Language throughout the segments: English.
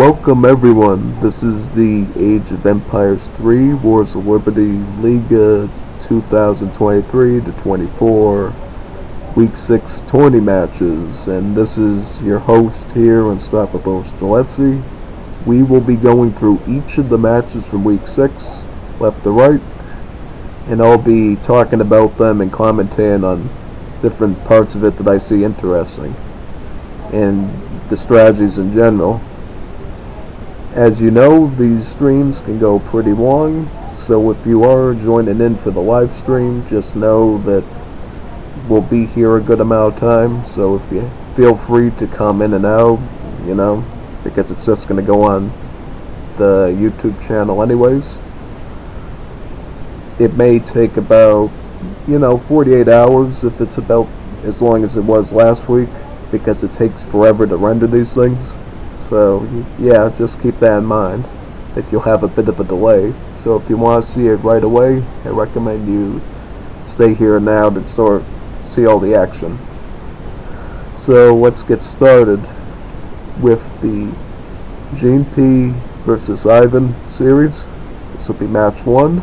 Welcome everyone, this is the Age of Empires 3 Wars of Liberty Liga 2023-24 Week 6 tourney matches, and this is your host here, Unstoppable Stiletsy. We will be going through each of the matches from Week 6, left to right, and I'll be talking about them and commentating on different parts of it that I see interesting, and the strategies in general. As you know, these streams can go pretty long, so if you are joining in for the live stream, just know that we'll be here a good amount of time, so if you feel free to come in and out, because it's just going to go on the YouTube channel anyways. It may take about, 48 hours if it's about as long as it was last week, because it takes forever to render these things. So, yeah, just keep that in mind, that you'll have a bit of a delay. So if you want to see it right away, I recommend you stay here now to see all the action. So let's get started with the Gene P versus Ivan series. This will be match 1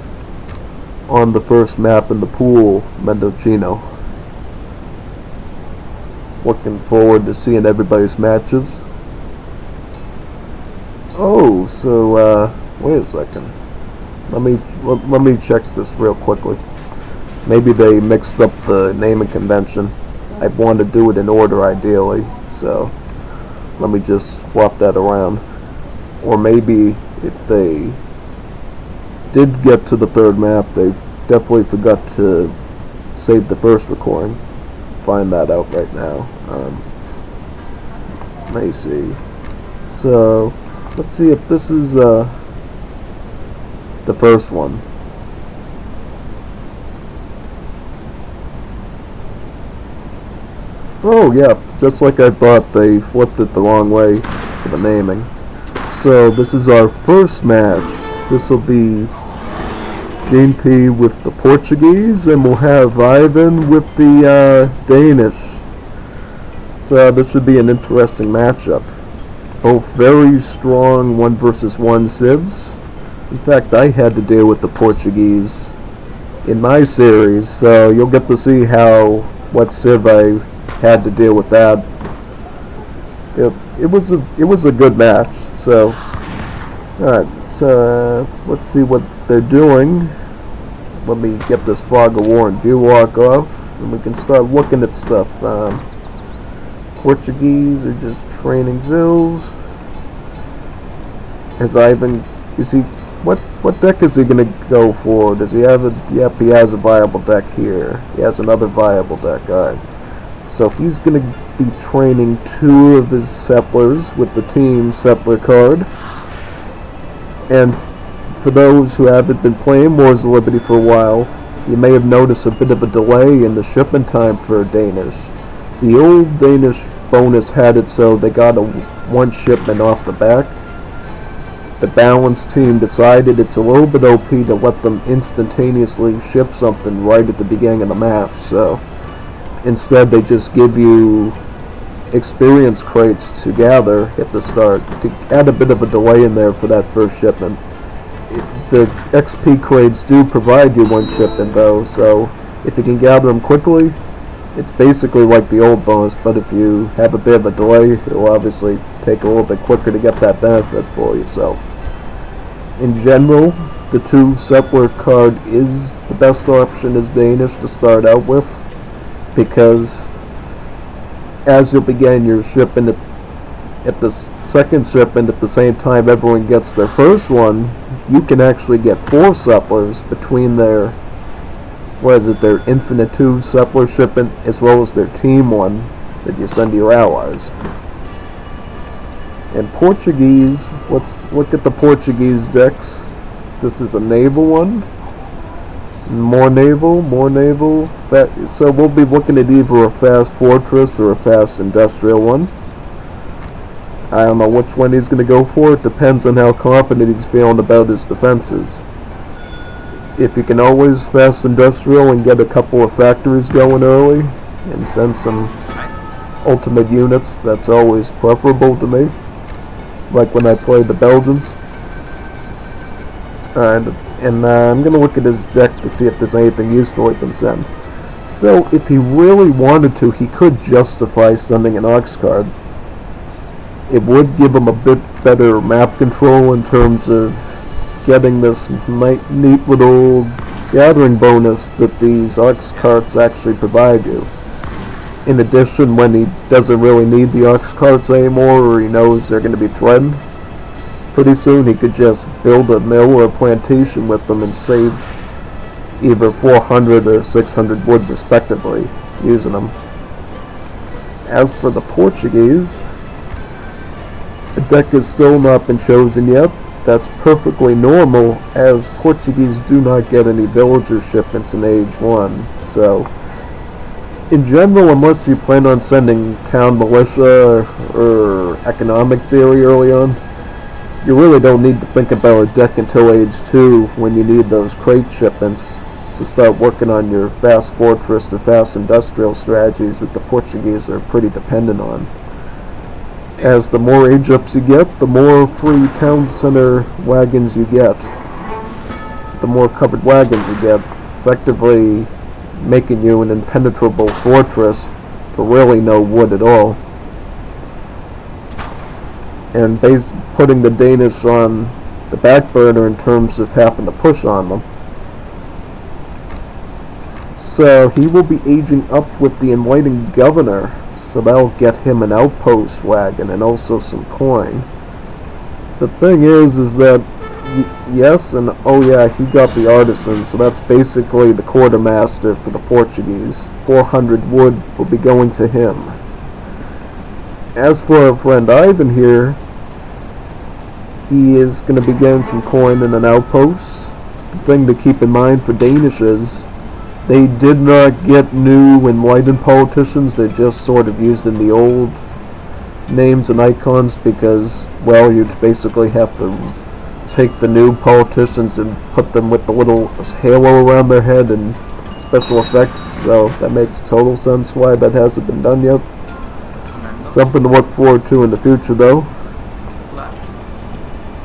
on the first map in the pool, Mendocino. Looking forward to seeing everybody's matches. Oh, so wait a second. Let me check this real quickly. Maybe they mixed up the naming convention. I want to do it in order ideally, so let me just swap that around. Or maybe if they did get to the third map, they definitely forgot to save the first recording. Find that out right now. Let me see. So let's see if this is the first one. Oh yeah, just like I thought, they flipped it the wrong way for the naming. So this is our first match. This will be Gene P with the Portuguese, and we'll have Ivan with the Danish. So this should be an interesting matchup. Both very strong 1 versus 1 civs. In fact, I had to deal with the Portuguese in my series, so you'll get to see what civ I had to deal with that. It was a good match. So, alright, so let's see what they're doing. Let me get this Fog of War and View Walk off, and we can start looking at stuff. Portuguese are just training vills. Has Ivan, what deck is he gonna go for? Does he have yep, he has a viable deck here. He has another viable deck, alright. So he's gonna be training 2 of his settlers with the team settler card. And for those who haven't been playing Wars of Liberty for a while, you may have noticed a bit of a delay in the shipment time for Danish. The old Danish bonus had it so they got one shipment off the back. The balanced team decided it's a little bit OP to let them instantaneously ship something right at the beginning of the map, so instead they just give you experience crates to gather at the start to add a bit of a delay in there for that first shipment. The XP crates do provide you 1 shipment though, so if you can gather them quickly, it's basically like the old bonus, but if you have a bit of a delay, it'll obviously take a little bit quicker to get that benefit for yourself. In general, the 2 settler card is the best option as Danish to start out with, because as you'll begin your shipment at the second shipment at the same time everyone gets their first one, you can actually get 4 settlers between their their Infinite 2 settler shipment as well as their team 1 that you send to your allies. And Portuguese, let's look at the Portuguese decks. This is a naval one. More naval. So we'll be looking at either a fast fortress or a fast industrial one. I don't know which one he's going to go for. It depends on how confident he's feeling about his defenses. If you can always fast industrial and get a couple of factories going early and send some ultimate units, that's always preferable to me. like when I played the Belgians. Alright, and I'm going to look at his deck to see if there's anything useful he can send. So, if he really wanted to, he could justify sending an Ox card. It would give him a bit better map control in terms of getting this neat little gathering bonus that these Ox cards actually provide you. In addition, when he doesn't really need the Ox cards anymore, or he knows they're going to be threatened, pretty soon he could just build a mill or a plantation with them and save either 400 or 600 wood respectively, using them. As for the Portuguese, the deck has still not been chosen yet. That's perfectly normal, as Portuguese do not get any villager shipments in Age 1, so in general, unless you plan on sending town militia or economic theory early on, you really don't need to think about a deck until Age 2 when you need those crate shipments to start working on your fast fortress to fast industrial strategies that the Portuguese are pretty dependent on. As the more age ups you get, the more free town center wagons you get. The more covered wagons you get, effectively making you an impenetrable fortress for really no wood at all. And putting the Danish on the back burner in terms of having to push on them. So he will be aging up with the Enlightened Governor, so that'll get him an outpost wagon and also some coin. The thing is that, yes, and oh yeah, he got the Artisan, so that's basically the quartermaster for the Portuguese. 400 wood will be going to him. As for our friend Ivan here, he is going to be getting some coin and an outpost. The thing to keep in mind for Danish is, they did not get new enlightened politicians, they're just sort of using the old names and icons because, well, you'd basically have to take the new politicians and put them with the little halo around their head and special effects, so that makes total sense why that hasn't been done yet. Something to look forward to in the future though.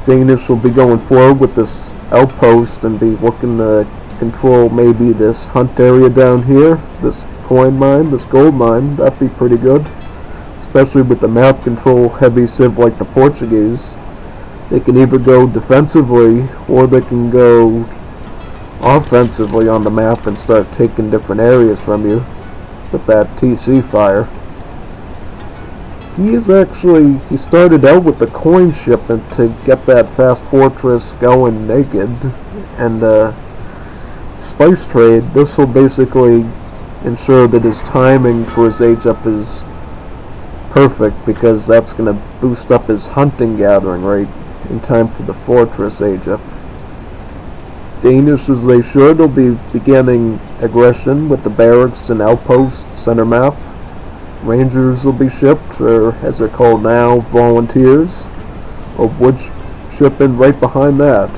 Danish will be going forward with this outpost and be looking to control maybe this hunt area down here, this coin mine, this gold mine. That'd be pretty good, especially with the map control heavy civ like the Portuguese. They can either go defensively or they can go offensively on the map and start taking different areas from you with that TC fire. He started out with the coin shipment to get that fast fortress going naked, and spice trade. This will basically ensure that his timing for his age up is perfect, because that's going to boost up his hunting gathering rate in time for the fortress age up. Danish, as they should, will be beginning aggression with the barracks and outposts center map. Rangers will be shipped, or as they're called now, volunteers, of which shipping right behind that.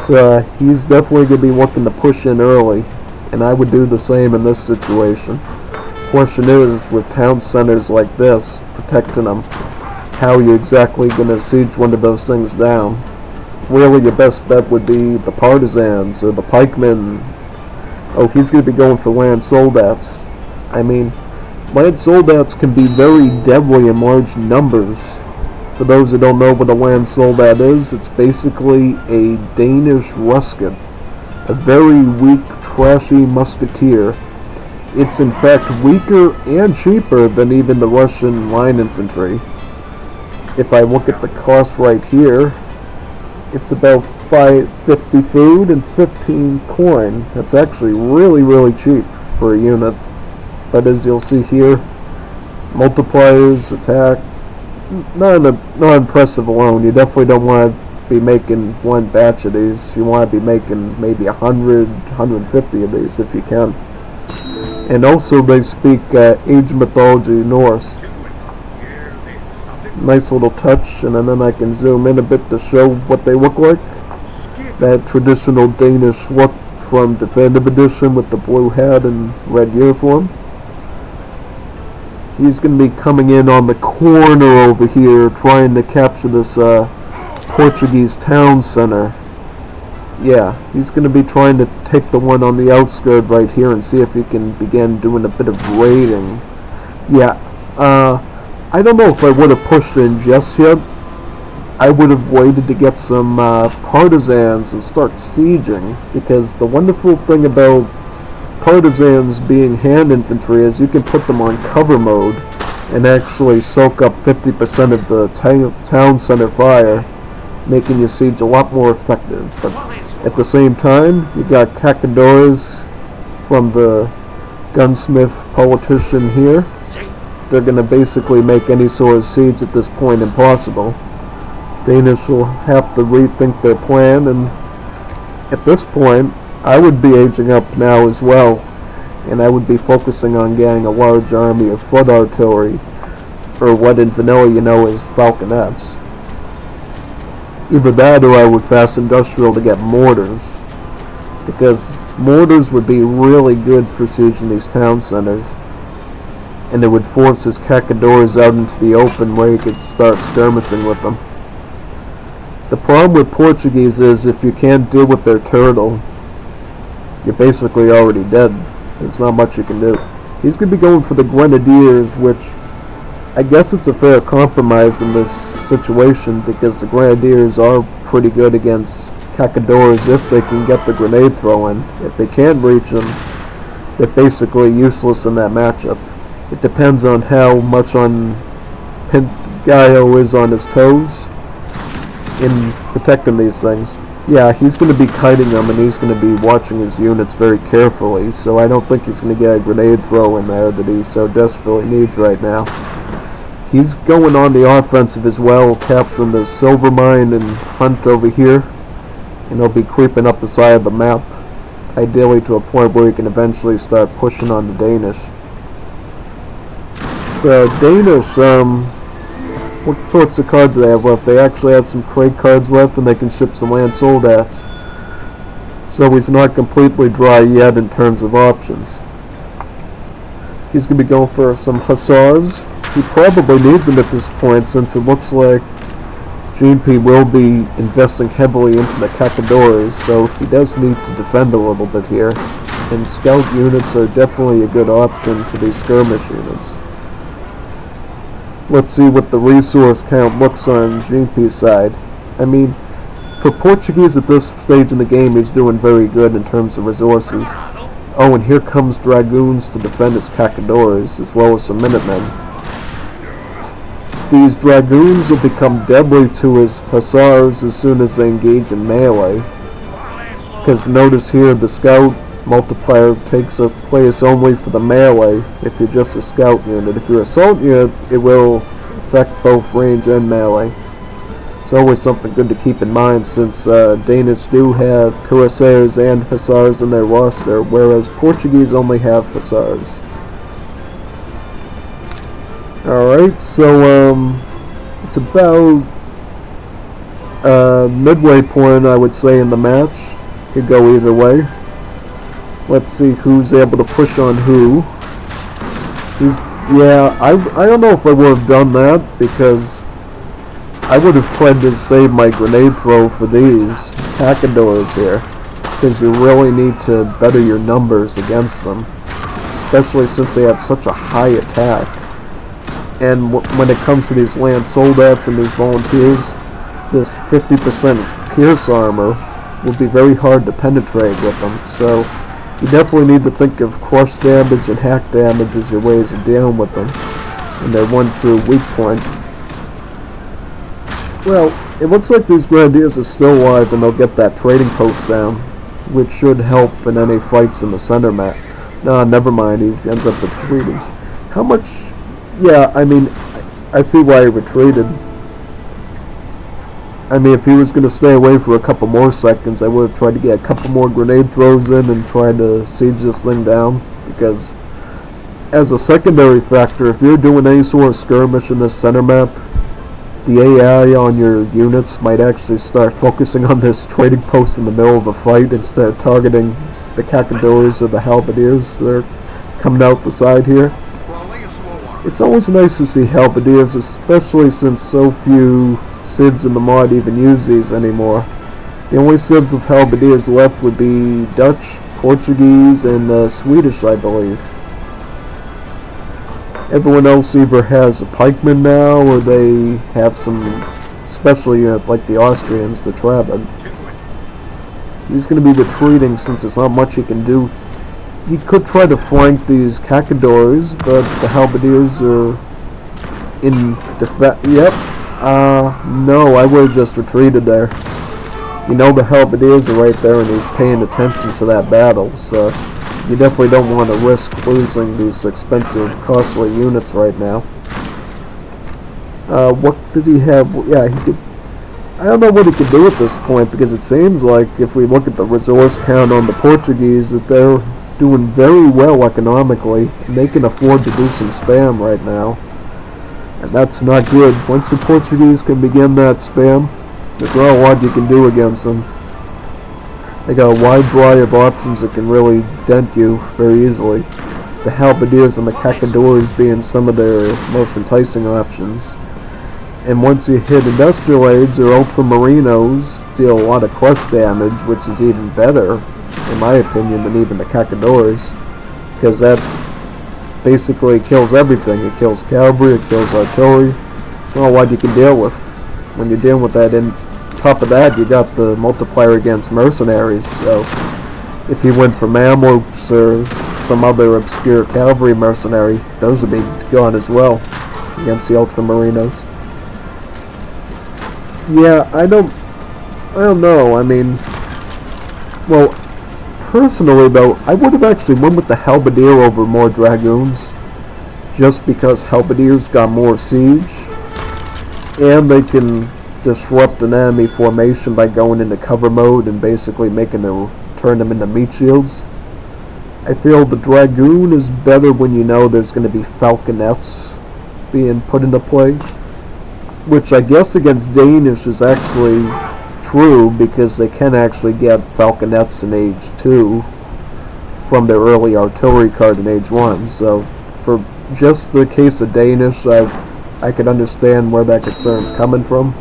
So he's definitely going to be looking to push in early, and I would do the same in this situation. Question is, with town centers like this, protecting them, how are you exactly going to siege one of those things down? Really, your best bet would be the partisans or the pikemen. Oh, he's going to be going for land soldats. I mean, land soldats can be very deadly in large numbers. For those who don't know what a land soldat is, it's basically a Danish rusket, a very weak, trashy musketeer. It's in fact weaker and cheaper than even the Russian line infantry. If I look at the cost right here, it's about 550 food and 15 coin. That's actually really, really cheap for a unit. But as you'll see here, multipliers, attack, not impressive alone. You definitely don't want to be making one batch of these. You want to be making maybe 100, 150 of these if you can. And also they speak Age Mythology Norse. Nice little touch, and then I can zoom in a bit to show what they look like. That traditional Danish look from Definitive Edition with the blue hat and red uniform. He's going to be coming in on the corner over here, trying to capture this Portuguese town center. Yeah, he's going to be trying to take the one on the outskirt right here and see if he can begin doing a bit of raiding. Yeah, I don't know if I would have pushed in just yet. I would have waited to get some partisans and start sieging, because the wonderful thing about partisans being hand infantry is you can put them on cover mode and actually soak up 50% of the town center fire, making your siege a lot more effective. But at the same time, you got cacadores from the gunsmith politician here. They're going to basically make any sort of siege at this point impossible. Danish will have to rethink their plan, and at this point, I would be aging up now as well, and I would be focusing on getting a large army of foot artillery, or what in vanilla you know as falconets. Either that or I would fast industrial to get mortars, because mortars would be really good for sieging these town centers, and it would force his cacadores out into the open where he could start skirmishing with them. The problem with Portuguese is if you can't deal with their turtle, you're basically already dead. There's not much you can do. He's going to be going for the grenadiers, which I guess it's a fair compromise in this situation, because the grenadiers are pretty good against cacadores if they can get the grenade throw-in. If they can't reach them, they're basically useless in that matchup. It depends on how much on Gallo is on his toes in protecting these things. Yeah, he's going to be kiting them, and he's going to be watching his units very carefully, so I don't think he's going to get a grenade throw in there that he so desperately needs right now. He's going on the offensive as well, capturing the silver mine and hunt over here, and he'll be creeping up the side of the map, ideally to a point where he can eventually start pushing on the Danish. So Danish, what sorts of cards do they have left? They actually have some trade cards left, and they can ship some land soldats. So he's not completely dry yet in terms of options. He's going to be going for some hussars. He probably needs them at this point, since it looks like GP will be investing heavily into the cacadores, so he does need to defend a little bit here. And scout units are definitely a good option for these skirmish units. Let's see what the resource count looks on GP's side. I mean, for Portuguese at this stage in the game, he's doing very good in terms of resources. Oh, and here comes dragoons to defend his cacadores, as well as some minutemen. These dragoons will become deadly to his hussars as soon as they engage in melee. Because notice here, the scout multiplier takes a place only for the melee if you're just a scout unit. If you're an assault unit, it will affect both range and melee. It's always something good to keep in mind, since Danish do have cuirassiers and hussars in their roster, whereas Portuguese only have hussars. Alright, so it's about midway point, I would say, in the match. Could go either way. Let's see who's able to push on who. Yeah, I don't know if I would have done that, because I would have tried to save my grenade throw for these cacadores here, because you really need to better your numbers against them, especially since they have such a high attack. And when it comes to these land soldats and these volunteers, this 50% pierce armor will be very hard to penetrate with them, so you definitely need to think of crush damage and hack damage as your ways of dealing with them, and their one true weak point. Well, it looks like these grenadiers are still alive, and they'll get that trading post down, which should help in any fights in the center map. Nah, never mind, he ends up retreating. How much... Yeah, I mean, I see why he retreated. I mean, if he was going to stay away for a couple more seconds, I would have tried to get a couple more grenade throws in and try to siege this thing down, because as a secondary factor, if you're doing any sort of skirmish in this center map, the AI on your units might actually start focusing on this trading post in the middle of a fight instead of targeting the cacadores or the halberdiers that are coming out the side here. It's always nice to see halberdiers, especially since so few civs in the mod even use these anymore. The only civs with halberdiers left would be Dutch, Portuguese, and Swedish, I believe. Everyone else either has a pikeman now, or they have some, especially like the Austrians, the Trabant. He's going to be retreating since there's not much he can do. He could try to flank these cacadores, but the halberdiers are in defense. Yep. No, I would have just retreated there. You know the halberdiers are right there and he's paying attention to that battle, so you definitely don't want to risk losing these expensive, costly units right now. What does he have? Yeah, he could... I don't know what he can do at this point, because it seems like if we look at the resource count on the Portuguese, that they're doing very well economically, and they can afford to do some spam right now. And that's not good. Once the Portuguese can begin that spam, there's not a lot you can do against them. They got a wide variety of options that can really dent you very easily. The halberdiers and the cacadores being some of their most enticing options. And once you hit industrial age, their ultramarinos deal a lot of crush damage, which is even better, in my opinion, than even the cacadores, because that basically kills everything. It kills cavalry, it kills artillery. It's not a lot you can deal with. When you're dealing with that, on top of that, you got the multiplier against mercenaries. So if you went for Mamluks or some other obscure cavalry mercenary, those would be gone as well against the ultramarinos. Yeah, I don't know. I mean, well, personally though, I would have actually went with the halberdier over more dragoons, just because halberdiers got more siege, and they can disrupt an enemy formation by going into cover mode and basically turn them into meat shields. I feel the dragoon is better when you know there's going to be falconets being put into play, which I guess against Danish is actually true, because they can actually get falconets in Age 2 from their early artillery card in Age 1. So for just the case of Danish, I could understand where that concern's coming from.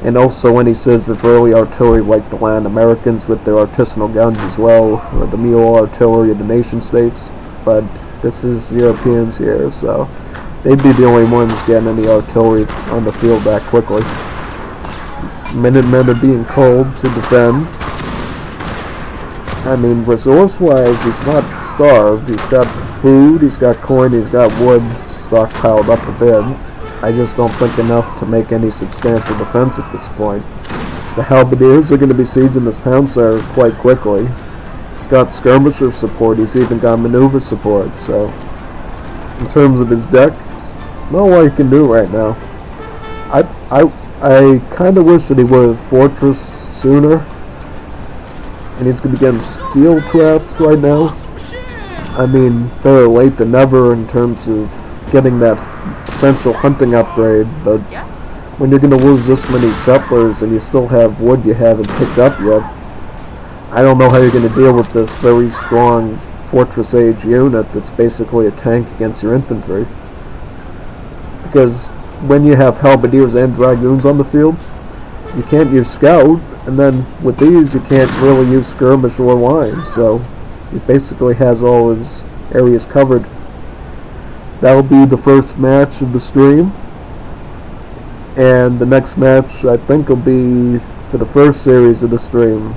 And also any civs with early artillery like the Latin Americans with their artisanal guns as well, or the mule artillery of the nation states. But this is Europeans here, so they'd be the only ones getting any artillery on the field that quickly. Minutemen are being called to defend. I mean, resource-wise, he's not starved. He's got food, he's got coin, he's got wood stockpiled up a bit. I just don't think enough to make any substantial defense at this point. The halberdiers are going to be sieging this town center quite quickly. He's got skirmisher support, he's even got maneuver support, so in terms of his deck, not what he can do right now. I kind of wish that he would have fortress sooner, and he's going to be getting steel traps right now. I mean, better late than never in terms of getting that essential hunting upgrade, but when you're going to lose this many settlers and you still have wood you haven't picked up yet, I don't know how you're going to deal with this very strong Fortress Age unit that's basically a tank against your infantry. Because when you have halberdiers and dragoons on the field, you can't use scout, and then with these you can't really use skirmish or line, so he basically has all his areas covered. That'll be the first match of the stream, and the next match I think will be for the first series of the stream.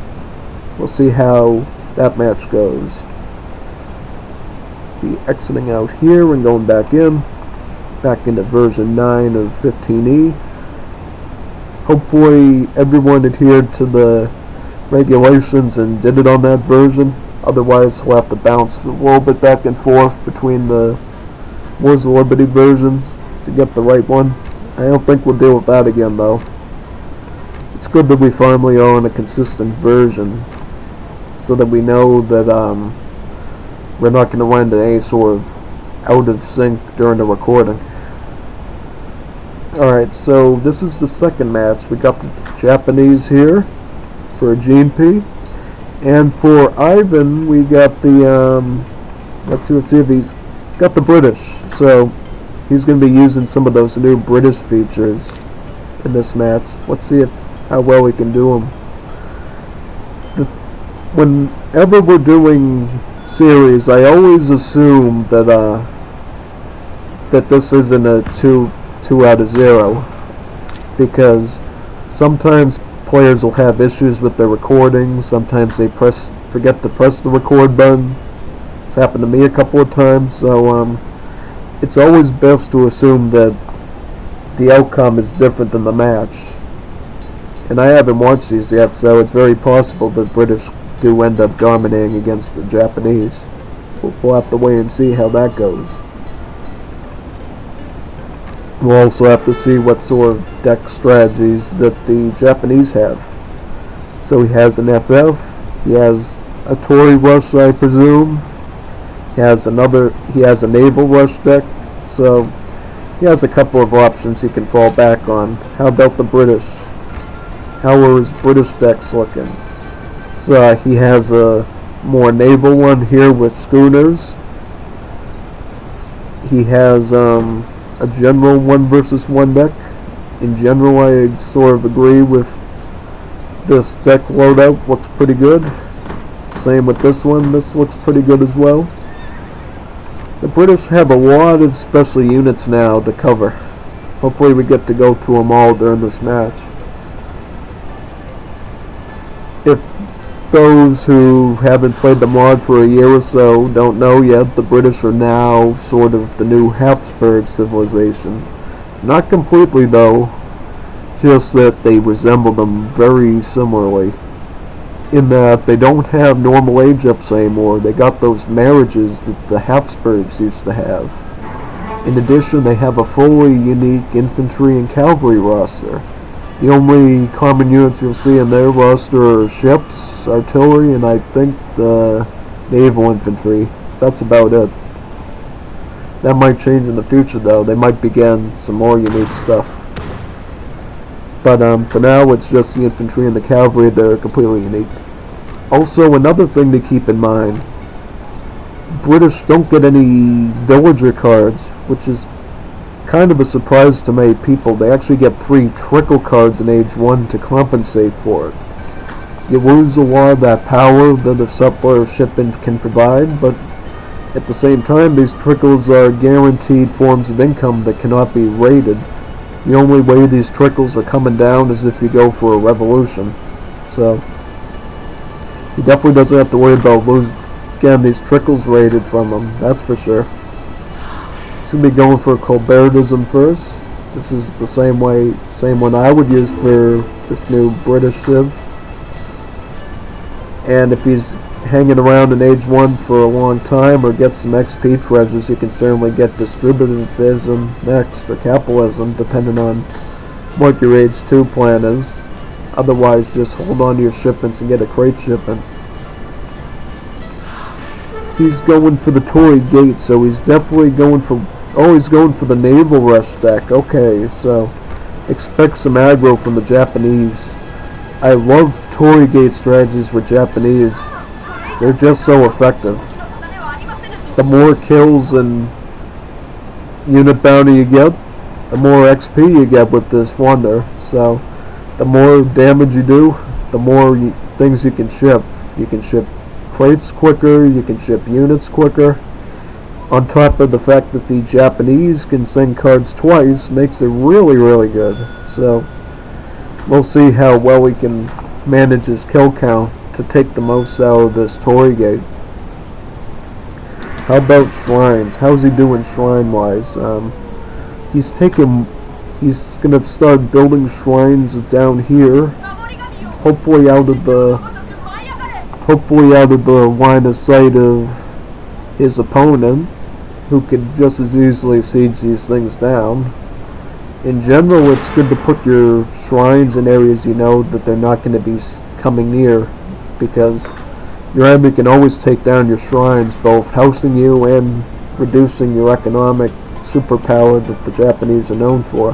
We'll see how that match goes. Be exiting out here and going back into version 9 of 15E. Hopefully everyone adhered to the regulations and did it on that version. Otherwise we'll have to bounce a little bit back and forth between the Wars of Liberty versions to get the right one. I don't think we'll deal with that again though. It's good that we finally are on a consistent version, so that we know that we're not going to run into any sort of out of sync during the recording. Alright, so this is the second match. We got the Japanese here for GNP, and for Ivan we got the let's see if he's got the British. So he's going to be using some of those new British features in this match. Let's see how well he can do them. Whenever we're doing series, I always assume that this isn't a 2 out of 0, because sometimes players will have issues with their recording. Sometimes they forget to press the record button. It's happened to me a couple of times, so it's always best to assume that the outcome is different than the match. And I haven't watched these yet, so it's very possible that British do end up dominating against the Japanese. We'll have to wait and see how that goes. We'll also have to see what sort of deck strategies that the Japanese have. So he has an FF, he has a Torii Rush, I presume. He has a Naval Rush deck, so he has a couple of options he can fall back on. How about the British? How are his British decks looking? So he has a more naval one here with schooners. He has a general 1 versus 1 deck. In general, I sort of agree with this deck loadout. Looks pretty good. Same with this one. This looks pretty good as well. The British have a lot of special units now to cover. Hopefully we get to go through them all during this match. If those who haven't played the mod for a year or so don't know yet, the British are now sort of the new Habsburg civilization. Not completely though, just that they resemble them very similarly, in that they don't have normal age-ups anymore. They got those marriages that the Habsburgs used to have. In addition, they have a fully unique infantry and cavalry roster. The only common units you'll see in their roster are ships, artillery, and I think the naval infantry. That's about it. That might change in the future though. They might begin some more unique stuff. But for now it's just the infantry and the cavalry that are completely unique. Also, another thing to keep in mind, British don't get any villager cards, which is kind of a surprise to many people. They actually get 3 trickle cards in Age 1 to compensate for it. You lose a lot of that power that a settler shipment can provide, but at the same time these trickles are guaranteed forms of income that cannot be raided. The only way these trickles are coming down is if you go for a revolution. So he definitely doesn't have to worry about getting these trickles raided from him, that's for sure. He's going to be going for Colbertism first. This is the same one I would use for this new British Civ. And if he's hanging around in Age 1 for a long time or gets some XP treasures, you can certainly get distributivism next, or capitalism, depending on what your Age 2 plan is. Otherwise, just hold on to your shipments and get a crate shipment. He's going for the Torii Gate, so he's definitely going for... Oh, he's going for the Naval Rush deck. Okay, so expect some aggro from the Japanese. I love Torii Gate strategies with Japanese. They're just so effective. The more kills and unit bounty you get, the more XP you get with this wonder. So the more damage you do, the more things you can ship. You can ship crates quicker, you can ship units quicker. On top of the fact that the Japanese can send cards twice, makes it really, really good. So we'll see how well he can manage his kill count to take the most out of this Torii Gate. How about shrines? How's he doing shrine-wise? He's gonna start building shrines down here. Hopefully out of the line of sight of his opponent, who could just as easily siege these things down. In general, it's good to put your shrines in areas you know that they're not going to be coming near, because your enemy can always take down your shrines, both housing you and reducing your economic superpower that the Japanese are known for.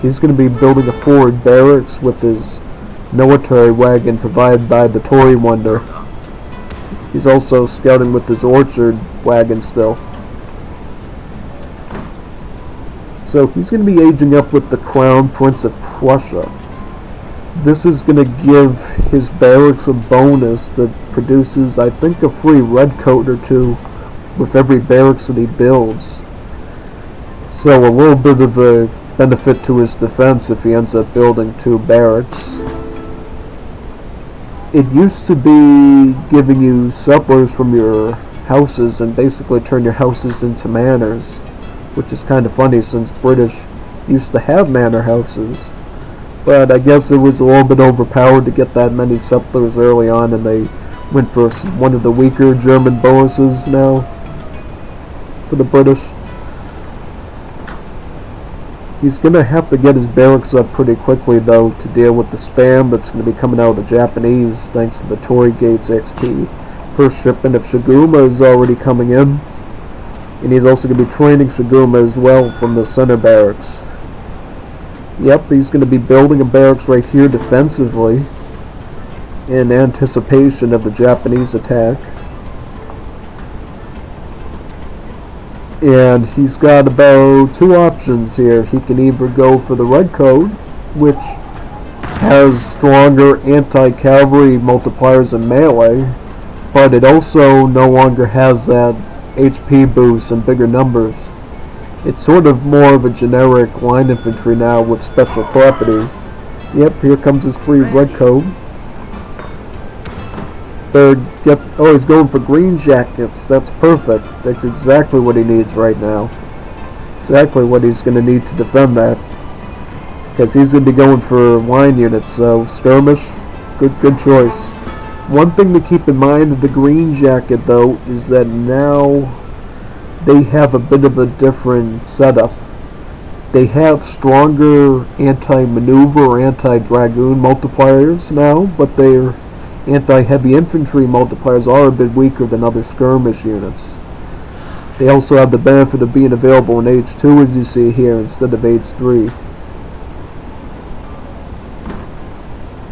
He's going to be building a forward barracks with his military wagon provided by the Torii Wonder. He's also scouting with his orchard wagon still. So he's going to be aging up with the Crown Prince of Prussia. This is going to give his barracks a bonus that produces, I think, a free red coat or two with every barracks that he builds. So a little bit of a benefit to his defense if he ends up building 2 barracks. It used to be giving you settlers from your houses and basically turn your houses into manors, which is kind of funny since British used to have manor houses. But I guess it was a little bit overpowered to get that many settlers early on, and they went for one of the weaker German bonuses now for the British. He's going to have to get his barracks up pretty quickly, though, to deal with the spam that's going to be coming out of the Japanese thanks to the Tory Gates XP. First shipment of Shiguma is already coming in, and he's also going to be training Shiguma as well from the center barracks. Yep, he's going to be building a barracks right here defensively in anticipation of the Japanese attack. And he's got about 2 options here. He can either go for the red code, which has stronger anti-cavalry multipliers in melee, but it also no longer has that HP boost and bigger numbers. It's sort of more of a generic line infantry now with special properties. Yep, here comes his free red code. Oh, he's going for green jackets. That's perfect. That's exactly what he needs right now. Exactly what he's going to need to defend that. Because he's going to be going for line units, so skirmish, good choice. One thing to keep in mind of the green jacket, though, is that now they have a bit of a different setup. They have stronger anti-maneuver or anti-dragoon multipliers now, but their anti-heavy infantry multipliers are a bit weaker than other skirmish units. They also have the benefit of being available in H2, as you see here, instead of H3.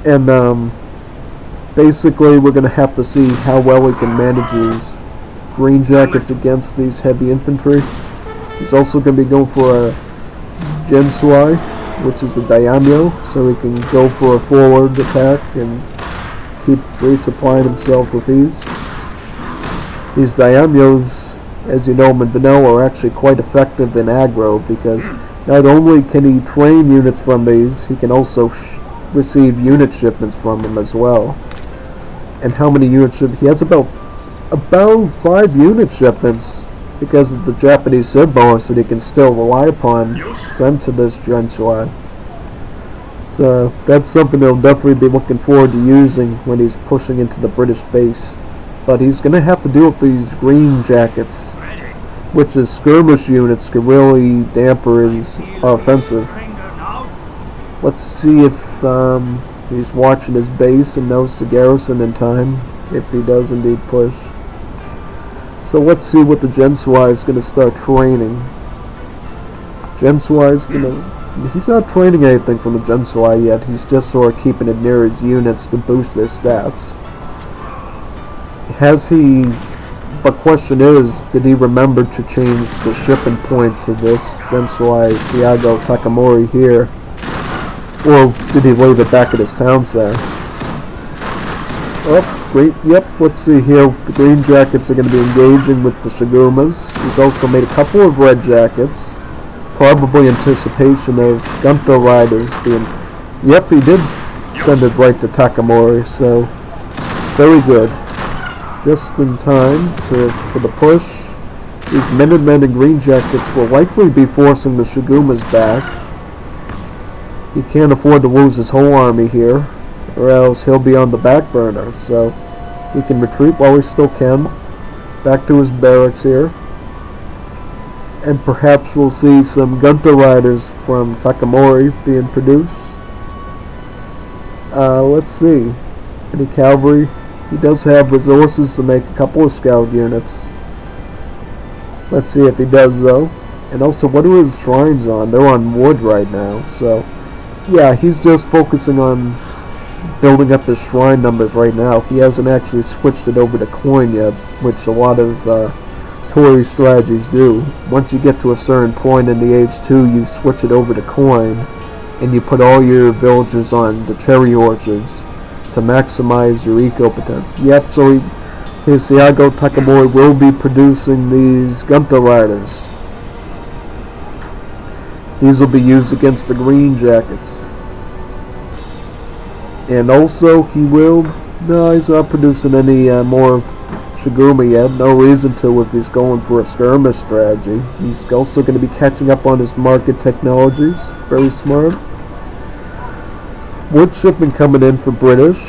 And basically we're going to have to see how well he can manage his green jackets against these heavy infantry. He's also going to be going for a Gensuai, which is a daimyo, so he can go for a forward attack and keep resupplying himself with these. These daimyos, as you know, in vanilla, are actually quite effective in aggro, because not only can he train units from these, he can also receive unit shipments from them as well. And how many units he has? About 5 unit shipments, because of the Japanese SID bonus that he can still rely upon sent to this Gensuai. So that's something he'll definitely be looking forward to using when he's pushing into the British base. But he's going to have to deal with these green jackets, which as skirmish units can really damper his offensive. Let's see if he's watching his base and knows to garrison in time, if he does indeed push. So let's see what the Gensuai is going to start training. Gensuai is going to... He's not training anything from the Gensuai yet. He's just sort of keeping it near his units to boost their stats. Has he... The question is, did he remember to change the shipping point to this Gensuai Siago Takamori here? Or did he leave it back at his town center? Oh, great. Yep, let's see here. The green jackets are going to be engaging with the Shigumas. He's also made a couple of red jackets. Probably anticipation of Gunto riders being... Yep, he did send it right to Takamori, so very good. Just in time for the push. These Minutemen and green jackets will likely be forcing the Shigumas back. He can't afford to lose his whole army here, or else he'll be on the back burner, so he can retreat while he still can. Back to his barracks here. And perhaps we'll see some Gunto riders from Takamori being produced. Let's see. Any cavalry? He does have resources to make a couple of scout units. Let's see if he does, though. And also, what are his shrines on? They're on wood right now, so... Yeah, he's just focusing on building up his shrine numbers right now. He hasn't actually switched it over to coin yet, which a lot of inventory strategies do. Once you get to a certain point in the age 2, you switch it over to coin, and you put all your villagers on the cherry orchards to maximize your eco potential. Yep, so Hisiago Takamori will be producing these Gunta Riders. These will be used against the Green Jackets. And also, no, he's not producing any more Shigumi yet. No reason to if he's going for a skirmish strategy. He's also going to be catching up on his market technologies. Very smart. Wood shipment coming in for British.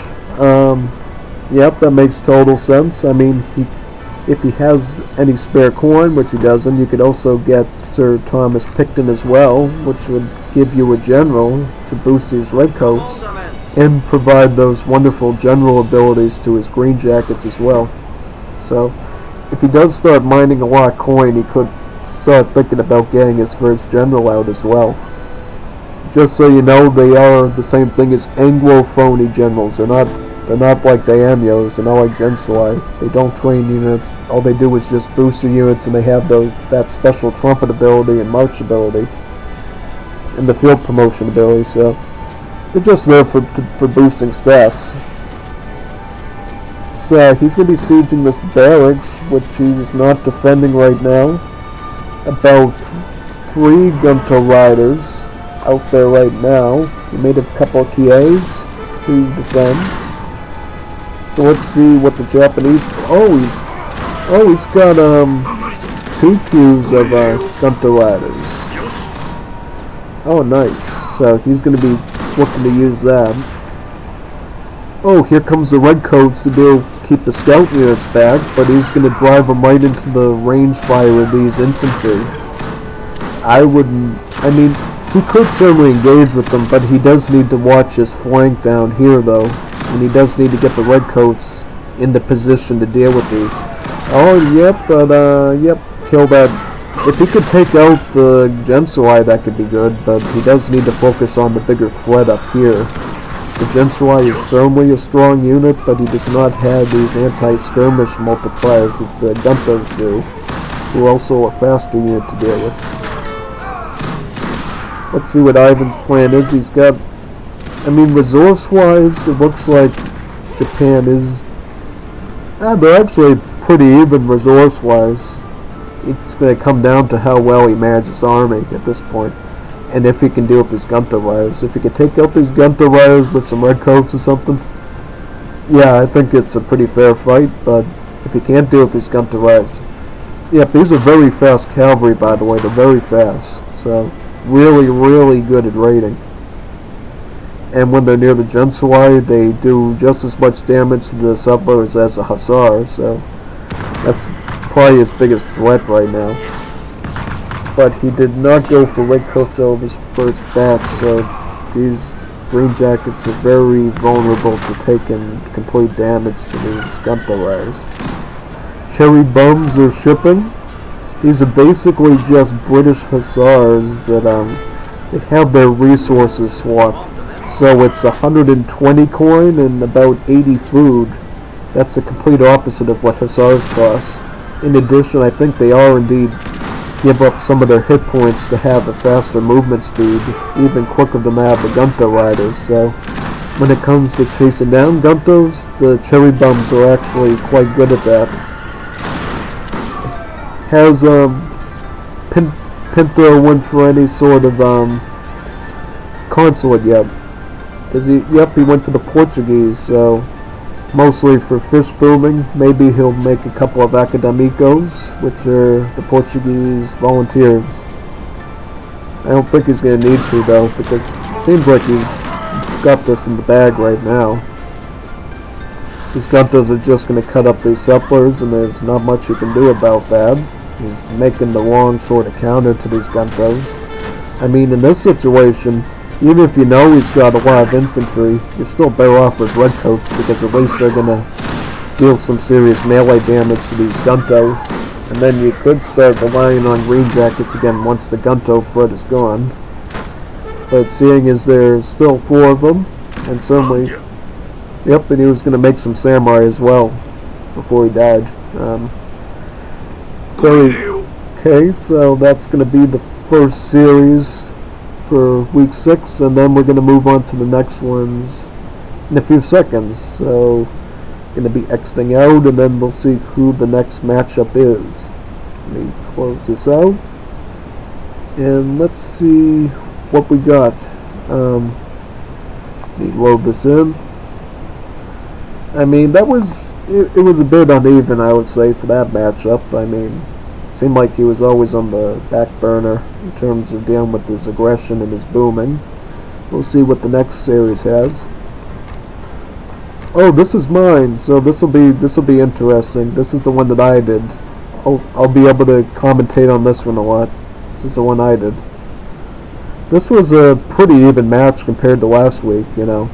Yep, that makes total sense. I mean, if he has any spare coin, which he doesn't, you could also get Sir Thomas Picton as well, which would give you a general to boost these redcoats and provide those wonderful general abilities to his green jackets as well. So, if he does start mining a lot of coin, he could start thinking about getting his first general out as well. Just so you know, they are the same thing as Anglophony generals. They're not like Daimyos, they're not like Gensui. They don't train units. All they do is just boost your units, and they have that special trumpet ability and march ability and the field promotion ability. So they're just there for boosting stats. So he's going to be sieging this barracks, which he's not defending right now. About 3 Gunta Riders out there right now. He made a couple of Kies to defend. So let's see what the Japanese. He's got 2 queues of Gunta Riders. Oh, nice. So he's going to be looking to use that. Oh, here comes the redcoats to keep the scout units back, but he's going to drive them right into the range fire of these infantry. I mean, he could certainly engage with them, but he does need to watch his flank down here, though. And he does need to get the redcoats into position to deal with these. Oh, yep, kill that. If he could take out the Gensui, that could be good, but he does need to focus on the bigger threat up here. The Gensui is certainly a strong unit, but he does not have these anti-skirmish multipliers that the Guntas do, who are also a faster unit to deal with. Let's see what Ivan's plan is. He's got, resource-wise, it looks like Japan is, they're actually pretty even resource-wise. It's going to come down to how well he manages his army at this point, and if he can deal with his Gunta Riders. If he can take out these Gunta Riders with some redcoats or something, yeah, I think it's a pretty fair fight, but if he can't deal with these Gunta Riders, yep, these are very fast cavalry, by the way, they're very fast, so really, really good at raiding. And when they're near the Gensui, they do just as much damage to the settlers as the Hussars, so that's probably his biggest threat right now. But he did not go for redcoats out of his first batch, so these green jackets are very vulnerable to taking complete damage to these Gunta Riders. Cherry bums are shipping. These are basically just British Hussars that they have their resources swapped. So it's 120 coin and about 80 food. That's the complete opposite of what Hussars cost. In addition, I think they are indeed give up some of their hit points to have a faster movement speed, even quicker than have the Gunta Riders. So when it comes to chasing down Guntas, the cherry bums are actually quite good at that. Has Pinto went for any sort of consulate yet? Yep, he went to the Portuguese, so mostly for fish booming. Maybe he'll make a couple of academicos, which are the Portuguese volunteers. I don't think he's going to need to, though, because it seems like he's got this in the bag right now. These Guntas are just going to cut up these settlers, and there's not much you can do about that. He's making the wrong sort of counter to these Guntas. I mean, in this situation, even if you know he's got a lot of infantry, you're still better off with redcoats, because at least they're going to deal some serious melee damage to these Guntos. And then you could start relying on green jackets again once the Gunto threat is gone. But seeing as there's still 4 of them, and certainly, yep, and he was going to make some samurai as well before he died. Okay, so that's going to be the first series for week 6, and then we're going to move on to the next ones in a few seconds. So, going to be Xing out, and then we'll see who the next matchup is. Let me close this out, and let's see what we got. Let me load this in. I mean, that was it was a bit uneven, I would say, for that matchup. I mean, it seemed like he was always on the back burner in terms of dealing with his aggression and his booming. We'll see what the next series has. Oh, this is mine, so this will be interesting. This is the one that I did. I'll be able to commentate on this one a lot. This is the one I did. This was a pretty even match compared to last week, you know.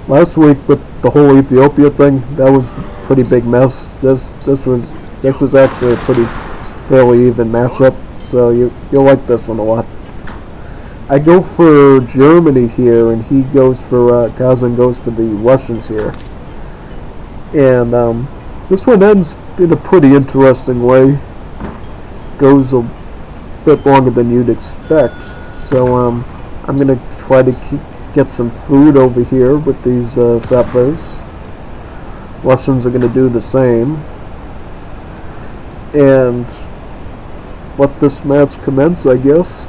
Last week with the whole Ethiopia thing, that was a pretty big mess. This was actually a pretty fairly even matchup, so you'll like this one a lot. I go for Germany here, and he goes for Kazan goes for the Russians here, and this one ends in a pretty interesting way. Goes a bit longer than you'd expect, so I'm gonna try to get some food over here with these settlers. Russians are gonna do the same, and let this match commence, I guess.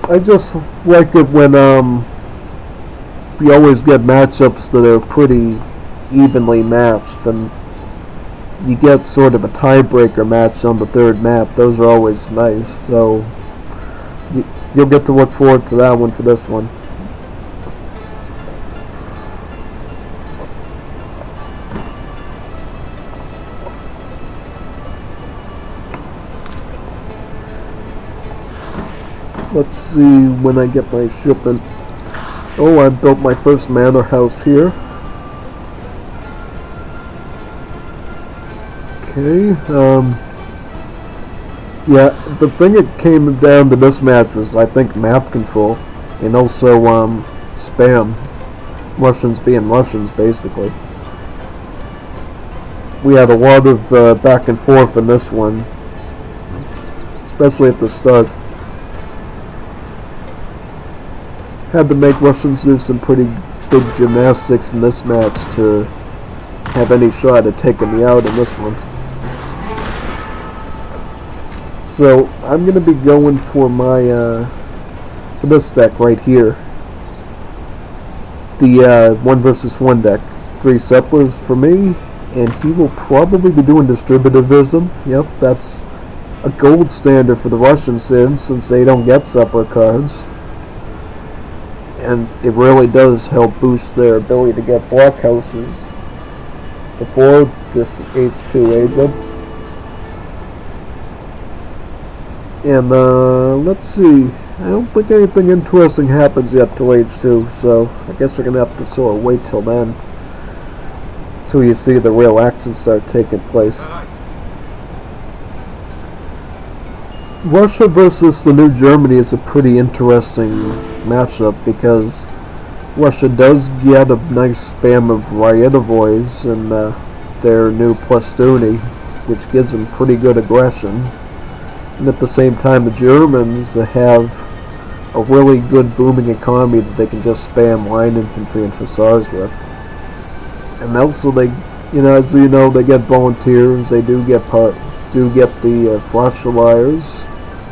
I just like it when we always get matchups that are pretty evenly matched, and you get sort of a tiebreaker match on the third map. Those are always nice, so you'll get to look forward to that one for this one. Let's see when I get my shipment. Oh, I built my first manor house here. Okay, yeah, the thing it came down to this match was, I think, map control, and also, spam. Russians being Russians, basically. We had a lot of, back and forth in this one, especially at the start. Had to make Russians do some pretty big gymnastics in this match to have any shot at taking me out in this one. So I'm going to be going for my for this deck right here. The 1 versus 1 deck. 3 settlers for me, and he will probably be doing distributivism. Yep, that's a gold standard for the Russians since they don't get settler cards. And it really does help boost their ability to get block houses before this H2 agent. And let's see, I don't think anything interesting happens yet till H2, so I guess we're going to have to sort of wait till then, till you see the real action start taking place. Russia versus the New Germany is a pretty interesting matchup because Russia does get a nice spam of Ryadovoys in their new Plastuni, which gives them pretty good aggression. And at the same time, the Germans have a really good booming economy that they can just spam line infantry and hussars with. And also, they, as you know, they get volunteers. They do get the Froscheliers,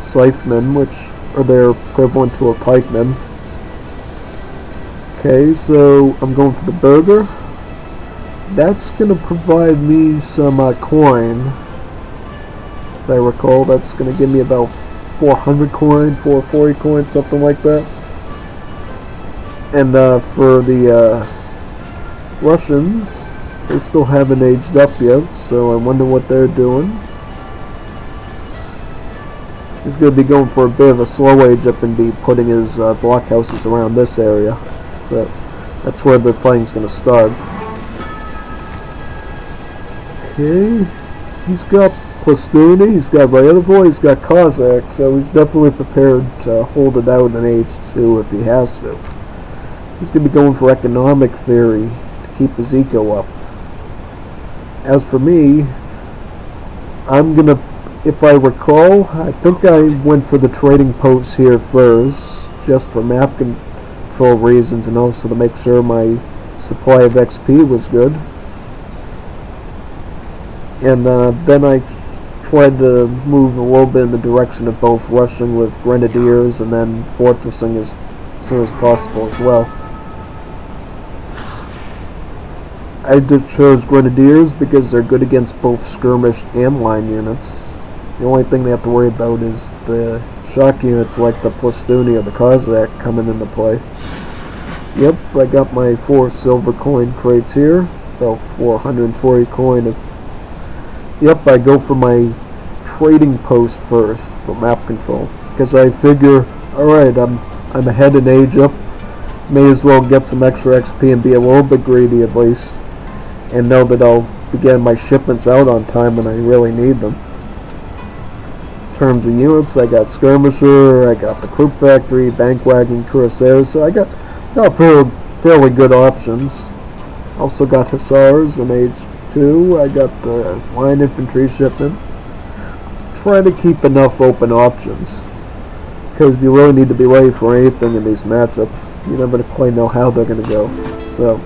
Scythemen, which are their equivalent to a pikeman. Okay, so I'm going for the burger. That's going to provide me some coin. If I recall, that's going to give me about 400 coin, 440 coin, something like that. And for the Russians, they still haven't aged up yet, so I wonder what they're doing. He's going to be going for a bit of a slow age up and be putting his blockhouses around this area. So that's where the fighting's going to start. Okay, he's got Plastuni, he's got Ryadovoy, he's got Cossack, so he's definitely prepared to hold it out in H2 if he has to. He's going to be going for economic theory to keep his eco up. as for me, I'm gonna, if I recall, I think I went for the trading posts here first, just for map control reasons and also to make sure my supply of XP was good. And then I tried to move a little bit in the direction of both rushing with grenadiers and then fortressing as soon as possible as well. I just chose grenadiers because they're good against both skirmish and line units. The only thing they have to worry about is the shock units like the Plastuni or the Cossack coming into play. Yep, I got my 4 silver coin crates here, about 440 coin. Yep, I go for my trading post first for map control because I figure, alright, I'm ahead in age up, may as well get some extra XP and be a little bit greedy at least, and know that I'll begin my shipments out on time when I really need them. In terms of units, I got Skirmisher, I got the Krupp Factory, Bankwagon, Cuirassiers, so I got fairly good options. Also got Hussars in age 2, I got the line infantry shipment. Try to keep enough open options, because you really need to be ready for anything in these matchups. You never quite know how they're going to go. So,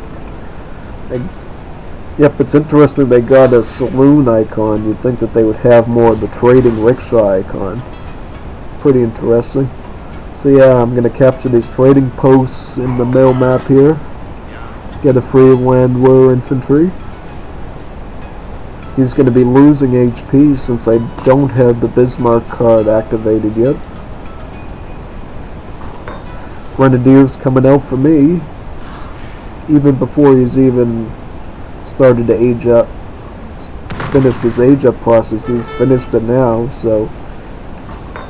yep, it's interesting they got a saloon icon. You'd think that they would have more of the trading rickshaw icon. Pretty interesting. So yeah, I'm going to capture these trading posts in the middle map here. Get a free land war infantry. He's going to be losing HP since I don't have the Bismarck card activated yet. Grenadiers coming out for me, even before he's even started to age up, finished his age up process. He's finished it now, so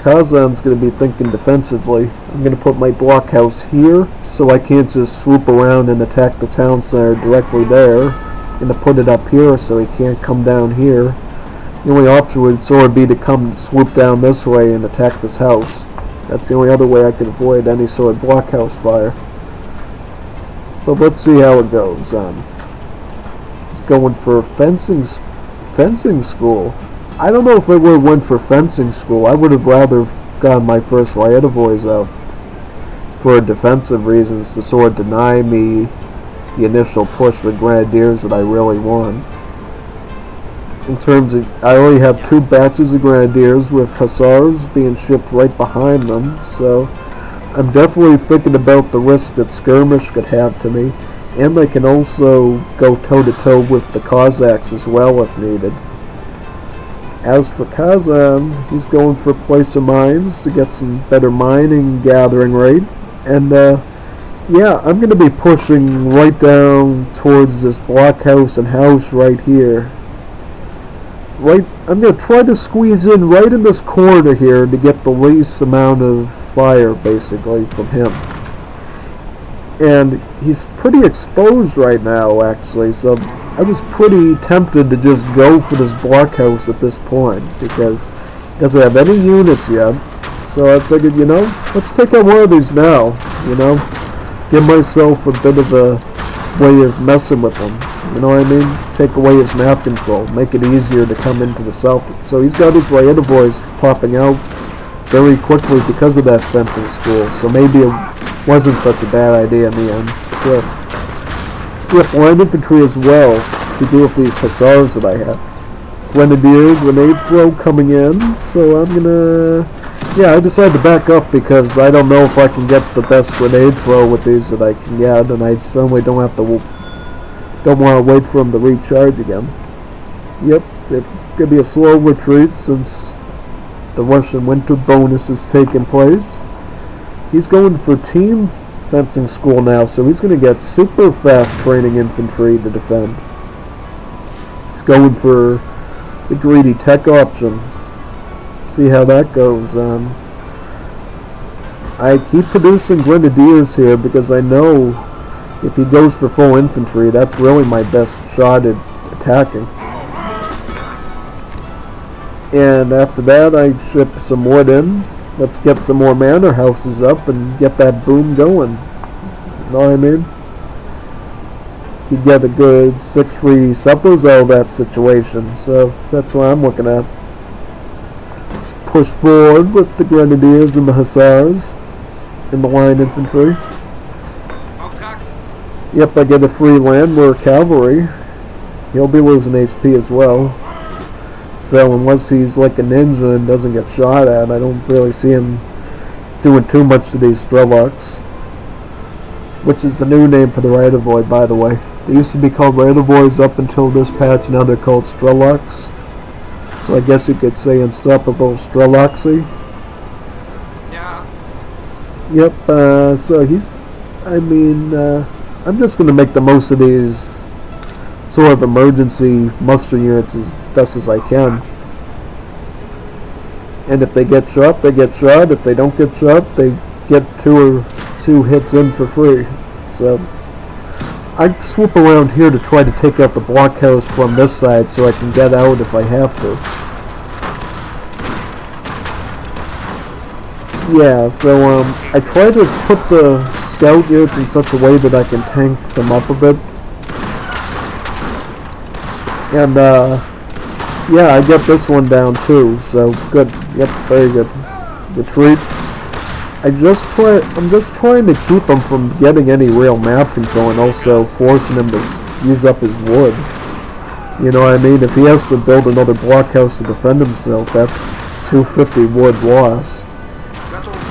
Kazan's going to be thinking defensively. I'm going to put my blockhouse here, so I can't just swoop around and attack the town center directly there. I'm going to put it up here so he can't come down here. The only option would sort of be to come swoop down this way and attack this house. That's the only other way I could avoid any sort of blockhouse fire. But let's see how it goes. He's going for fencing school. I don't know if I would have went for fencing school. I would have rather gotten my first Rieta boys out for defensive reasons to sort of deny me the initial push with grenadiers that I really want. In terms of, I already have 2 batches of grenadiers with hussars being shipped right behind them, so I'm definitely thinking about the risk that skirmish could have to me, and they can also go toe-to-toe with the Cossacks as well if needed. As for Kazan, he's going for place of mines to get some better mining gathering rate, and yeah, I'm going to be pushing right down towards this blockhouse and house right here. I'm going to try to squeeze in right in this corner here to get the least amount of fire, basically, from him. And he's pretty exposed right now, actually, so I was pretty tempted to just go for this blockhouse at this point, because he doesn't have any units yet. So I figured, you know, let's take out one of these now, you know, give myself a bit of a way of messing with him. You know what I mean? Take away his map control, make it easier to come into the south. So he's got his Rieta boys popping out very quickly because of that fencing school. So maybe it wasn't such a bad idea in the end. So, with line infantry as well to deal with these hussars that I have. Grenadier, grenade throw coming in. So I'm gonna, yeah, I decided to back up because I don't know if I can get the best grenade throw with these that I can get, and I certainly don't want to wait for him to recharge again. Yep, it's going to be a slow retreat since the Russian winter bonus is taking place. He's going for team fencing school now, so he's going to get super fast training infantry to defend. He's going for the greedy tech option. See how that goes. I keep producing grenadiers here because I know if he goes for full infantry, that's really my best shot at attacking. And after that, I ship some wood in. Let's get some more manor houses up and get that boom going. You know what I mean? you get a good 6 free suppers out of that situation. So that's what I'm looking at. Let's push forward with the Grenadiers and the Hussars and the line infantry. Yep, I get a free Landwehr cavalry. He'll be losing HP as well. So unless he's like a ninja and doesn't get shot at, I don't really see him doing too much to these Strelocks. Which is the new name for the Radovoy, by the way. They used to be called Radovoys up until this patch, now they're called Strelocks. So I guess you could say Unstoppable Streloxy. Yeah. Yep, so he's, I'm just going to make the most of these sort of emergency muster units as best as I can. And if they get shot, they get shot. If they don't get shot, they get two hits in for free. So I swoop around here to try to take out the blockhouse from this side so I can get out if I have to. Yeah, so I try to put the scout units in such a way that I can tank them up a bit. And yeah, I get this one down too, so good. Yep, very good. Retreat. I'm just trying to keep him from getting any real map control and also forcing him to use up his wood. You know what I mean? If he has to build another blockhouse to defend himself, that's 250 wood loss.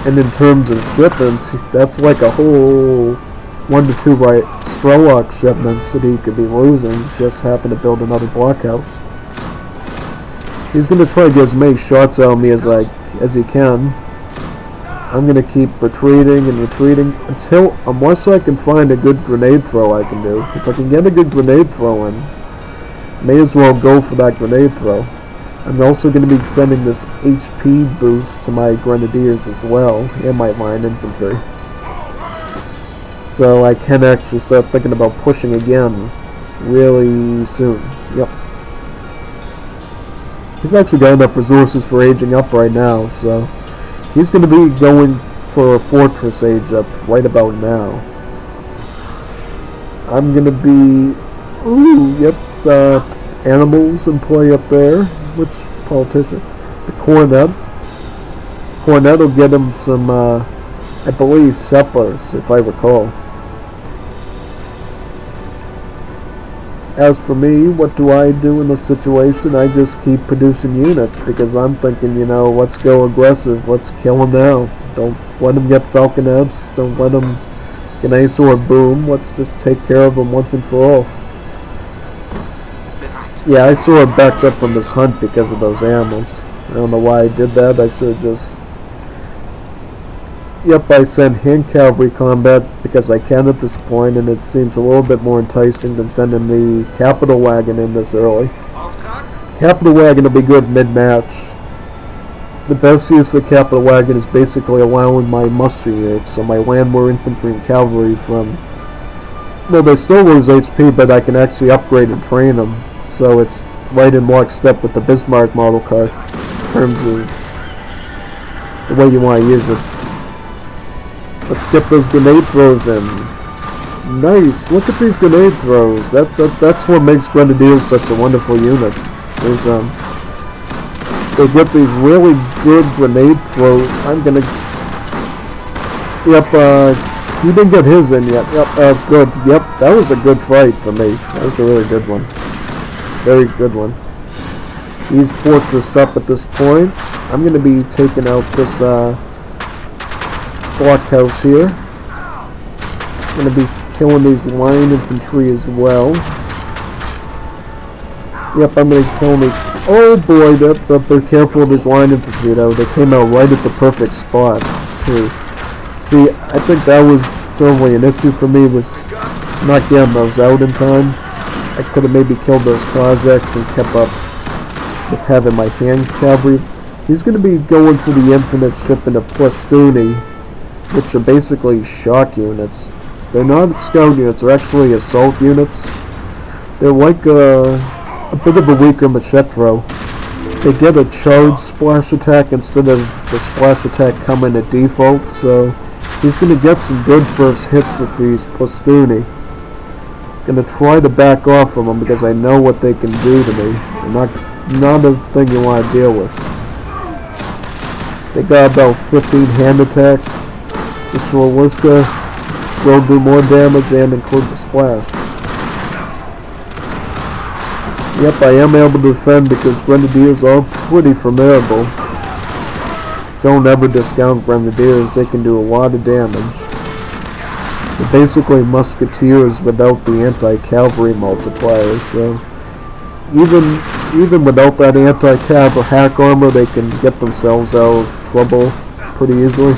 And in terms of shipments, that's like a whole 1 to 2 Strelok shipments that he could be losing, just happen to build another blockhouse. He's going to try to get as many shots out of me as he can. I'm going to keep retreating and retreating unless I can find a good grenade throw I can do. If I can get a good grenade throw in, may as well go for that grenade throw. I'm also going to be sending this HP boost to my Grenadiers as well, and my line infantry. So I can actually start thinking about pushing again really soon. Yep. He's actually got enough resources for aging up right now, so he's going to be going for a fortress age up right about now. I'm going to be... Ooh, yep, animals in play up there. Which politician? The Cornet. Cornet will get him some, I believe, settlers, if I recall. As for me, what do I do in this situation? I just keep producing units because I'm thinking, you know, let's go aggressive. Let's kill him now. Don't let him get falconets. Don't let him get any sort of boom. Let's just take care of him once and for all. Yeah, I sort of backed up from this hunt because of those animals. I don't know why I did that. I should have just... Yep, I send hand cavalry combat because I can at this point, and it seems a little bit more enticing than sending the capital wagon in this early. Capital wagon will be good mid-match. The best use of the capital wagon is basically allowing my muster units, so my Landwehr infantry and cavalry from... Well, they still lose HP, but I can actually upgrade and train them. So it's right in lockstep with the Bismarck model car in terms of the way you want to use it. Let's get those grenade throws in. Nice, look at these grenade throws. That's what makes Grenadiers such a wonderful unit. Is they get these really good grenade throws. I'm gonna... Yep, he didn't get his in yet. Yep, good. Yep, that was a good fight for me. That was a really good one. Very good one. He's fortressed up at this point. I'm going to be taking out this blockhouse here. I'm going to be killing these line infantry as well. Yep, I'm going to kill these. Oh boy, they're careful with these line infantry though. They came out right at the perfect spot too. See, I think that was certainly an issue for me, was not getting those out in time. I could have maybe killed those Cossacks and kept up with having my hand cavalry. He's going to be going for the infinite shipment of Plastuni, which are basically shock units. They're not scout units, they're actually assault units. They're like a bit of a weaker Machetro. They get a charged splash attack instead of the splash attack coming at default, so he's going to get some good first hits with these Plastuni. Gonna try to back off from them because I know what they can do to me. They're not a thing you want to deal with. They got about 15 hand attacks. The Swirliska will do more damage and include the splash. Yep, I am able to defend because Grenadiers are pretty formidable. Don't ever discount Grenadiers, they can do a lot of damage. They're basically Musketeers without the anti-cavalry multiplier, so even without that anti-cav or hack armor, they can get themselves out of trouble pretty easily.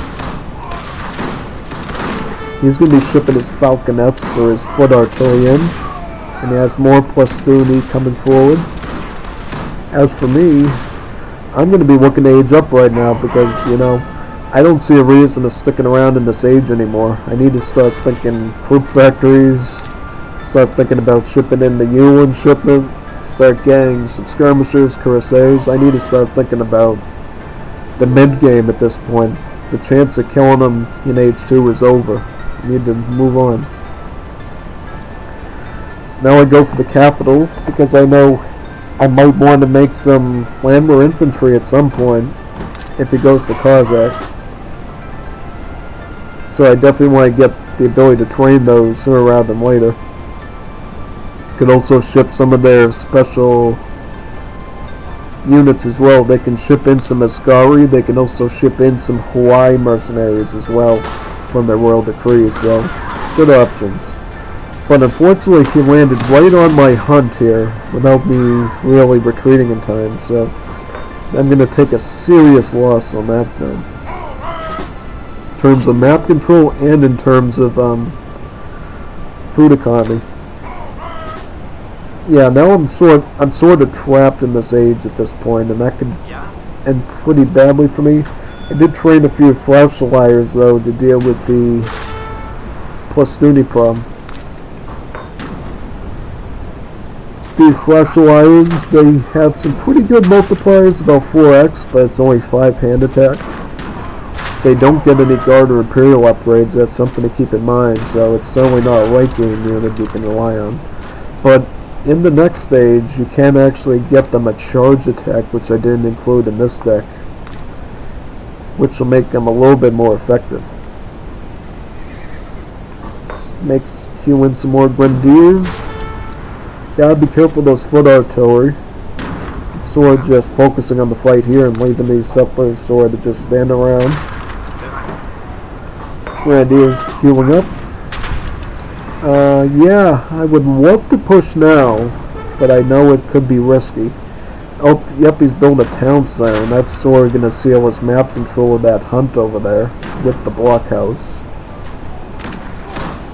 He's going to be shipping his falconets or his foot artillery in, and he has more plastuni coming forward. As for me, I'm going to be looking to age up right now because, you know, I don't see a reason to sticking around in this age anymore. I need to start thinking troop factories, start thinking about shipping in the Yulin shipments, start getting some skirmishers, cuirassiers. I need to start thinking about the mid-game at this point. The chance of killing them in age 2 is over. I need to move on. Now I go for the capital because I know I might want to make some Landwehr infantry at some point if he goes to Cossacks. So I definitely want to get the ability to train those sooner rather than later. Could also ship some of their special units as well. They can ship in some Ascari. They can also ship in some Hawaii mercenaries as well from their royal decrees. So good options. But unfortunately he landed right on my hunt here without me really retreating in time. So I'm going to take a serious loss on that then. In terms of map control and in terms of food economy. Yeah, now I'm sort of trapped in this age at this point, and that could end pretty badly for me. I did train a few Flauscheliers though to deal with the plastuni problem. These Flauscheliers, they have some pretty good multipliers, about 4x, but it's only 5 hand attack. They don't get any guard or imperial upgrades. That's something to keep in mind, so it's certainly not a late game unit you can rely on. But in the next stage, you can actually get them a charge attack, which I didn't include in this deck, which will make them a little bit more effective. Makes you win some more Grenadiers. Gotta be careful of those foot artillery. Sort of just focusing on the fight here and leaving these settlers sort of just stand around. Grenadiers queuing up. Yeah, I would love to push now, but I know it could be risky. Oh, yep, he's building a town center, and that's sort of going to seal his map control of that hunt over there with the blockhouse.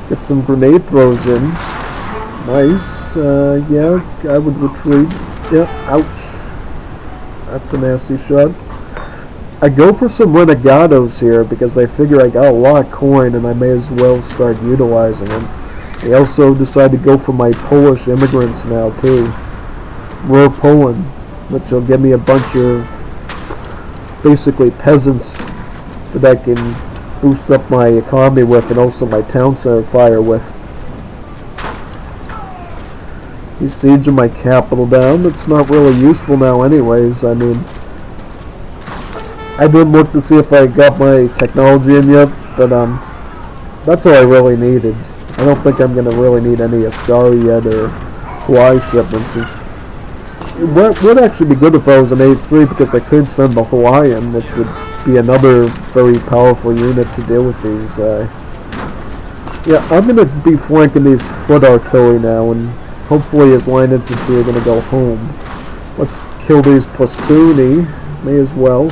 Get some grenade throws in. Nice. Yeah, I would retreat. Yeah, ouch. That's a nasty shot. I go for some Renegados here because I figure I got a lot of coin and I may as well start utilizing them. I also decide to go for my Polish immigrants now too. Ruhr Poland, which will give me a bunch of basically peasants that I can boost up my economy with and also my town center fire with. He's sieging my capital down. It's not really useful now anyways. I mean, I didn't look to see if I got my technology in yet, but that's all I really needed. I don't think I'm going to really need any Ascari yet or Hawaii shipments. It would actually be good if I was an H3 because I could send the Hawaiian, which would be another very powerful unit to deal with these. Yeah, I'm going to be flanking these foot artillery now, and hopefully his line infantry are going to go home. Let's kill these plastuni. May as well.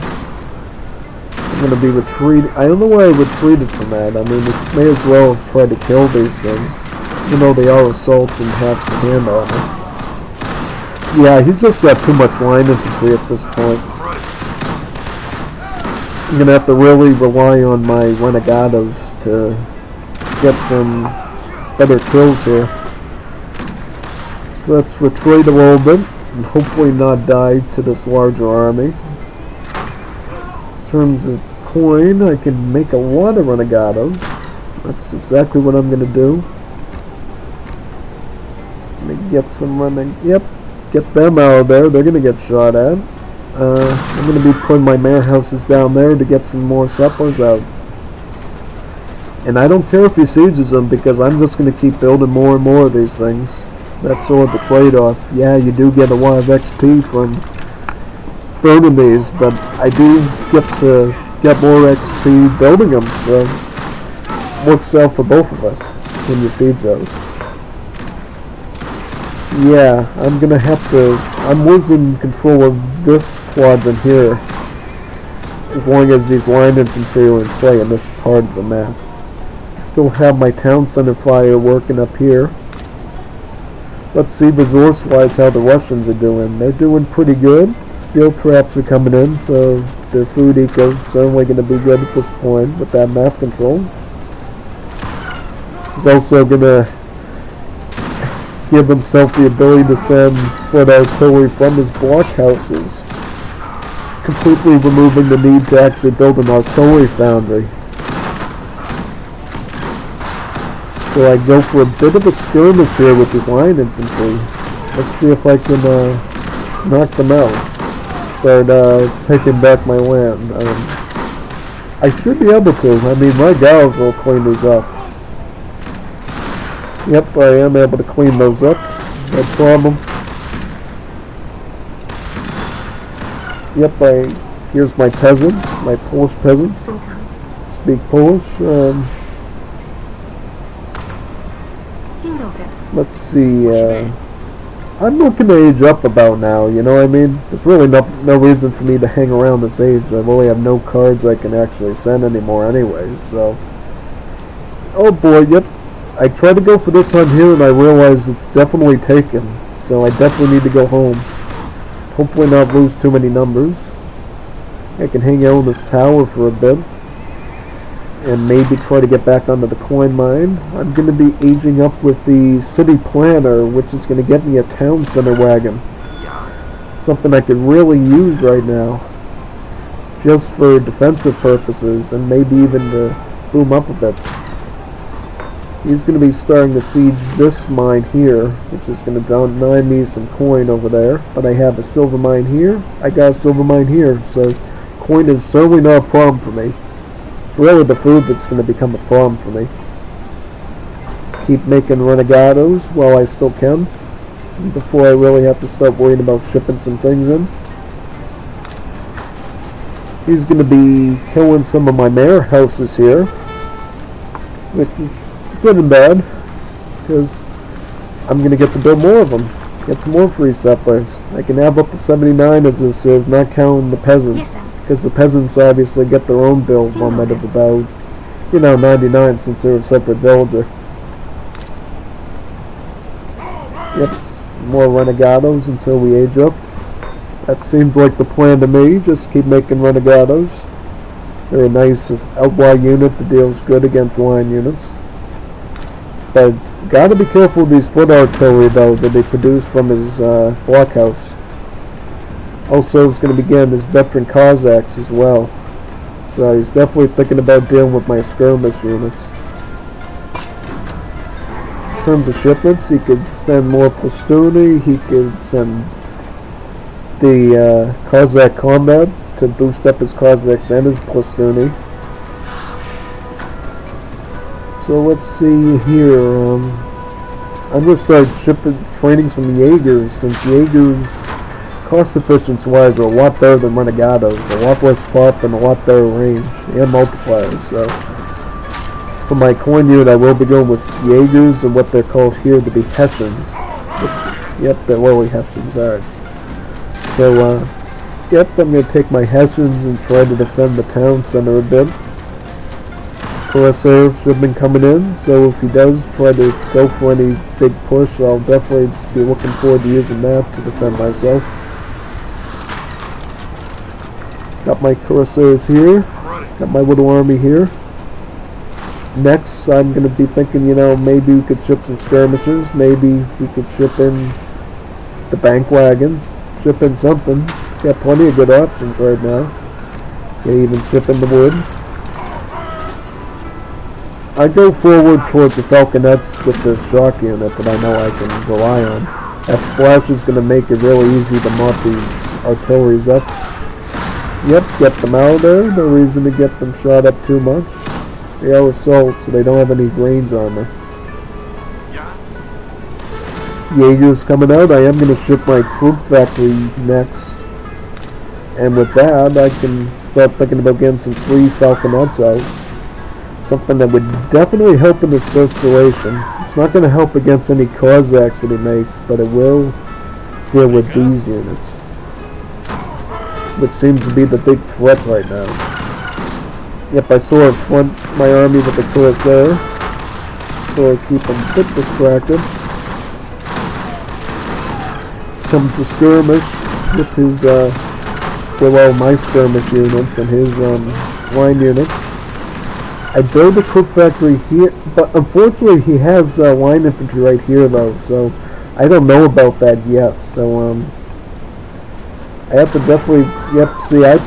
I'm going to be retreating. I don't know why I retreated from that. I mean, it may as well have tried to kill these things. Even though they are assault and have some hand armor. Yeah, he's just got too much line infantry at this point. I'm going to have to really rely on my Renegados to get some better kills here. So let's retreat a little bit and hopefully not die to this larger army. In terms of coin, I can make a lot of Renegados. That's exactly what I'm going to do. get some running. Yep, get them out of there. They're gonna get shot at. I'm gonna be putting my mare houses down there to get some more settlers out. And I don't care if he sieges them because I'm just gonna keep building more and more of these things. That's sort of the trade-off. Yeah, you do get a lot of XP from building these, but I do get to get more XP building them, so it works out for both of us when you siege those. Yeah, I'm gonna have to. I'm losing control of this quadrant here as long as these line infantry are in play in this part of the map. Still have my town center fire working up here. Let's see resource-wise how the Russians are doing. They're doing pretty good. Steel traps are coming in, so their food eco is certainly going to be good at this point with that map control. He's also going to give himself the ability to send foot artillery from his blockhouses, completely removing the need to actually build an artillery foundry. So I go for a bit of a skirmish here with his line infantry. Let's see if I can knock them out. Start taking back my land. I should be able to. I mean, my gals will clean these up. Yep, I am able to clean those up. No problem. Yep, here's my peasants, my Polish peasants. Speak Polish. Let's see, I'm looking to age up about now, you know what I mean? There's really no reason for me to hang around this age. I really have no cards I can actually send anymore anyway, so. Oh boy, yep. I tried to go for this hunt here and I realized it's definitely taken, so I definitely need to go home. Hopefully not lose too many numbers. I can hang out in this tower for a bit and maybe try to get back onto the coin mine. I'm going to be aging up with the city planner, which is going to get me a town center wagon. Something I could really use right now, just for defensive purposes, and maybe even to boom up a bit. He's going to be starting to siege this mine here, which is going to deny me some coin over there. But I have a silver mine here, I got a silver mine here, so coin is certainly not a problem for me. It's really the food that's going to become a problem for me. Keep making renegados while I still can, before I really have to start worrying about shipping some things in. He's going to be killing some of my mare houses here, which is good and bad, because I'm going to get to build more of them. Get some more free settlers. I can have up to 79 as this is, not counting the peasants. Because the peasants obviously get their own build limit of about, 99 since they're a separate villager. Yep, more renegados until we age up. That seems like the plan to me, just keep making renegados. They're a nice outlaw unit that deals good against line units. But gotta be careful with these foot artillery though that they produce from his blockhouse. Also, he's going to be getting his veteran Cossacks as well. So he's definitely thinking about dealing with my skirmish units. In terms of shipments, he could send more platoony. He could send the Cossack combat to boost up his Cossacks and his platoony. So let's see here. I'm going to start training some Jaegers, since Jaegers cost efficiency wise are a lot better than renegados, a lot less pop and a lot better range and multipliers. So for my coin unit I will be going with Jaegers and what they're called here to be Hessians. Yep, they're really Hessians, alright. So yep, I'm going to take my Hessians and try to defend the town center a bit. Cuirassiers should have been coming in, so if he does try to go for any big push, I'll definitely be looking forward to using that to defend myself. Got my Cuirassiers here, got my little army here. Next, I'm going to be thinking, maybe we could ship some skirmishers, maybe we could ship in the bank wagons, ship in something. Got plenty of good options right now. Can even ship in the wood. I go forward towards the falconets with the shock unit that I know I can rely on. That splash is going to make it really easy to mop these artilleries up. Yep, get them out of there. No reason to get them shot up too much. They are assault, so they don't have any range armor. Jaeger's coming out. I am going to ship my troop factory next. And with that, I can start thinking about getting some free falconets out. Something that would definitely help in this situation. It's not going to help against any Cossacks that he makes, but it will deal with these units, which seems to be the big threat right now. Yep, I sort of front my army with the Corsair, so I keep them a bit distracted. Comes the skirmish with his, my skirmish units and his line units. I build a cook factory here, but unfortunately he has line infantry right here though, so I don't know about that yet. So I have to definitely, see, I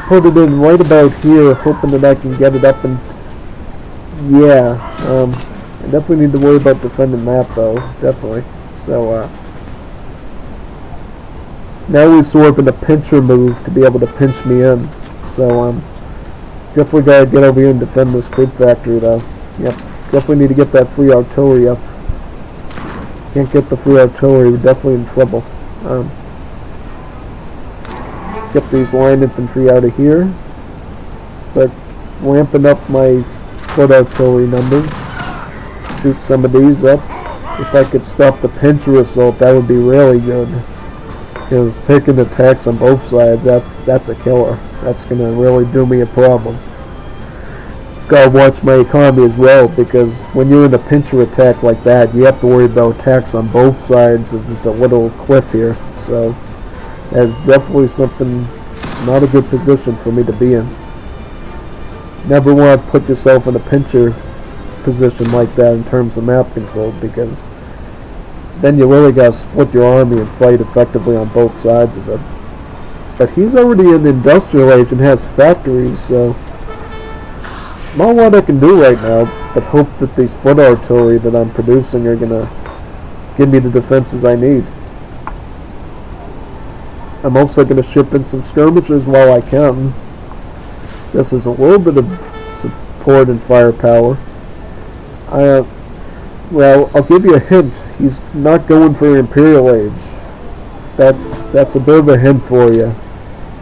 put it in right about here, hoping that I can get it up and, I definitely need to worry about defending that though, definitely. So now we're sort of in a pincher move to be able to pinch me in. So definitely gotta get over here and defend this grid factory though. Yep, definitely need to get that free artillery up. Can't get the free artillery, we're definitely in trouble. Get these line infantry out of here. Start ramping up my foot artillery numbers. Shoot some of these up. If I could stop the pincher assault, that would be really good. Because taking attacks on both sides, that's a killer. That's going to really do me a problem. Gotta watch my economy as well, because when you're in a pincher attack like that, you have to worry about attacks on both sides of the little cliff here. So that's definitely something, not a good position for me to be in. Never want to put yourself in a pincher position like that in terms of map control, because then you really got to split your army and fight effectively on both sides of it. But he's already an industrial age and has factories, so not a lot I can do right now, but hope that these foot artillery that I'm producing are going to give me the defenses I need. I'm also going to ship in some skirmishers while I can. This is a little bit of support and firepower. Well, I'll give you a hint. He's not going for Imperial Age. That's a bit of a hint for you.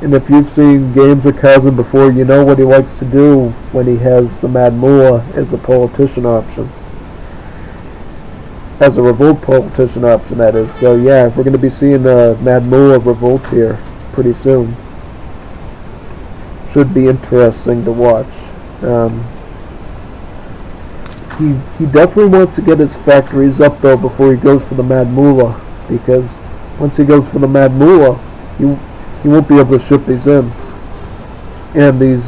And if you've seen games with Cousin before, you know what he likes to do when he has the Mad Mullah as a politician option. As a revolt politician option, that is. So yeah, we're going to be seeing a Mad Mullah revolt here pretty soon. Should be interesting to watch. He definitely wants to get his factories up though before he goes for the Mad Mullah, because once he goes for the Mad Mullah, he won't be able to ship these in, and these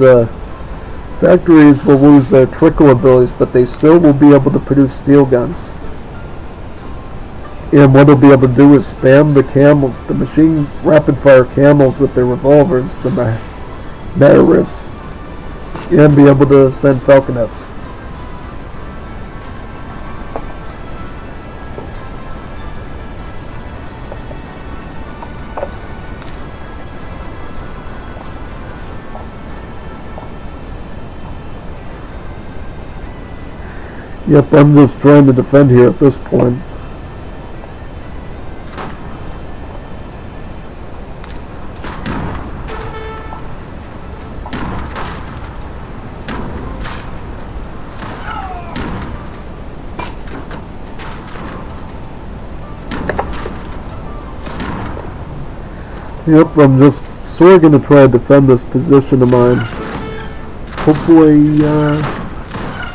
factories will lose their trickle abilities, but they still will be able to produce steel guns. And what they'll be able to do is spam the machine rapid fire camels with their revolvers, the Maris, and be able to send falconets. Yep, I'm just trying to defend here at this point. Yep, I'm just sort of going to try to defend this position of mine. Hopefully,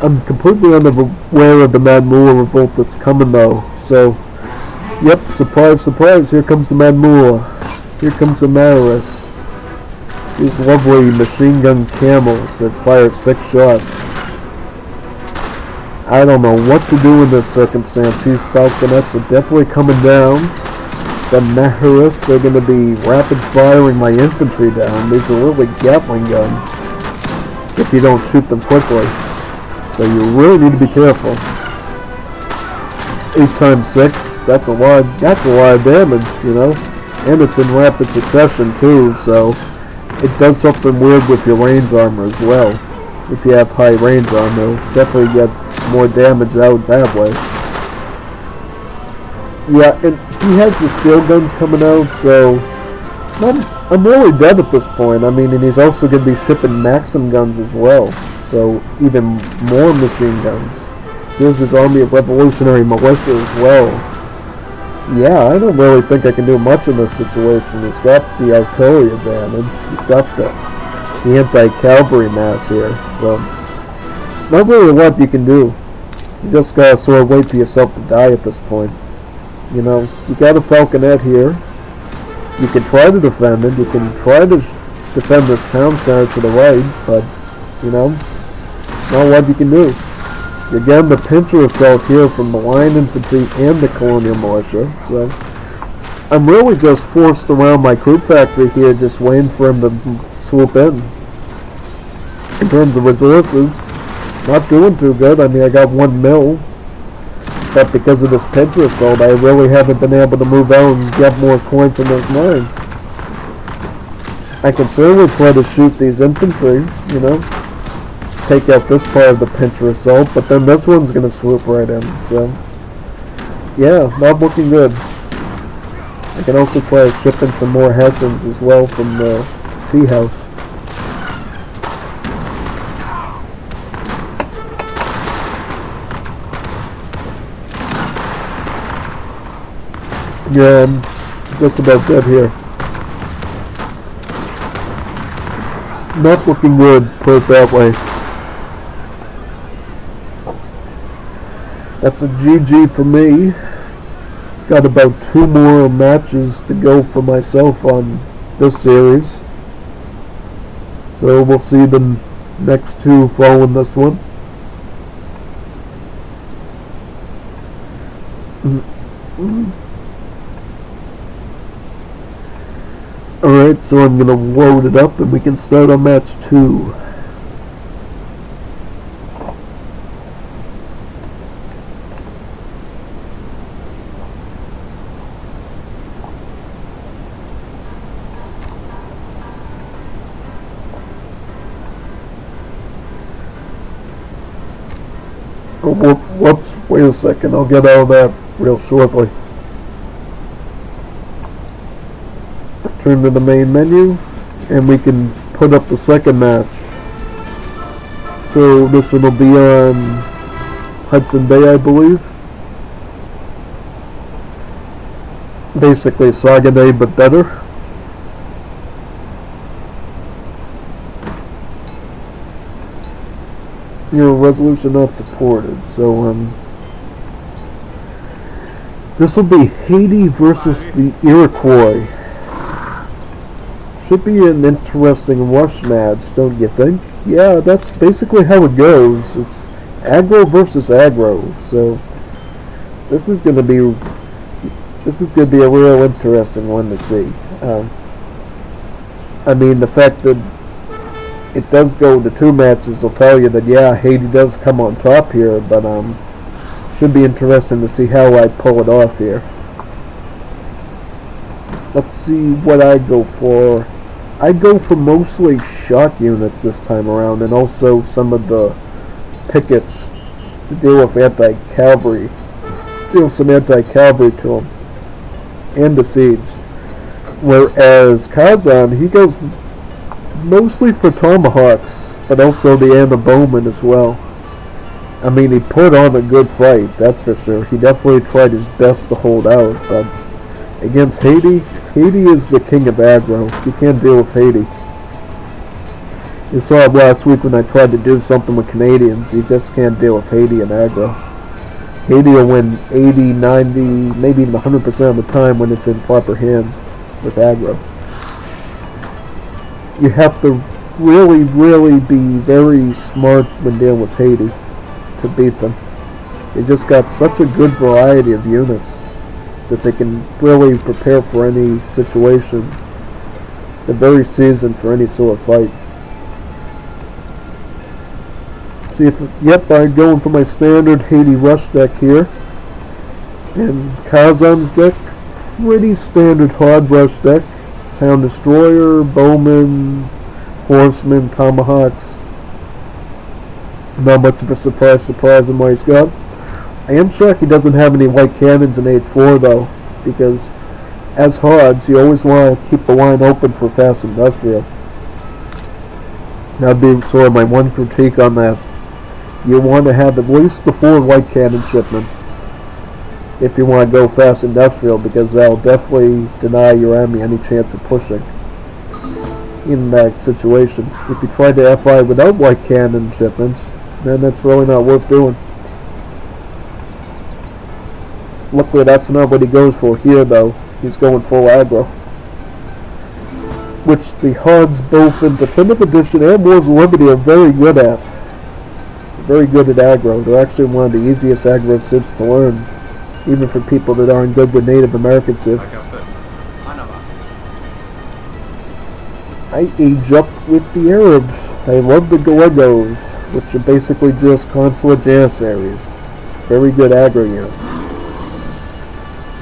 I'm completely unaware of the Mad Mullah revolt that's coming though. So, yep, surprise, surprise, here comes the Mad Mullah. Here comes the Maris. These lovely machine gun camels that fire 6 shots. I don't know what to do in this circumstance. These falconets are definitely coming down. The Maharis are going to be rapid firing my infantry down. These are really Gatling guns if you don't shoot them quickly. So you really need to be careful. 8 times 6. that's a lot of damage, you know, and it's in rapid succession too, so it does something weird with your range armor as well. If you have high range armor, definitely get more damage out that way. Yeah, and he has the steel guns coming out, so I'm really dead at this point. I mean, and he's also going to be shipping Maxim guns as well, so even more machine guns. Here's his army of revolutionary militia as well. Yeah, I don't really think I can do much in this situation. He's got the artillery advantage. He's got the anti-cavalry mass here, so not really a lot you can do. You just gotta sort of wait for yourself to die at this point. You know, you got a falconet here. You can try to defend it. You can try to defend this town center to the right, but, you know, not a lot you can do. You're getting the pincer assault here from the line infantry and the colonial militia, so I'm really just forced around my troop factory here, just waiting for him to swoop in. In terms of resources, not doing too good. I mean, I got 1 mil, but because of this pincer assault, I really haven't been able to move out and get more coin from those mines. I can certainly try to shoot these infantry, you know, take out this part of the pincer assault, but then this one's going to swoop right in, so yeah, not looking good. I can also try to ship in some more headphones as well from the tea house. Yeah, I'm just about dead here. Not looking good, put it that way. That's a GG for me. Got about 2 more matches to go for myself on this series. So we'll see the next 2 following this one. Alright, so I'm going to load it up and we can start on match 2. Oh, whoops, wait a second, I'll get out of that real shortly. Turn to the main menu, and we can put up the second match. So this one will be on Hudson Bay, I believe. Basically Saga Day, but better. Your resolution not supported, so this will be Haiti versus the Iroquois. Should be an interesting rush match, don't you think? Yeah, that's basically how it goes. It's aggro versus aggro, so this is gonna be a real interesting one to see. I mean, the fact that it does go to 2 matches will tell you that, yeah, Haiti does come on top here, but should be interesting to see how I pull it off here. Let's see what I go for. I go for mostly shock units this time around, and also some of the pickets to deal with anti-cavalry. Deal some anti-cavalry to them, and the siege. Whereas Kazan, he goes mostly for tomahawks, but also the Anna Bowman as well. I mean, he put on a good fight, that's for sure. He definitely tried his best to hold out, but against Haiti, Haiti is the king of aggro. You can't deal with Haiti. You saw it last week when I tried to do something with Canadians. You just can't deal with Haiti and aggro. Haiti will win 80, 90, maybe even 100% of the time when it's in proper hands with aggro. You have to really, really be very smart when dealing with Haiti to beat them. They just got such a good variety of units that they can really prepare for any situation. They're very seasoned for any sort of fight. See if, yep, I'm going for my standard Haiti rush deck here. And Kazan's deck, pretty standard hard rush deck. Town Destroyer, Bowman, Horseman, Tomahawks. Not much of a surprise in what he's got. I am shocked he doesn't have any white cannons in H4 though, because as hards, you always want to keep the line open for fast industrial. That'd be sort of my one critique on that. You want to have at least the 4 white cannon shipment if you want to go fast industrial, because that'll definitely deny your enemy any chance of pushing in that situation. If you try to FI without white cannon shipments, then that's really not worth doing. Luckily that's not what he goes for here though. He's going full aggro, which the hards both in Definitive Edition and Wars of Liberty are very good at. Very good at aggro. They're actually one of the easiest aggro civs to learn, even for people that aren't good with Native American civs. I age up with the Arabs. I love the Gallegos, which are basically just consulate janissaries. Very good aggro unit.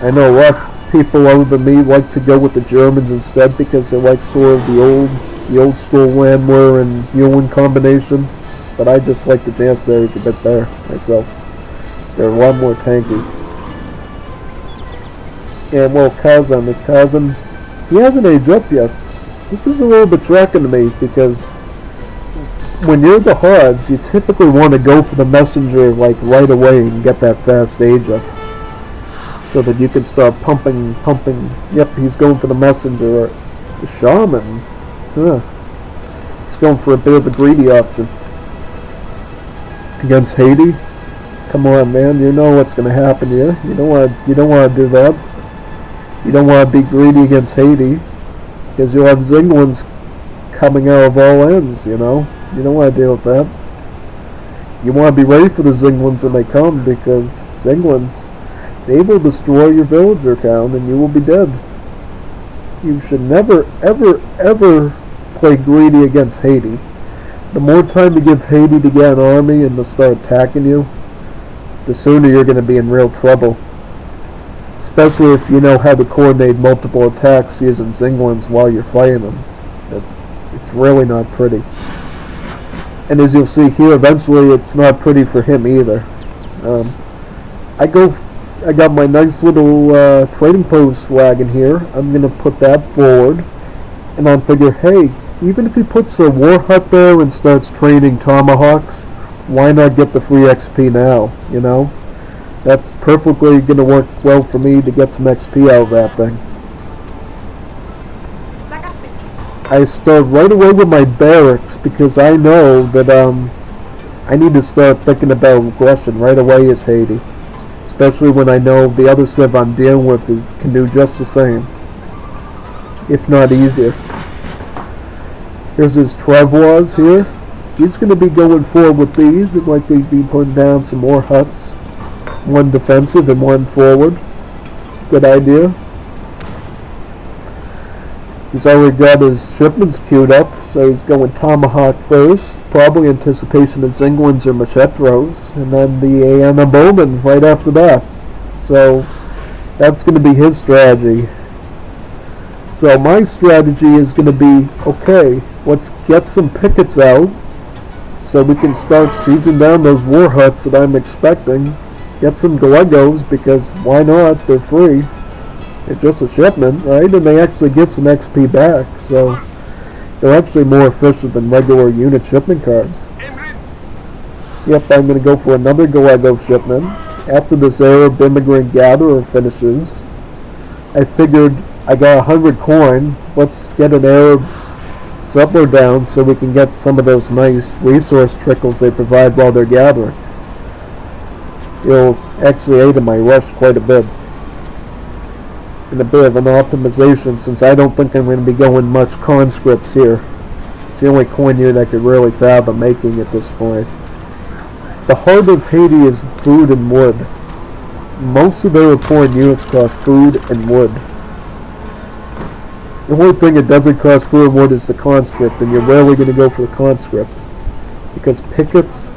I know a lot of people other than me like to go with the Germans instead because they like sort of the old school Landwehr and Ewan combination, but I just like the janissaries a bit better myself. They're a lot more tanky. And well, Kazan, he hasn't aged up yet. This is a little bit shocking to me because when you're the hards, you typically want to go for the messenger like right away and get that fast age up, so that you can start pumping. Yep, he's going for the messenger. The shaman, he's going for a bit of a greedy option against Haiti. Come on, man, you know what's going to happen here. You don't want to do that. You don't want to be greedy against Haiti, because you'll have Zinglins coming out of all ends, you know. You don't want to deal with that. You want to be ready for the Zinglins when they come, because Zinglins, they will destroy your villager count and you will be dead. You should never, ever play greedy against Haiti. The more time you give Haiti to get an army and to start attacking you, the sooner you're going to be in real trouble. Especially if you know how to coordinate multiple attacks using Zinglins while you're fighting them. It's really not pretty. And as you'll see here, eventually it's not pretty for him either. I got my nice little trading post wagon here. I'm going to put that forward. And I'm figuring, hey, even if he puts a war hut there and starts training tomahawks, why not get the free XP now, you know? That's perfectly going to work well for me to get some XP out of that thing. I start right away with my barracks because I know that I need to start thinking about aggression right away as Haiti. Especially when I know the other civ I'm dealing with can do just the same, if not easier. Here's his Travois here. He's going to be going forward with these and likely be putting down some more huts. One defensive and one forward. Good idea. He's already got his shipments queued up, so he's going Tomahawk first. Probably anticipation of Zinglins or Machetros, and then the Anna Bowman right after that. So that's going to be his strategy. So my strategy is going to be, okay, let's get some pickets out so we can start sieging down those war huts that I'm expecting. Get some Gallegos, because why not? They're free. They're just a shipment, right? And they actually get some XP back, so they're actually more efficient than regular unit shipment cards. Yep, I'm going to go for another Gallego shipment. After this Arab immigrant gatherer finishes, I figured I got 100 coin. Let's get an Arab settler down so we can get some of those nice resource trickles they provide while they're gathering. It'll actually aid in my rush quite a bit. And a bit of an optimization, since I don't think I'm going to be going much conscripts here. It's the only coin unit I could really fathom making at this point. The heart of Haiti is food and wood. Most of their foreign units cost food and wood. The only thing that doesn't cost food and wood is the conscript, and you're rarely going to go for the conscript. Because pickets,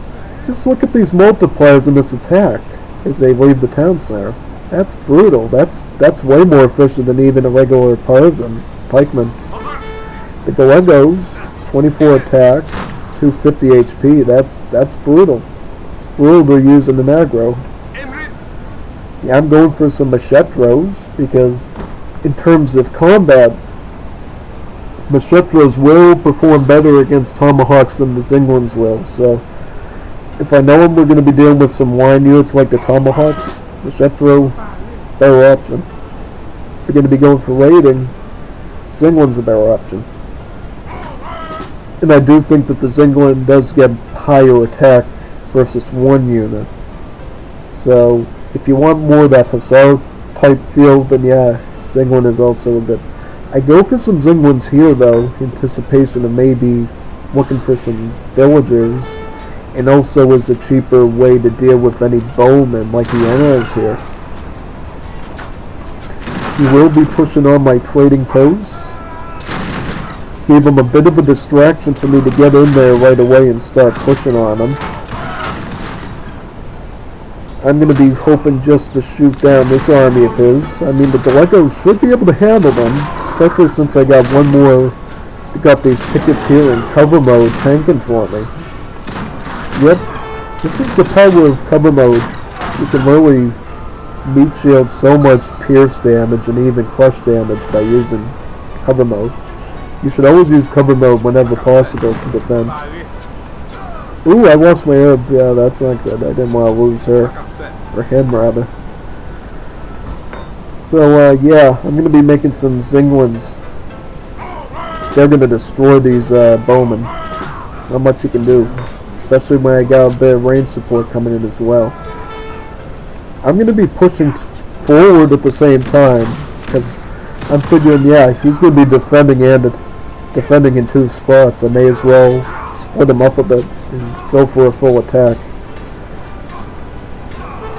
just look at these multipliers in this attack as they leave the town center. That's brutal. That's way more efficient than even a regular partisan pikeman. The Galegos, 24 attack, 250 HP. That's brutal. It's brutal to use in an aggro. Yeah, I'm going for some machetros because, in terms of combat, machetros will perform better against tomahawks than the Zinglins will. So, if I know we're going to be dealing with some line units like the tomahawks, machetro, better option. If we're going to be going for raiding, Zinglin's a better option. And I do think that the Zinglin does get higher attack versus one unit. So, if you want more of that Hussar type feel, then yeah, Zinglin is also a bit. I go for some Zinglins here though, in anticipation of maybe looking for some villagers, and also as a cheaper way to deal with any bowmen like Iena is here. He will be pushing on my trading posts. Gave him a bit of a distraction for me to get in there right away and start pushing on him. I'm going to be hoping just to shoot down this army of his. I mean, the Galegos should be able to handle them, especially since I got one more. I got these pickets here in cover mode tanking for me. Yep, this is the power of cover mode. You can really meat shield so much pierce damage and even crush damage by using cover mode. You should always use cover mode whenever possible to defend. Ooh, I lost my Arab. Yeah, that's not good. I didn't want to lose her. Or him, rather. So, yeah, I'm going to be making some Zinglins. They're going to destroy these bowmen. Not much you can do. Especially when I got a bit of range support coming in as well. I'm going to be pushing forward at the same time. Because I'm figuring, yeah, he's going to be defending in two spots. I may as well split him up a bit and go for a full attack.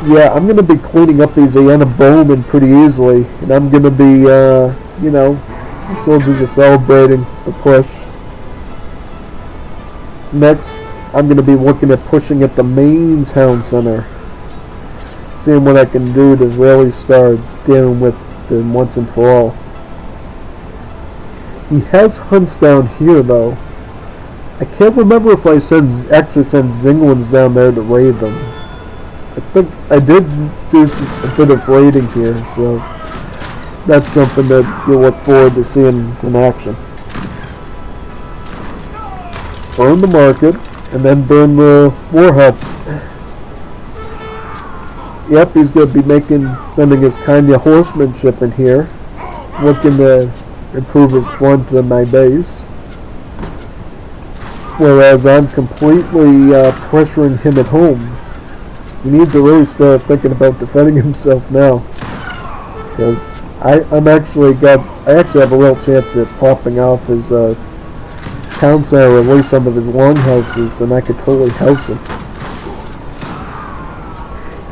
Yeah, I'm going to be cleaning up these Iena bowmen pretty easily. And I'm going to be, you know, the soldiers are celebrating the push. Next, I'm going to be looking at pushing at the main town center. Seeing what I can do to really start dealing with them once and for all. He has hunts down here though. I can't remember if I actually send Zinglins down there to raid them. I think I did do a bit of raiding here, so that's something that you'll look forward to seeing in action. Burn the market, and then burn the war hub. Yep, he's going to be sending his Kanya horsemanship in here, looking to improve his front to my base. Whereas I'm completely pressuring him at home. He needs to really start thinking about defending himself now. Because I actually have a real chance at popping off his town center or at least some of his longhouses, and I could totally house him.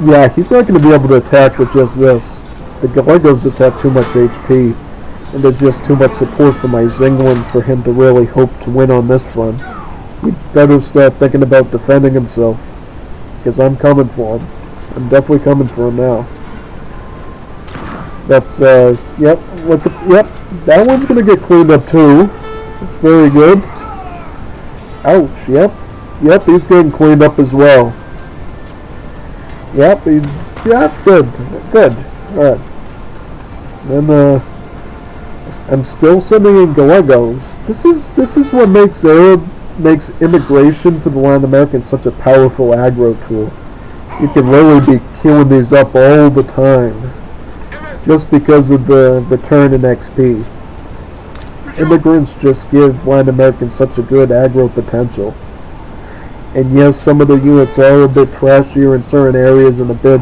Yeah, he's not going to be able to attack with just this. The Galegos just have too much HP, and there's just too much support from my Zinglins for him to really hope to win on this run. He'd better start thinking about defending himself, because I'm coming for him. I'm definitely coming for him now. That's, yep, yep, that one's going to get cleaned up too. That's very good. Ouch, yep, he's getting cleaned up as well. Yep, good. Alright. Then, I'm still sending in Galegos. This is what makes immigration for the Latin Americans such a powerful aggro tool. You can literally be queuing these up all the time, just because of the return in XP. Immigrants just give Latin Americans such a good aggro potential. And yes, some of the units are a bit trashier in certain areas and a bit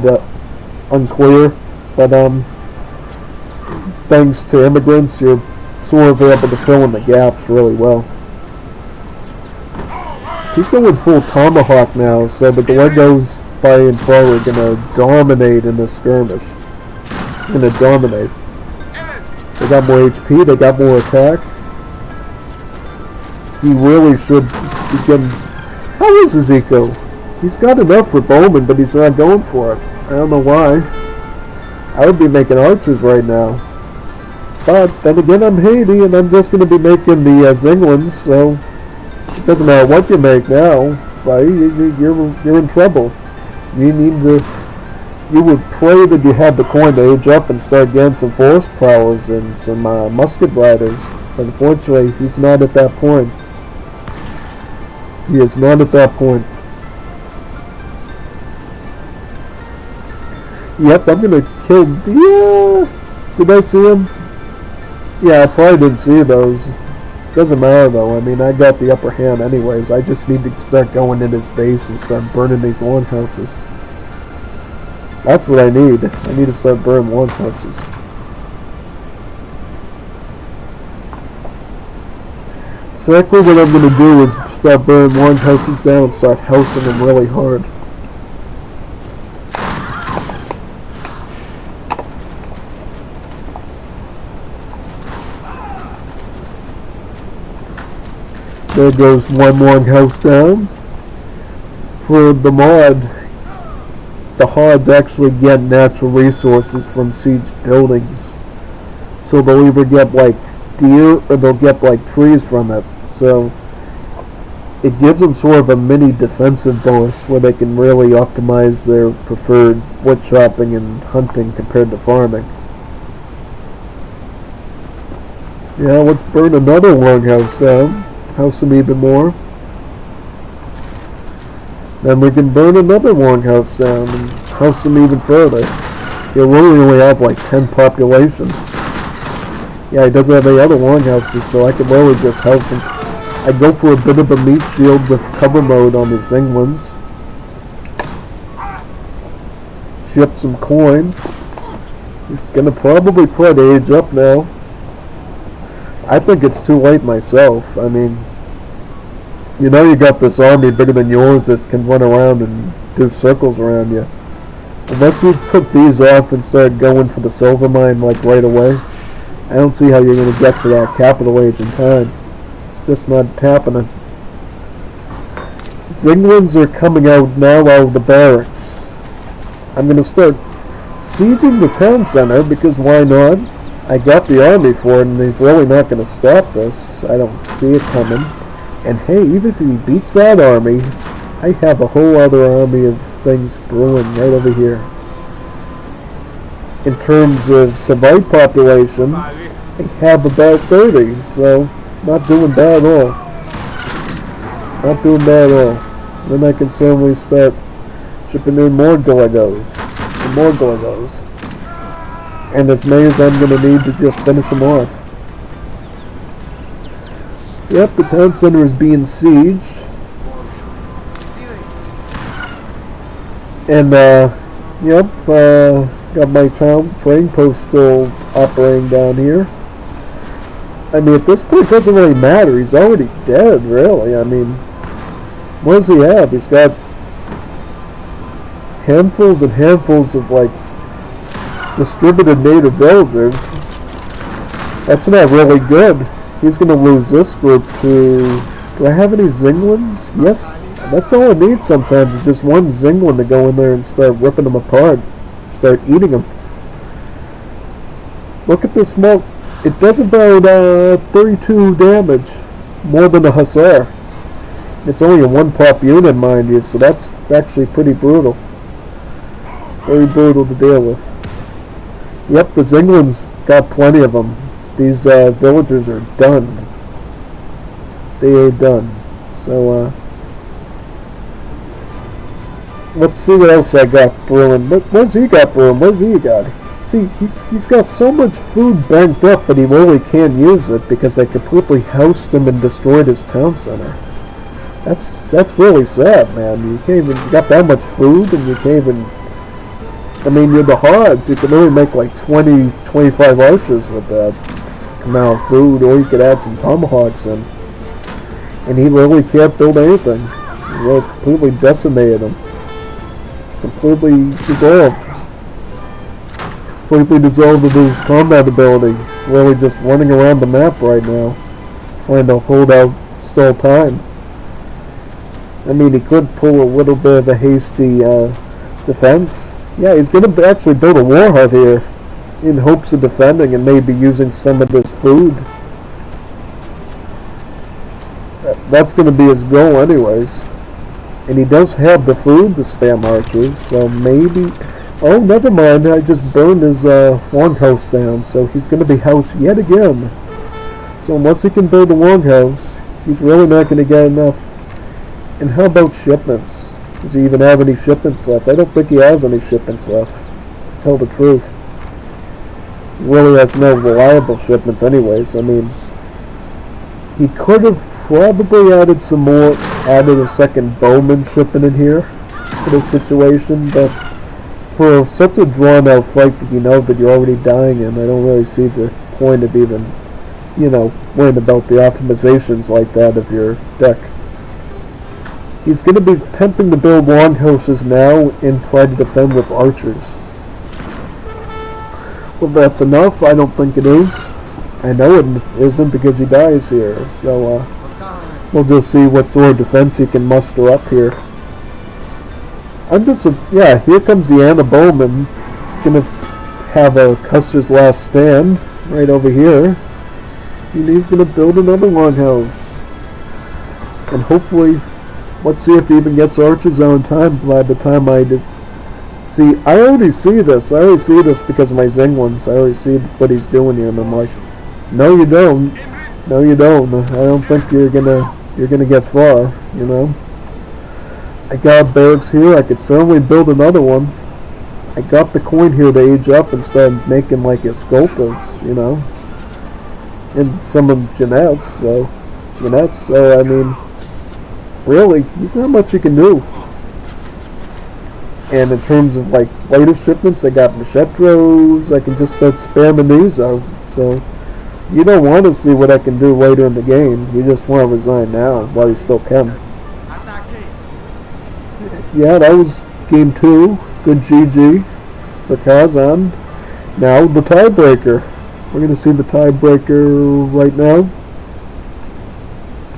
unclear, but thanks to immigrants, you're sort of able to fill in the gaps really well. He's going full tomahawk now, so the Galegos by and far are going to dominate in this skirmish. Going to dominate. They got more HP, they got more attack. He really should be getting... How is his eco? He's got enough for Bowman, but he's not going for it. I don't know why. I would be making archers right now. But then again, I'm Haiti, and I'm just going to be making the Zinglins, so it doesn't matter what you make now. Right? You're in trouble. You need to. You would pray that you had the coin to age up and start getting some force prowlers and some musket riders. But unfortunately, he's not at that point. He is not at that point. Yep, I'm gonna kill. Yeah, did I see him? Yeah, I probably didn't see those. Doesn't matter though. I mean, I got the upper hand anyways. I just need to start going in his base and start burning these longhouses. That's what I need. I need to start burning longhouses. Exactly what I'm going to do is start burning longhouses down and start housing them really hard. There goes one longhouse down. For the mod, the Hods actually get natural resources from siege buildings. So they'll either get like deer or they'll get like trees from it. So it gives them sort of a mini defensive bonus where they can really optimize their preferred wood chopping and hunting compared to farming. Yeah, let's burn another longhouse down. House them even more. Then we can burn another longhouse down and house them even further. He'll really only have like 10 population. Yeah, he doesn't have any other longhouses, so I can literally just house him. I go for a bit of a meat shield with cover mode on the Zinglins. Ship some coin. He's gonna probably try to age up now. I think it's too late myself. I mean, you know you got this army bigger than yours that can run around and do circles around you. Unless you took these off and started going for the silver mine like right away, I don't see how you're going to get to that capital age in time. It's just not happening. Zinglins are coming out now out of the barracks. I'm going to start sieging the town center because why not? I got the army for it and he's really not going to stop this. I don't see it coming. And hey, even if he beats that army, I have a whole other army of things brewing right over here. In terms of survived population, I have about 30, so not doing bad at all. Not doing bad at all. Then I can certainly start shipping in more Gallegos. And more Gallegos. And as many as I'm going to need to just finish them off. Yep, the town center is being sieged. And, got my town trading post still operating down here. I mean, at this point, it doesn't really matter. He's already dead, really. I mean, what does he have? He's got handfuls and handfuls of, like, distributed native villagers. That's not really good. He's going to lose this group to... Do I have any Zinglins? Yes. That's all I need sometimes, is just one Zinglin to go in there and start ripping them apart. Start eating them. Look at this smoke. It does about 32 damage. More than a Hussar. It's only a 1-pop unit, mind you, so that's actually pretty brutal. Very brutal to deal with. Yep, the Zinglins got plenty of them. These villagers are done. They are done. So, let's see what else I got brewing. What's he got brewing? What's he got? See, he's got so much food banked up, but he really can't use it because they completely housed him and destroyed his town center. That's really sad, man. You can't even got that much food, and you can't even. I mean, you're the Hods. You can only make like 20, 25 archers with that amount of food, or you could add some tomahawks in. And he really can't build anything. He really completely decimated him. It's completely dissolved. Completely dissolved of his combat ability. He's really just running around the map right now, trying to hold out stall time. I mean, he could pull a little bit of a hasty defense, Yeah, he's going to actually build a war hut here in hopes of defending and maybe using some of this food. That's going to be his goal anyways. And he does have the food to spam archers, so maybe... Oh, never mind, I just burned his longhouse down, so he's going to be housed yet again. So unless he can build a longhouse, he's really not going to get enough. And how about shipments? Does he even have any shipments left? I don't think he has any shipments left, to tell the truth. He really has no reliable shipments anyways. I mean, he could have probably added some more, added a second bowman shipment in here for this situation, but for such a drawn-out fight that you know that you're already dying in, I don't really see the point of even, you know, worrying about the optimizations like that of your deck. He's going to be attempting to build longhouses now and try to defend with archers. Well, that's enough. I don't think it is. I know it isn't because he dies here, so we'll just see what sort of defense he can muster up here. Yeah, here comes the Anna Bowman. He's going to have a Custer's Last Stand right over here. And he's going to build another longhouse. And hopefully, let's see if he even gets archers out in time by the time I just... See, I already see this. I already see this because of my Zinglins. I already see what he's doing here, and I'm like, no you don't. No you don't. I don't think you're gonna get far, you know. I got barracks here. I could certainly build another one. I got the coin here to age up and start making like escoltas, you know. And some of Jeanette's, so I mean, really, there's not much you can do. And in terms of like later shipments, I got Machetros. I can just start spamming these out. So you don't want to see what I can do later in the game. You just want to resign now while you still can. Yeah, that was game 2. Good GG for Kazan. Now the tiebreaker. We're going to see the tiebreaker right now.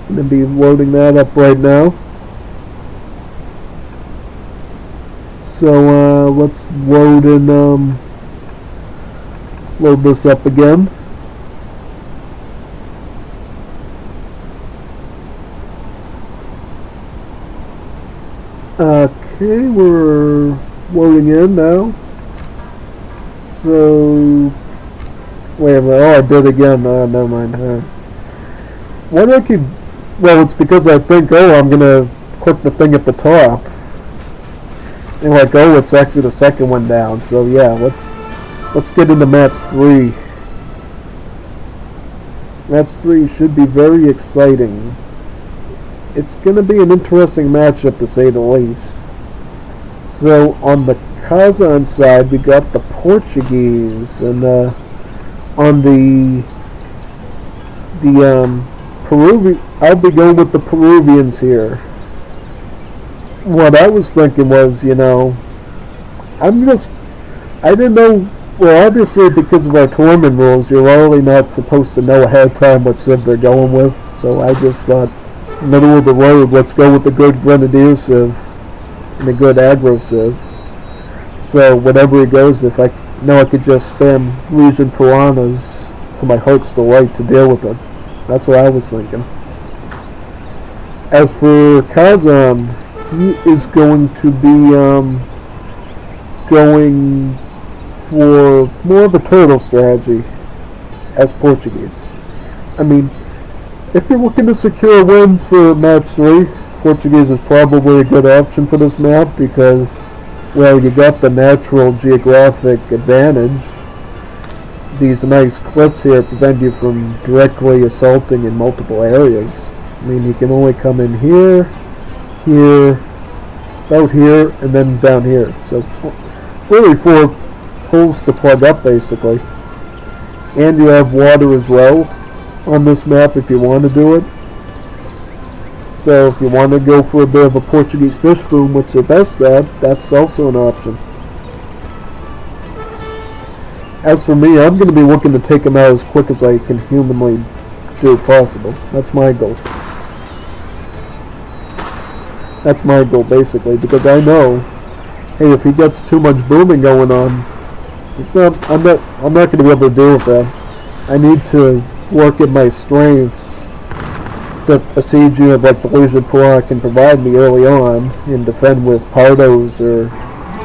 I'm going to be loading that up right now. So let's load and load this up again. Okay, we're loading in now. So, wait a minute. Oh, I did again. Never mind. Why do I keep... Well, it's because I think, oh, I'm going to click the thing at the top. And like, oh, it's actually the second one down. So, yeah, let's get into match 3. Match 3 should be very exciting. It's going to be an interesting matchup, to say the least. So, on the Kazan side, we got the Portuguese, and on the Peruvian, I'll be going with the Peruvians here. What I was thinking was, you know, I didn't know, well, obviously because of our tournament rules, you're really not supposed to know ahead of time what civ they're going with, so I just thought, middle of the road, let's go with the good Grenadier civ and a good aggro civ. So whatever he goes with, I know I could just spam Legion Piranhas to my heart's delight to deal with it. That's what I was thinking. As for Kazan, he is going to be going for more of a turtle strategy as Portuguese. I mean, if you're looking to secure a win for match 3, Portuguese is probably a good option for this map because, well, you got the natural geographic advantage. These nice cliffs here prevent you from directly assaulting in multiple areas. I mean, you can only come in here, here, out here, and then down here. So, really 4 holes to plug up, basically. And you have water as well on this map if you want to do it. So if you want to go for a bit of a Portuguese fish boom, which they're best at, that's also an option. As for me, I'm going to be looking to take them out as quick as I can humanly do possible. That's my goal. That's my goal, basically, because I know hey, if he gets too much booming going on, I'm not going to be able to deal with that. I need to work at my strengths that a siege unit like the Legion Piranha can provide me early on and defend with Pardos or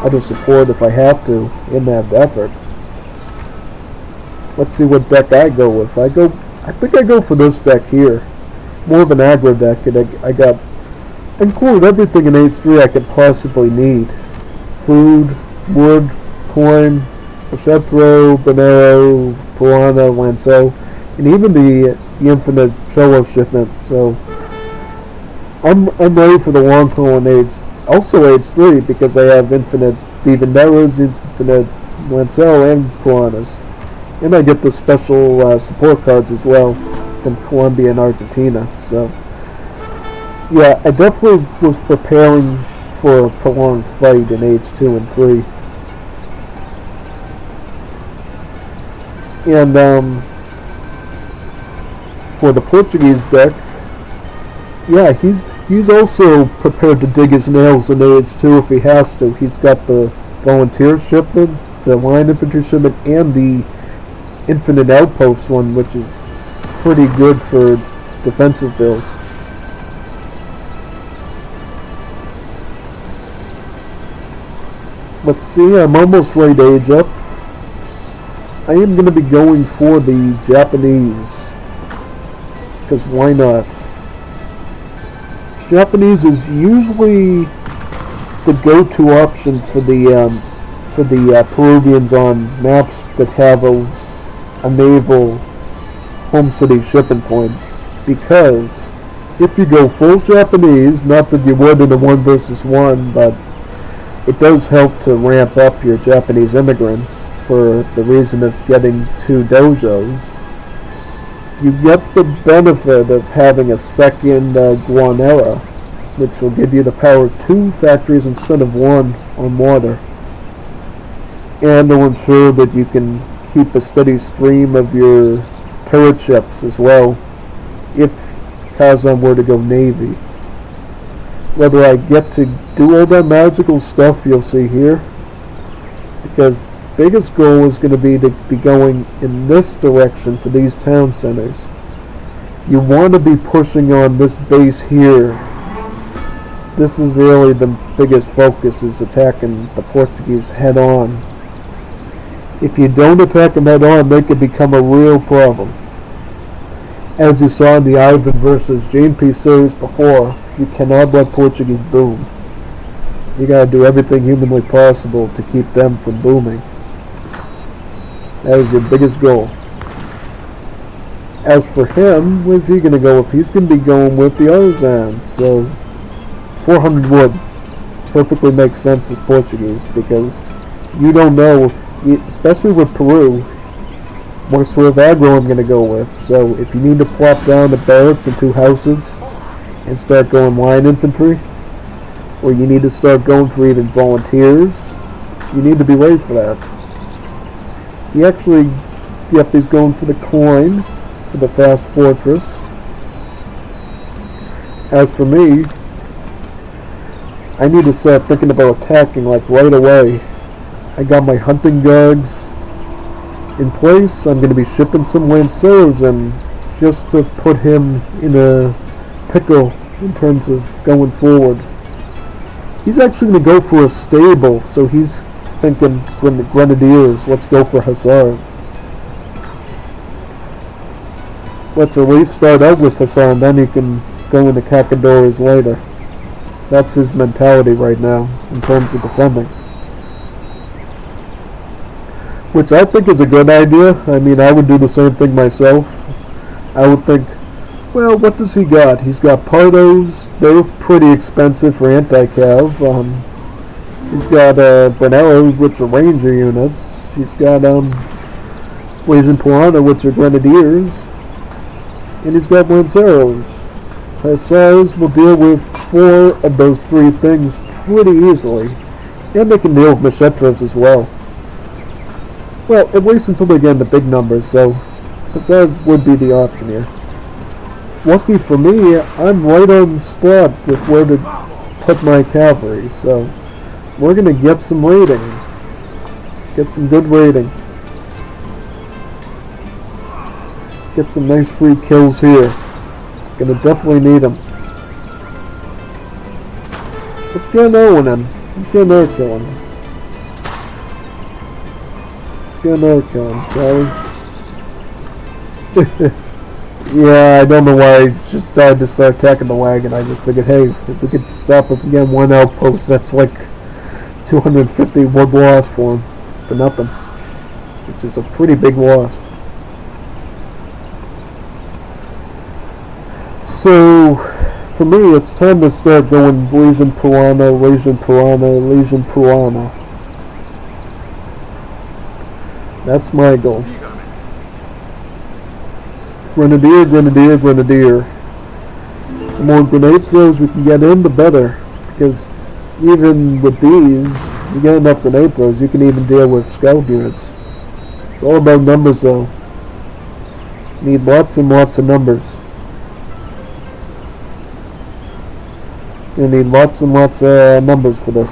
other support if I have to in that effort. Let's see what deck I go with. I think I go for this deck here. More of an aggro deck, and I included everything in H3 I could possibly need. Food, wood, coin, Machetro, Bonero, Piranha, Lanceau, and even the infinite Cholo shipment. So I'm ready for the long haul in Age, also Age 3, because I have infinite Vivanderos, infinite Lanceau, and Piranhas. And I get the special support cards as well from Colombia and Argentina. So yeah, I definitely was preparing for a prolonged fight in Age 2 and 3. And for the Portuguese deck, yeah, he's also prepared to dig his nails in Age 2 if he has to. He's got the volunteer shipment, the line infantry shipment, and the infinite outpost one, which is pretty good for defensive builds. Let's see, I'm almost ready to age up. I am going to be going for the Japanese, because why not? Japanese is usually the go-to option for the Peruvians on maps that have a naval home city shipping point, because if you go full Japanese, not that you would in a 1 versus 1, but it does help to ramp up your Japanese immigrants for the reason of getting 2 dojos. You get the benefit of having a second Guanera, which will give you the power of 2 factories instead of 1 on water, and will ensure that you can keep a steady stream of your turret ships as well if Kazan were to go Navy. Whether I get to do all that magical stuff you'll see here, because the biggest goal is going to be going in this direction for these town centers. You want to be pushing on this base here. This is really the biggest focus, is attacking the Portuguese head on. If you don't attack them head on, they could become a real problem. As you saw in the Ivan versus JP series before, you cannot let Portuguese boom. You gotta do everything humanly possible to keep them from booming. That is your biggest goal. As for him, where's he gonna go with? He's gonna be going with the Ozan. So 400 wood perfectly makes sense as Portuguese, because you don't know, especially with Peru, what sort of aggro I'm going to go with. So if you need to plop down the barracks and 2 houses and start going line infantry, or you need to start going for even volunteers, you need to be ready for that. He actually, yep, he's going for the coin for the fast fortress. As for me, I need to start thinking about attacking like right away. I got my hunting guards in place. I'm going to be shipping some Lancers, and just to put him in a pickle in terms of going forward. He's actually going to go for a stable, so he's thinking Grenadiers, let's go for Hussars. Let's at least start out with Hussar, and then he can go into Cacadores later. That's his mentality right now in terms of defending, which I think is a good idea. I mean, I would do the same thing myself. I would think, well, what does he got? He's got Pardos. They're pretty expensive for anti-cav. He's got Bonellos, which are ranger units. He's got Legion Piranha, which are grenadiers. And he's got Lanceros. Hussars will deal with 4 of those 3 things pretty easily. And they can deal with Machetros as well. Well, at least until they get into big numbers, so Hussars would be the option here. Lucky for me, I'm right on spot with where to put my cavalry, so we're gonna get some rating. Get some good rating. Get some nice free kills here. Gonna definitely need them. Let's get another one in. Let's get another kill in. Let's get another kill in, shall we? Yeah, I don't know why I just decided to start attacking the wagon. I just figured, hey, if we could stop it again one outpost, that's like 250 wood loss for him. For nothing. Which is a pretty big loss. So, for me, it's time to start going Legion Piranha, Legion Piranha, Legion Piranha. That's my goal. Grenadier, Grenadier, Grenadier. The more grenade throws we can get in, the better. Because even with these, you get enough grenade throws, you can even deal with scout units. It's all about numbers though. Need lots and lots of numbers. You need lots and lots of numbers for this.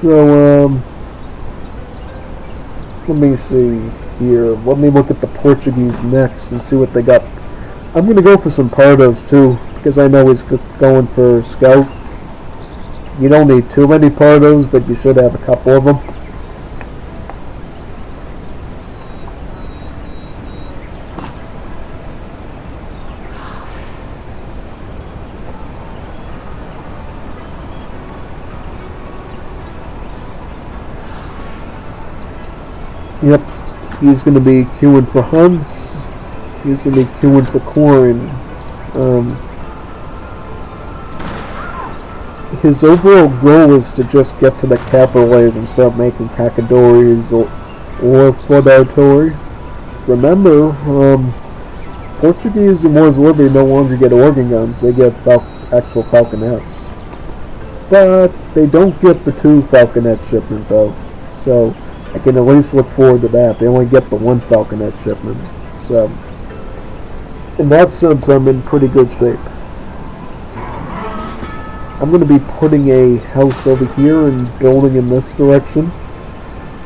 So, let me see here. Let me look at the Portuguese next and see what they got. I'm going to go for some Pardos too, because I know he's going for scout. You don't need too many Pardos, but you should have a couple of them. Yep, he's going to be queuing for Huns. He's going to be queuing for corn. His overall goal is to just get to the capital wave and start making Cacadories or flood artillery. Remember, Portuguese in Wars of Libery no longer get organ guns, they get actual falconets. But they don't get the 2 falconet shipment though, so I can at least look forward to that. They only get the 1 falconet shipment. So, in that sense, I'm in pretty good shape. I'm going to be putting a house over here and building in this direction.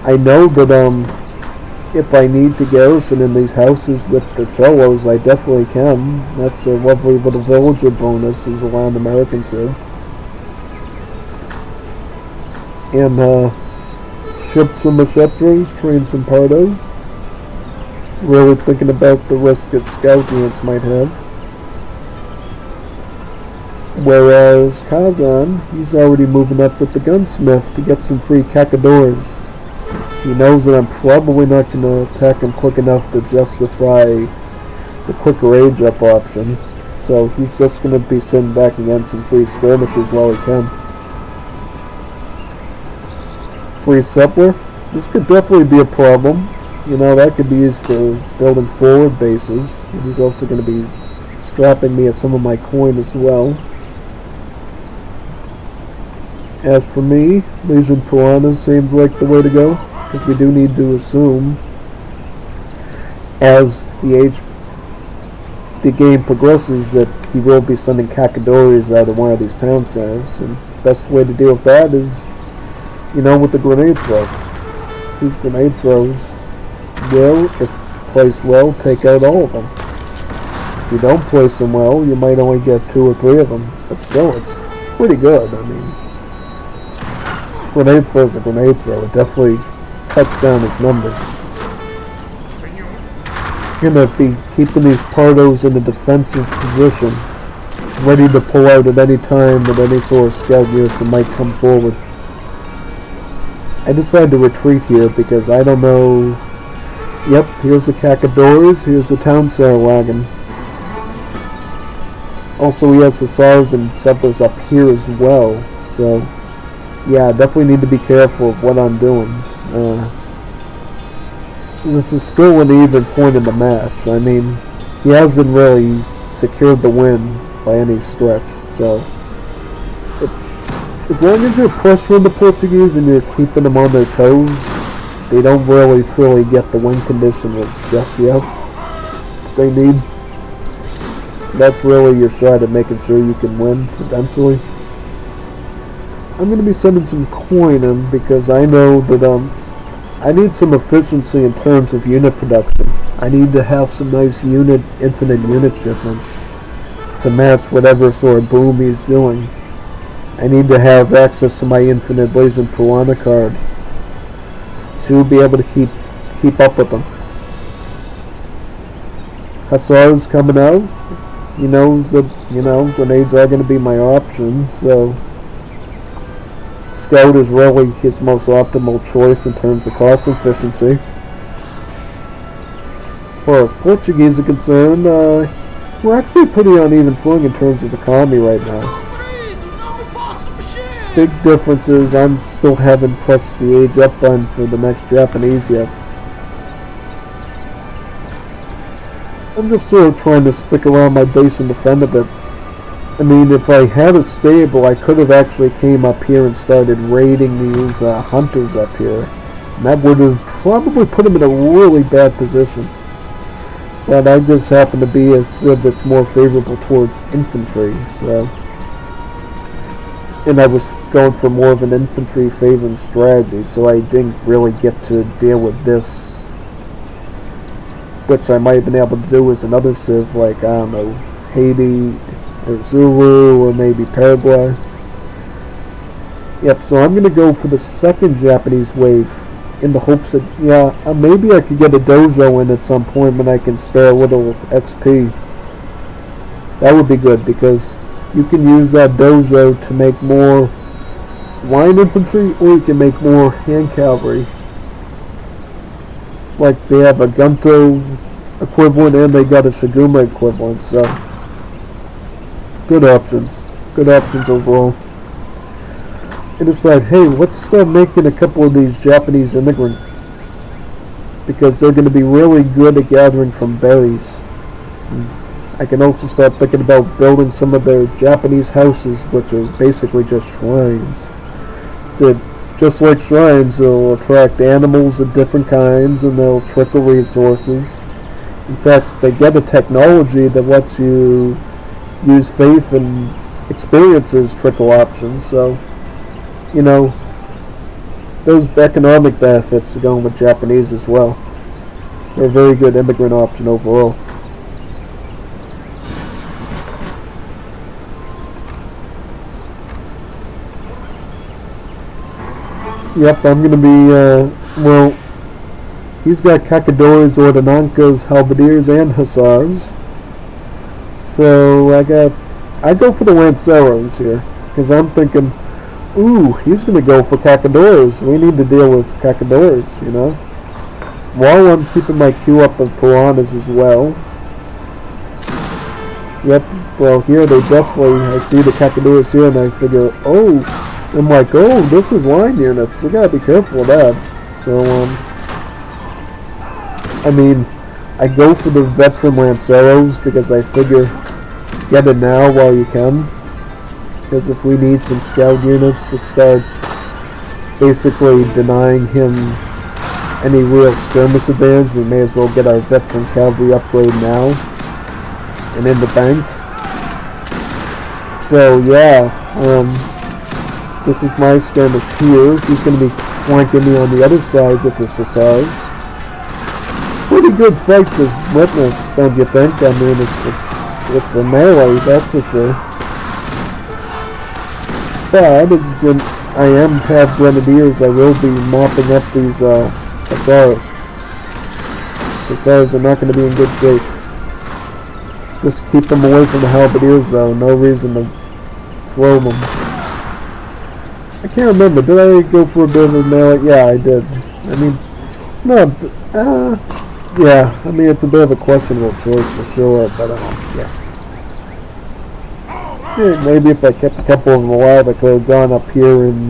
I know that if I need to garrison in these houses with the Cholos, I definitely can. That's a lovely little villager bonus as a Latin American here. And ship some Machetros, train some Pardos. Really thinking about the risk that scout units might have. Whereas Kazan, he's already moving up with the gunsmith to get some free Cacadores. He knows that I'm probably not going to attack him quick enough to justify the quicker age up option. So he's just going to be sitting back against some free skirmishes while he can. Free settler. This could definitely be a problem. You know, that could be used for building forward bases. And he's also going to be strapping me at some of my coin as well. As for me, Legion Piranha seems like the way to go, because we do need to assume, as the game progresses, that he will be sending Cacadories out of one of these town centers, and the best way to deal with that is, you know, with the grenade throw. These grenade throws will, if placed well, take out all of them. If you don't place them well, you might only get 2 or 3 of them, but still, it's pretty good. I mean, grenade throw is a grenade throw. It definitely cuts down its numbers. You're going to be keeping these Pardos in a defensive position, ready to pull out at any time with any sort of scout units that might come forward. I decided to retreat here because I don't know. Yep, here's the Cacadores, here's the town center wagon. Also, he has hussars and settlers up here as well, so yeah, I definitely need to be careful of what I'm doing. This is still an even point in the match. I mean, he hasn't really secured the win by any stretch, so as long as you're pressuring the Portuguese and you're keeping them on their toes, they don't really truly get the win condition just yet they need. That's really your shot at making sure you can win eventually. I'm going to be sending some coin in because I know that I need some efficiency in terms of unit production. I need to have some nice infinite unit shipments to match whatever sort of boom he's doing. I need to have access to my infinite laser piranha card to be able to keep up with them. Hussars coming out. He knows that, grenades are going to be my option, so Scout is really his most optimal choice in terms of cost efficiency. As far as Portuguese are concerned, we're actually pretty uneven footing in terms of economy right now. Big difference is I still haven't pressed the age up button for the next Japanese yet. I'm just sort of trying to stick around my base and defend a bit. I mean, if I had a stable, I could have actually came up here and started raiding these hunters up here. And that would have probably put them in a really bad position. But I just happen to be a civ that's more favorable towards infantry, so... And I was going for more of an infantry favoring strategy, so I didn't really get to deal with this. Which I might have been able to do as another civ, like, I don't know, Haiti, or Zulu, or maybe Paraguay. Yep, so I'm going to go for the second Japanese wave, in the hopes that, maybe I could get a dojo in at some point when I can spare a little XP. That would be good, because you can use that dojo to make more line infantry, or you can make more hand cavalry. Like, they have a Gunto equivalent and they got a Shiguma equivalent, so good options overall. And decide, hey, let's start making a couple of these Japanese immigrants, because they're going to be really good at gathering from berries. And I can also start thinking about building some of their Japanese houses, which are basically just shrines. That, just like shrines, they'll attract animals of different kinds and they'll trickle resources. In fact, they get a technology that lets you use faith and experience as trickle options, so, those economic benefits are going with Japanese as well. They're a very good immigrant option overall. Yep, I'm gonna be, he's got Kakadores, Ordinankas, Halberdiers, and Hussars. So, I go for the Lanceros here, because I'm thinking, ooh, he's gonna go for Kakadores. We need to deal with Kakadores, While I'm keeping my queue up of Piranhas as well. Yep, well, here they definitely, I see the Kakadores here, and I figure, I'm like, this is line units. We gotta be careful of that. So, I mean, I go for the veteran Lanceros because I figure get it now while you can. Because if we need some scout units to start basically denying him any real skirmish advantage, we may as well get our veteran cavalry upgrade now and in the bank. So, this is my skirmish here. He's going to be flanking me on the other side with his Hussars. Pretty good fight to witness, don't you think? I mean, it's a melee, that's for sure. But, as I am half grenadiers, I will be mopping up these Hussars. Hussars are not going to be in good shape. Just keep them away from the halberdiers, though. No reason to throw them. I can't remember. Did I go for a bit of a melee? Yeah, I did. I mean, it's not. I mean, it's a bit of a questionable choice for sure, but maybe if I kept a couple of them alive, I could have gone up here and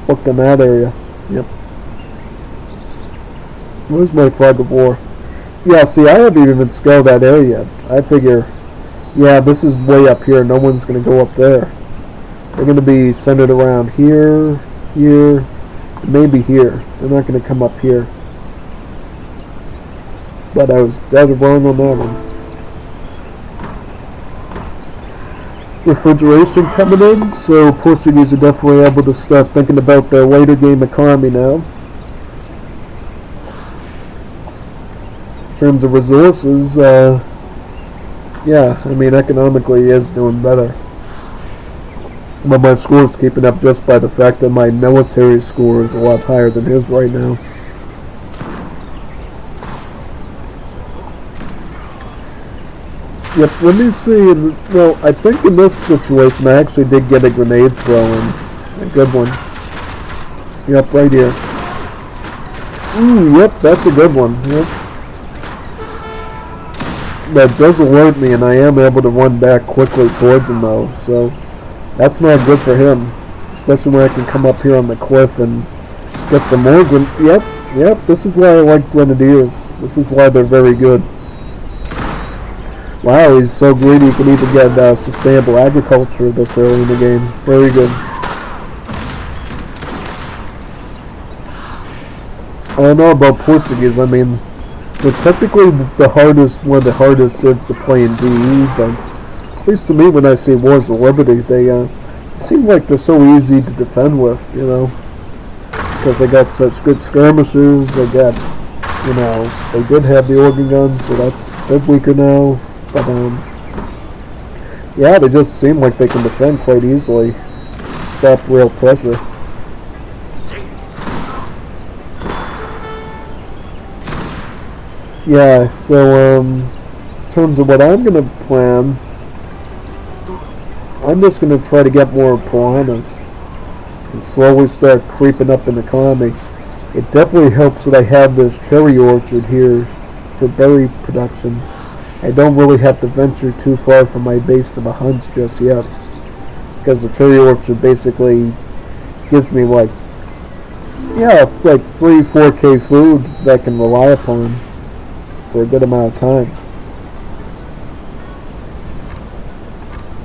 looked in that area. Yep. Where's my flag of war? Yeah, see, I haven't even scaled that area yet. I figure, this is way up here. No one's going to go up there. They're going to be centered around here, maybe here. They're not going to come up here. But I was dead wrong on that one. refrigeration coming in, so Portuguese are definitely able to start thinking about their later game economy now. In terms of resources, yeah, I mean, economically he is doing better. But my score is keeping up just by the fact that my military score is a lot higher than his right now. Yep, let me see. Well, I think in this situation I actually did get a grenade throw in. A good one. Yep, right here. Ooh, yep, that's a good one. Yep. That does alert me, and I am able to run back quickly towards him, though, so that's not good for him. Especially when I can come up here on the cliff and get some more Yep, this is why I like grenadiers. This is why they're very good. Wow, he's so greedy he can even get sustainable agriculture this early in the game. Very good. I don't know about Portuguese. I mean, they're technically one of the hardest civs to play in DE, but at least to me when I see Wars of Liberty, they seem like they're so easy to defend with, you know, because they got such good skirmishers. They got, you know, they did have the organ guns, so that's a bit weaker now. But, yeah, they just seem like they can defend quite easily. Stop real pressure. Yeah, so, in terms of what I'm going to plan, I'm just going to try to get more piranhas and slowly start creeping up in the economy. It definitely helps that I have this cherry orchard here for berry production. I don't really have to venture too far from my base to the hunts just yet, because the cherry orchard basically gives me like 3-4K food that I can rely upon for a good amount of time.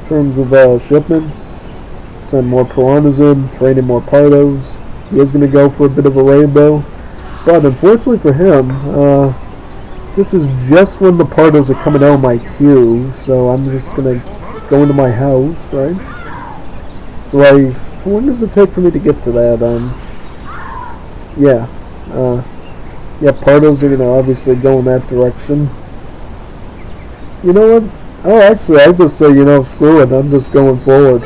In terms of shipments, send more piranhas in, training more pardos. He is going to go for a bit of a rainbow, but unfortunately for him, this is just when the pardos are coming out of my queue, so I'm just going to go into my house, right? So how long does it take for me to get to that? Yeah, pardos are going to obviously go in that direction. You know what? Oh, actually, I just say, screw it, I'm just going forward.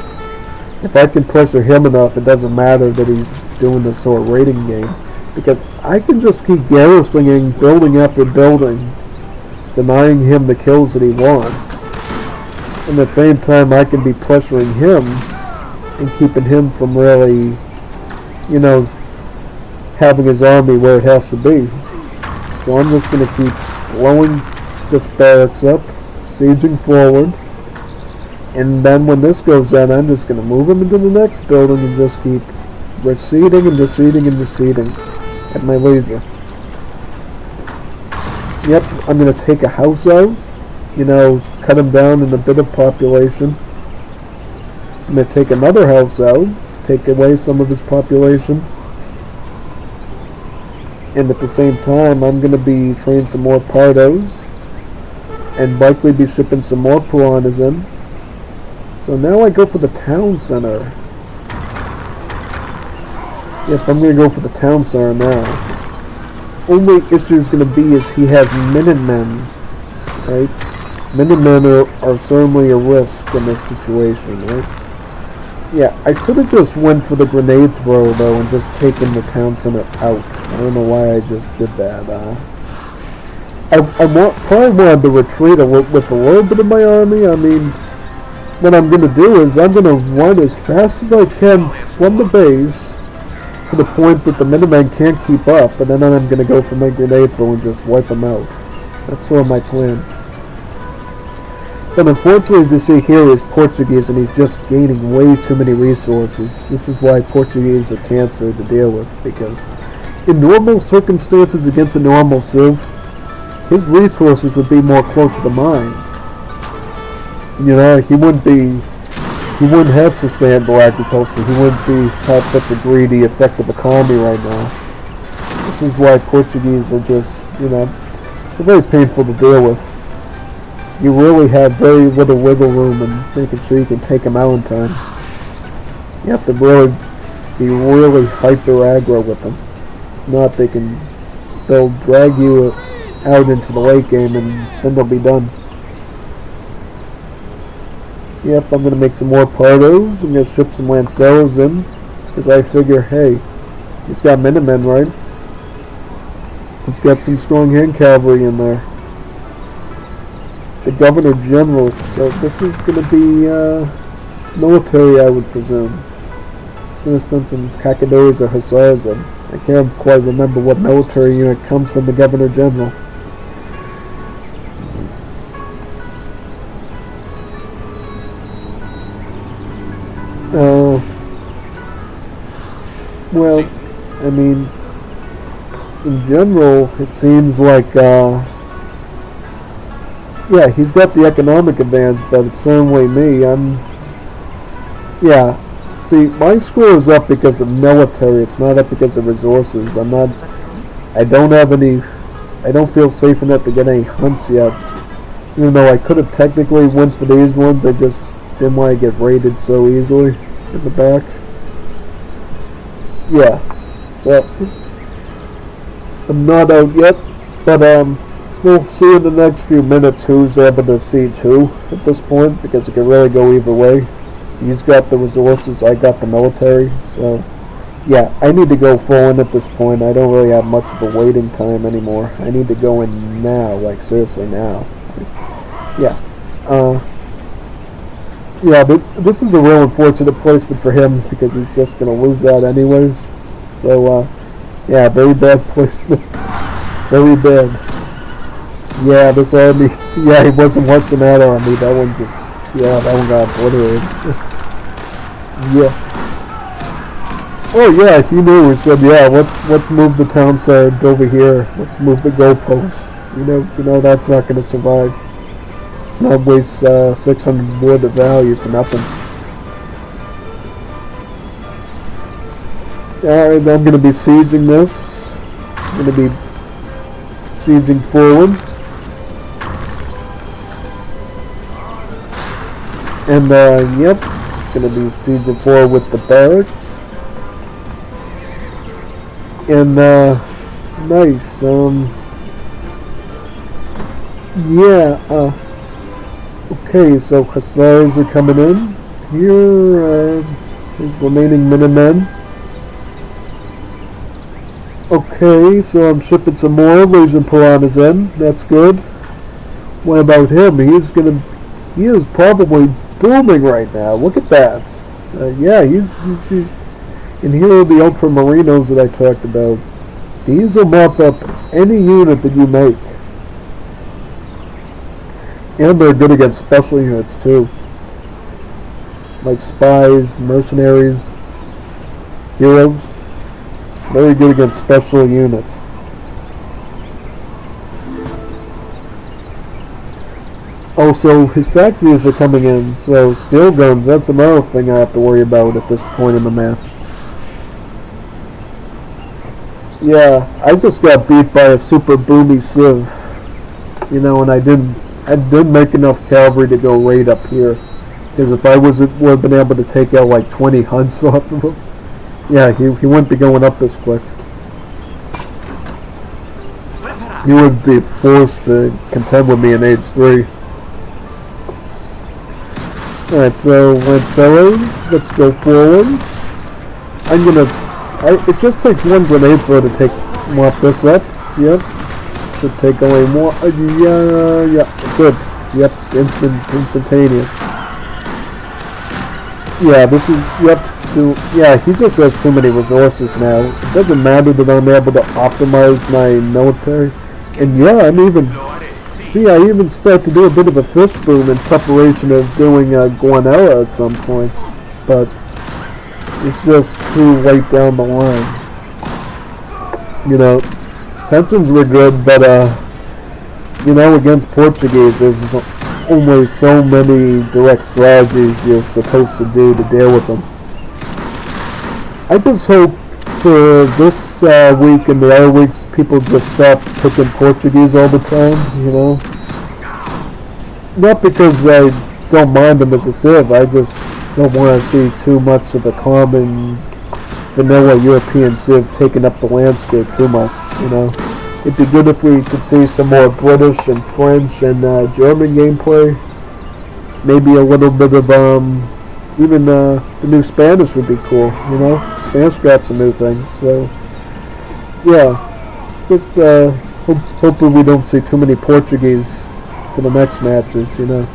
If I can pressure him enough, it doesn't matter that he's doing this sort of raiding game. Because I can just keep garrisoning building after building, denying him the kills that he wants. And at the same time, I can be pressuring him and keeping him from really, having his army where it has to be. So I'm just going to keep blowing this barracks up, sieging forward, and then when this goes down, I'm just going to move him into the next building and just keep receding and receding and receding at my leisure. Yep, I'm going to take a house out, cut him down in a bit of population. I'm going to take another house out, take away some of his population. And at the same time, I'm going to be training some more pardos and likely be shipping some more piranhas in. So now I go for the town center. Yes, I'm going to go for the town center now. Only issue is going to be is he has Minutemen, right? Minutemen are certainly a risk in this situation, right? Yeah, I should have just went for the grenade throw though and just taken the town center out. I don't know why I just did that. I probably wanted to retreat with a little bit of my army. I mean, what I'm going to do is I'm going to run as fast as I can from the base to the point that the Minutemen can't keep up, and then I'm going to go for my grenade throw and just wipe them out. That's sort of my plan. But unfortunately, as you see here, he's Portuguese and he's just gaining way too many resources. This is why Portuguese are cancer to deal with, because in normal circumstances against a normal civ, his resources would be more closer to mine. He wouldn't have sustainable agriculture. He wouldn't have such a greedy, effective economy right now. This is why Portuguese are just, they're very painful to deal with. you really have very little wiggle room in making sure you can take them out in time. You have to really be really hyper aggro with them. If not, they'll drag you out into the late game and then they'll be done. Yep, I'm going to make some more Pardos. I'm going to ship some Lanceros in. Because I figure, hey, he's got Minutemen, right? He's got some strong hand cavalry in there. The Governor General, so this is going to be military, I would presume. It's going to send some Cacadores or Hussars in. I can't quite remember what military unit comes from the Governor General. Well, I mean, in general, it seems like, yeah, he's got the economic advantage, but it's certainly me. Yeah, see, my score is up because of military, it's not up because of resources. I don't feel safe enough to get any hunts yet. Even though I could have technically went for these ones, I just didn't want to get raided so easily in the back. Yeah, so I'm not out yet, but we'll see in the next few minutes who's able to siege who at this point, because it can really go either way. He's got the resources, I got the military, so yeah, I need to go full in at this point. I don't really have much of a waiting time anymore. I need to go in now, like seriously now. Yeah, yeah, but this is a real unfortunate placement for him because he's just going to lose out anyways. So, yeah, very bad placement. Very bad. Yeah, this army, yeah, he wasn't watching that army. That one just, yeah, that one got obliterated. Yeah. Oh, yeah, he knew. He said, yeah, let's move the town side over here. Let's move the goalposts. You know that's not going to survive. Not waste 600 wood of value for nothing. Alright, I'm going to be sieging this. I'm going to be sieging forward. And, yep, going to be sieging forward with the barracks. And, nice, yeah, okay, so Hussars are coming in. Here, remaining Minutemen. Okay, so I'm shipping some more Legion Piranhas in. That's good. What about him? He is probably booming right now. Look at that. Yeah, he's and here are the Ultramarinos that I talked about. These will mop up any unit that you make. And they're good against special units too. Like spies, mercenaries, heroes. Very good against special units. Also, his factories are coming in, so steel guns, that's another thing I have to worry about at this point in the match. Yeah, I just got beat by a super boomy Civ. You know, and I didn't make enough cavalry to go raid up here. Because if I would have been able to take out like 20 hunts off of him, yeah, he wouldn't be going up this quick. He would be forced to contend with me in age 3. Alright, so Lanceros, let's go forward. It just takes one grenade throw to mop this up. Yep. Should take away more. Yeah, good. Yep, instantaneous. Yeah, this is, yep. Yeah, he just has too many resources now. It doesn't matter that I'm able to optimize my military. And yeah, I even start to do a bit of a fish boom in preparation of doing Guanella at some point. But it's just too late down the line. You know, tensions were good, but you know, against Portuguese, there's only so many direct strategies you're supposed to do to deal with them. I just hope for this week and the other weeks, people just stop picking Portuguese all the time, you know. Not because I don't mind them as a civ, I just don't want to see too much of a common vanilla European civ taking up the landscape too much, you know. It'd be good if we could see some more British and French and German gameplay. Maybe a little bit of even the new Spanish would be cool, you know. Spanish got some new things, so yeah. Just hopefully we don't see too many Portuguese for the next matches, you know.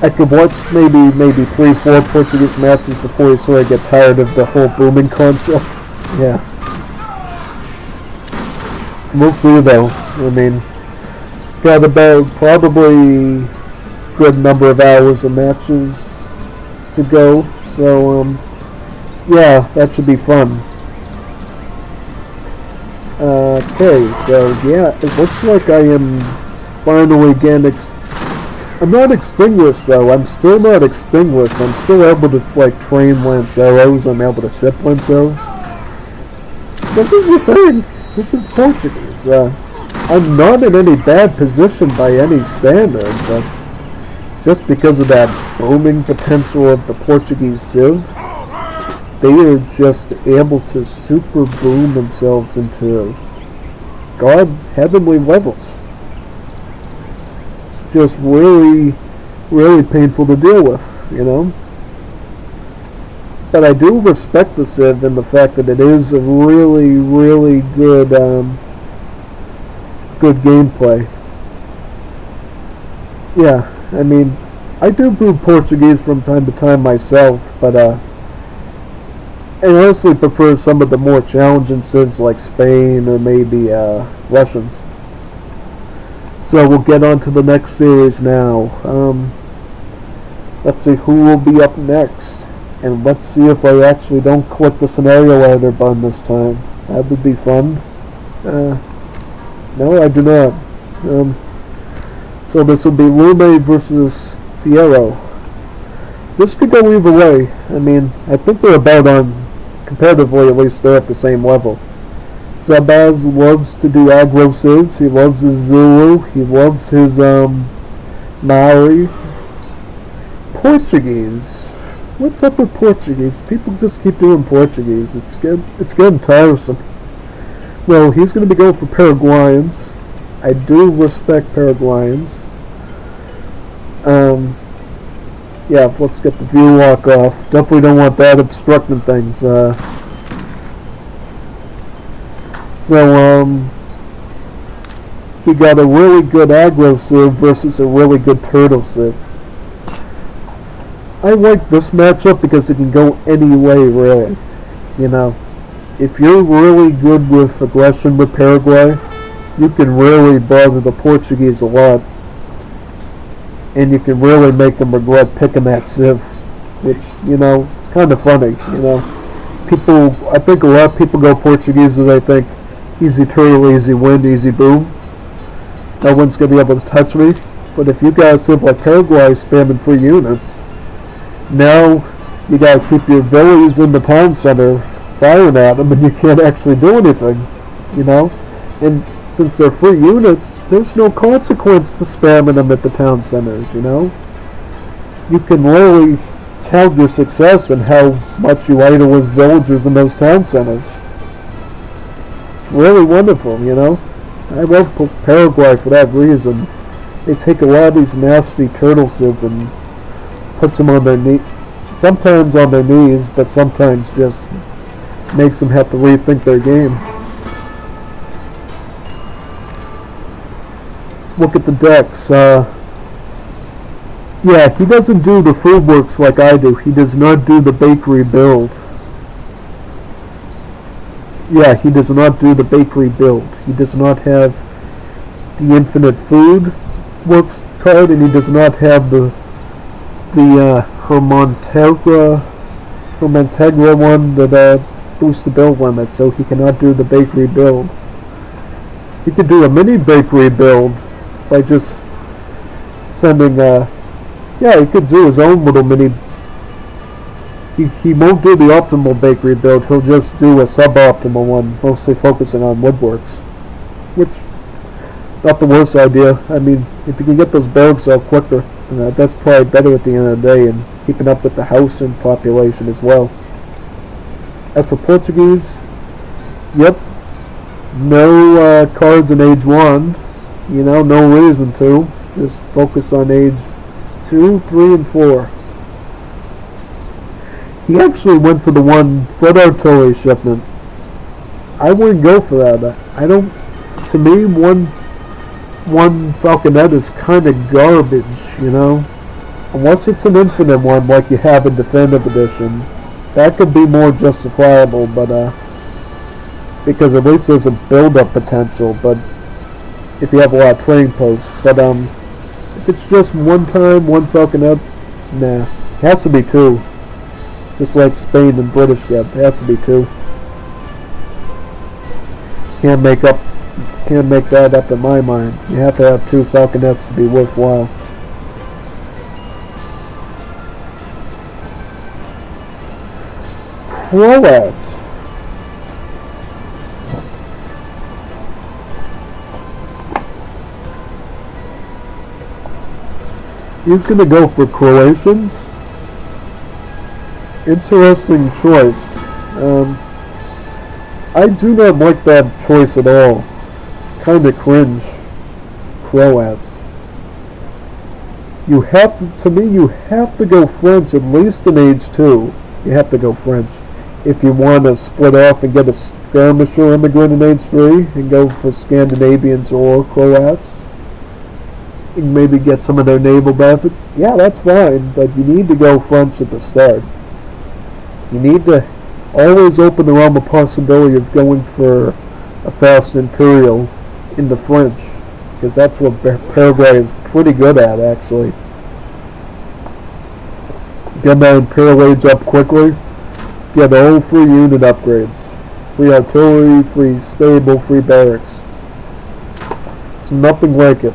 I could watch maybe 3-4 Portuguese matches before you sort of get tired of the whole booming concept. Yeah. We'll see though. I mean, got about probably good number of hours of matches to go, so yeah, that should be fun. Okay, so yeah, it looks like I am finally getting I'm not extinguished though. I'm still not extinguished. I'm still able to like train Lanceros. I'm able to ship Lanceros. But this is the thing. This is Portuguese. I'm not in any bad position by any standard, but just because of that booming potential of the Portuguese civ, they are just able to super boom themselves into heavenly levels. Just really, really painful to deal with, you know. But I do respect the Civ and the fact that it is a really, really good, good gameplay. Yeah, I mean, I do brew Portuguese from time to time myself, but I honestly prefer some of the more challenging Civs like Spain or maybe Russians. So we'll get on to the next series now. Let's see who will be up next. And let's see if I actually don't click the scenario editor button this time. That would be fun. No, I do not. So this will be Lume versus Fierro. This could go either way. I mean, I think they're about on, comparatively at least, they're at the same level. Sabaz loves to do aggro civs. He loves his Zulu. He loves his Maori. Portuguese. What's up with Portuguese? People just keep doing Portuguese. It's getting tiresome. Well, he's going to be going for Paraguayans. I do respect Paraguayans. Yeah, let's get the view lock off. Definitely don't want that obstructing things. So, we got a really good aggro civ versus a really good turtle civ. I like this matchup because it can go any way, really. You know, if you're really good with aggression with Paraguay, you can really bother the Portuguese a lot. And you can really make them regret picking that civ. Which, you know, it's kind of funny, you know. I think a lot of people go Portuguese and they think, easy turtle, easy wind, easy boom. No one's going to be able to touch me. But if you guys live like Paraguay spamming 3 units, now you got to keep your villies in the town center firing at them and you can't actually do anything, you know. And since they're 3 units, there's no consequence to spamming them at the town centers, you know. You can really count your success and how much you idle as villagers in those town centers. Really wonderful, you know. I love Paraguay for that reason. They take a lot of these nasty turtle civs and puts them on their knees. Sometimes on their knees, but sometimes just makes them have to rethink their game. Look at the decks. Yeah, he doesn't do the food works like I do. He does not do the bakery build. Yeah, he does not do the bakery build. He does not have the infinite food works card, and he does not have the Hermontegra one that boosts the build limit, so he cannot do the bakery build. He could do a mini bakery build by just sending yeah, he could do his own little mini. He won't do the optimal bakery build, he'll just do a suboptimal one, mostly focusing on woodworks. Which, not the worst idea. I mean, if you can get those barracks out quicker, that's probably better at the end of the day, and keeping up with the housing population as well. As for Portuguese, yep, no cards in age 1. You know, no reason to. Just focus on age 2, 3, and 4. He actually went for the 1 foot artillery shipment. I wouldn't go for that. I don't. To me, one falconet is kind of garbage, you know. Unless it's an infinite one like you have in Definitive Edition, that could be more justifiable. But because at least there's a build-up potential. But if you have a lot of training posts, but if it's just one falconet, nah, it has to be 2. Just like Spain and British get, it has to be 2. Can't make that up in my mind. You have to have 2 falconets to be worthwhile. Croats. He's going to go for Croatians. Interesting choice. I do not like that choice at all. It's kind of cringe. Croats. You have to go French at least in age 2. You have to go French. If you want to split off and get a skirmisher immigrant in age 3 and go for Scandinavians or Croats, you can maybe get some of their naval benefit. Yeah, that's fine, but you need to go French at the start. You need to always open the realm of possibility of going for a fast imperial in the French, because that's what Paraguay is pretty good at, actually. Get that imperial age up quickly, get all free unit upgrades, free artillery, free stable, free barracks. It's nothing like it.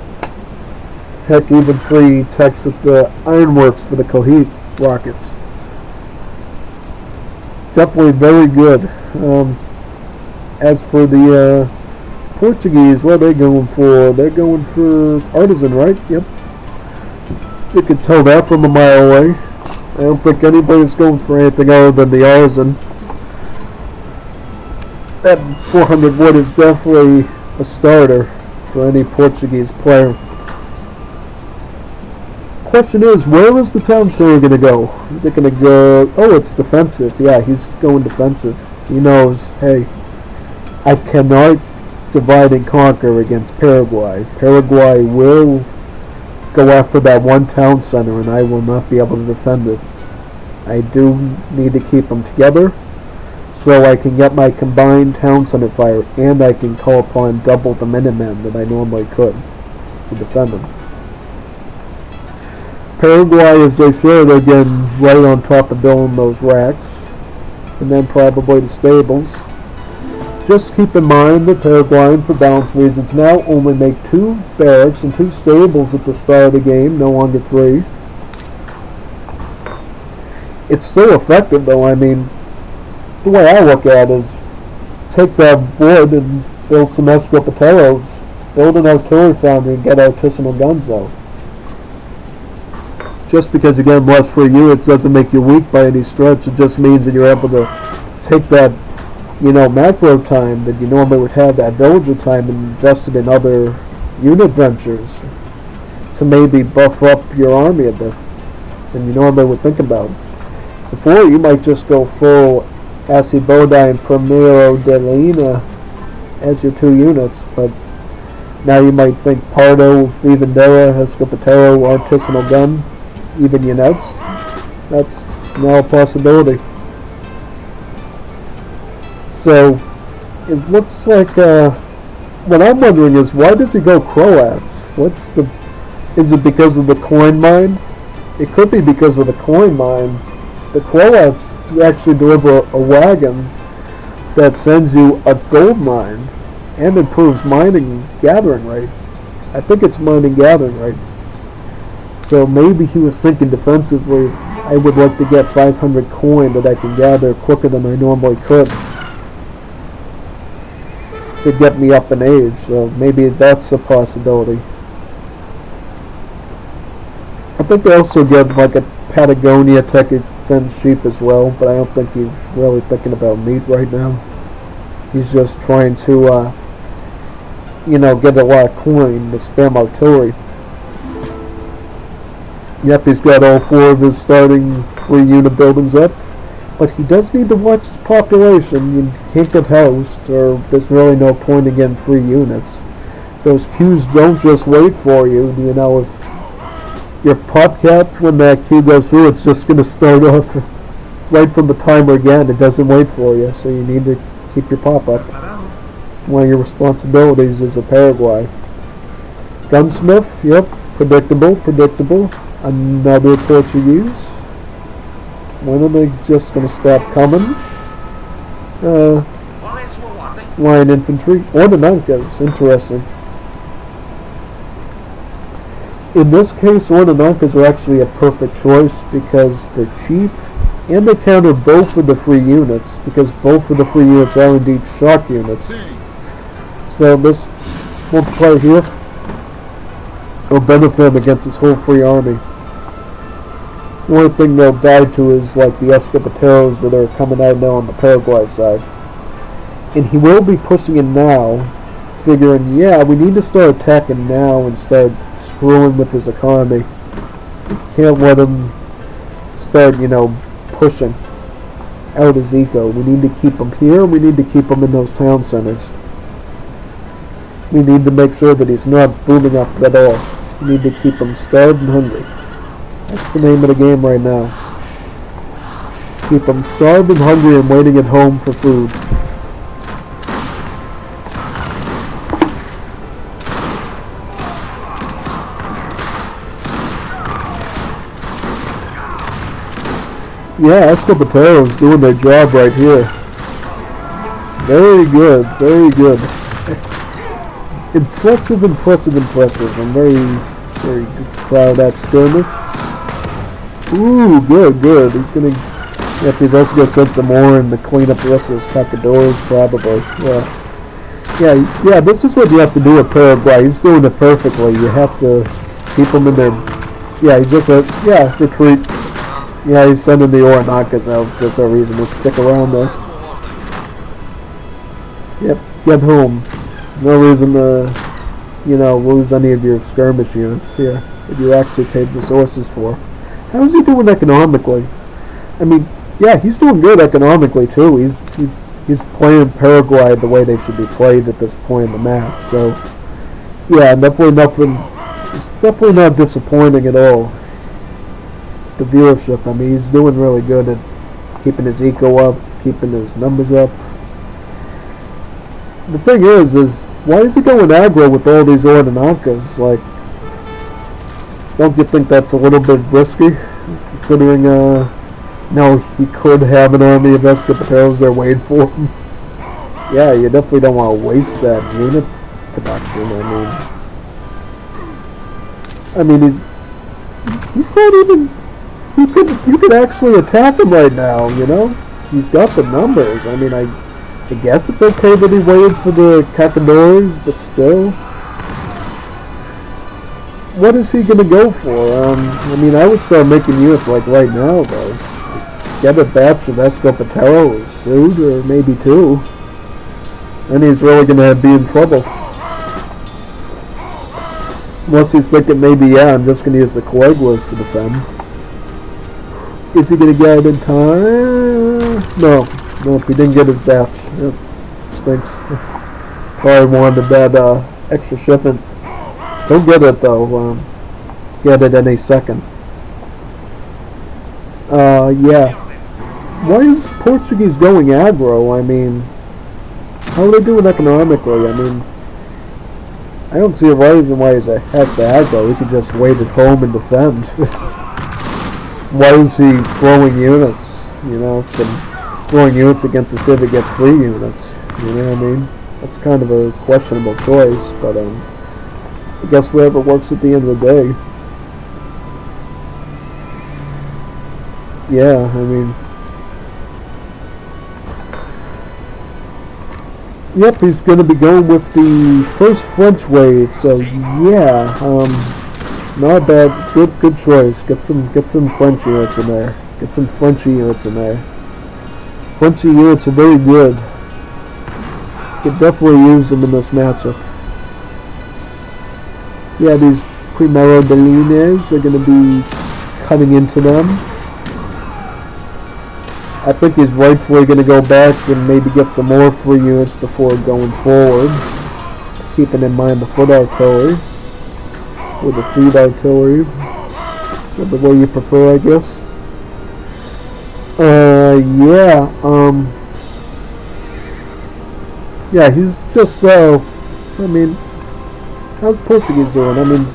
Heck, even free techs at the ironworks for the Cohete rockets. Definitely very good. As for the Portuguese, what are they going for? They're going for artisan, right? Yep. You can tell that from a mile away. I don't think anybody's going for anything other than the artisan. That 400 wood is definitely a starter for any Portuguese player. Question is, where is the town center going to go? Is it going to go... Oh, it's defensive. Yeah, he's going defensive. He knows, hey, I cannot divide and conquer against Paraguay. Paraguay will go after that 1 town center, and I will not be able to defend it. I do need to keep them together so I can get my combined town center fire, and I can call upon double the Minutemen that I normally could to defend them. Paraguay, as they should, again, right on top of building those racks, and then probably the stables. Just keep in mind that Paraguayans, for balance reasons, now only make 2 barracks and 2 stables at the start of the game, no longer 3. It's still effective, though. I mean, the way I look at it is, take that wood and build some escopeteros, build an artillery foundry, and get artisanal guns out. Just because you get less free units doesn't make you weak by any stretch. It just means that you're able to take that, macro time that you normally would have, that villager time, and invest it in other unit ventures to maybe buff up your army a bit than you normally would think about. Before, you might just go full Acibodi and Primero de Lina as your 2 units, but now you might think Pardo, Vivandera, Escopetero, Artisanal Gun, even units. That's now a possibility. So it looks like what I'm wondering is, why does he go Croats? Is it because of the coin mine? It could be because of the coin mine. The Croats actually deliver a wagon that sends you a gold mine and improves mining gathering rate. I think it's mining gathering rate. So maybe he was thinking defensively, I would like to get 500 coin that I can gather quicker than I normally could. to get me up in age, so maybe that's a possibility. I think they also get like a Patagonia Texan sheep as well, but I don't think he's really thinking about meat right now. He's just trying to, get a lot of coin to spam artillery. Yep, he's got all 4 of his starting 3 unit buildings up, but he does need to watch his population. You can't get housed, or there's really no point in getting 3 units. Those queues don't just wait for you, if you're pop capped when that queue goes through, it's just going to start off right from the timer again. It doesn't wait for you, so you need to keep your pop up. One of your responsibilities is a Paraguay. Gunsmith, yep, predictable. Another Portuguese. When are they just going to stop coming? Line infantry. Ordenankas, interesting. In this case, Ordenankas are actually a perfect choice because they're cheap and they counter both of the 3 units because both of the 3 units are indeed shock units. So this multiplier here will benefit him against his whole free army. The only thing they'll die to is like the Escopeteros that are coming out now on the Paraguay side. And he will be pushing in now, figuring, yeah, we need to start attacking now and start screwing with his economy. We can't let him start, pushing out his eco. We need to keep him here, we need to keep him in those town centers. We need to make sure that he's not booming up at all. We need to keep him starved and hungry. That's the name of the game right now. Keep him starved and hungry and waiting at home for food. Yeah, Escopetero's doing their job right here. Very good. Impressive. I'm very proud of that skirmish. Ooh, good. He's he's also gonna send some more in to clean up the rest of his cacadores, probably. Yeah, this is what you have to do with Paraguay. He's doing it perfectly. You have to keep him in there. Yeah, he just retreat. Yeah, he's sending the Oranakas out. There's no reason to stick around there. Yep, get home. No reason to, lose any of your skirmish units here that you actually paid resources for. How's he doing economically? I mean, yeah, he's doing good economically too. He's playing Paraguay the way they should be played at this point in the match. So, yeah, it's definitely not disappointing at all. The viewership, I mean, he's doing really good at keeping his eco up, keeping his numbers up. The thing is why is he going aggro with all these Ordenankas? Like, don't you think that's a little bit risky, considering, he could have an army of Escopeteros there waiting for him? Yeah, you definitely don't want to waste that unit production. I mean, he's not even. You could actually attack him right now, He's got the numbers. I mean, I guess it's okay that he waited for the cacadores, but still. What is he going to go for? I would start making units like right now, though. Get a batch of Escopeteros, dude, or maybe 2. And he's really going to be in trouble. Unless he's thinking maybe, I'm just going to use the Coagulas to defend. Is he going to get it in time? No, he didn't get his batch. Yep. Stinks. Probably wanted that extra shipment. Don't get it though. Get it any second. Yeah. Why is Portuguese going aggro? I mean, how are they doing economically? I don't see a reason why he has to aggro. He could just wait at home and defend. Why is he throwing units? Throwing units against the civic gets 3 units. You know what I mean? That's kind of a questionable choice, but I guess whatever works at the end of the day. Yeah, Yep, he's going to be going with the first French wave. So yeah, not bad. Good choice. Get some French units in there. Get some Frenchy units in there. Frenchy units are very good. Could definitely use them in this matchup. Yeah, these Primero Delines are going to be cutting into them. I think he's rightfully going to go back and maybe get some more free units before going forward. Keeping in mind the foot artillery. Or the feet artillery. Whichever way you prefer, I guess. Yeah, he's just so... I mean, how's Portuguese doing? I mean,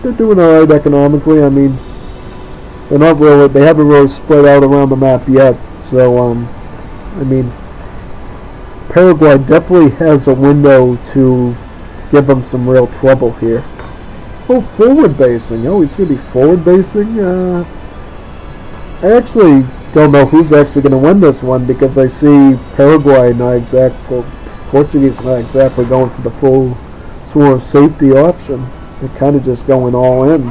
they're doing alright economically. I mean, they're not really... They haven't really spread out around the map yet. So, I mean, Paraguay definitely has a window to give them some real trouble here. Oh, forward basing. Oh, he's going to be forward basing? I actually don't know who's actually going to win this one because I see Paraguay not exactly, Portuguese not exactly going for the full sort of safety option. They're kind of just going all in.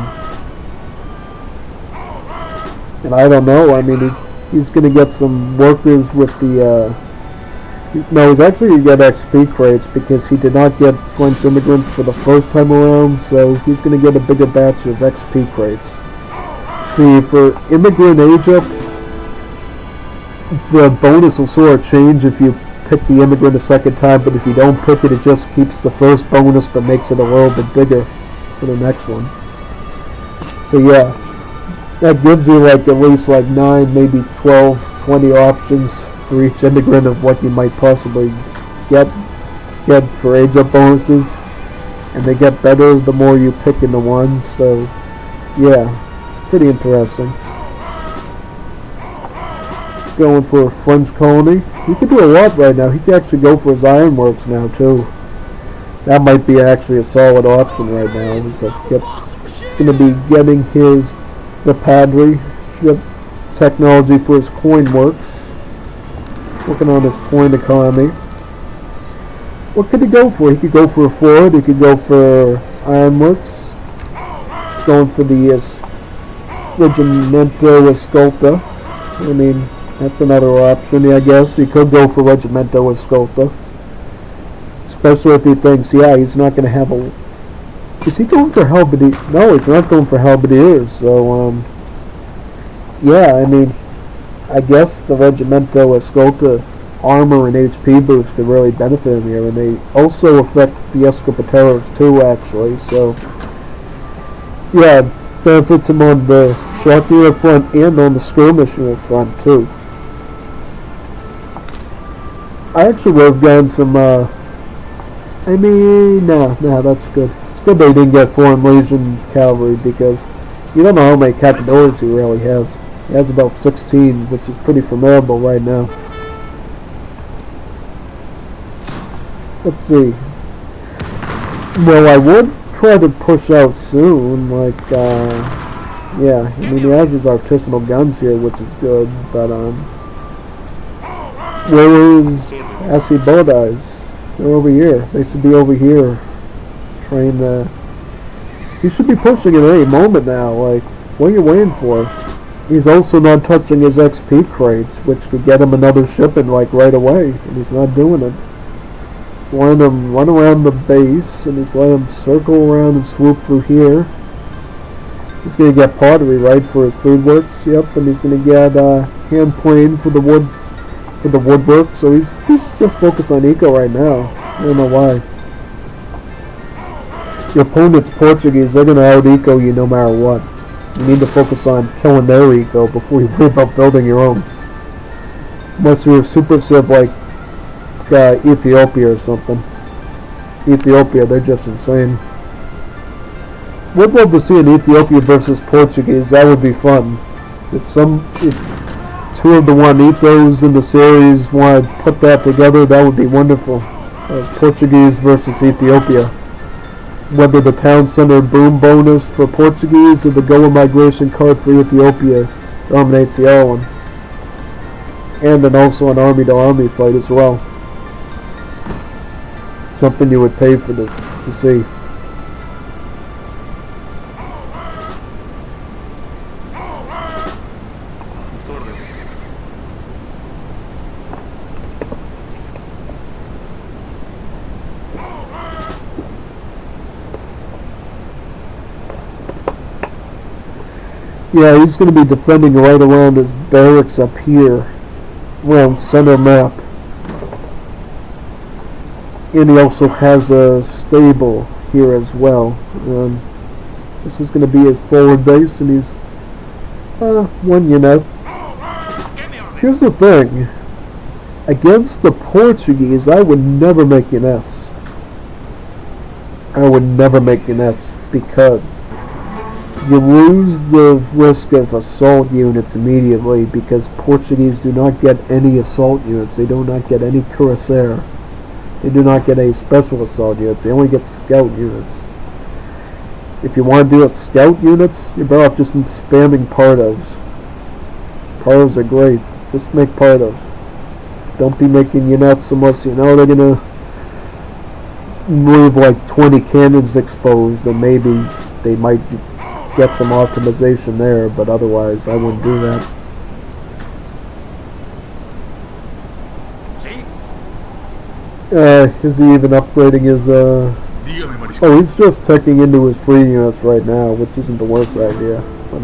And I don't know. I mean, he's going to get some workers with the, no, he's actually going to get XP crates because he did not get French immigrants for the first time around, so he's going to get a bigger batch of XP crates. See, for immigrant age up, the bonus will sort of change if you pick the immigrant a second time, but if you don't pick it, it just keeps the first bonus but makes it a little bit bigger for the next one. So yeah, that gives you like at least like 9, maybe 12, 20 options for each immigrant of what you might possibly get for age up bonuses, and they get better the more you pick in the ones. So yeah, it's pretty interesting. Going for a French colony. He could do a lot right now. He could actually go for his ironworks now too. That might be actually a solid option right now. He's going to be getting the Padre ship technology for his coin works. Working on his coin economy. What could he go for? He could go for a Ford. He could go for ironworks. He's going for the Regimento Escolta. I mean, that's another option, I guess. He could go for Regimento Escolta. Especially if he thinks, yeah, he's not going to have a... Is he going for Halberdiers? No, he's not going for Halberdiers. So, yeah, I mean, I guess the Regimento Escolta armor and HP boost could really benefit him here. And they also affect the Escopeteros too, actually. So, yeah, benefits him on the shot unit front and on the skirmish unit front too. I actually would have gotten some, no, that's good. It's good they didn't get Foreign Legion Cavalry because you don't know how many capabilities he really has. He has about 16, which is pretty formidable right now. Let's see. Well, I would try to push out soon, like, yeah, I mean, he has his artisanal guns here, which is good, but, where is Assi Bodais? They're over here. They should be over here trying to... He should be pushing at any moment now, like, what are you waiting for? He's also not touching his XP crates, which could get him another shipment, like, right away, and he's not doing it. He's letting him run around the base, and he's letting him circle around and swoop through here. He's going to get pottery, right, for his food works, yep, and he's going to get hand plane for the woodwork, so he's just focused on eco right now. I don't know why. Your opponent's Portuguese, they're going to out-eco you no matter what. You need to focus on killing their eco before you worry about building your own. Unless you're a super civ like Ethiopia or something. Ethiopia, they're just insane. Would love to see an Ethiopia versus Portuguese. That would be fun. If two of the Juanitos in the series want to put that together, that would be wonderful. Portuguese versus Ethiopia. Whether the town center boom bonus for Portuguese or the Goa migration card for Ethiopia dominates the other one. And then also an army to army fight as well. something you would pay for this to see. Yeah, he's going to be defending right around his barracks up here, around center map. And he also has a stable here as well. This is going to be his forward base, and he's one unit. Here's the thing. Against the Portuguese, I would never make units. I would never make units because you lose the risk of assault units immediately, because Portuguese do not get any assault units. They do not get any cuirassier. They do not get any special assault units. They only get scout units. If you want to do a scout units, you're better off just spamming Pardos. Pardos are great. Just make Pardos. Don't be making units unless you know they're going to leave like 20 cannons exposed, and maybe they might get some optimization there, but otherwise I wouldn't do that. Is he even upgrading his oh, he's just tucking into his free units right now, which isn't the worst idea. But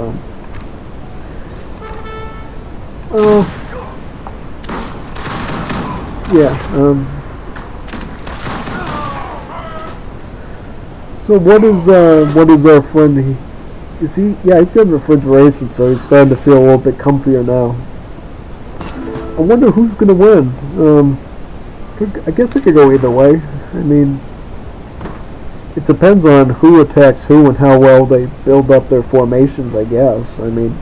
yeah, so what is our friend? Is he? Yeah, he's got refrigeration, so he's starting to feel a little bit comfier now. I wonder who's gonna win. I guess it could go either way. I mean, it depends on who attacks who and how well they build up their formations, I guess. I mean,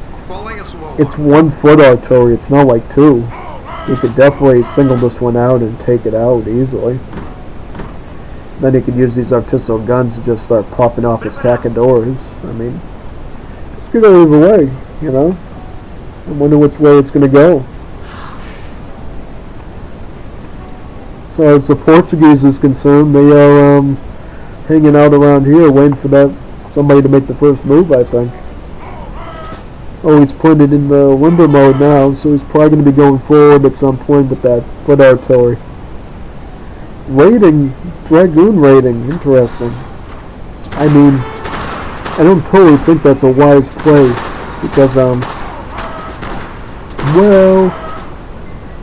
it's 1 foot artillery, it's not like 2. You could definitely single this one out and take it out easily. Then you could use these artisanal guns and just start popping off his cacadores. I mean, it's going to go either way, you know? I wonder which way it's going to go. So as the Portuguese is concerned, they are hanging out around here waiting for somebody to make the first move, I think. Oh, he's putting it in the limber mode now, so he's probably going to be going forward at some point with that foot artillery. Raiding, Dragoon raiding, interesting. I mean, I don't totally think that's a wise play, because, well,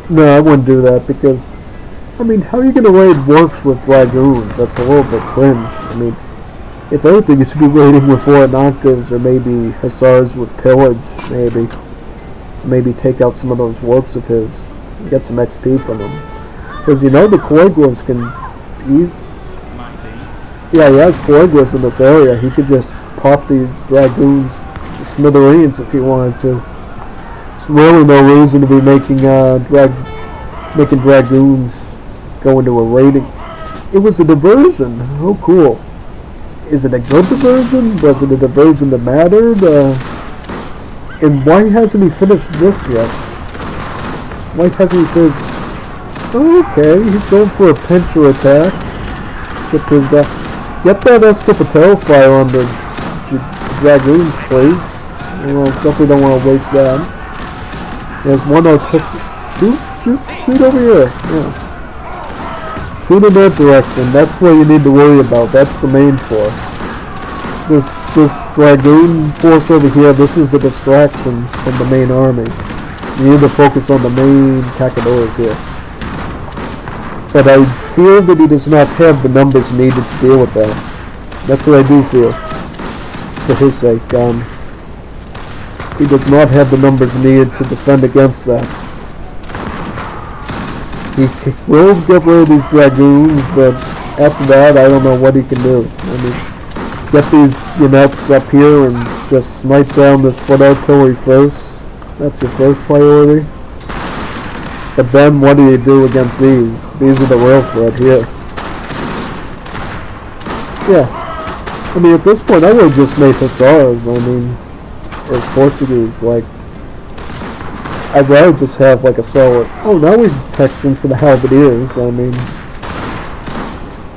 no, I wouldn't do that, because, I mean, how are you going to raid works with Dragoons? That's a little bit cringe. I mean, if anything, you should be raiding with Fort Octaves, or maybe Hussars with Pillage, maybe. So maybe take out some of those works of his, and get some XP from them. Because you know the Coiguas can... yeah, he has Coiguas in this area. He could just pop these Dragoons to smithereens if he wanted to. There's really no reason to be making Dragoons go into a raiding. It was a diversion. Oh, cool. Is it a good diversion? Was it a diversion that mattered? And why hasn't he finished this yet? Why hasn't he finished... Oh, okay, he's going for a pincher attack. Get his, get that Escopetero fire on the Dragoons, please. You know, definitely don't want to waste that. There's one artistic... Shoot over here. Yeah. Shoot in that direction. That's what you need to worry about. That's the main force. This Dragoon force over here, this is a distraction from the main army. You need to focus on the main cacadores here. But I feel that he does not have the numbers needed to deal with that. That's what I do feel. For his sake. He does not have the numbers needed to defend against that. He will get rid of these Dragoons, but after that, I don't know what he can do. I mean, get these units up here and just snipe down this foot artillery first. That's your first priority. But then what do you do against these? These are the real threat here. Yeah. I mean, at this point, I would have just made Hussars. I mean, or Portuguese, like... I'd rather just have like a solid... Oh, now we text into the halberdiers. I mean...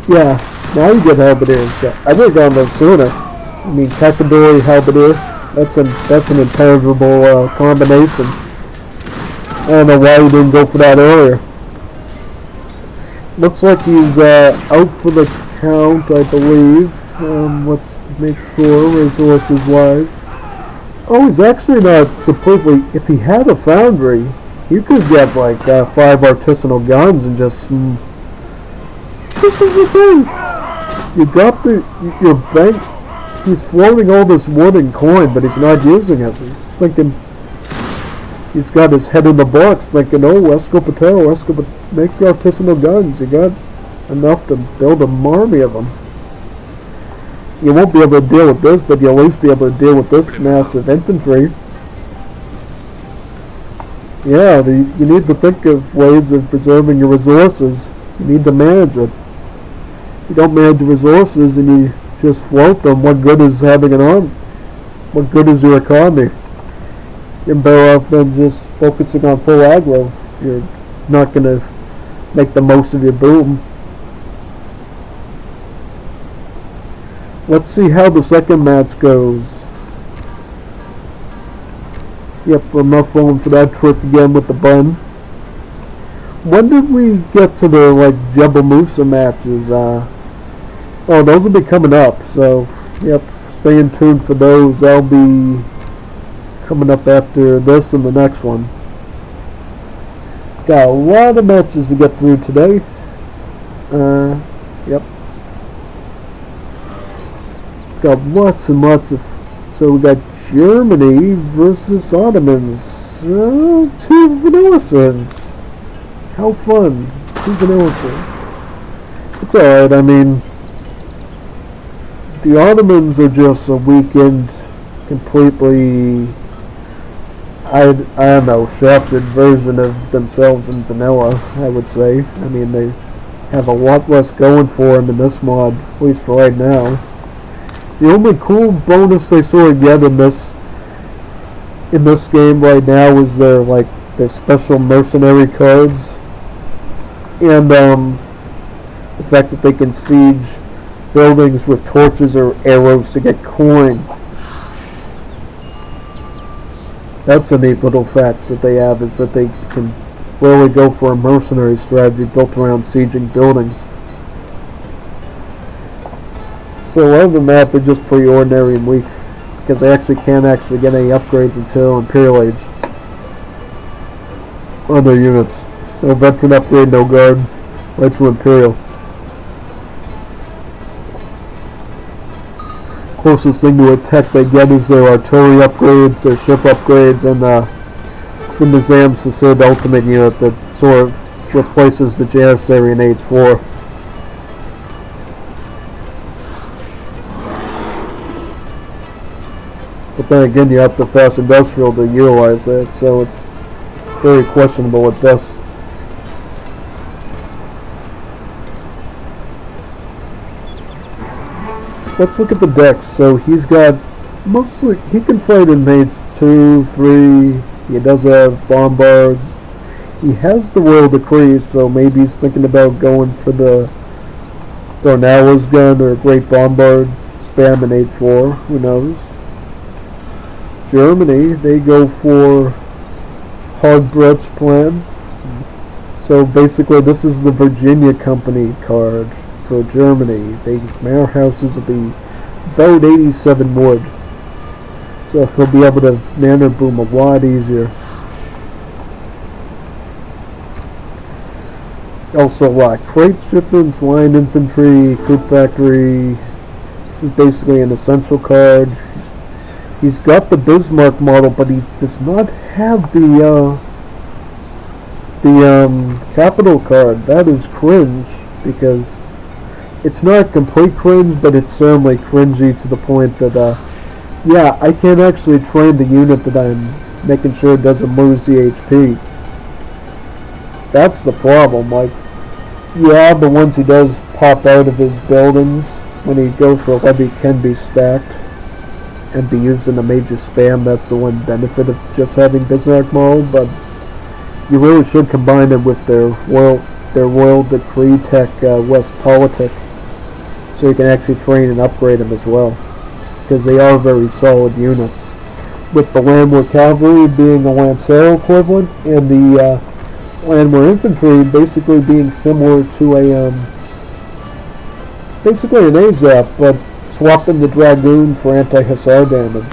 Yeah, now you get halberdiers. So I would have gone there sooner. I mean, Kakadori halberdier. That's an impenetrable combination. I don't know why you didn't go for that earlier. Looks like he's out for the count, I believe. Let's make sure, resources wise. Oh, he's actually not completely. If he had a foundry, you could get like 5 artisanal guns and just. This is the thing. You got your bank. He's floating all this wood and coin, but he's not using it. He's thinking. He's got his head in the box, thinking, "Oh, Escopatel, make the artisanal guns. You got enough to build an army of them." You won't be able to deal with this, but you'll at least be able to deal with this massive infantry. Yeah, you need to think of ways of preserving your resources. You need to manage it. If you don't manage the resources and you just float them, what good is having an army? What good is your economy? You're better off than just focusing on full aggro. You're not going to make the most of your boom. Let's see how the second match goes. Yep, I'm not falling for that trick again with the bun. When did we get to the Jebel Musa matches? Oh, those will be coming up. So, yep, stay tuned for those. They'll be coming up after this and the next one. Got a lot of matches to get through today. Yep. Got lots and lots of. So we got Germany versus Ottomans. 2 vanilla sins. How fun. 2 vanilla sins. It's alright, I mean. The Ottomans are just a weakened, completely. I don't know, shafted version of themselves in vanilla, I would say. I mean, they have a lot less going for them in this mod, at least for right now. The only cool bonus they sort of get in this game right now is their special mercenary cards, and the fact that they can siege buildings with torches or arrows to get coin. That's a neat little fact that they have, is that they can really go for a mercenary strategy built around sieging buildings. So other than that, they're just pretty ordinary and weak, because they actually can't get any upgrades until Imperial Age on their units. No veteran upgrade, no guard, right to Imperial. Closest thing to a tech they get is their artillery upgrades, their ship upgrades, and the Nizam Sassid ultimate unit that sort of replaces the Janissary in Age 4. But then again, you have the fast industrial to utilize that, so it's very questionable at best. Let's look at the decks. So he's got mostly, he can fight in Mates 2, 3, he does have bombards. He has the Royal Decree, so maybe he's thinking about going for the Dornalla's gun or Great Bombard spam in Age 4, who knows. Germany, they go for Hardbrett's plan. So basically this is the Virginia Company card for Germany. Manor houses will be about 87 wood. So he'll be able to manor boom a lot easier. Also crate shipments, line infantry, coop factory. This is basically an essential card. He's got the Bismarck model, but he does not have the capital card. That is cringe, because it's not complete cringe, but it's certainly cringy to the point that, yeah, I can't actually train the unit that I'm making sure it doesn't lose the HP. That's the problem. Yeah, the ones he does pop out of his buildings when he goes for a levy can be stacked and be used in a major spam. That's the one benefit of just having Bismarck model, but you really should combine it with their Royal Decree Tech West Politic so you can actually train and upgrade them as well, because they are very solid units. With the Landwehr Cavalry being a Lancero equivalent, and the Landwehr Infantry basically being similar to a basically an AZAP, but swapping the Dragoon for anti-hussar damage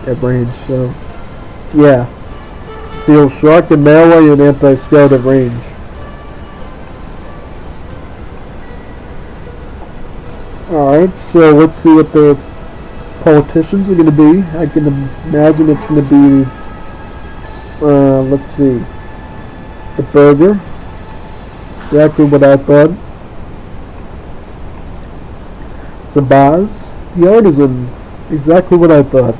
at range. So yeah, deals shock and melee and anti-scout at range. Alright, so let's see what the politicians are going to be. I can imagine it's going to be, let's see, the Burger. Exactly what I thought. Sabaz, the Artisan. Exactly what I thought.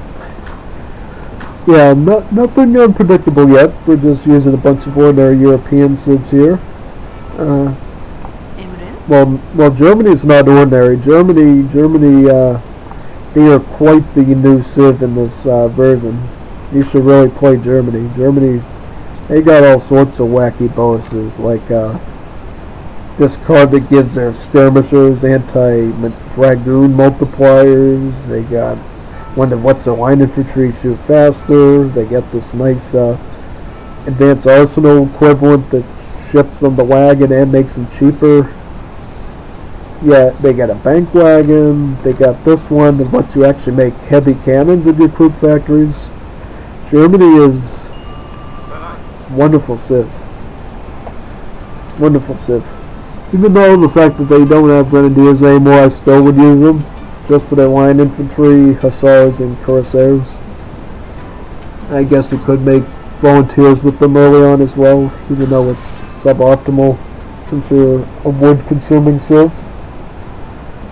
Yeah, nothing unpredictable yet. We're just using a bunch of ordinary European civs here. Well, Germany's not ordinary. Germany, they are quite the new civ in this version. You should really play Germany. Germany, they got all sorts of wacky bonuses, like this card that gives their skirmishers anti-dragoon multipliers. They got one that lets their line infantry shoot faster. They get this nice advanced arsenal equivalent that ships them the wagon and makes them cheaper. Yeah, they got a bank wagon. They got this one that lets you actually make heavy cannons in your troop factories. Germany is wonderful civ. Wonderful civ. Even though the fact that they don't have grenadiers anymore, I still would use them just for their line infantry, hussars, and cuirassiers. I guess you could make volunteers with them early on as well, even though it's suboptimal since they're a wood-consuming civ.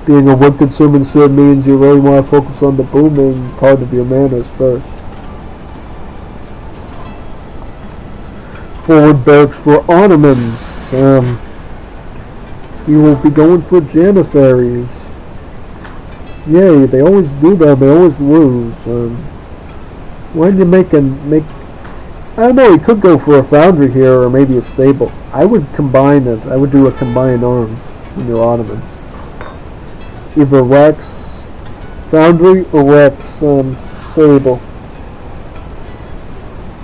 Being a wood-consuming civ means you really want to focus on the booming part of your manners first. Forward barracks for Ottomans. You will be going for Janissaries. Yay, they always do that, they always lose. Why do you make... I don't know, you could go for a foundry here, or maybe a stable. I would combine it. I would do a combined arms in your Ottomans. Either Rex Foundry or Rex Stable.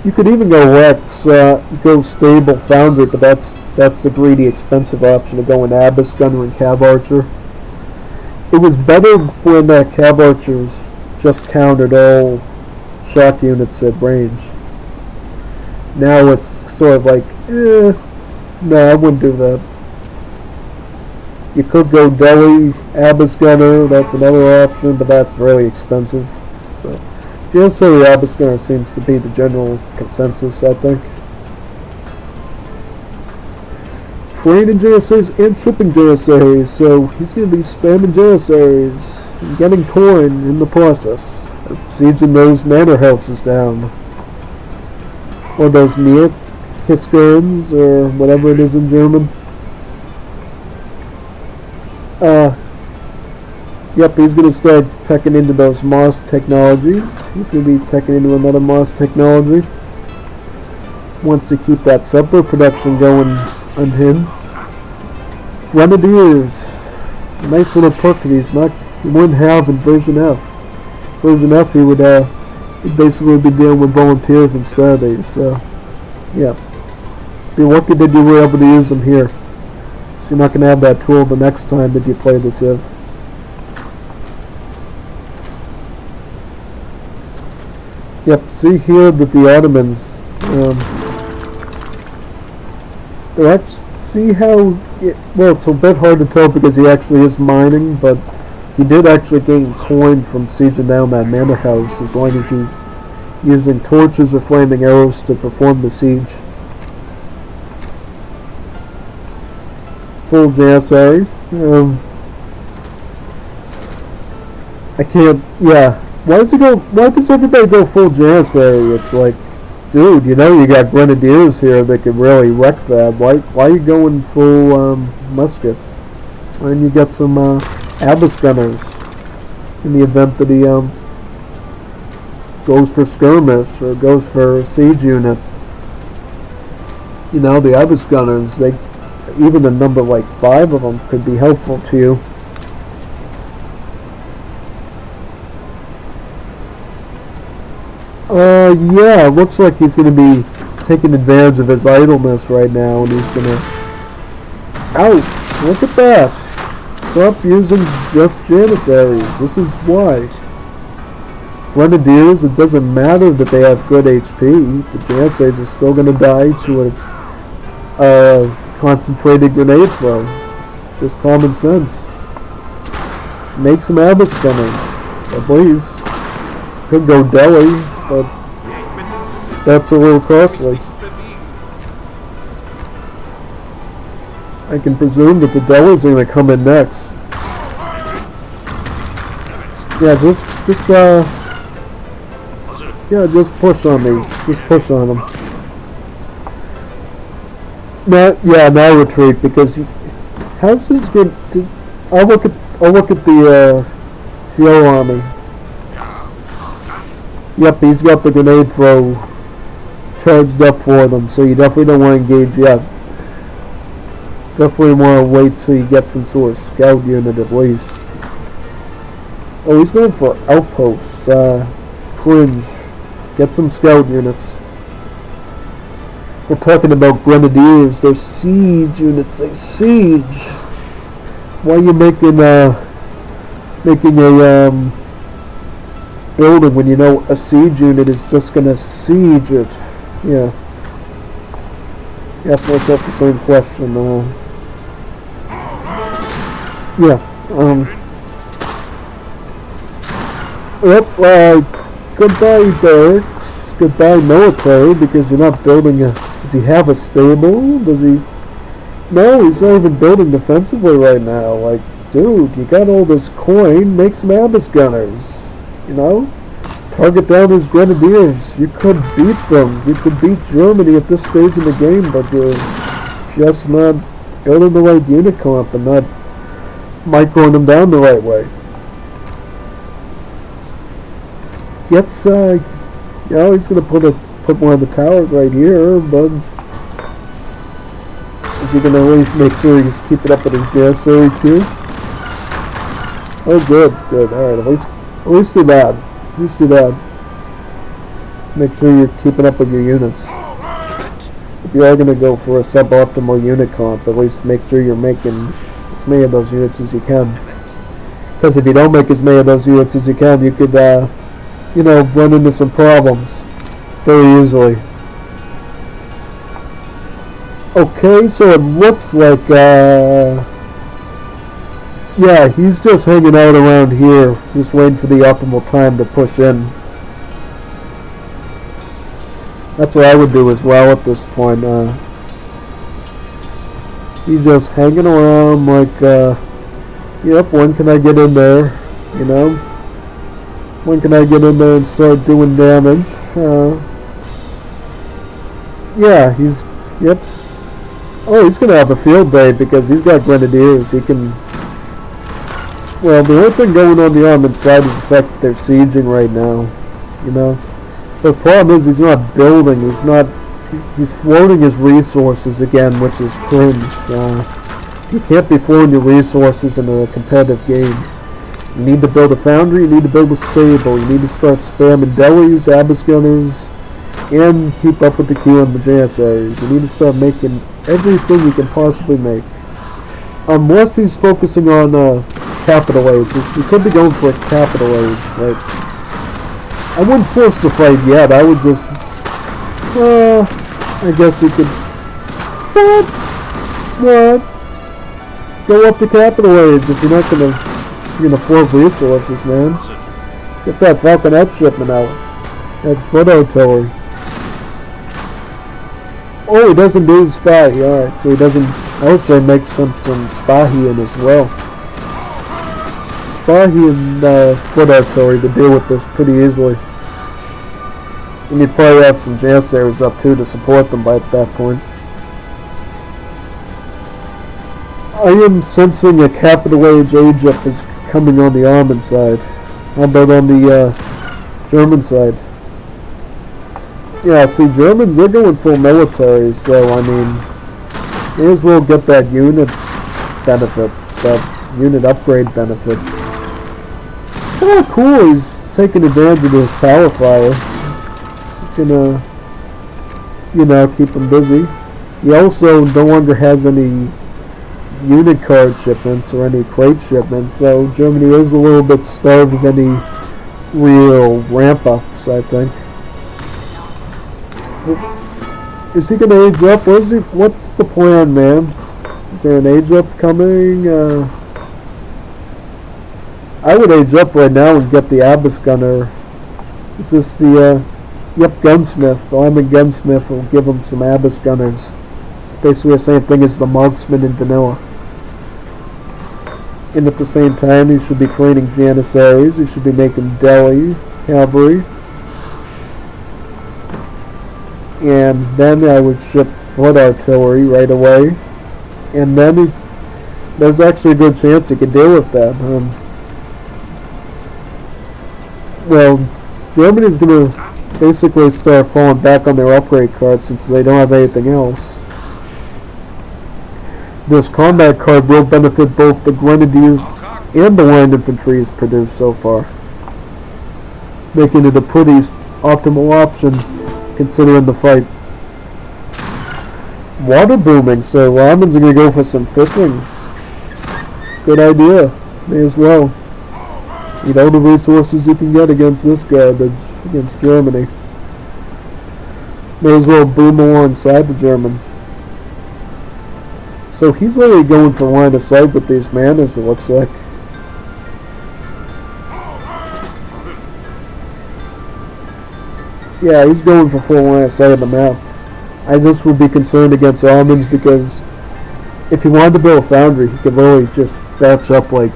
You could even go Rex, go Stable Foundry, but that's the greedy, expensive option of going Abyss Gunner and Cav Archer. It was better when Cav Archers just countered all shock units at range. Now it's sort of like, no, I wouldn't do that. You could go Delhi, Abyss Gunner, that's another option, but that's really expensive. So, Janissary Abyss Gunner seems to be the general consensus, I think. Training Janissaries and shipping Janissaries, so he's going to be spamming Janissaries and getting coin in the process. Sieging those manor houses down. Or those Mietskirns, or whatever it is in German. Yep, he's going to start teching into those Moss technologies. He's going to be teching into another Moss technology. Wants to keep that settler production going unhinged. Grenadiers. A nice little perk that he wouldn't have in version F. Version F, he would basically be dealing with volunteers instead of these. So, yeah. Be lucky that you were able to use them here. So you're not going to have that tool the next time that you play the civ. Yep, see here that the Ottomans, see how, well, it's a bit hard to tell because he actually is mining, but he did actually gain coin from sieging down that manor house as long as he's using torches or flaming arrows to perform the siege. Full Janissary. I can't, yeah. Why does everybody go full Janissary? It's like, dude, you know you got grenadiers here that can really wreck that. Why are you going full musket? Why don't you get some Abyss Gunners in the event that he goes for skirmish or goes for a siege unit? You know, the Abyss Gunners, even a number like 5 of them could be helpful to you. Yeah, it looks like he's going to be taking advantage of his idleness right now, and he's going to... Ouch! Look at that! Stop using just Janissaries. This is why. Grenadiers, it doesn't matter that they have good HP. The Janissaries are still going to die to a concentrated grenade throw. It's just common sense. Make some Abyss Gunners, at least. Could go Delhi, but that's a little costly. I can presume that the Delhi's are going to come in next. Yeah, just push on me. Just push on them. Now retreat, because how's this good? I'll look at the Fuel army. Yep, he's got the grenade throw charged up for them, so you definitely don't want to engage yet. Definitely want to wait till you get some sort of scout unit at least. Oh, he's going for outpost. Cringe. Get some scout units. We're talking about grenadiers. They're siege units. They siege. Why are you making a building when you know a siege unit is just gonna siege it? Yeah. Ask myself the same question. Goodbye barracks, goodbye military, because you're not building a... Does he have a stable? Does he... No, he's not even building defensively right now. Like, dude, you got all this coin, make some Abyss Gunners. You know? Target down his grenadiers. You could beat them. You could beat Germany at this stage in the game, but you're just not building the right unit comp and not microing them down the right way. Gets, he's gonna put one of the towers right here, but is he gonna at least make sure he's keeping up with his Janissary too? Oh, good. Alright, at least do that. At least do that. Make sure you're keeping up with your units. If you are gonna go for a suboptimal unit comp, at least make sure you're making as many of those units as you can. Because if you don't make as many of those units as you can, you could, run into some problems very easily. Okay, so it looks like, he's just hanging out around here, just waiting for the optimal time to push in. That's what I would do as well at this point. He's just hanging around like, when can I get in there, you know? When can I get in there and start doing damage? He's gonna have a field day because he's got grenadiers. He can... Well, the only thing going on the armament side is the fact that they're sieging right now, you know? The problem is he's not building, he's floating his resources again, which is cringe. You can't be floating your resources in a competitive game. You need to build a foundry, you need to build a stable, you need to start spamming delis, Abyss Gunners, and keep up with the queue on the Janissaries. You need to start making everything you can possibly make. Unless he's focusing on capital age. You could be going for a capital age. Like, I wouldn't force the fight yet. I would just... I guess you could... What? Go up to capital age if you're not gonna afford resources, man. Get that Falconet shipment out. That foot artillery. Oh, he doesn't do Spahi. Alright, so he doesn't... I would say make some Spahi in as well. Spahi and foot artillery to deal with this pretty easily. And you'd probably have some Janissaries up too to support them by that point. I am sensing a capital age up is coming on the armament side. How about on the German side? Yeah, see, Germans, they're going full military, so, I mean, may as well get that unit benefit, that unit upgrade benefit. Oh, cool, he's taking advantage of his power fire. gonna, keep him busy. He also no longer has any unit card shipments or any crate shipments, so Germany is a little bit starved of any real ramp-ups, I think. Is he gonna age up? What's the plan, man? Is there an age up coming? I would age up right now and get the Abyss Gunner. Is this the, yep, Gunsmith. The Armored Gunsmith will give him some Abyss Gunners. It's basically the same thing as the Marksman in Vanilla. And at the same time, he should be training Janissaries. He should be making Delhi Cavalry. And then I would ship Foot Artillery right away. And then there's actually a good chance he could deal with that. Well, Germany's going to basically start falling back on their upgrade cards since they don't have anything else. This combat card will benefit both the Grenadiers and the Line Infantry is produced so far, making it a pretty optimal option considering the fight. Water booming, so Romans are going to go for some fishing. Good idea. May as well. Need all the resources you can get against this garbage, against Germany. May as well boom alongside the Germans. So he's really going for line of sight with these manners, it looks like. Yeah, he's going for full line of sight of the map. I just would be concerned against Almonds because if he wanted to build a foundry, he could really just batch up like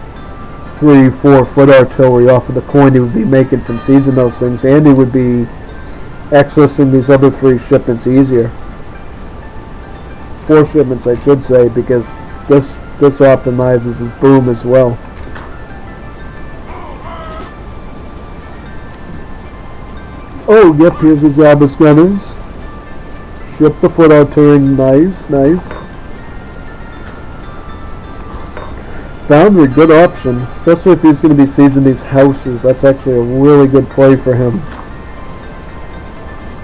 3-4 foot artillery off of the coin he would be making from sieging those things, and he would be accessing these other 3 shipments easier. 4 shipments, I should say, because this optimizes his boom as well. Oh, yep, here's his Abyss Gunners. Ship the foot artillery, nice. Foundry, good option, especially if he's going to be sieging these houses. That's actually a really good play for him.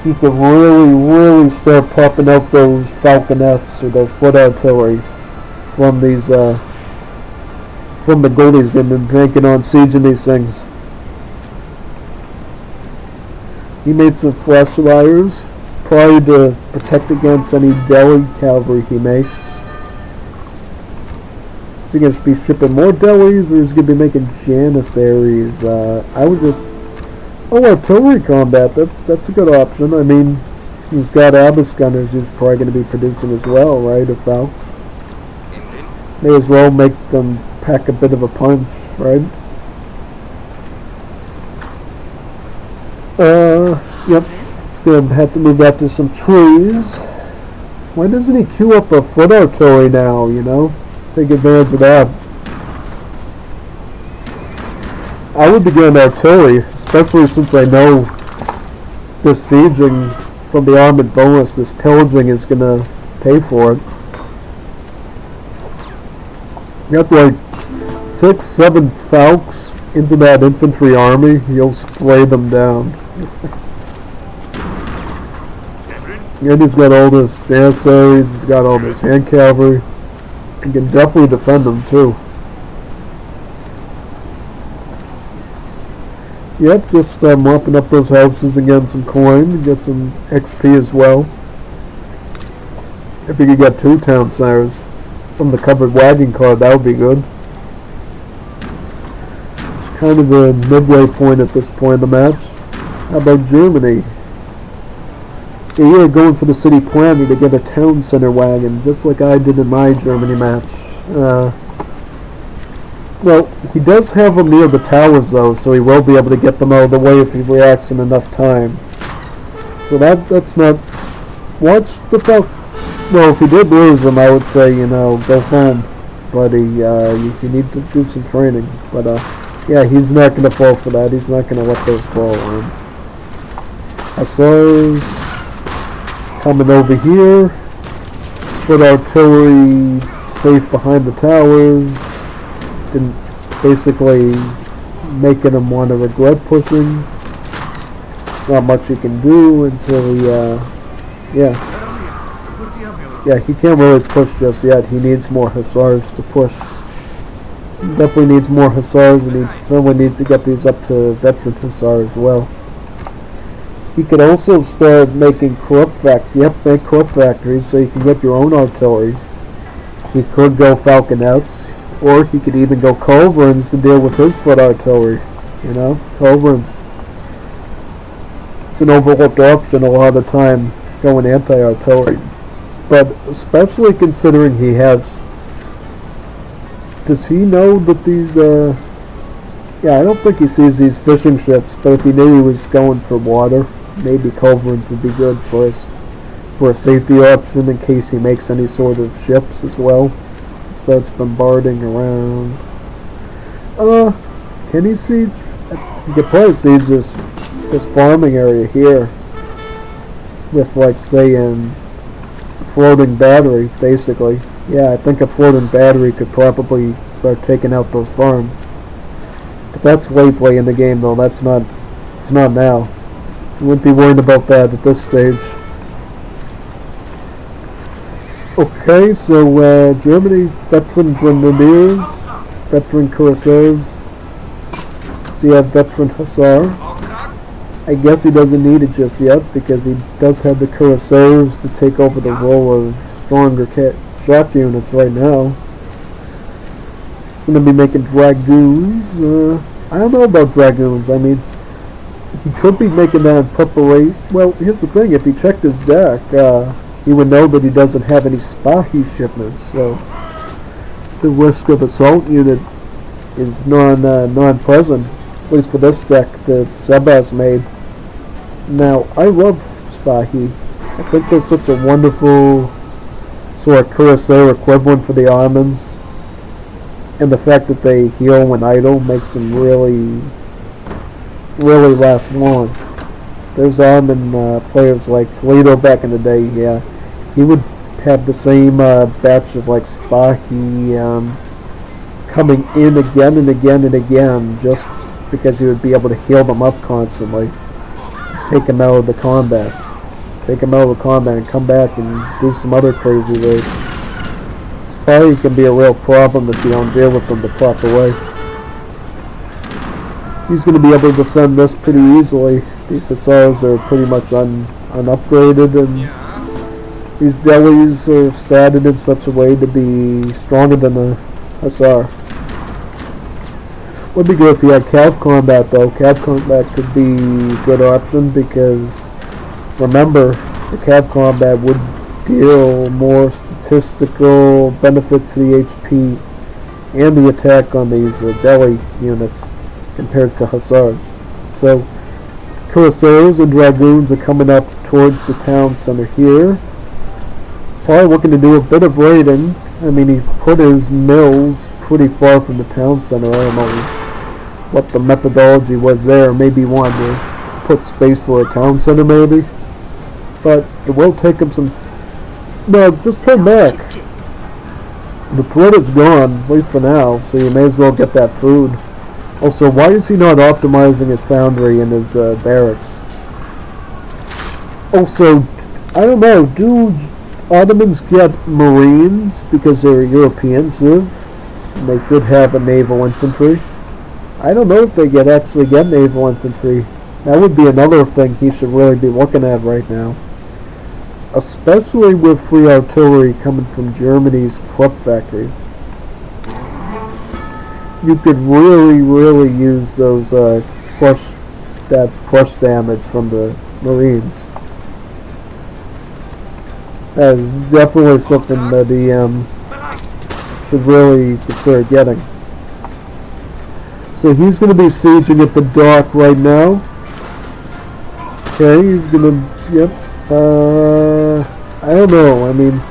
He could really start popping out those falconets or those foot artillery from these, from the gold he's been banking on sieging these things. He made some flashlights, probably to protect against any Delhi cavalry he makes. Is he going to be shipping more delis, or is he going to be making Janissaries? I would just... Oh, artillery combat, that's a good option. I mean, he's got Abyss Gunners he's probably going to be producing as well, right, of Falcons. May as well make them pack a bit of a punch, right? Yep. It's going to have to move out to some trees. Why doesn't he queue up a foot artillery now, Take advantage of that. I would be getting artillery, especially since I know this sieging from the armored bonus, this pillaging is going to pay for it. You got like 6-7 Falcons into that infantry army, you'll spray them down. And he's got all this Janissaries, he's got all this hand cavalry. He can definitely defend them too. Yep, just mopping up those houses and getting some coin, get some XP as well. If you could get 2 town centers from the covered wagon card, that would be good. It's kind of a midway point at this point in the match. How about Germany? Yeah, you're going for the city planner to get a town center wagon, just like I did in my Germany match. Well, he does have them near the towers though, so he will be able to get them out of the way if he reacts in enough time. So that's not... Watch the Falcon. Well, if he did lose them, I would say, go home, buddy. You need to do some training. But, yeah, he's not going to fall for that. He's not going to let those fall on him. Hussars coming over here. Put artillery safe behind the towers. Didn't basically making him want to regret pushing. not much he can do until he, yeah, he can't really push just yet. He needs more hussars to push. He definitely needs more hussars, and he certainly needs to get these up to veteran hussar as well. He could also start making corrupt make corrupt factories so you can get your own artillery. He could go falconets, or he could even go culverins to deal with his foot artillery. You know, culverins. It's an overlooked option a lot of the time, going anti-artillery. But especially considering he has... Does he know that these, yeah, I don't think he sees these fishing ships, but if he knew he was going for water, maybe culverins would be good for us, for a safety option in case he makes any sort of ships as well. Starts bombarding around. Can he siege? He could probably siege this farming area here with, like, say, a floating battery, basically. Yeah, I think a floating battery could probably start taking out those farms. But that's late play in the game, though. It's not now. You wouldn't be worried about that at this stage. Okay, so Germany, veteran grenadiers, veteran cuirassiers. So you have veteran hussar. I guess he doesn't need it just yet because he does have the cuirassiers to take over the role of stronger shock units right now. He's going to be making dragoons. I don't know about dragoons. I mean, he could be making that in preparation. Well, here's the thing. If he checked his deck, he would know that he doesn't have any Spahi shipments, so the risk of assault unit is non-present, at least for this deck that Sebas made. Now, I love Spahi. I think they're such a wonderful sort of cuirassier equivalent for the Armans, and the fact that they heal when idle makes them really last long. There's Arman players like Toledo back in the day, yeah. He would have the same batch of like Spahi coming in again and again and again just because he would be able to heal them up constantly. Take him out of the combat. Take him out of the combat and come back and do some other crazy raids. Spahi can be a real problem if you don't deal with them the proper way. He's going to be able to defend this pretty easily. These hussars are pretty much unupgraded, and these delis are statted in such a way to be stronger than a hussar. Would be good if you had cav combat, though. Cav combat could be a good option because, remember, the cav combat would deal more statistical benefit to the HP and the attack on these deli units compared to hussars. So, cuirassiers and dragoons are coming up towards the town center here. Probably looking to do a bit of raiding. I mean, he put his mills pretty far from the town center. I don't know what the methodology was there. Maybe he wanted to put space for a town center, maybe. But it will take him some... No, just come back. The threat is gone, at least for now, so you may as well get that food. Also, why is he not optimizing his foundry and his barracks? Also, I don't know, do Ottomans get Marines because they're European civ? And they should have a naval infantry. I don't know if they actually get naval infantry. That would be another thing he should really be looking at right now. Especially with free artillery coming from Germany's Krupp factory. You could really use those crush damage from the Marines. That is definitely something that he should really consider getting. So he's going to be sieging at the dock right now. Okay, he's going to, yep. I don't know, I mean,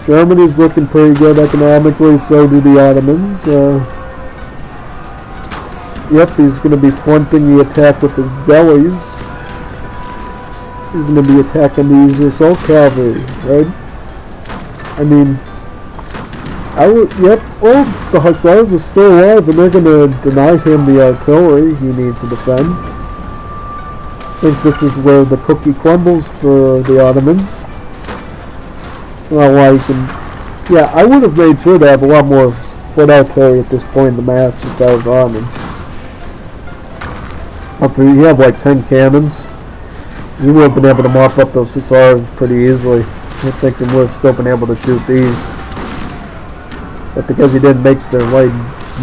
Germany's looking pretty good economically, so do the Ottomans. Yep, he's going to be fronting the attack with his delis. He's going to be attacking these assault cavalry, right? I mean, yep, oh, the hussars are still alive, and they're going to deny him the artillery he needs to defend. think this is where the cookie crumbles for the Ottomans. It's not like, yeah, I would have made sure to have a lot more foot artillery at this point in the match if I was Ottoman. After you have like 10 cannons, you would have been able to mop up those hussars pretty easily. I think you would have still been able to shoot these. But because he didn't make the right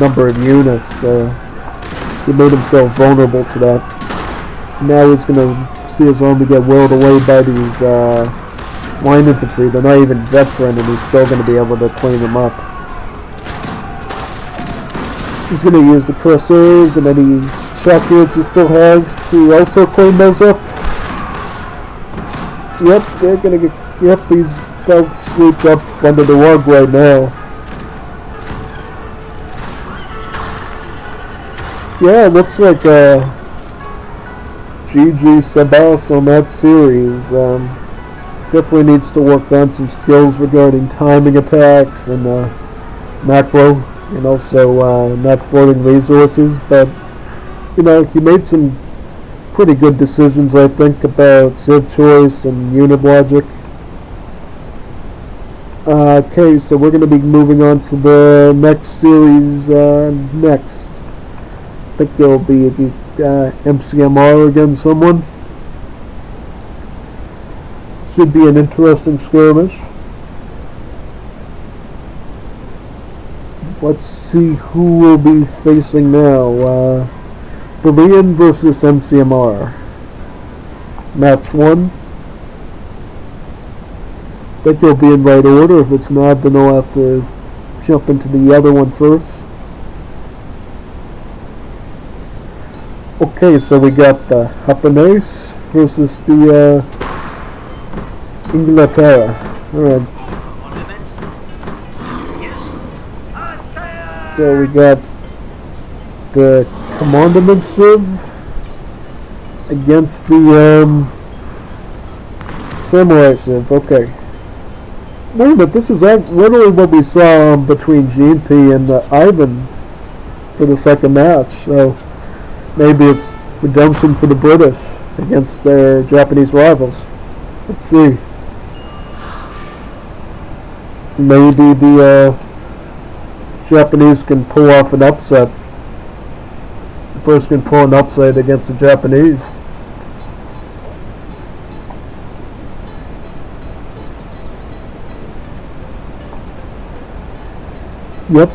number of units, he made himself vulnerable to that. Now he's going to see his army get whirled away by these line infantry. They're not even veteran, and he's still going to be able to clean them up. He's going to use the cursors and any shock units he still has to also clean those up. Yep, they're going to get... Yep, he's about swooped up under the rug right now. Yeah, it looks like GG Sebas on that series. Definitely needs to work on some skills regarding timing attacks and macro, and also not floating resources. But you know, he made some pretty good decisions, I think, about civ choice and unit logic. Okay, so we're going to be moving on to the next series next. I think there'll be MCMR against someone. Should be an interesting skirmish. Let's see who we'll be facing now. Bolivian versus MCMR. Match 1. I think they'll be in right order. If it's not, then I'll have to jump into the other one first. Okay, so we got the Japanese versus the Inglaterra. Alright. So we got the Commandment Civ against the Samurai Civ. Okay. Wait a minute, this is literally what we saw between GNP and Ivan for the second match. So maybe it's redemption for the British against their Japanese rivals. Let's see. Maybe the Japanese can pull off an upset. The British can pull an upset against the Japanese. Yep,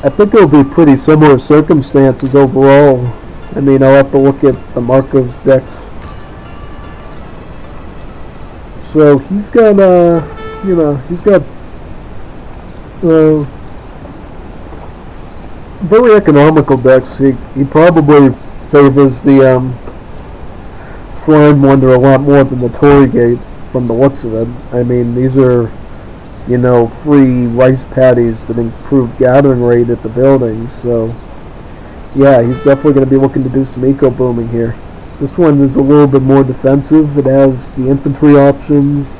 I think it'll be pretty similar circumstances overall. I mean, I'll have to look at the Marcos decks. So he's got, he's got very economical decks. He probably favors the Shrine Wonder a lot more than the Torii Gate from the looks of it. I mean, these are, free rice paddies that improve gathering rate at the buildings. So, yeah, he's definitely going to be looking to do some eco-booming here. This one is a little bit more defensive. It has the infantry options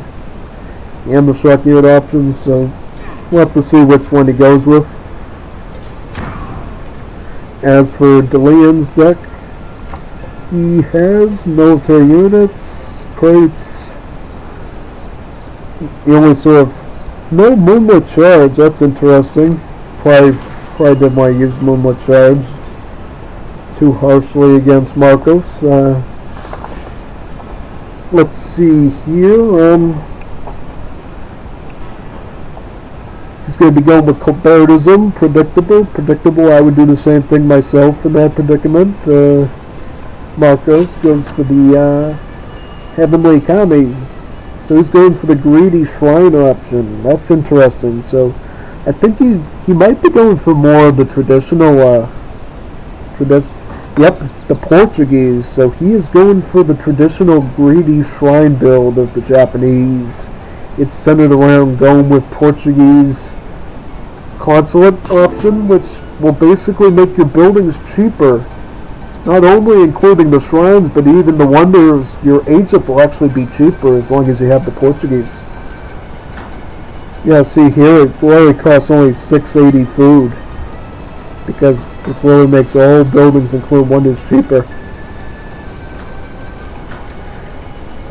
and the shock unit options, so we'll have to see which one he goes with. As for DeLeon's deck, he has military units, crates. He only sort of no Moonlit Charge. That's interesting. Probably didn't want to use Moonlit Charge too harshly against Marcos. Let's see here. He's going to be going with Colbertism. Predictable. I would do the same thing myself in that predicament. Marcos goes for the Heavenly Kami. So he's going for the Greedy Shrine option. That's interesting. So I think he might be going for more of the traditional the Portuguese. So he is going for the traditional Greedy Shrine build of the Japanese. It's centered around going with Portuguese consulate option, which will basically make your buildings cheaper. Not only including the shrines, but even the wonders. Your Egypt will actually be cheaper as long as you have the Portuguese. Yeah, see here, it really costs only $6.80 food, because this really makes all buildings, including wonders, cheaper.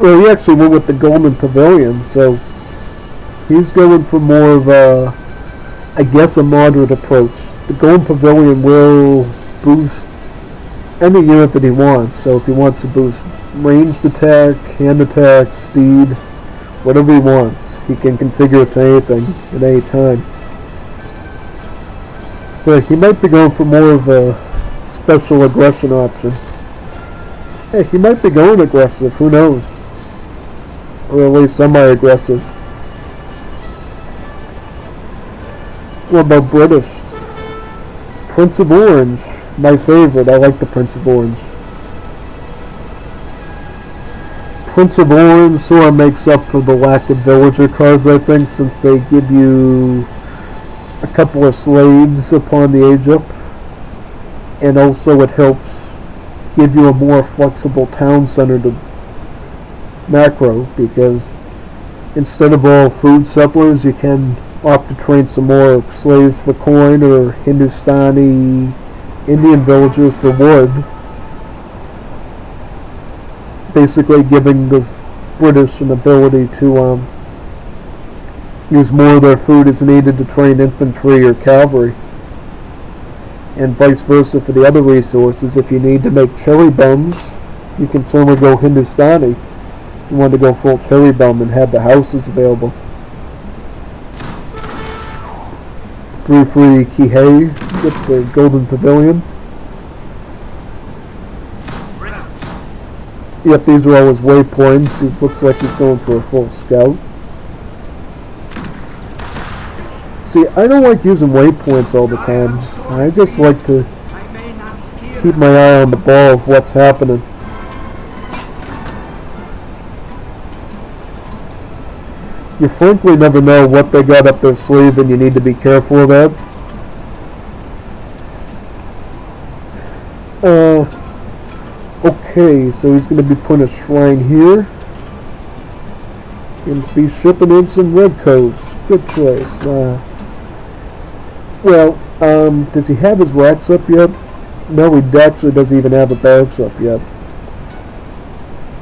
Well, he actually went with the Golden Pavilion, so he's going for more of a, I guess, a moderate approach. The Golden Pavilion will boost any unit that he wants, so if he wants to boost ranged attack, hand attack, speed, whatever he wants, he can configure it to anything at any time. So he might be going for more of a special aggression option. Hey, he might be going aggressive, who knows? Or at least semi-aggressive. What about British? Prince of Orange, my favorite. I like the Prince of Orange. Prince of Orange sort of makes up for the lack of villager cards, I think, since they give you a couple of slaves upon the age up. And also it helps give you a more flexible town center to macro, because instead of all food settlers, you can opt to train some more slaves for coin or Hindustani Indian villagers for wood, basically giving the British an ability to use more of their food as needed to train infantry or cavalry, and vice versa for the other resources. If you need to make cherry bombs, you can certainly go Hindustani. You want to go full cherry bomb and have the houses available. 3 free Kihei, get the Golden Pavilion. Yep, these are all his waypoints. It looks like he's going for a full scout. See, I don't like using waypoints all the time. I just like to keep my eye on the ball of what's happening. You frankly never know what they got up their sleeve, and you need to be careful of that. Okay, so he's going to be putting a shrine here. And be shipping in some redcoats. Good choice. Does he have his racks up yet? No, he actually doesn't even have the barracks up yet.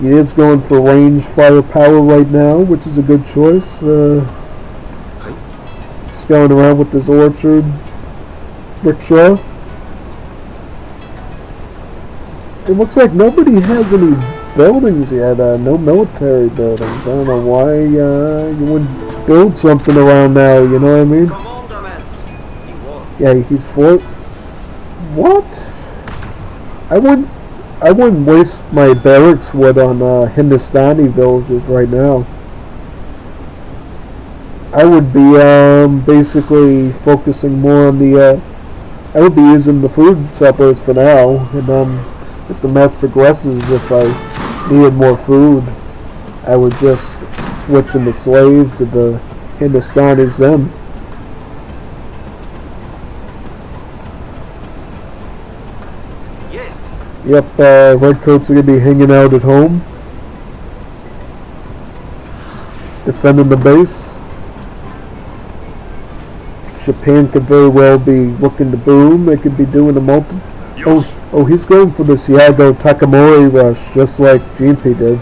He is going for range firepower right now, which is a good choice. Scouting around with his orchard rickshaw. It looks like nobody has any buildings yet, no military buildings. I don't know why you wouldn't build something around now, you know what I mean? Yeah, he's for... What? I wouldn't waste my barracks wood on Hindustani villagers right now. I would be basically focusing more on the... I would be using the food settlers for now, and if the match progresses, if I needed more food, I would just switch into slaves to the Hindustanis then. Yes. Yep, redcoats are going to be hanging out at home, defending the base. Japan could very well be looking to boom. They could be doing a multi... Oh, he's going for this Yago Takamori rush, just like GP did.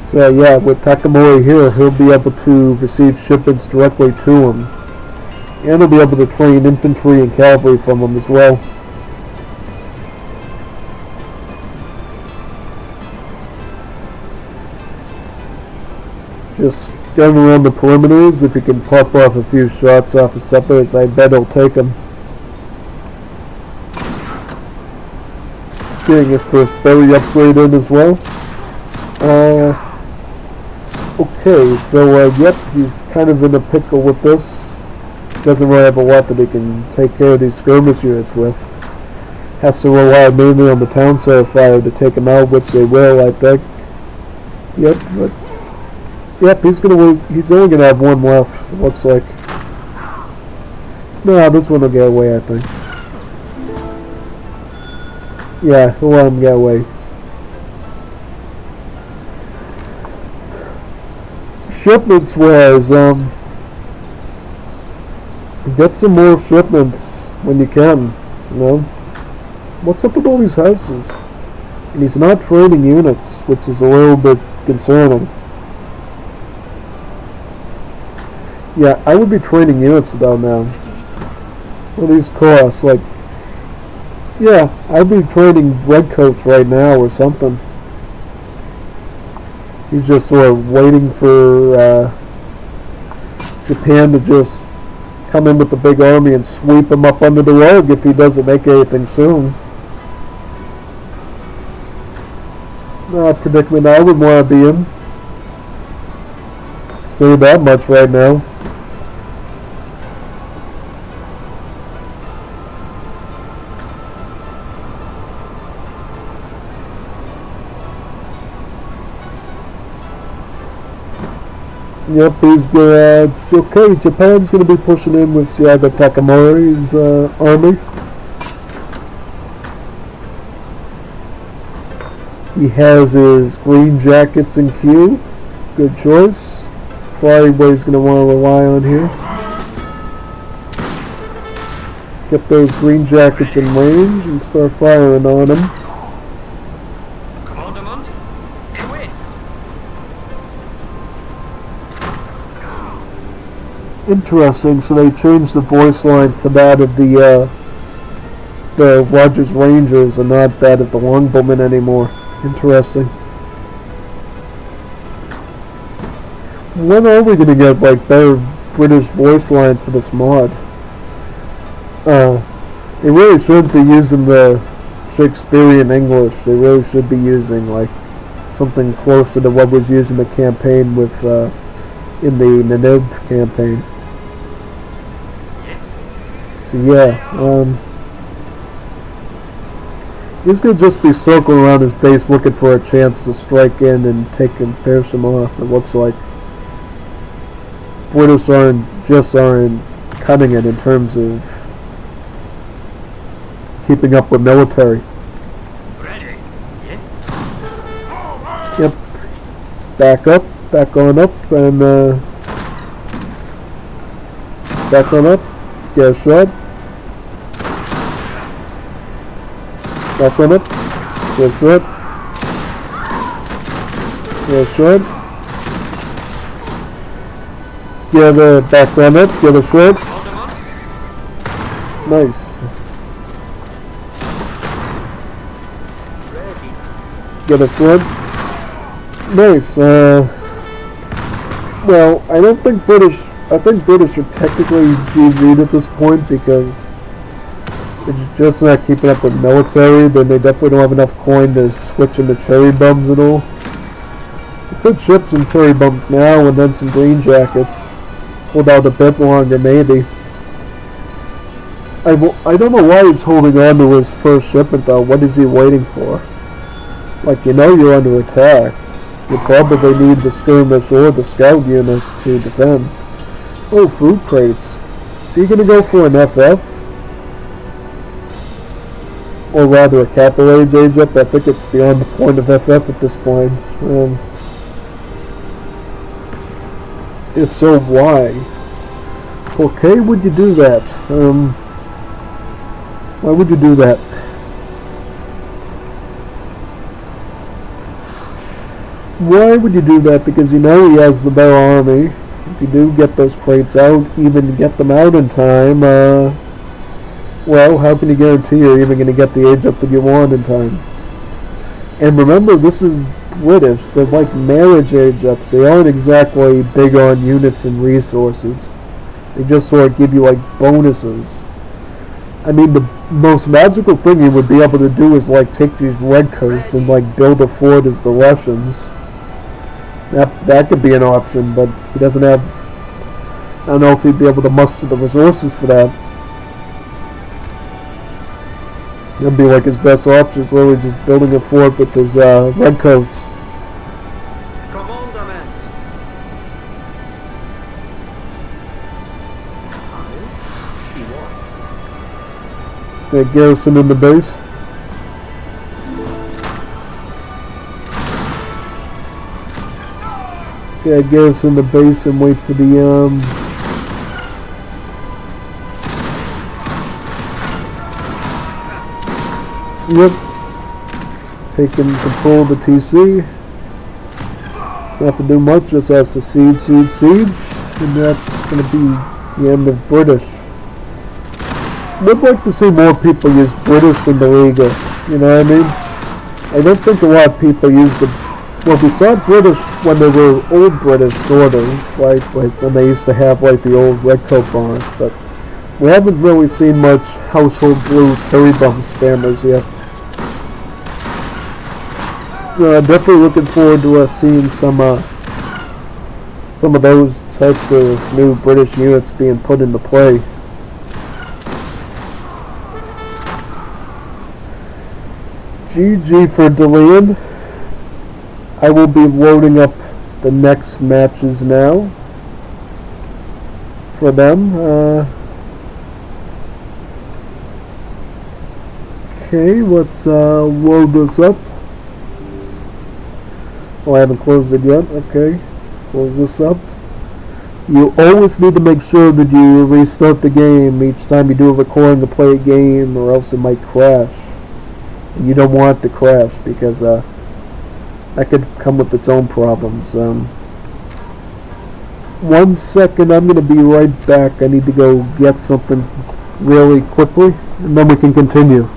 So yeah, with Takamori here, he'll be able to receive shipments directly to him. And he'll be able to train infantry and cavalry from him as well. Just going around the perimeters, if he can pop off a few shots off the settlers, I bet he'll take them. Getting his first berry upgrade in as well. Okay, so yep, he's kind of in a pickle with this. Doesn't really have a lot that he can take care of these skirmish units with. Has to rely mainly on the town center fire to take him out, which they will, I think. Yep, he's only gonna have one left, it looks like. No, this one will get away, I think. Yeah, he'll let him get away. Shipments wise, get some more shipments when you can, you know. What's up with all these houses? And he's not training units, which is a little bit concerning. Yeah, I would be training units about now. What do these cost? Like, yeah, I'd be training redcoats right now or something. He's just sort of waiting for Japan to just come in with the big army and sweep him up under the rug if he doesn't make anything soon. Not a predicament I would want to be in. Say that much right now. Yep, he's good. Okay, Japan's going to be pushing in with Siaga Takamori's army. He has his green jackets in queue. Good choice. Probably what he's going to want to rely on here. Get those green jackets in range and start firing on them. Interesting, so they changed the voice line to that of the Rogers Rangers and not that of the Longbowmen anymore. Interesting. When are we going to get like better British voice lines for this mod? They really shouldn't be using the Shakespearean English. They really should be using like something closer to what was used in the campaign with in the Nanib campaign. So yeah, he's going to just be circling around his base looking for a chance to strike in and finish him off, it looks like. British aren't cutting it in terms of keeping up with military. Ready? Yes. Yep. Back on up, and back on up. Get a shot. Back on it. Get a shot. Get a shot. Get a back on it. Get a shot. Nice. Get a shot. Nice. Well, I think British are technically GG'd at this point because it's just not keeping up with military. Then they definitely don't have enough coin to switch into cherry bums and all. You could ship some cherry bums now and then some green jackets. Hold out a bit longer maybe. I don't know why he's holding on to his first shipment though. What is he waiting for? Like, you know you're under attack. You probably need the skirmish or the scout unit to defend. Oh, food crates. Is he going to go for an FF? Or rather a capital age up? I think it's beyond the point of FF at this point. If so, why? Okay, would you do that? Why would you do that? Why would you do that? Because you know he has the better army. If you do get those crates out, even get them out in time, well, how can you guarantee you're even going to get the age up that you want in time? And remember, this is British. They're like marriage age ups. They aren't exactly big on units and resources. They just sort of give you like bonuses. I mean, the most magical thing you would be able to do is like take these redcoats and like build a fort as the Russians. That could be an option, but he doesn't have. I don't know if he'd be able to muster the resources for that. That'd be like his best option, is really just building a fort with his redcoats. Commandment. Got garrison in the base. Yeah, garrison the base and wait for the Yep. taking control of the TC. Doesn't have to do much, just has to siege, and that's going to be the end of British. Would like to see more people use British in the Liga, you know what I mean? I don't think a lot of people use the, well, we saw British when they were old British, sort of, like when they used to have like the old red coat bars, but we haven't really seen much household blue cherry bomb spammers yet. I'm definitely looking forward to seeing some of those types of new British units being put into play. GG for delaying. I will be loading up the next matches now for them. Okay, let's load this up. Oh, I haven't closed it yet. Okay, let's close this up. You always need to make sure that you restart the game each time you do a recording to play a game, or else it might crash. You don't want it to crash, because that could come with its own problems. 1 second, I'm going to be right back. I need to go get something really quickly, and then we can continue.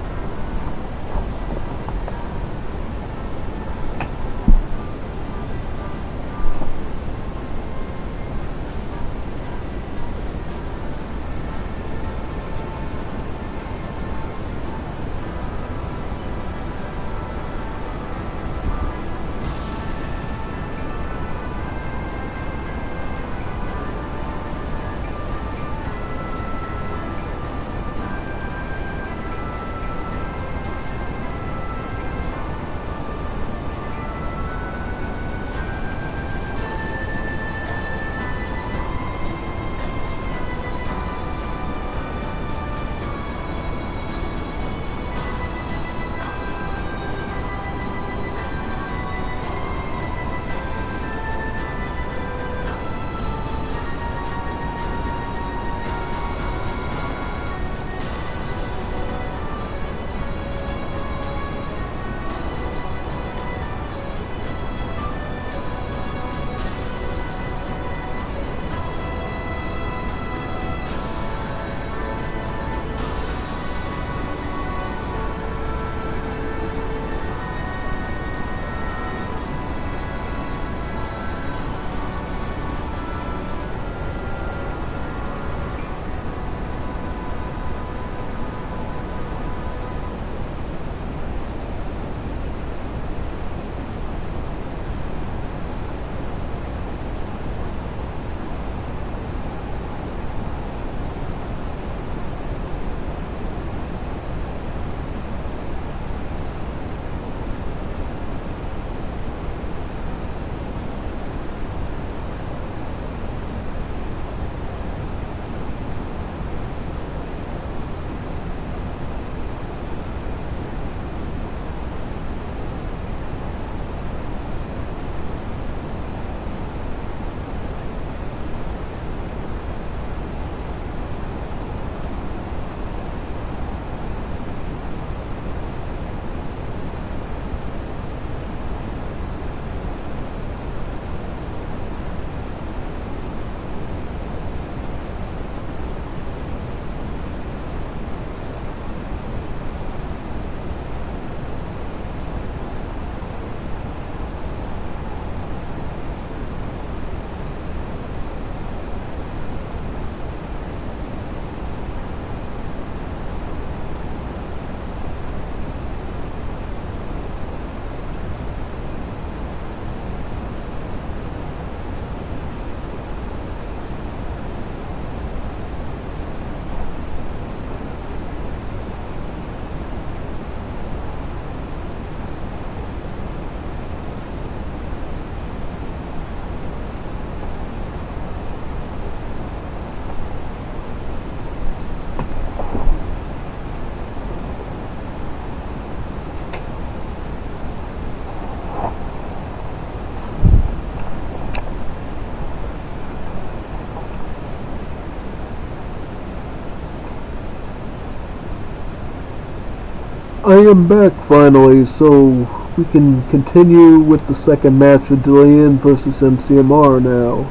I am back finally, so we can continue with the second match with Delenn versus MCMR now.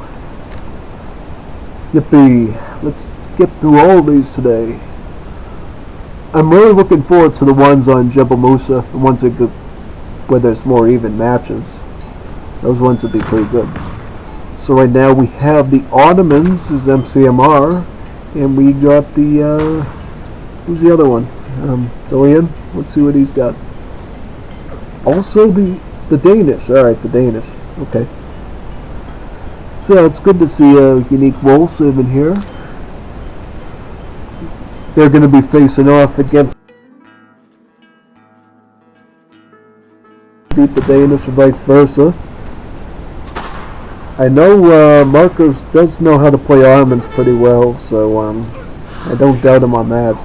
Yippee! Let's get through all of these today. I'm really looking forward to the ones on Jebel Musa, the ones that where there's more even matches. Those ones would be pretty good. So right now we have the Ottomans as MCMR, and we got the who's the other one? Delenn. Let's see what he's got. Also the Danish. All right, the Danish. Okay. So it's good to see a unique Wolfsib in here. They're going to be facing off against beat the Danish or vice versa. I know Marcos does know how to play Armans pretty well, so I don't doubt him on that.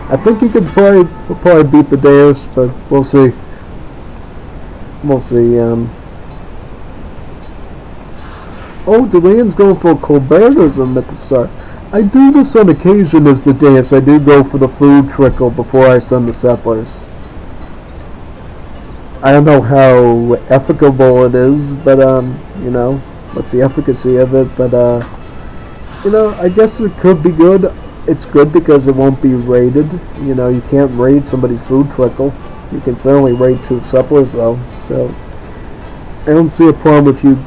I think he could probably beat the Danish, but we'll see. We'll see. Oh, Delenn's going for Colbertism at the start. I do this on occasion as the dance. I do go for the food trickle before I send the settlers. I don't know how efficable it is, but you know, what's the efficacy of it? But you know, I guess it could be good. It's good because it won't be raided. You know, you can't raid somebody's food trickle. You can certainly raid two settlers though. So I don't see a problem with you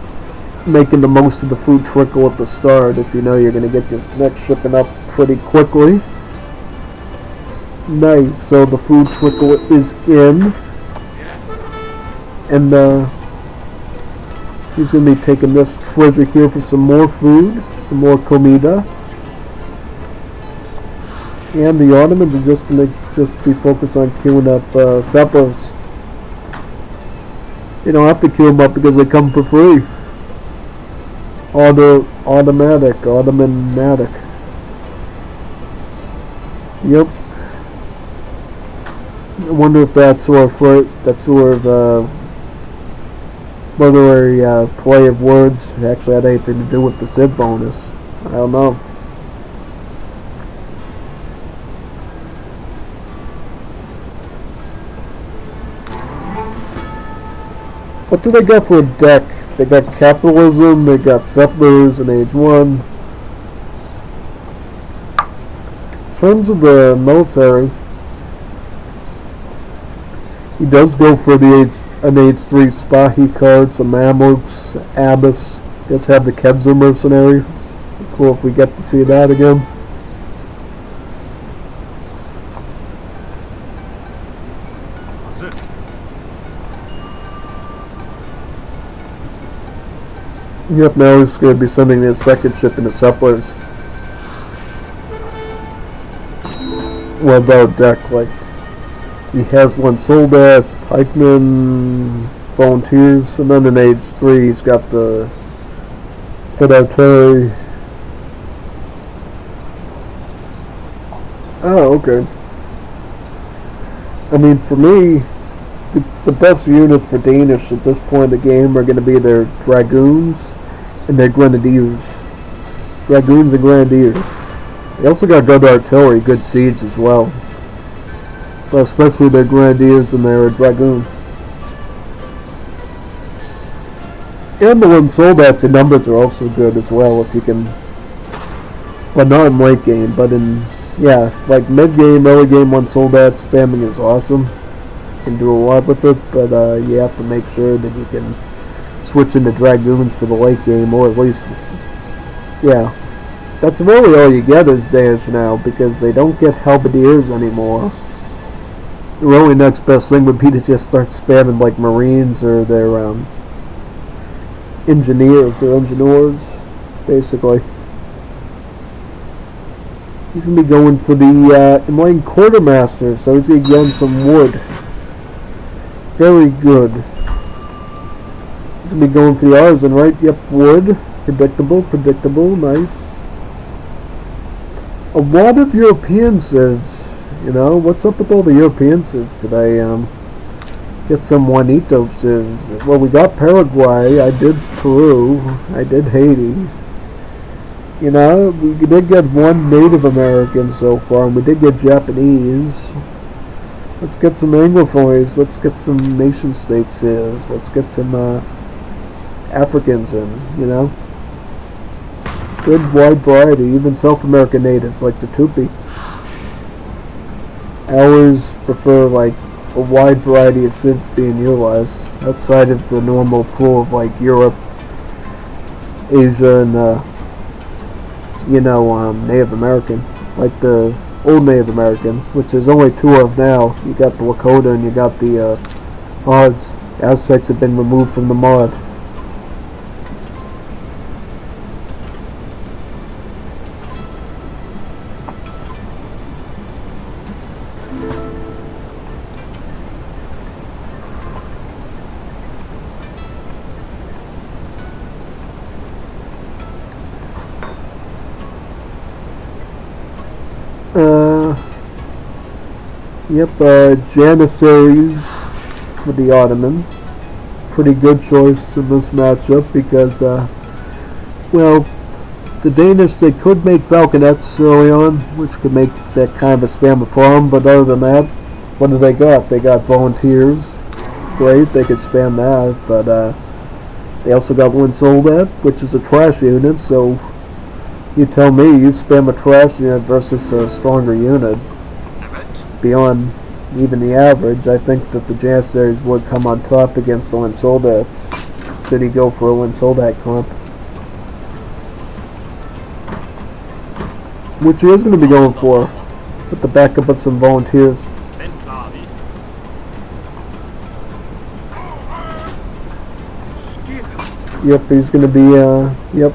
making the most of the food trickle at the start if you know you're going to get this next shipping up pretty quickly. Nice, so the food trickle is in, and he's going to be taking this treasure here for some more food, some more comida, and the Ottomans are just going to be focused on queuing up settlers. You don't have to queue them up because they come for free. Automatic. Yep. I wonder if that sort of literary play of words actually had anything to do with the Civ bonus. I don't know. What do they got for a deck? They got capitalism, they got settlers in Age 1. In terms of the military, he does go for an Age 3 Spahi card, some Mamluks, Abbas. Does have the Kedzer mercenary. Cool if we get to see that again. Yep, now he's going to be sending his second ship into settlers. Well, about deck, like, he has one soldat, pikemen, volunteers, and then in Age 3 he's got the artillery. Oh, okay. I mean, for me, the best units for Danish at this point in the game are going to be their Dragoons and their Grenadiers. Dragoons and Grenadiers. They also got good artillery, good siege as well. But especially their Grenadiers and their Dragoons. And the one soldats and numbers are also good as well if you can. Well, not in late game, but in, yeah, like mid game, early game, one soldat spamming is awesome. You can do a lot with it, but you have to make sure that you can switch into Dragoons for the late game, or at least, yeah. That's really all you get is Danish now, because they don't get Halberdiers anymore. The really next best thing would be to just start spamming like Marines or their engineers, basically. He's going to be going for the Enlightened Quartermaster, so he's going to get him some wood. Very good. He's going to be going for the artisan, right? Yep, wood. Predictable, nice. A lot of European civs, you know. What's up with all the European civs today? Get some Juanito civs. Well, we got Paraguay, I did Peru, I did Haiti. You know, we did get one Native American so far, and we did get Japanese. Let's get some Anglophones. Let's get some nation states here. Let's get some Africans in, you know. Good wide variety, even South American natives like the Tupi. I always prefer like a wide variety of civs being utilized outside of the normal pool of like Europe, Asia, and Native American, like the old Native Americans, which there's only two of now. You got the Lakota and you got the Mods. The Aztecs have been removed from the mod. Janissaries for the Ottomans. Pretty good choice in this matchup because, well, the Danish, they could make falconets early on, which could make that kind of a spam a problem, but other than that, what do they got? They got volunteers. Great, they could spam that, but they also got one soldat, which is a trash unit, so you tell me, you spam a trash unit versus a stronger unit beyond even the average. I think that the Janissaries would come on top against the Lin Soldats. Should he go for a Lin Soldat comp? Which he is going to be going for, with the backup of some volunteers. Yep, he's going to be, yep.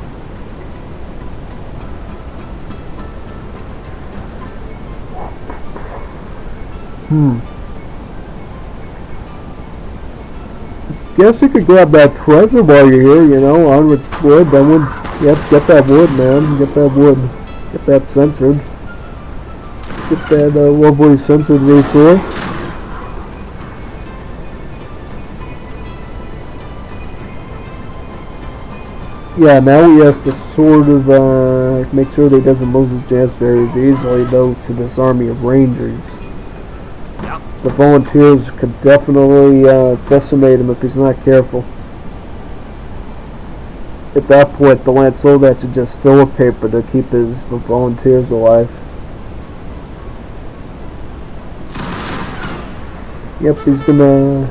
Guess you could grab that treasure while you're here, you know, on with wood, then wood. Yep, get that wood, man. Get that wood. Get that censored. Get that lovely censored resource. Yeah, now he has to sort of make sure that he doesn't lose his Janissaries easily, though, to this army of Rangers. The volunteers could definitely decimate him if he's not careful. At that point, the Lance Soldats would just fill with paper to keep his volunteers alive. Yep, he's gonna...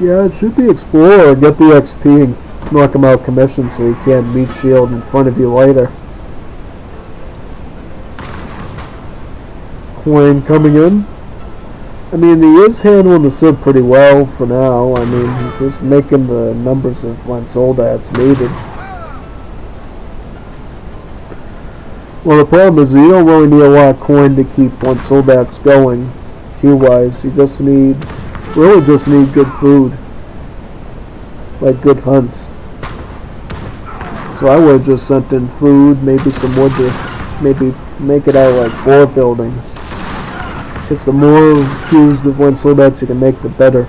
Yeah, shoot the Explorer, get the XP, and knock him out commission so he can't meet shield in front of you later. Queen coming in. I mean, he is handling the Civ pretty well for now. I mean, he's just making the numbers of Lance Soldats needed. Well, the problem is you don't really need a lot of coin to keep Lance Soldats going, queue-wise. You just need, really just need good food. Like good hunts. So I would have just sent in food, maybe some wood to maybe make it out of like 4 buildings. Because the more queues of Lance Soldats you can make, the better.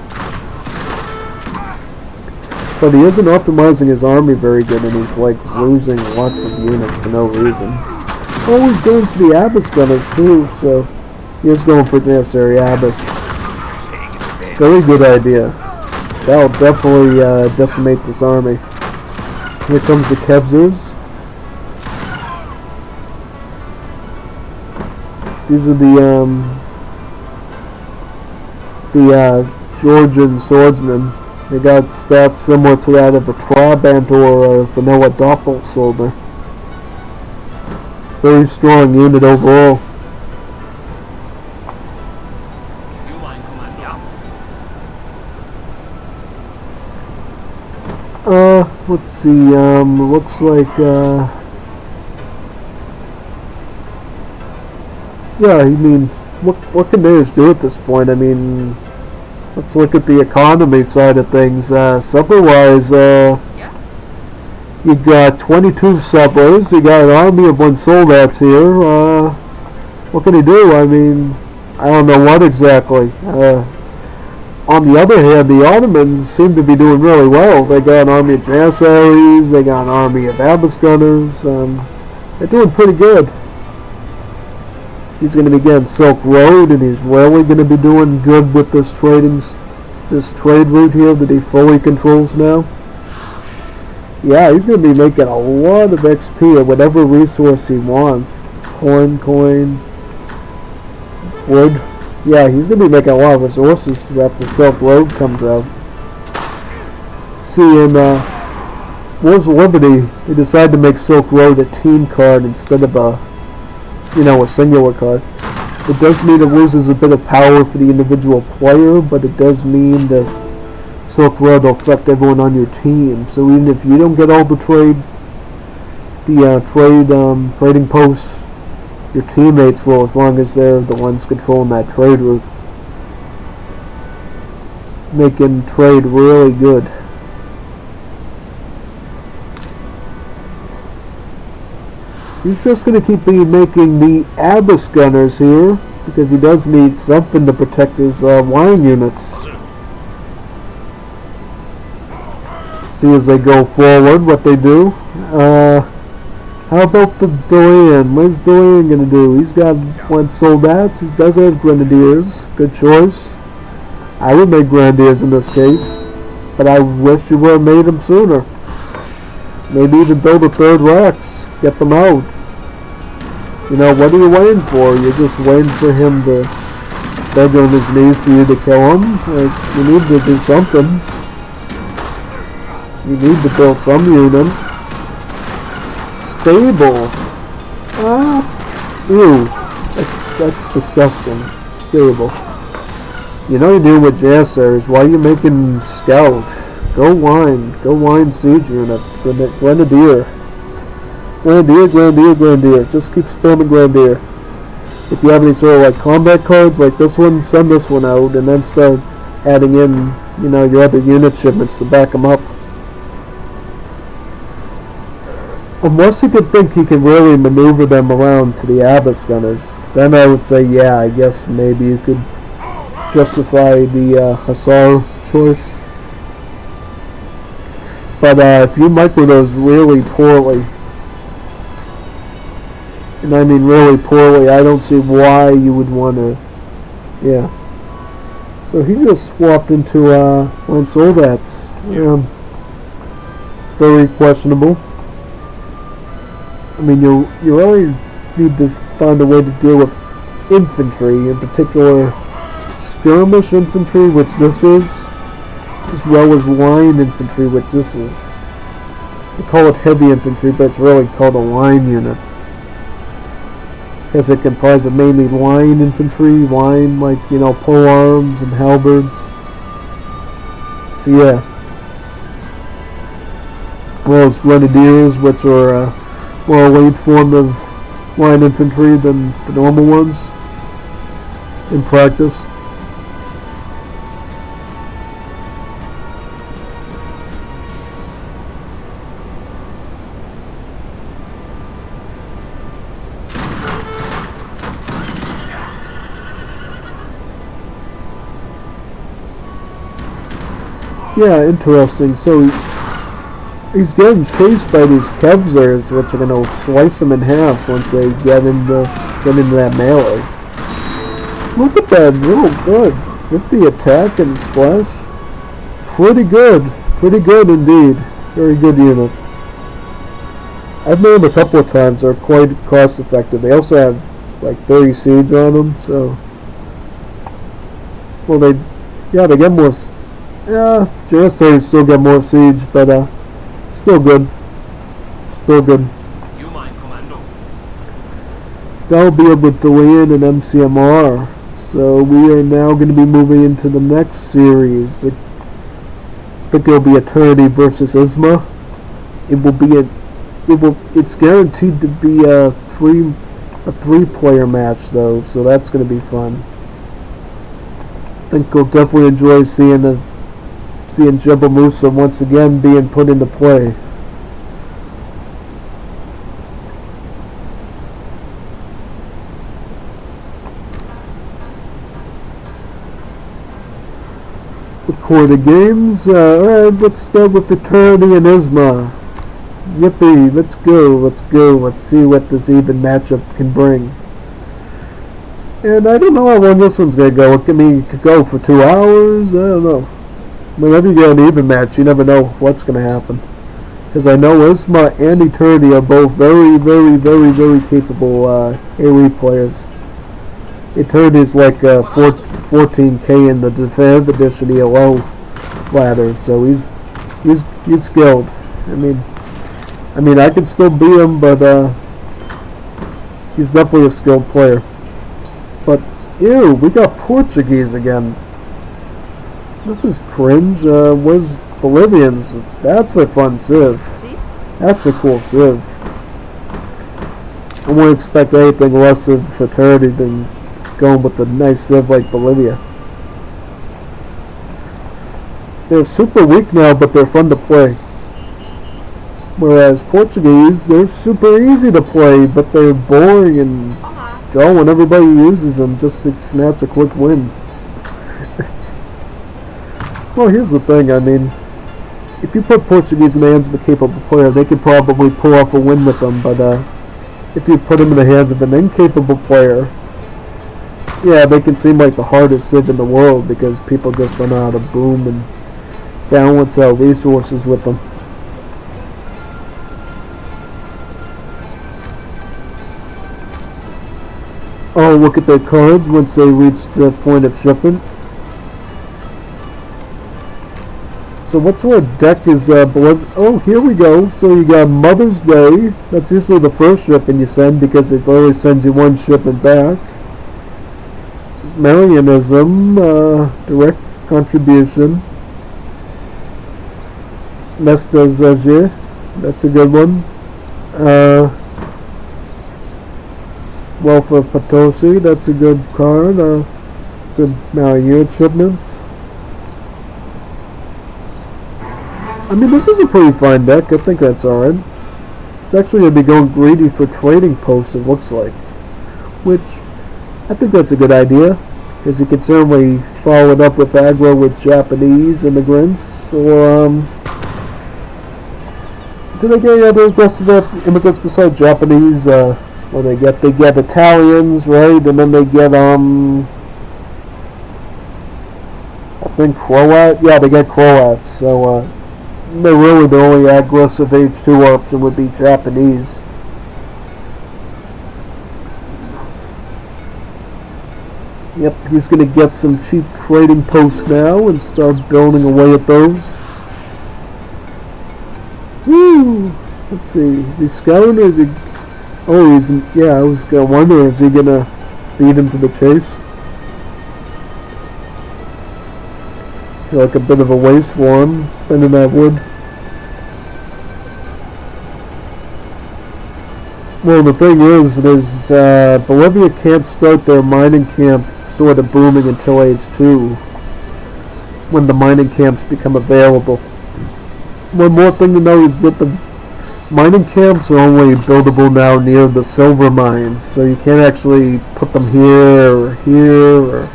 But he isn't optimizing his army very good, and he's like losing lots of units for no reason. Oh, he's going for the Abbas gunners too, so he is going for Janissary Abbas. Very good idea. That'll definitely decimate this army. Here comes the Kevzers. These are the Georgian swordsmen. They got stats similar to that of a Trabant or a vanilla Doppel soldier. Very strong unit overall. Let's see, looks like, yeah, I mean, what can they just do at this point? I mean, let's look at the economy side of things. Supper-wise, you got 22 suppers, you got an army of 1 Soldats here. What can he do? I mean, I don't know what exactly. On the other hand, the Ottomans seem to be doing really well. They got an army of Janissaries, they got an army of Abbas gunners. They're doing pretty good. He's going to be getting Silk Road, and he's really going to be doing good with this trade route here that he fully controls now. Yeah, he's going to be making a lot of XP at whatever resource he wants. Coin, wood. Yeah, he's going to be making a lot of resources after Silk Road comes out. See, in Wars of Liberty, he decided to make Silk Road a team card instead of a singular card. It does mean it loses a bit of power for the individual player, but it does mean that Silk Road will affect everyone on your team. So even if you don't get all the trading posts, your teammates will, as long as they're the ones controlling that trade route, making trade really good. He's just going to keep making the Abyss Gunners here, because he does need something to protect his line units. See as they go forward what they do. How about the Dorian? What is Dorian going to do? He's got one soldats. He does have Grenadiers. Good choice. I would make Grenadiers in this case, but I wish you would have made them sooner. Maybe even build a third Rex. Get them out. What are you waiting for? You're just waiting for him to beg on his knees for you to kill him? Like, you need to do something. You need to build some unit. Stable. Ew. That's disgusting. Stable. You're doing with Janissaries. Why are you making Scout? Go line siege unit. Grenadier. Grenadier. Just keep spamming Grenadier. If you have any sort of like combat cards like this one, send this one out and then start adding in, your other unit shipments to back them up. Unless you could think he can really maneuver them around to the Abyss Gunners, then I would say, yeah, I guess maybe you could justify the Hussar choice. But if you micro those really poorly, and I mean really poorly, I don't see why you would want to, yeah. So he just swapped into one soldats. Very questionable. I mean, you really need to find a way to deal with infantry, in particular skirmish infantry, which this is, as well as line infantry, which this is. They call it heavy infantry, but it's really called a line unit, because it comprises of mainly line infantry, like, pole arms and halberds. So yeah. Well, as Grenadiers, which are more elite form of line infantry than the normal ones in practice. Yeah, interesting. So he's getting chased by these Kevzers, which are going to slice him in half once they get into that melee. Look at that, real good. 50 attack and splash. Pretty good indeed. Very good unit. I've made them a couple of times. They're quite cost effective. They also have like 30 siege on them, so well they get more. Yeah, Janissaries still get more siege, but still good. You mind, Commando? That'll be it with Dorian and MCMR. So we are now going to be moving into the next series. I think it'll be Eternity versus Isma. It's guaranteed to be a three-player match though, so that's going to be fun. I think we'll definitely enjoy seeing Jebel Musa once again being put into play. Record the games. Alright, let's start with Eternity and Isma. Yippee, let's go. Let's see what this even matchup can bring. And I don't know how long this one's going to go. It could go for 2 hours. I don't know. Whenever you get an even match, you never know what's going to happen. Because I know Isma and Eternity are both very, very, very, very capable AoE players. Eternity is like 14k in the Definitive Edition ELO ladder, so he's skilled. I mean I can still beat him, but he's definitely a skilled player. But ew, we got Portuguese again. This is cringe. Where's Bolivians? That's a fun civ. That's a cool civ. I wouldn't expect anything less of Eternity than going with a nice civ like Bolivia. They're super weak now, but they're fun to play. Whereas Portuguese, they're super easy to play, but they're boring and dull when everybody uses them just to snatch a quick win. Well, here's the thing, I mean, if you put Portuguese in the hands of a capable player, they could probably pull off a win with them, but if you put them in the hands of an incapable player, yeah, they can seem like the hardest civ in the world because people just don't know how to boom and balance out resources with them. Oh, look at their cards once they reach the point of shipment. So what sort of deck is below? Oh, here we go. So you got Mother's Day. That's usually the first shipment you send because it always sends you one shipment back. Marianism, direct contribution. Mestazage, that's a good one. Wealth of Potosi, that's a good card. Good Marian shipments. I mean, this is a pretty fine deck. I think that's alright. It's actually going to be going greedy for trading posts, it looks like. Which, I think that's a good idea. Because you could certainly follow it up with aggro with Japanese immigrants. Or, do they get any other aggressive immigrants besides Japanese? Well, they get Italians, right? And then they get, I think Croat. Yeah, they get Croats. So, really the only aggressive H2 option would be Japanese. Yep, he's going to get some cheap trading posts now and start building away at those. Woo! Let's see, is he scouting or is he... Oh, yeah, I was going to wonder, is he going to beat him to the chase? Feel like a bit of a waste for him, spending that wood. Well, the thing is Bolivia can't start their mining camp sort of booming until age 2, when the mining camps become available. One more thing to know is that the mining camps are only buildable now near the silver mines, so you can't actually put them here or here or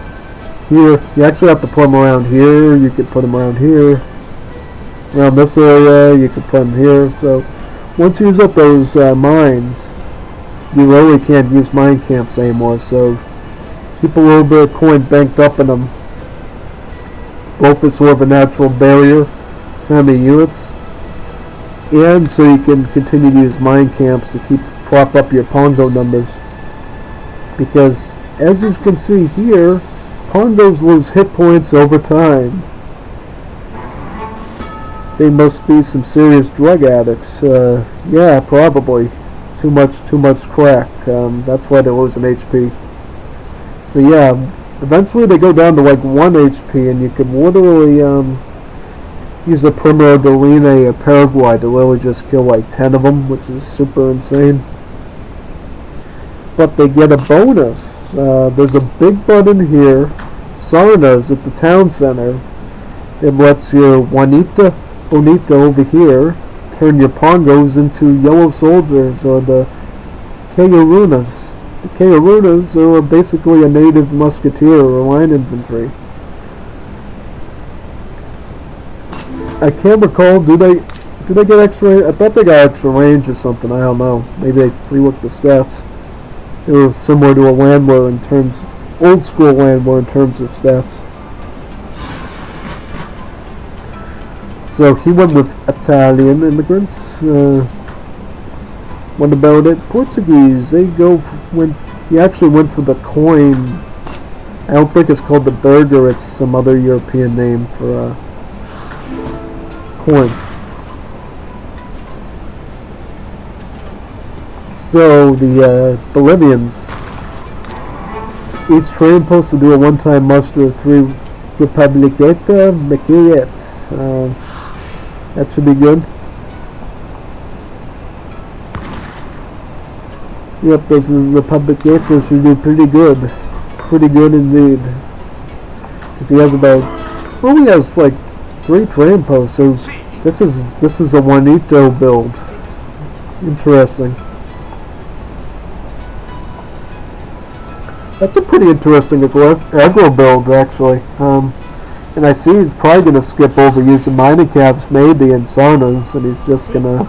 here. You actually have to put them around here. You could put them around here. Around this area, you could put them here. So once you use up those mines, you really can't use mine camps anymore. So keep a little bit of coin banked up in them. Both as sort of a natural barrier to enemy units, and so you can continue to use mine camps to prop up your Pongo numbers. Because as you can see here, Pongos lose hit points over time. They must be some serious drug addicts. Yeah, probably. Too much crack. That's why they're losing HP. So yeah, eventually they go down to like 1 HP, and you can literally use the Primero de Lina of Paraguay to literally just kill like 10 of them, which is super insane. But they get a bonus. There's a big button here, Sarna's at the town center. It lets your Juanita Bonita over here turn your Pongos into yellow soldiers, or the Kayarunas. The Kayarunas are basically a native musketeer or line infantry. I can't recall, do they get extra? I thought they got extra range or something, I don't know. Maybe they relooked the stats. They were similar to a Landwehr in terms old school land more in terms of stats. So he went with Italian immigrants. What about it? Portuguese. He actually went for the coin. I don't think it's called the burger. It's some other European name for coin. So the Bolivians, each trading post will do a one-time muster of 3 Republiqueta Maquillettes. That should be good. Yep, those Republiquetas should do pretty good. Pretty good indeed. Because he has he has like 3 trading posts, so this is a Juanito build. Interesting. That's a pretty interesting aggro build, actually. And I see he's probably going to skip over using mining caps, maybe, and saunas, and he's just going to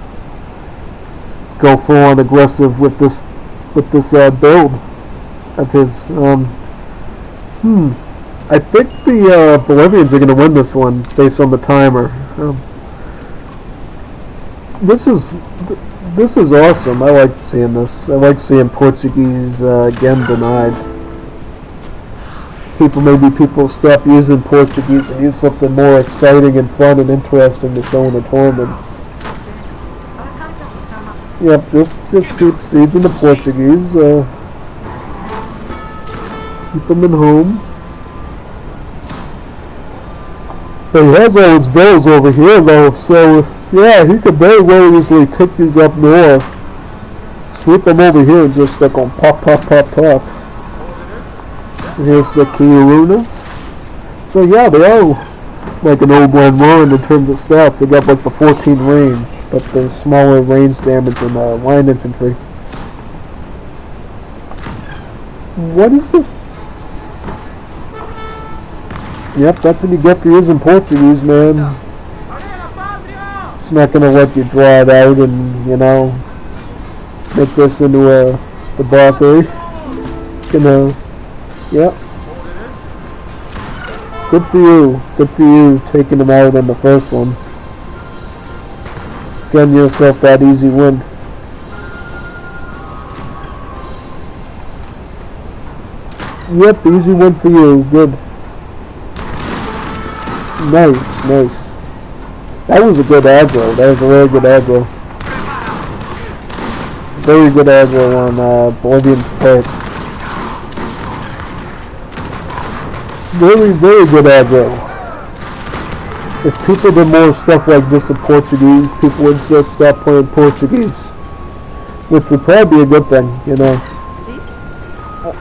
go full on aggressive with this build of his. I think the Bolivians are going to win this one based on the timer. This is awesome. I like seeing this. I like seeing Portuguese again denied. Maybe people stop using Portuguese and use something more exciting and fun and interesting to show in the tournament. Yep, just keep sieging the Portuguese. Keep them at home. But he has all his villas over here though, so yeah, he could very well easily take these up north, sweep them over here and just like on pop, pop, pop, pop. Here's the Kirunas. So yeah, they are like an old line run in terms of stats. They got like the 14 range, but the smaller range damage than line infantry. What is this? Yep, that's what you get for using Portuguese, man. It's not gonna let you draw it out and, make this into a debauchery. It's gonna. Yep. Good for you. Good for you taking them out in the first one. Getting yourself that easy win. Yep, easy win for you. Good. Nice, nice. That was a good aggro. That was a really good aggro. Very good aggro on Bolivian's part. Very, very good aggro. If people did more stuff like this in Portuguese, people would just stop playing Portuguese. Which would probably be a good thing,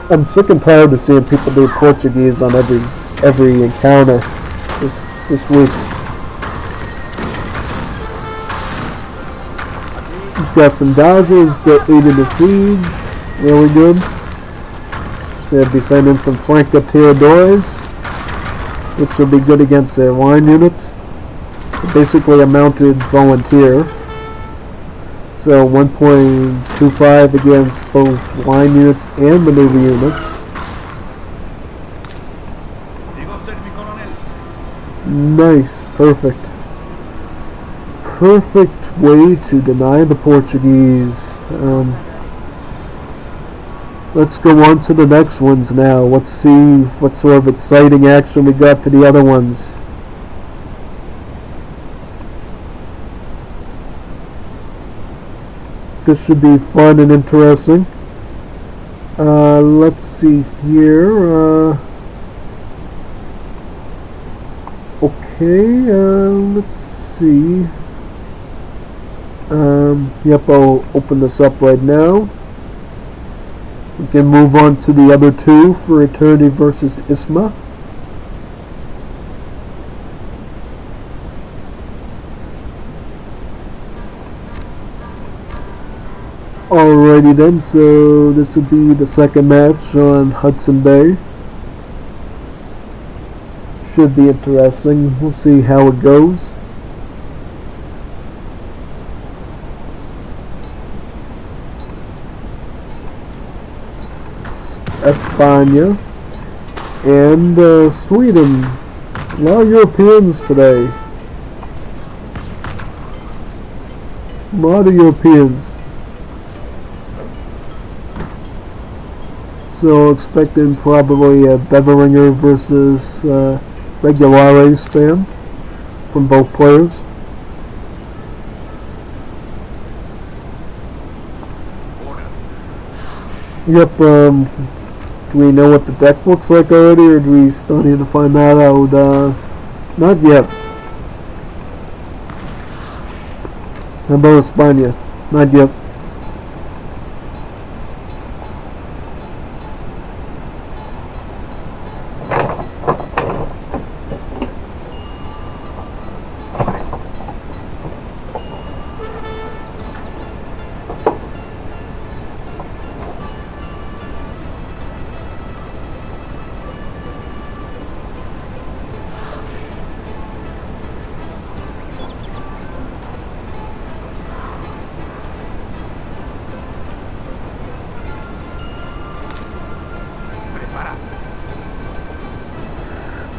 I'm sick and tired of seeing people do Portuguese on every encounter this week. He's got some Dazas that aided the siege. Really good. So he'll be sending some Francotiradores, which will be good against their line units. Basically a mounted volunteer. So 1.25 against both line units and maneuver units. Nice, perfect. Perfect way to deny the Portuguese. Let's go on to the next ones now. Let's see what sort of exciting action we got for the other ones. This should be fun and interesting. Let's see here. Let's see. Yep, I'll open this up right now. We can move on to the other two for Eternity versus Isma. Alrighty then, so this will be the second match on Hudson Bay. Should be interesting. We'll see how it goes. España And Sweden. A lot of Europeans today. A lot of Europeans. So expecting probably a Beveringer versus Regulare span from both players. Yep, do we know what the deck looks like already, or do we still need to find that out? Not yet. How about España? Not yet.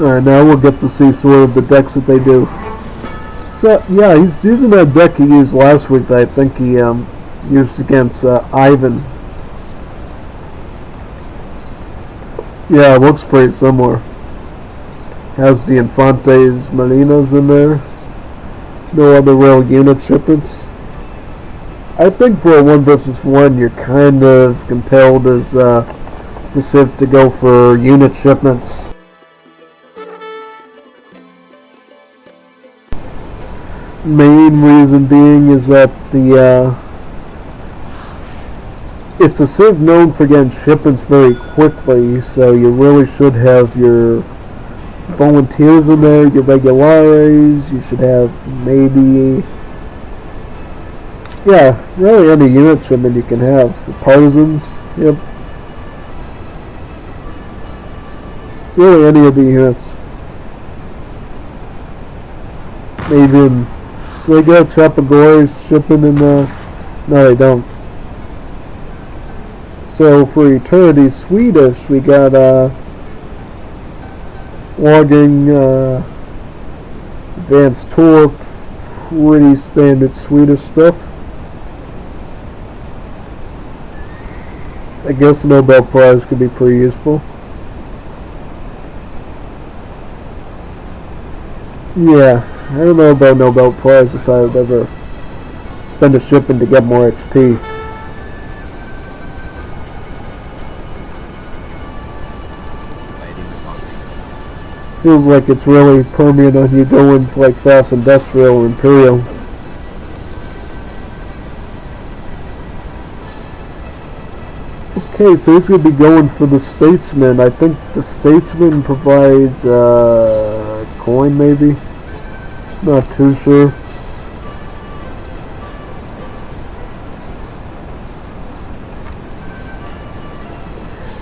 Alright, now we'll get to see sort of the decks that they do. So, yeah, he's using that deck he used last week that I think he used against Ivan. Yeah, it looks pretty similar. Has the Infantes Marinas in there. No other real unit shipments. I think for a 1 versus 1, you're kind of compelled as the Civ to go for unit shipments. Main reason being is that it's a Civ known for getting shipments very quickly, so you really should have your volunteers in there, your regulares, you should have maybe, yeah, really any unit shipment you can have. The partisans, yep. Really any of the units. Maybe do they got Chapagoys shipping in the... No, they don't. So for Eternity Swedish, we got logging, advanced tour, pretty standard Swedish stuff. I guess the Nobel Prize could be pretty useful. Yeah, I don't know about Nobel Prize if I would ever spend a shipping to get more XP. Feels like it's really permanent on you going for like Fast Industrial or Imperial. Okay, so he's going to be going for the Statesman. I think the Statesman provides coin maybe? Not too sure.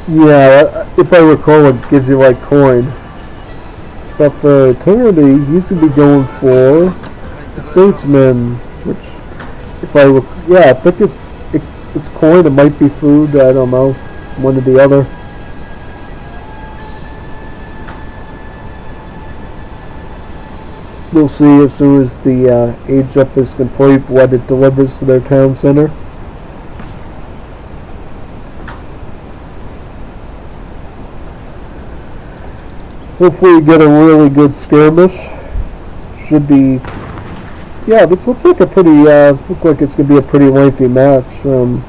Yeah, if I recall it gives you like coin. But for Eternity, he's going to be going for the Statesman, which if I yeah, I think it's coin, it might be food, I don't know. It's one or the other. We'll see as soon as the age up is complete what it delivers to their town center. Hopefully you get a really good skirmish. Should be... Yeah, this looks like a pretty... look like it's going to be a pretty lengthy match. A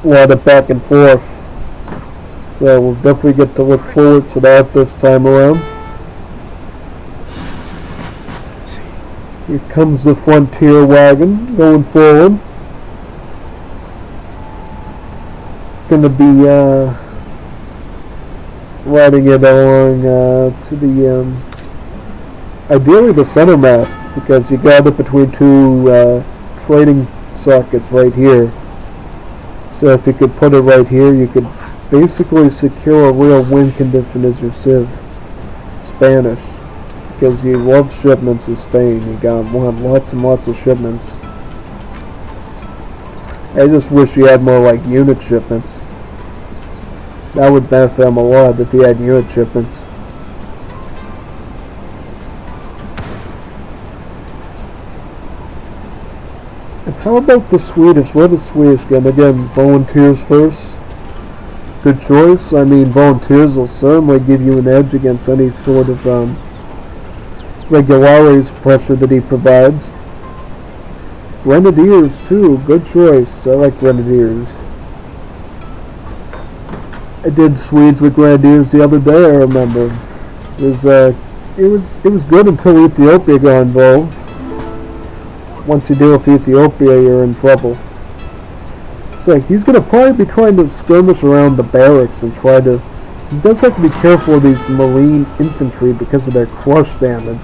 lot of back and forth. So we'll definitely get to look forward to that this time around. Here comes the Frontier wagon going forward. Gonna be riding it along to the ideally the center map, because you got it between two trading sockets right here. So if you could put it right here, you could basically secure a real win condition as your Civ. Spanish. Because you love shipments of Spain. You want lots and lots of shipments. I just wish you had more like unit shipments. That would benefit him a lot if he had unit shipments. And how about the Swedish? What are the Swedish getting? Again, volunteers first. Good choice. I mean, volunteers will certainly give you an edge against any sort of regulares pressure that he provides. Grenadiers too. Good choice. I like Grenadiers. I did Swedes with Grenadiers the other day. I remember. It was good until Ethiopia got involved. Once you deal with Ethiopia, you're in trouble. So he's going to probably be trying to skirmish around the barracks and try to... He does have to be careful of these marine infantry because of their crush damage.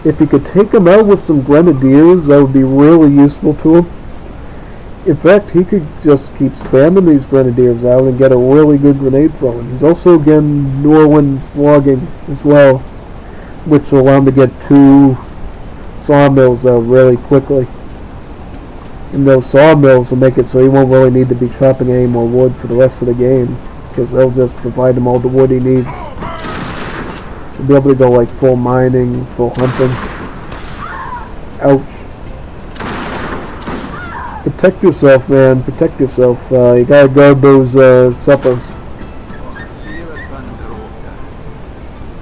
If he could take them out with some grenadiers, that would be really useful to him. In fact, he could just keep spamming these grenadiers out and get a really good grenade throwing. He's also getting Norwin logging as well, which will allow him to get 2 sawmills out really quickly. And those sawmills will make it so he won't really need to be chopping any more wood for the rest of the game, because they'll just provide him all the wood he needs. He'll be able to go like full mining, full hunting. Ouch. Protect yourself, man. Protect yourself. You gotta guard those suppers.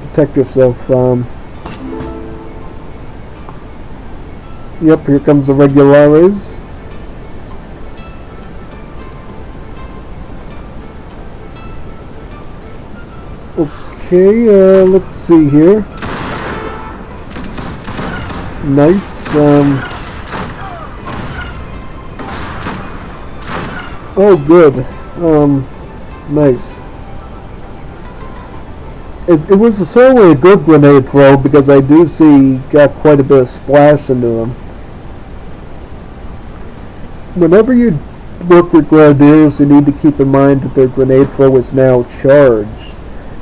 Protect yourself. Yep, here comes the regulares. Okay, let's see here. Nice. Oh, good. Nice. It was certainly a good grenade throw because I do see he got quite a bit of splash into him. Whenever you work with grenadiers, you need to keep in mind that their grenade throw is now charged,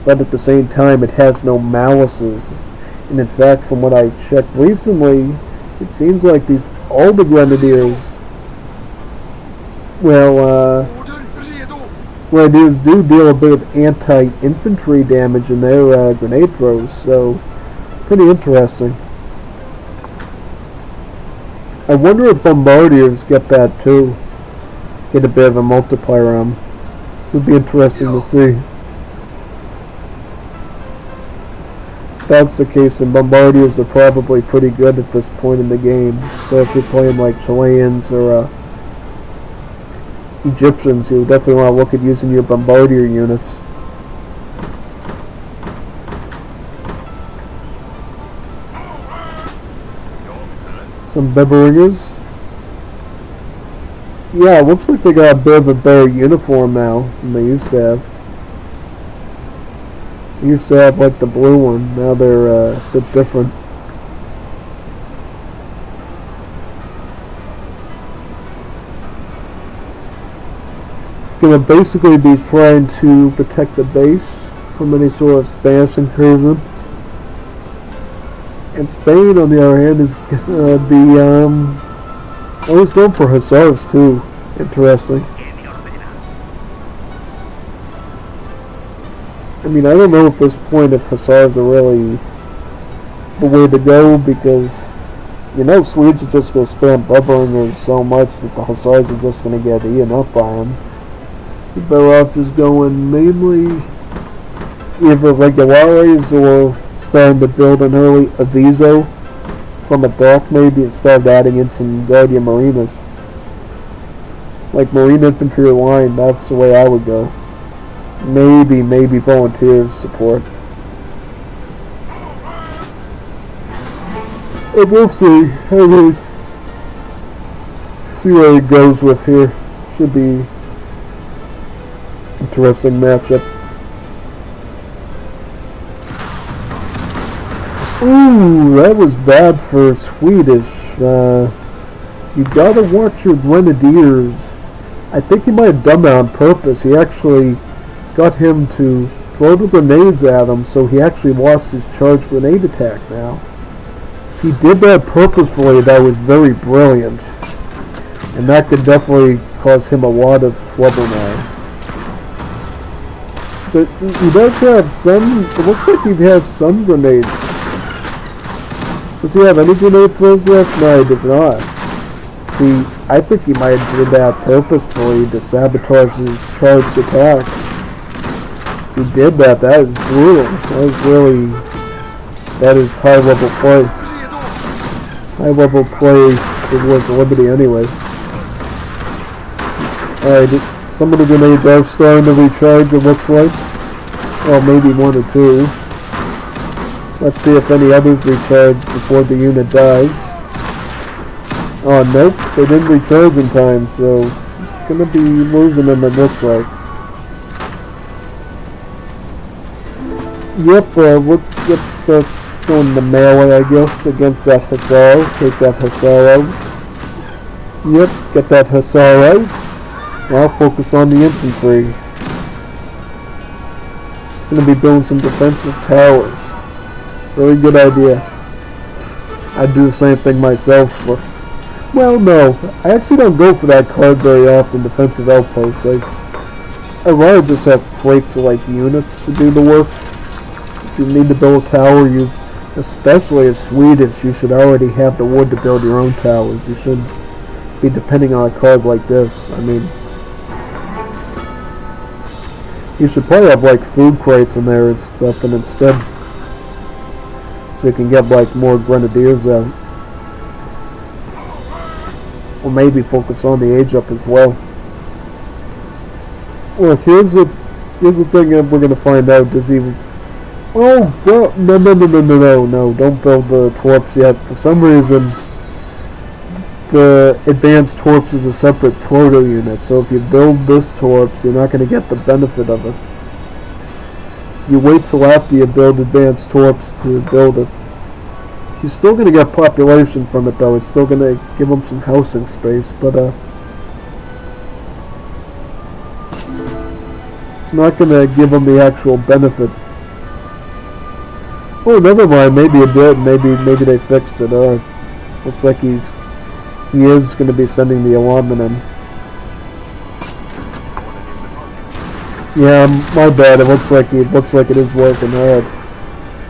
but at the same time it has no malices. And in fact, from what I checked recently, it seems like all the grenadiers, grenadiers do deal a bit of anti-infantry damage in their grenade throws, so pretty interesting. I wonder if bombardiers get that too. Get a bit of a multiplier on them. It would be interesting to see. If that's the case, then bombardiers are probably pretty good at this point in the game. So if you're playing like Chileans or Egyptians, you definitely want to look at using your bombardier units. Some Beveringers. Yeah, it looks like they got a bit of a better uniform now than they used to have. They used to have like the blue one, now they're a bit different. It's gonna basically be trying to protect the base from any sort of Spanish incursion. And Spain, on the other hand, is gonna be always going for hussars too. Interesting. I mean, I don't know at this point if hussars are really the way to go, because you know Swedes are just going to spam Bubblingers so much that the hussars are just going to get eaten up by them. You're better off just going mainly either regulares or starting to build an early aviso from a dock maybe, and start adding in some Guardia Marinas. Like Marine Infantry line, that's the way I would go. Maybe volunteers support. But we'll see. We'll see where it goes with here. Should be interesting matchup. Ooh, that was bad for Swedish. You gotta watch your grenadiers. I think he might have done that on purpose. He actually got him to throw the grenades at him, so he actually lost his charged grenade attack now. If he did that purposefully, that was very brilliant. And that could definitely cause him a lot of trouble now. So he does have some, it looks like he has some grenades. Does he have any grenade throws left? No, he does not. See, I think he might have did that purposefully to sabotage his charged attack. He did that. That is brutal. That is really, that is high level play. High level play for Wars of Liberty anyway. Alright, some of the grenades are starting to recharge, it looks like. Well, maybe one or two. Let's see if any others recharge before the unit dies. Oh, nope, they didn't recharge in time, so he's gonna be losing them, it looks like. Yep, let's start going the melee, I guess, against that Hussar. Take that Hussar out. Yep, get that Hussar out. Now focus on the infantry. It's gonna be building some defensive towers. Very good idea. I'd do the same thing myself, but well, no. I actually don't go for that card very often, defensive outposts. I'd rather just have crates of like units to do the work. If you need to build a tower, especially as Swedish, you should already have the wood to build your own towers. You shouldn't be depending on a card like this. I mean, you should probably have like food crates in there and stuff, and instead, so you can get like more grenadiers out. Or maybe focus on the age up as well. Well, here's the thing that we're gonna find out. Does he? Oh, well, no! Don't build the torps yet. For some reason, the advanced torps is a separate proto unit. So if you build this torps, you're not gonna get the benefit of it. You wait till after you build advanced torps to build it. He's still going to get population from it though. It's still going to give him some housing space, but it's not going to give him the actual benefit. Oh, never mind. Maybe it did. Maybe they fixed it. Looks like he is going to be sending the allotment in. Yeah, my bad. It looks like it is working hard.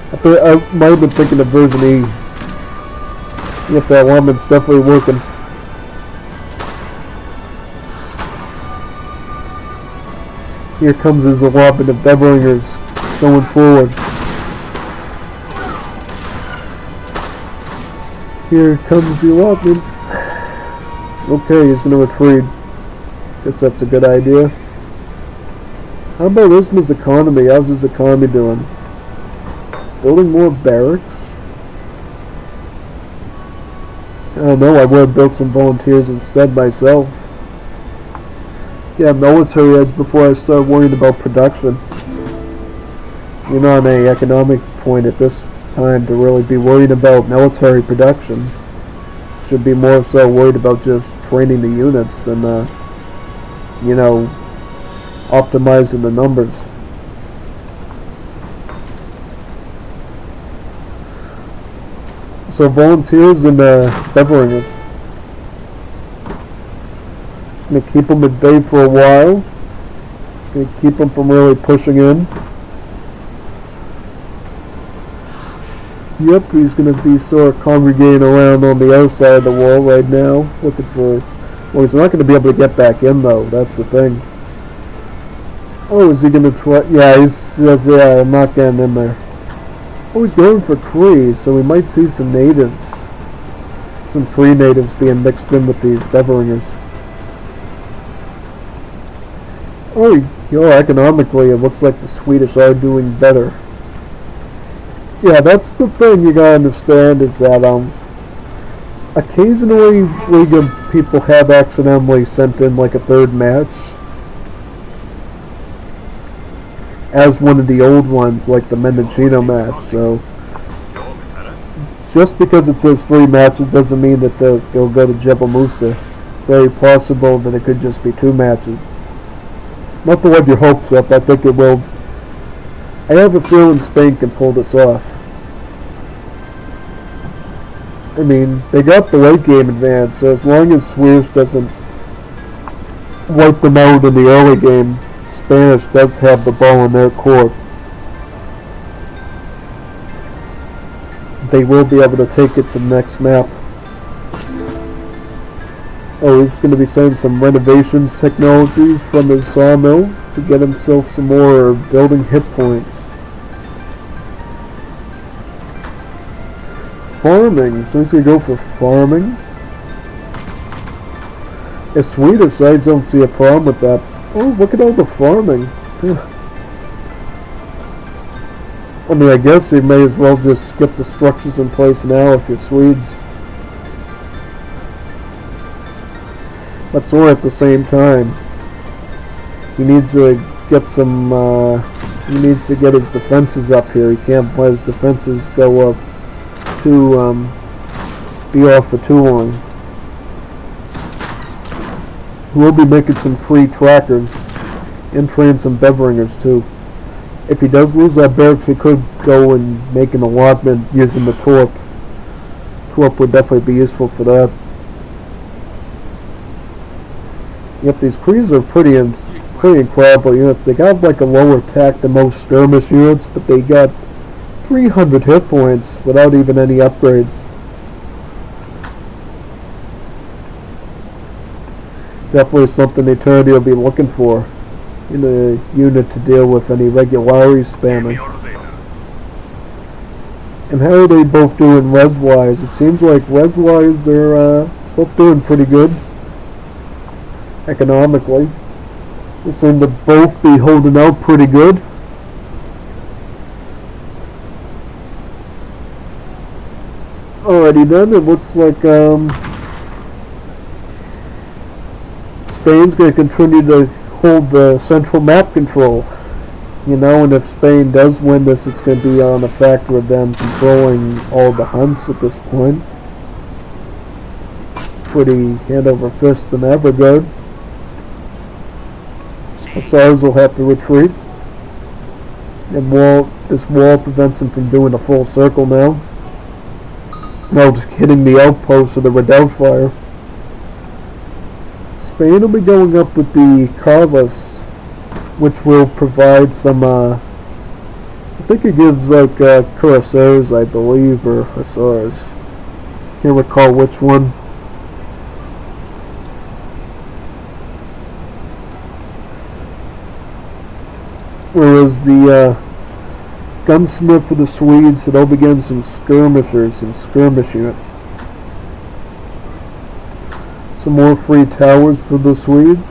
I might have been thinking of version E. Yep, that allotment's definitely working. Here comes his allotment of Beveringers going forward. Here comes the allotment. Okay, he's gonna retreat. Guess that's a good idea. How about Isma's economy? How's his economy doing? Building more barracks? I don't know, I would have built some volunteers instead myself. Yeah, military edge before I start worrying about production. You're not on an economic point at this time to really be worried about military production. Should be more so worried about just training the units than, you know, optimizing the numbers. So volunteers and Beveringers. It's going to keep them at bay for a while. It's going to keep them from really pushing in. Yep, he's going to be sort of congregating around on the outside of the wall right now, looking for. Well, he's not going to be able to get back in though. That's the thing. Oh, is he going to try? Yeah, he says, yeah, I'm not getting in there. Oh, he's going for Cree, so we might see some natives. Some Cree natives being mixed in with these Beveringers. Oh, economically, it looks like the Swedish are doing better. Yeah, that's the thing you gotta understand is that, occasionally Liga people have accidentally sent in like a third match. As one of the old ones, like the Mendocino match, so just because it says 3 matches doesn't mean that they'll go to Jebel Musa. It's very possible that it could just be 2 matches. Not to have your hopes up, I think it will. I have a feeling Spain can pull this off. I mean, they got the late game advance, so as long as Swedish doesn't wipe them out in the early game, Spanish does have the ball in their court, they will be able to take it to the next map. Oh, he's going to be sending some renovations technologies from his sawmill to get himself some more building hit points. Farming, so he's going to go for farming. As Swedish, I don't see a problem with that. Oh, look at all the farming. I mean, I guess you may as well just skip the structures in place now if you're Swedes. But so at the same time, he needs to get some, he needs to get his defenses up here. He can't let his defenses go up too, be off for too long. We'll be making some free trackers and train some Beveringers too. If he does lose that barracks, he could go and make an allotment using the Torp. Torp would definitely be useful for that. Yep, these Krees are pretty incredible units. They got like a lower attack than most skirmish units, but they got 300 hit points without even any upgrades. Definitely something Eternity will be looking for in a unit to deal with any regularity spamming. And how are they both doing res-wise? It seems like res-wise they're both doing pretty good economically. They seem to both be holding out pretty good. Alrighty then, it looks like Spain's going to continue to hold the central map control. You know, and if Spain does win this, it's going to be on a factor of them controlling all the hunts at this point. Pretty hand over fist in that regard. Hussars will have to retreat. And this wall prevents them from doing a full circle now. No, just hitting the outpost of the redoubt fire. Spain will be going up with the Carlist, which will provide some, I think it gives like cuirassiers, I believe, or hussars. Can't recall which one. Whereas the gunsmith for the Swedes, so they'll begin some skirmishers, some skirmish units. Some more free towers for the Swedes.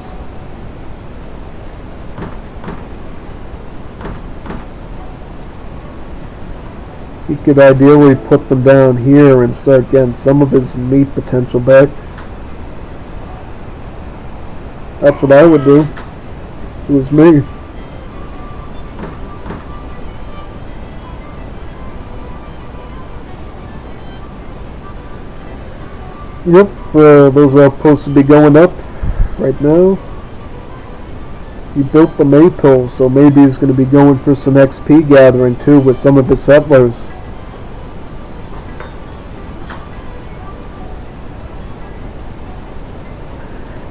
He could ideally put them down here and start getting some of his meat potential back. That's what I would do. It was me. Yep, those are supposed to be going up right now. He built the maypole, so maybe he's going to be going for some XP gathering too with some of the settlers.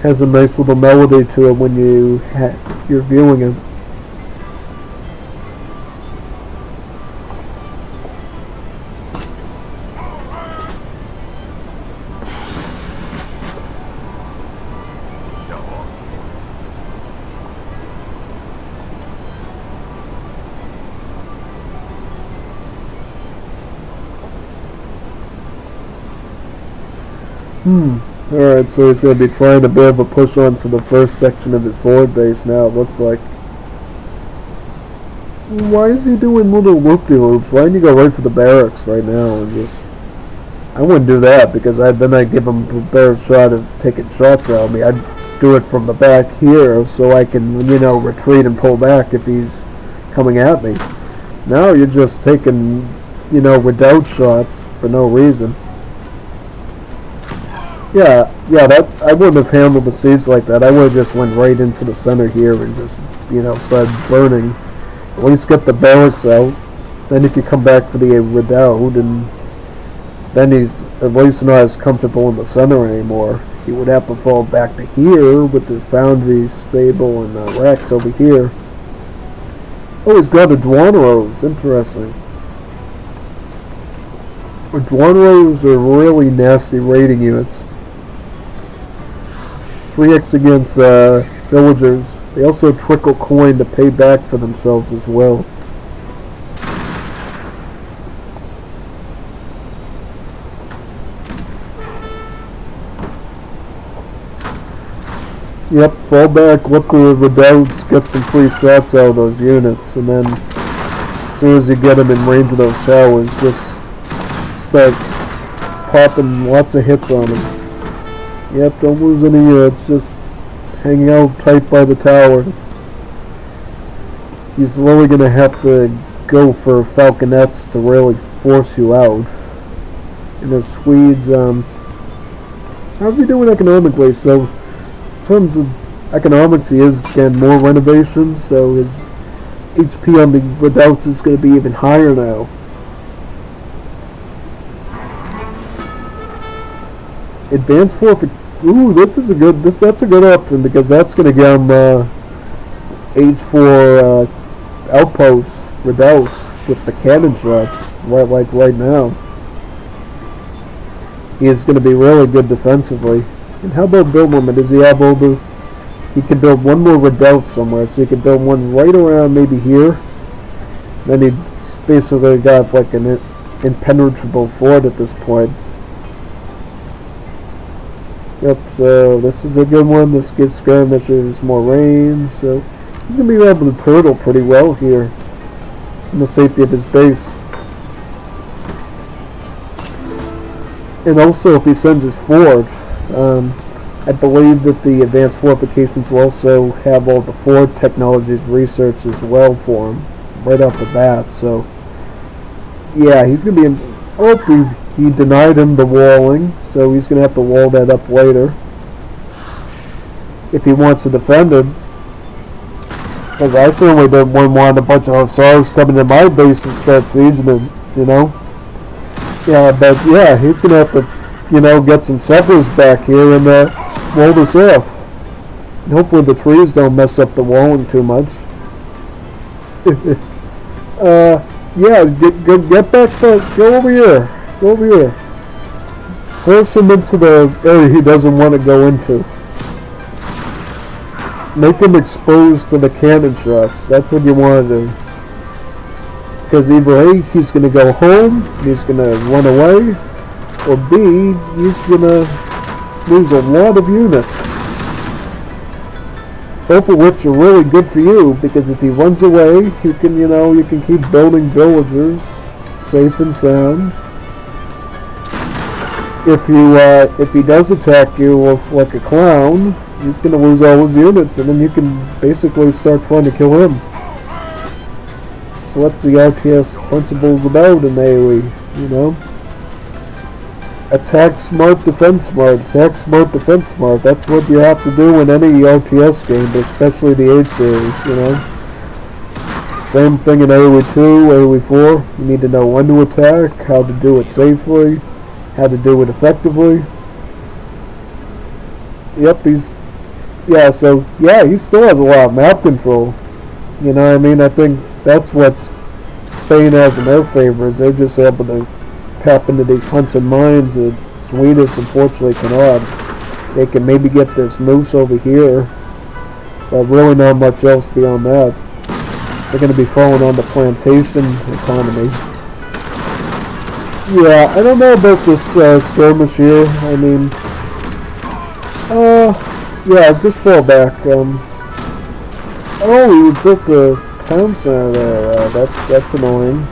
Has a nice little melody to it when you're viewing it. Alright, so he's going to be trying a bit of a push on to the first section of his forward base now, it looks like. Why is he doing little loop-de-loops? Why didn't you go right for the barracks right now and just... I wouldn't do that, because then I'd give him a better shot of taking shots at me. I'd do it from the back here, so I can, you know, retreat and pull back if he's coming at me. Now you're just taking, you know, redoubt shots for no reason. Yeah, that I wouldn't have handled the siege like that. I would have just went right into the center here and just, you know, started burning. At least get the barracks out. Then if you come back for the redoubt, and then he's at least not as comfortable in the center anymore. he would have to fall back to here with his foundry stable and racks over here. Oh, he's got a Dwanros. Interesting. Dwanros are really nasty raiding units. 3x against villagers. They also trickle coin to pay back for themselves as well. Yep, fall back, look for the redoubts, get some free shots out of those units, and then as soon as you get them in range of those towers, just start popping lots of hits on them. Yep, don't lose any units, just hanging out tight by the towers. He's really going to have to go for falconets to really force you out. And the Swedes, how's he doing economically? So, in terms of economics, he is getting more renovations, so his HP on the redoubts is going to be even higher now. Advanced fortification. Ooh, that's a good option because that's going to give him age 4 outposts, redoubts with the cannon shots right now. He is going to be really good defensively. And how about build limit? Does he have all the... He can build one more redoubt somewhere, so he can build one right around maybe here. Then he's basically got like an impenetrable fort at this point. Yep, so this is a good one. This gives skirmishers more range, so he's going to be able to turtle pretty well here in the safety of his base. And also, if he sends his fort, I believe that the advanced fortifications will also have all the fort technologies research as well for him right off the bat. So, yeah, he's going to be in... Oh, he denied him the walling, so he's going to have to wall that up later if he wants to defend it. Because I certainly don't want a bunch of hussars coming to my base and start sieging him, you know? Yeah, but yeah, he's going to have to, you know, get some settlers back here and wall this off. And hopefully the trees don't mess up the walling too much. Yeah, get back, go over here. Go over here. Force him into the area he doesn't want to go into. Make him exposed to the cannon shots. That's what you want to do. Because either A, he's going to go home, he's going to run away, or B, he's going to lose a lot of units. Both of which are really good for you, because if he runs away, you can, you know, you can keep building villagers, safe and sound. If he does attack you like a clown, he's going to lose all his units, and then you can basically start trying to kill him. So what the RTS principle's about in AoE, you know? Attack smart, defense smart. Attack smart, defense smart. That's what you have to do in any RTS game, but especially the Age series, you know? Same thing in AoE 2, AoE 4. You need to know when to attack, how to do it safely, how to do it effectively. Yep, he still has a lot of map control. You know what I mean? I think that's what Spain has in their favor, is they're just able to tap into these hunts and mines that Sweden unfortunately cannot. They can maybe get this moose over here, but really not much else beyond that. They're going to be falling on the plantation economy. Yeah, I don't know about this skirmish here. I mean, yeah, just fall back. Oh, he built the town center there. That's annoying.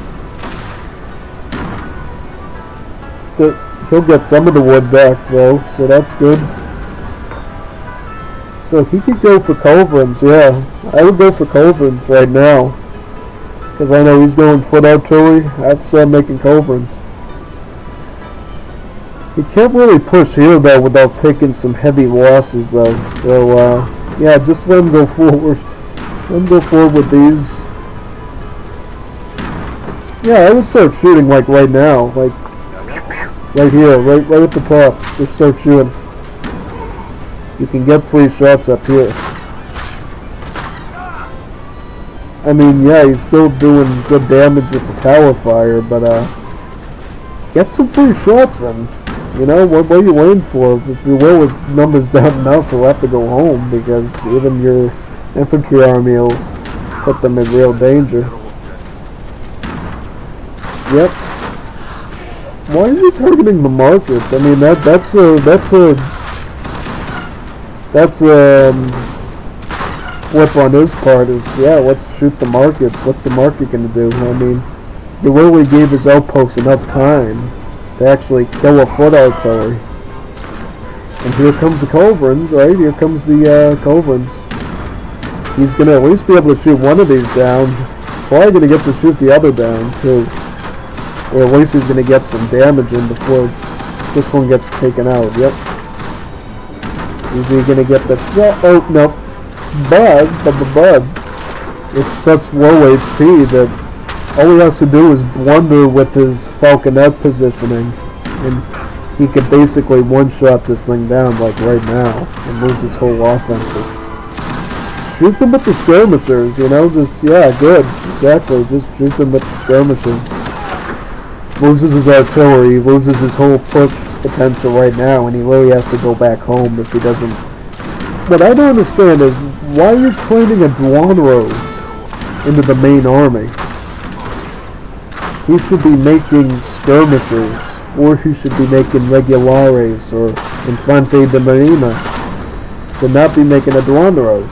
He'll get some of the wood back though, so that's good. So he could go for culverins, yeah. I would go for culverins right now, because I know he's going foot artillery. I'd start making culverins. He can't really push here though without taking some heavy losses though. So yeah, just let him go forward. Let him go forward with these. Yeah, I would start shooting like right now, like right here, right at the top. Just start shooting. You can get 3 shots up here. I mean, yeah, he's still doing good damage with the tower fire, but get some 3 shots in. You know, what are you waiting for? If your will is numbers down enough, you'll have to go home, because even your infantry army will put them in real danger. Yep. Why are you targeting the market? I mean, that's flip on his part is, yeah, let's shoot the market. What's the market gonna do? I mean, he literally gave his outpost enough time to actually kill a foot artillery. And here comes the culverins, right? Here comes the culverins. He's gonna at least be able to shoot one of these down. Probably gonna get to shoot the other down too. Or at least he's gonna get some damage in before this one gets taken out. Yep. Is he gonna get the shot? Oh no. But it's such low HP that all he has to do is blunder with his falconet positioning, and he could basically one-shot this thing down like right now and lose his whole offensive. Shoot them with the skirmishers, you know, just, yeah, good, exactly, just shoot them with the skirmishers. Loses his artillery, loses his whole push potential right now, and he really has to go back home if he doesn't. What I don't understand is, why are you training a Dwan Rose into the main army? He should be making skirmishers, or he should be making regulares, or infante de marina. Should not be making a Dwan Rose.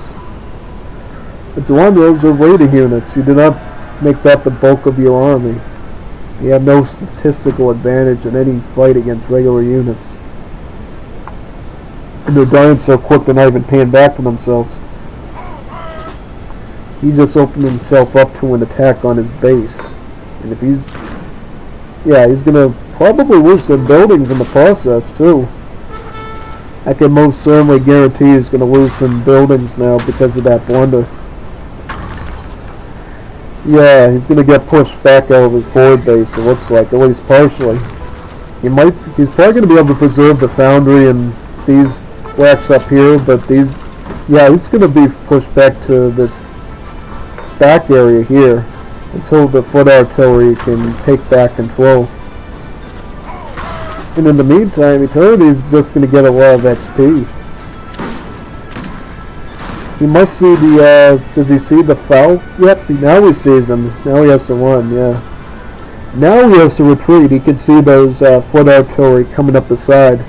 The Dwan Rose are raiding units. You do not make that the bulk of your army. You have no statistical advantage in any fight against regular units. And they're dying so quick they're not even paying back for themselves. He just opened himself up to an attack on his base. And if he's gonna probably lose some buildings in the process too. I can most certainly guarantee he's gonna lose some buildings now because of that blunder. Yeah, he's gonna get pushed back out of his forward base, it looks like, at least partially. He's probably gonna be able to preserve the foundry and these racks up here, but he's gonna be pushed back to this back area here until the foot artillery can take back control. And in the meantime, Eternity's just gonna get a lot of XP. He must see does he see the foul? Yep, now he sees him. Now he has to run, yeah. Now he has to retreat. He can see those foot artillery coming up the side.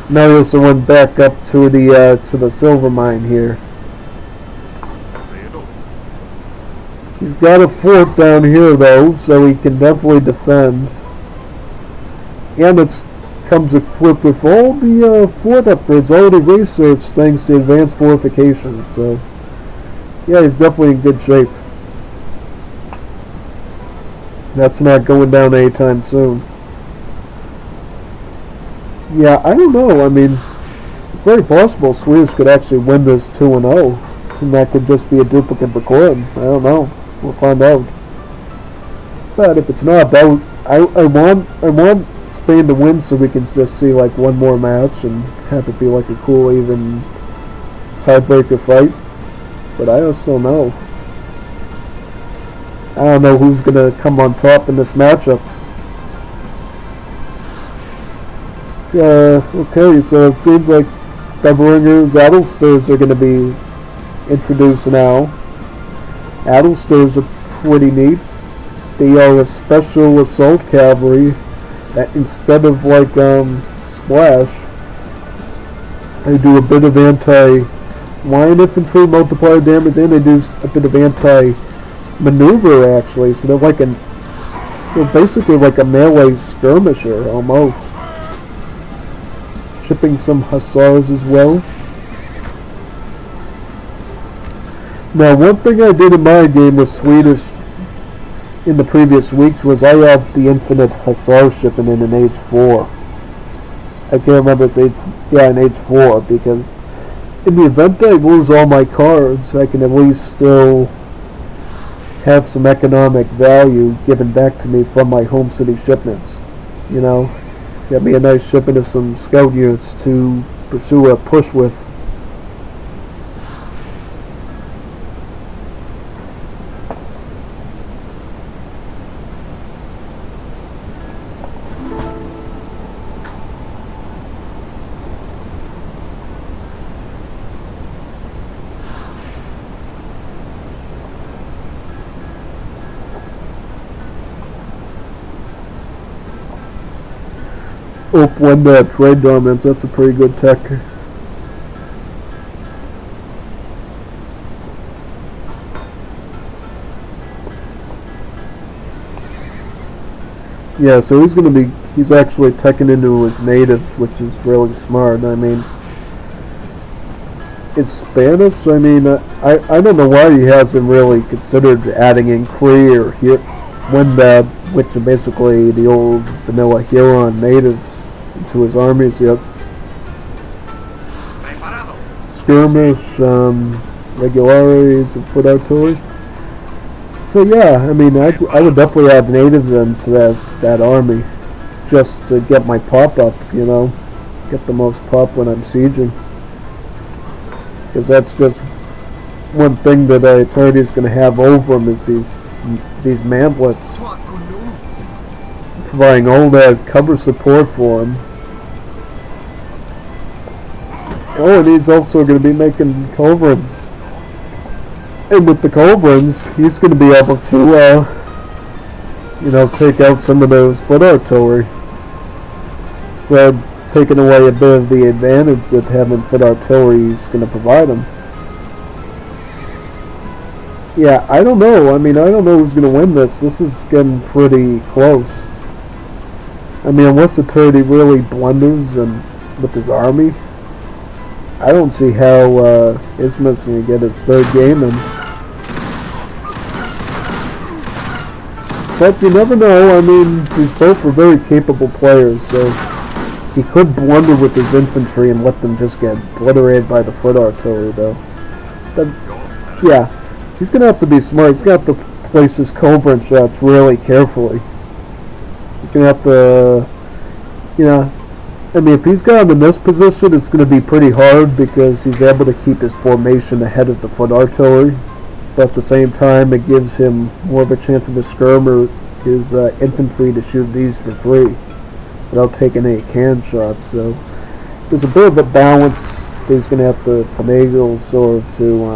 Now he has to run back up to the silver mine here. He's got a fort down here though, so he can definitely defend. And it comes equipped with all the fort upgrades already researched thanks to advanced fortifications, so yeah, he's definitely in good shape. That's not going down anytime soon. Yeah, I don't know, I mean, it's very possible Swedish could actually win this 2-0, and that could just be a duplicate record. I don't know, we'll find out. But if it's not, I want Spain to win so we can just see like one more match and have it be like a cool even tiebreaker fight. But I just don't know. I don't know who's gonna come on top in this matchup. Okay, so it seems like Beveringer's Adelsters are gonna be introduced now. Adelsters are pretty neat. They are a special assault cavalry that instead of like Splash, they do a bit of anti-line infantry multiplier damage, and they do a bit of anti-maneuver actually. So they're basically like a melee skirmisher almost. Shipping some hussars as well. Now, one thing I did in my game with Swedish in the previous weeks was I have the infinite hussar shipping in age 4. I can't remember it's in age 4, because in the event that I lose all my cards, I can at least still have some economic value given back to me from my home city shipments. You know, get me a nice shipment of some scout units to pursue a push with. One trade dominance, that's a pretty good tech. Yeah, so he's actually teching into his natives, which is really smart. I mean, it's Spanish. I mean, I don't know why he hasn't really considered adding in Cree or Windad, which are basically the old vanilla Huron natives, to his armies yet. Skirmish, regularies, and foot artillery. So yeah, I mean, I would definitely add natives into that army, just to get my pop up, you know, get the most pop when I'm sieging. Because that's just one thing that Eternity is going to have over him is these mantlets, providing all that cover support for him. Oh, and he's also going to be making culverins. And with the culverins, he's going to be able to, you know, take out some of those foot artillery. So, taking away a bit of the advantage that having foot artillery is going to provide him. Yeah, I don't know. I mean, I don't know who's going to win this. This is getting pretty close. I mean, unless Eternity really blunders with his army, I don't see how Isma's going to get his third game in. But you never know. I mean, these both are very capable players, so he could blunder with his infantry and let them just get obliterated by the foot artillery, though. But, yeah, he's going to have to be smart. He's going to have to place his culverin shots really carefully. He's going to have to, you know, I mean, if he's got him in this position, it's going to be pretty hard because he's able to keep his formation ahead of the foot artillery. But at the same time, it gives him more of a chance of his skirmer, his infantry, to shoot these for free without taking any cannon shots. So there's a bit of a balance that he's going to have to finagle sort of to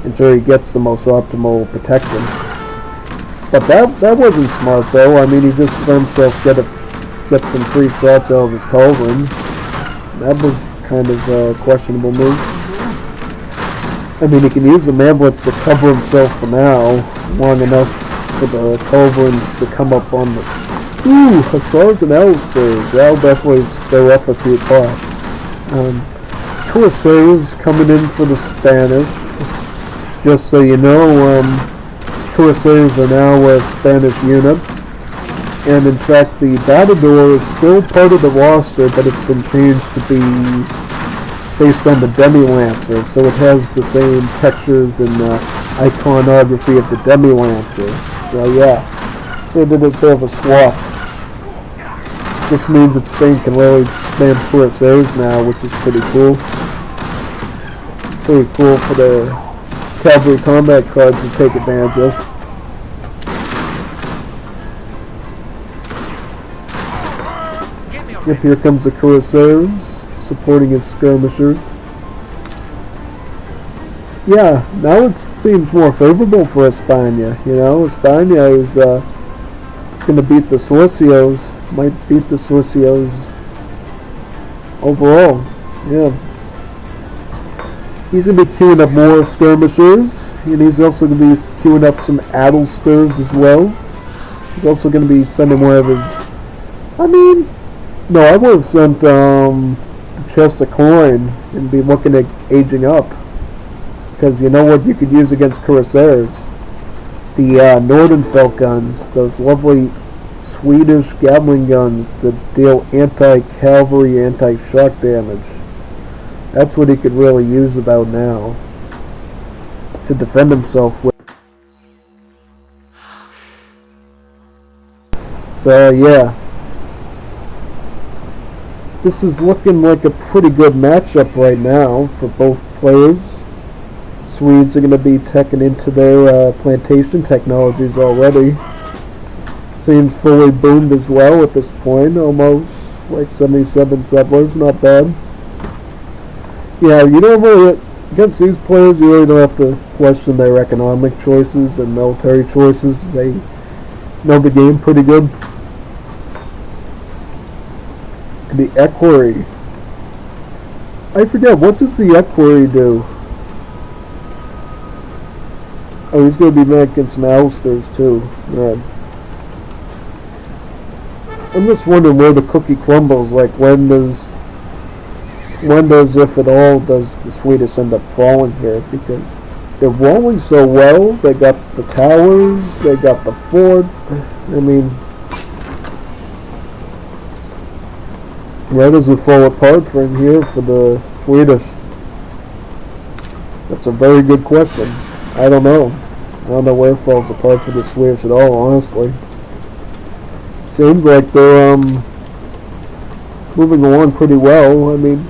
ensure he gets the most optimal protection. But that wasn't smart, though. I mean, he just let himself get some free shots out of his culverins. That was kind of a questionable move. I mean, he can use the mantlets to cover himself for now, long enough for the culverins to come up on the... Ooh, Hussars and Elsters. That'll definitely stir up a few pots. Corsairs coming in for the Spanish. Just so you know, Corsairs are now a Spanish unit. And in fact, the Batador is still part of the roster, but it's been changed to be based on the Demi-Lancer, so it has the same textures and iconography of the Demi-Lancer. So yeah, so they did a bit of a swap. This means that Spain can really expand Corsairs now, which is pretty cool. Pretty cool for the cavalry combat cards to take advantage of. Yep, here comes the Corsairs, supporting his skirmishers. Yeah, now it seems more favorable for España. You know, España is going to beat the Suecios, might beat the Suecios overall. Yeah. He's going to be queuing up more skirmishers, and he's also going to be queuing up some Adelsters as well. He's also going to be sending more of his... I mean... No, I would have sent the chest of coin and be looking at aging up. Because you know what you could use against Corsairs? The Nordenfelt guns, those lovely Swedish Gatling guns that deal anti-cavalry, anti-shock damage. That's what he could really use about now to defend himself with. So yeah. this is looking like a pretty good matchup right now for both players. Swedes are going to be teching into their plantation technologies already. Seems fully boomed as well at this point, almost like 77 settlers, not bad. Yeah, you don't really, against these players, you really don't have to question their economic choices and military choices. They know the game pretty good. The equerry. I forget, what does the equerry do? Oh, he's going to be making some ousters too. Right. I'm just wondering where the cookie crumbles. Like, when does, if at all, does the Swedish end up falling here? Because they're rolling so well. They got the towers. They got the fort. I mean, where does it fall apart from here for the Swedish? That's a very good question. I don't know. I don't know where it falls apart for the Swedish at all, honestly. Seems like they're moving along pretty well. I mean,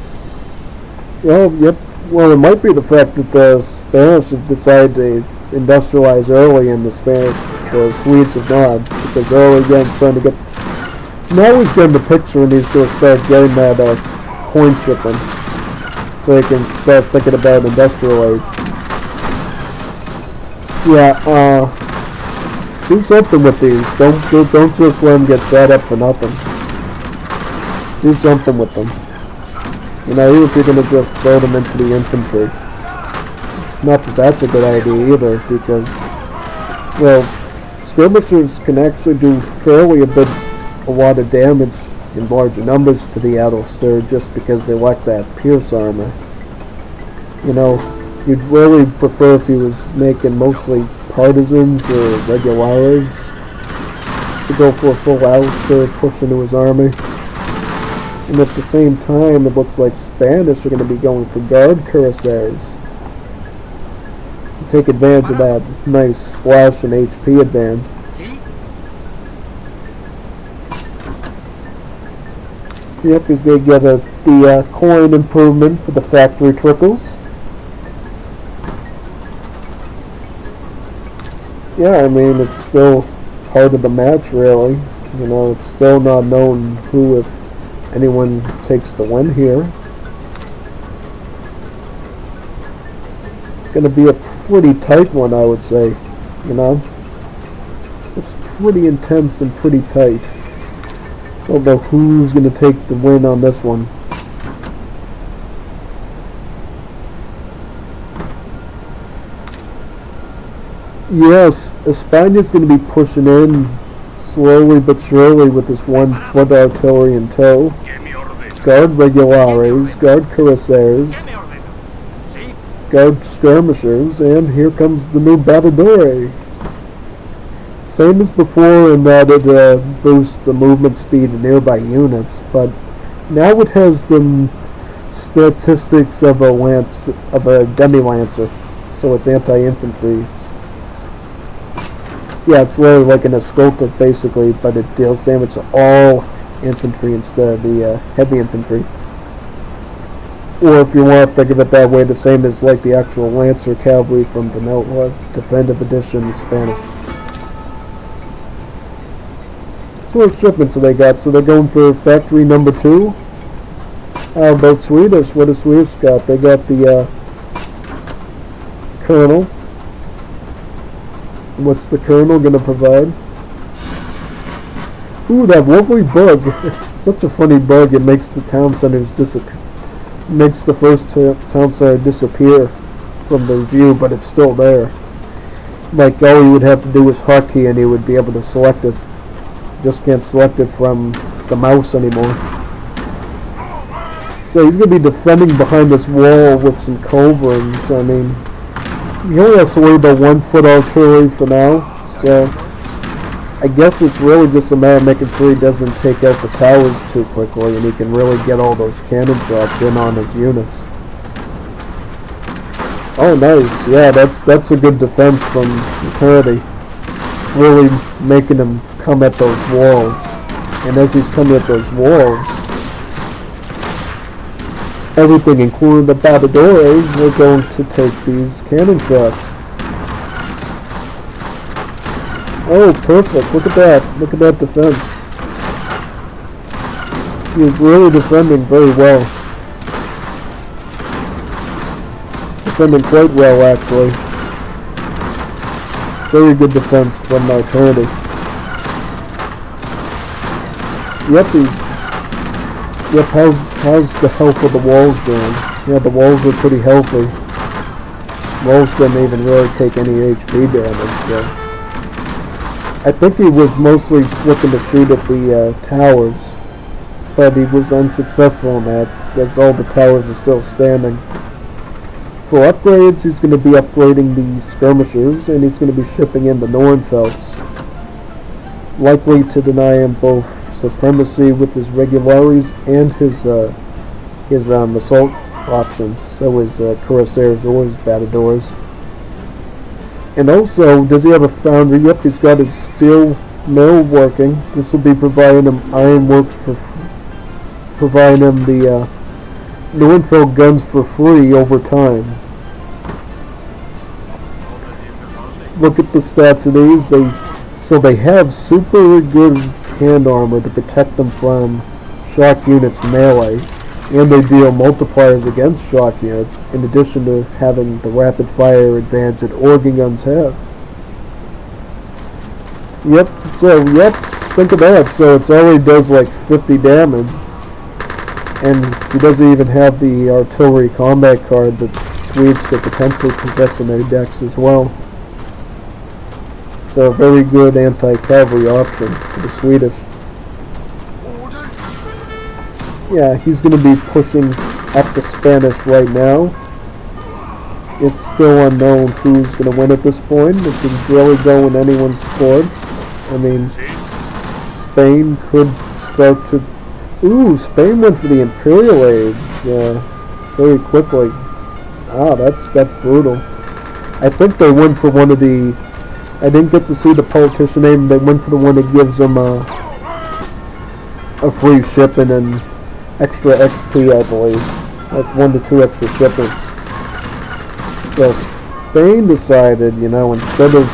yep. Well, it might be the fact that the Spanish have decided to industrialize early and the Swedes have not, because they're already trying to get. Now he's getting the picture and he's going to start getting that coin shipping, so he can start thinking about industrial age. Yeah, do something with these. Don't just let them get set up for nothing. Do something with them. You know, even if you're going to just throw them into the infantry. Not that that's a good idea either, because, well, skirmishers can actually do fairly a lot of damage in larger numbers to the Adelstir just because they lack that pierce armor. You know, you'd really prefer if he was making mostly partisans or regulares to go for a full Adelstir push into his army. And at the same time, it looks like Spanish are going to be going for guard cuirassiers to take advantage of that nice splash and HP advantage. Yep, he's going to get the coin improvement for the factory trickles. Yeah, I mean, it's still part of the match, really. You know, it's still not known who, if anyone, takes the win here. It's going to be a pretty tight one, I would say. You know? It's pretty intense and pretty tight. Don't know who's going to take the win on this one. Yes, Espana's going to be pushing in slowly but surely with this 1-foot artillery in tow. Guard regulares, guard cuirassiers, guard skirmishers, and here comes the new Battadore. Same as before in that it boosts the movement speed of nearby units, but now it has the statistics of a demi-lancer, so it's anti-infantry. Yeah, it's literally like an escolta basically, but it deals damage to all infantry instead of the heavy infantry. Or if you want to think of it that way, the same as like the actual Lancer cavalry from the Defensive Edition in Spanish. So what shipments have they got? So they're going for factory number 2. How about Swedish? What does Swedish got? They got the Colonel. What's the Colonel going to provide? Ooh, that lovely bug. Such a funny bug. It makes the town centers makes the first town center disappear from the view, but it's still there. Like, all you would have to do is hotkey and you would be able to select it. Just can't select it from the mouse anymore. So he's going to be defending behind this wall with some culverins. I mean, he only has to worry about 1-foot artillery for now, so I guess it's really just a matter of making sure he doesn't take out the towers too quickly and he can really get all those cannon shots in on his units. Oh, nice. Yeah, that's a good defense from Eternity. Really making him come at those walls. And as he's coming at those walls, everything, including the Batadores, are going to take these cannon shots. Oh, perfect. Look at that. Look at that defense. He's really defending very well. He's defending quite well, actually. Very good defense from Eternity. Yep, how's the health of the walls doing? Yeah, the walls are pretty healthy. Walls didn't even really take any HP damage, so. I think he was mostly looking to shoot at the towers, but he was unsuccessful in that, because all the towers are still standing. For upgrades, he's going to be upgrading the skirmishers, and he's going to be shipping in the Nornfelds, likely to deny him both supremacy with his regularies and his assault options, so his cuirassiers or his batadores. And also, does he have a foundry? Yep, he's got his steel mill working. This will be providing him ironworks for providing him the Nornfeld guns for free over time. Look at the stats of these. They have super good hand armor to protect them from shock units melee, and they deal multipliers against shock units, in addition to having the rapid fire advantage that organ guns have. Yep, think of that. So it already does like 50 damage, and he doesn't even have the artillery combat card that Swedes could potentially possess in their decks as well. So a very good anti-cavalry option for the Swedish. Yeah, he's going to be pushing up the Spanish right now. It's still unknown who's going to win at this point. It can really go in anyone's court. I mean, Spain could start to... Ooh, Spain went for the Imperial Age very quickly. Ah, that's brutal. I think they went for one of the... I didn't get to see the politician name. They went for the one that gives them a free shipping and extra XP, I believe. Like 1 to 2 extra shipments. So Spain decided, instead of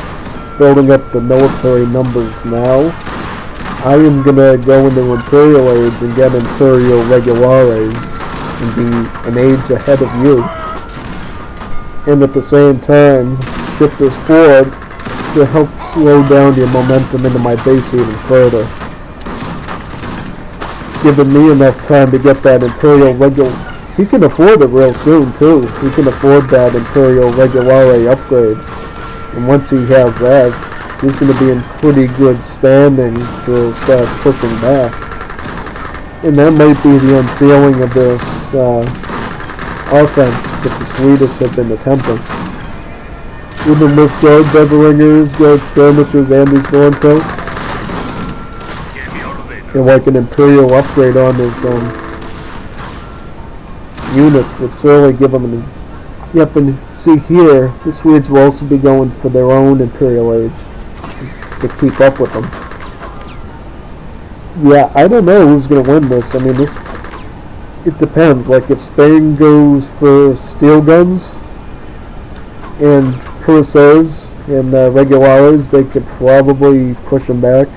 building up the military numbers now, I am going to go into Imperial Age and get Imperial Regulares and be an age ahead of you. And at the same time, ship this forward to help slow down your momentum into my base even further. Giving me enough time to get that Imperial Regular. He can afford it real soon too. He can afford that Imperial Regulare upgrade. And once he has that, he's going to be in pretty good standing to start pushing back. And that might be the unsealing of this offense that the Swedish have been attempting. Even with guard Beveringers, guard skirmishers, and these Nornfelds. And like an Imperial upgrade on his units would certainly give him an... Yep, and see here, the Swedes will also be going for their own Imperial Age to keep up with them. Yeah, I don't know who's going to win this. I mean, it depends. Like, if Spain goes for steel guns and cuirassiers and regulares, they could probably push them back.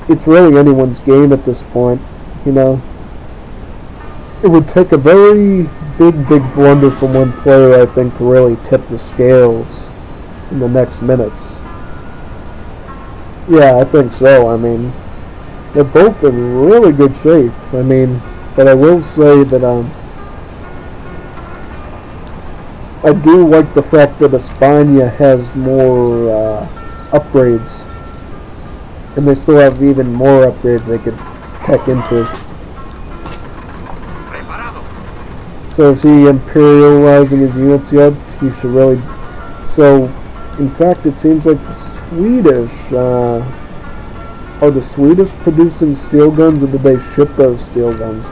It's really anyone's game at this point, It would take a very big blunder from one player, I think, to really tip the scales in the next minutes. Yeah, I think so. I mean, they're both in really good shape. I mean, but I will say that I do like the fact that España has more upgrades, and they still have even more upgrades they could peck into. So is he imperializing his units yet? He should really... So, in fact, it seems like the Swedish... are the Swedish producing steel guns, or did they ship those steel guns?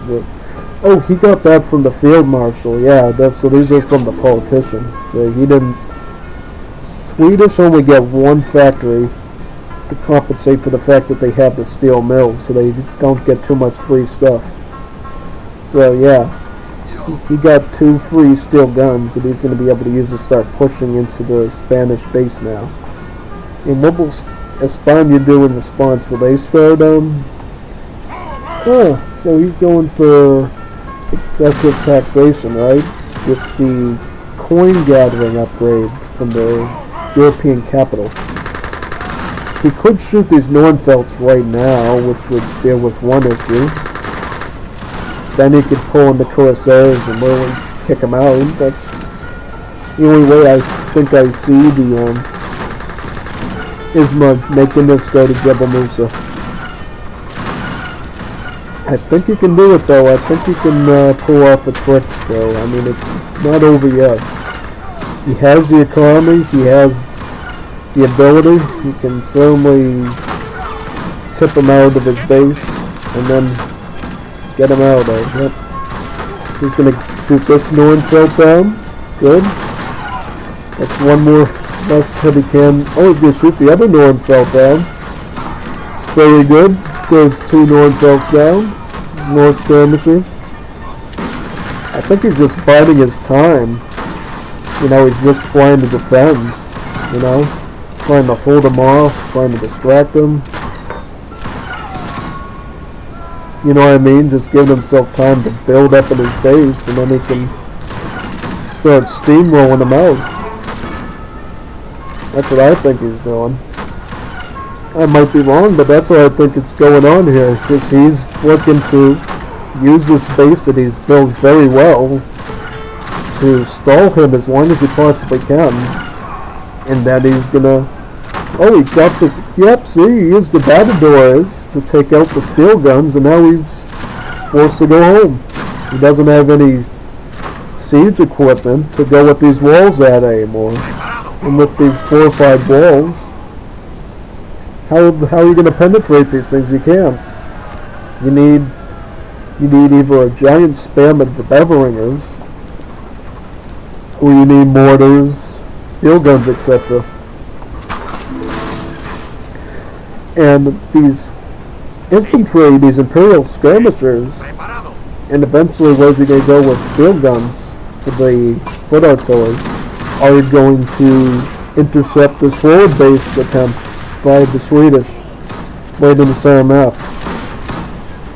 Oh, he got that from the field marshal. Yeah, so these are from the politician. So he didn't... Swedish only get one factory to compensate for the fact that they have the steel mill, so they don't get too much free stuff. So yeah, he got 2 free steel guns that he's going to be able to use to start pushing into the Spanish base now. And what will España do in response? Will they start oh, so he's going for excessive taxation, right? It's the coin gathering upgrade from the European capital. He could shoot these Nornfelds right now, which would deal with one issue. Then he could pull in the Corsairs and really kick them out. That's the only way I think I see the Isma making this go to Jebel Musa. I think he can do it though. I think he can pull off a trick still. I mean, it's not over yet. He has the economy. He has the ability. He can firmly tip him out of his base and then get him out of. Yep. He's going to shoot this Nornfeld down. Good. That's one more less heavy cannon. Oh, he's going to shoot the other Nornfeld down. Very good. There's 2 Nornfelds down. More skirmishers. I think he's just biding his time. You know, he's just trying to defend. You know, trying to hold him off, trying to distract him. You know what I mean? Just giving himself time to build up in his base, and then he can start steamrolling him out. That's what I think he's doing. I might be wrong, but that's what I think is going on here, because he's looking to use this base that he's built very well to stall him as long as he possibly can, and that he's gonna... Oh, he got this... Yep, see, he used the Batadores to take out the steel guns, and now he's forced to go home. He doesn't have any siege equipment to go with these walls at anymore. And with these fortified walls, how are you going to penetrate these things? You can't. You need either a giant spam of the Beveringers, or you need mortars, steel guns, etc. And these infantry, these Imperial skirmishers, and eventually where's he going to go with field guns for the foot artillery, are going to intercept this forward base attempt by the Swedish right in the center map.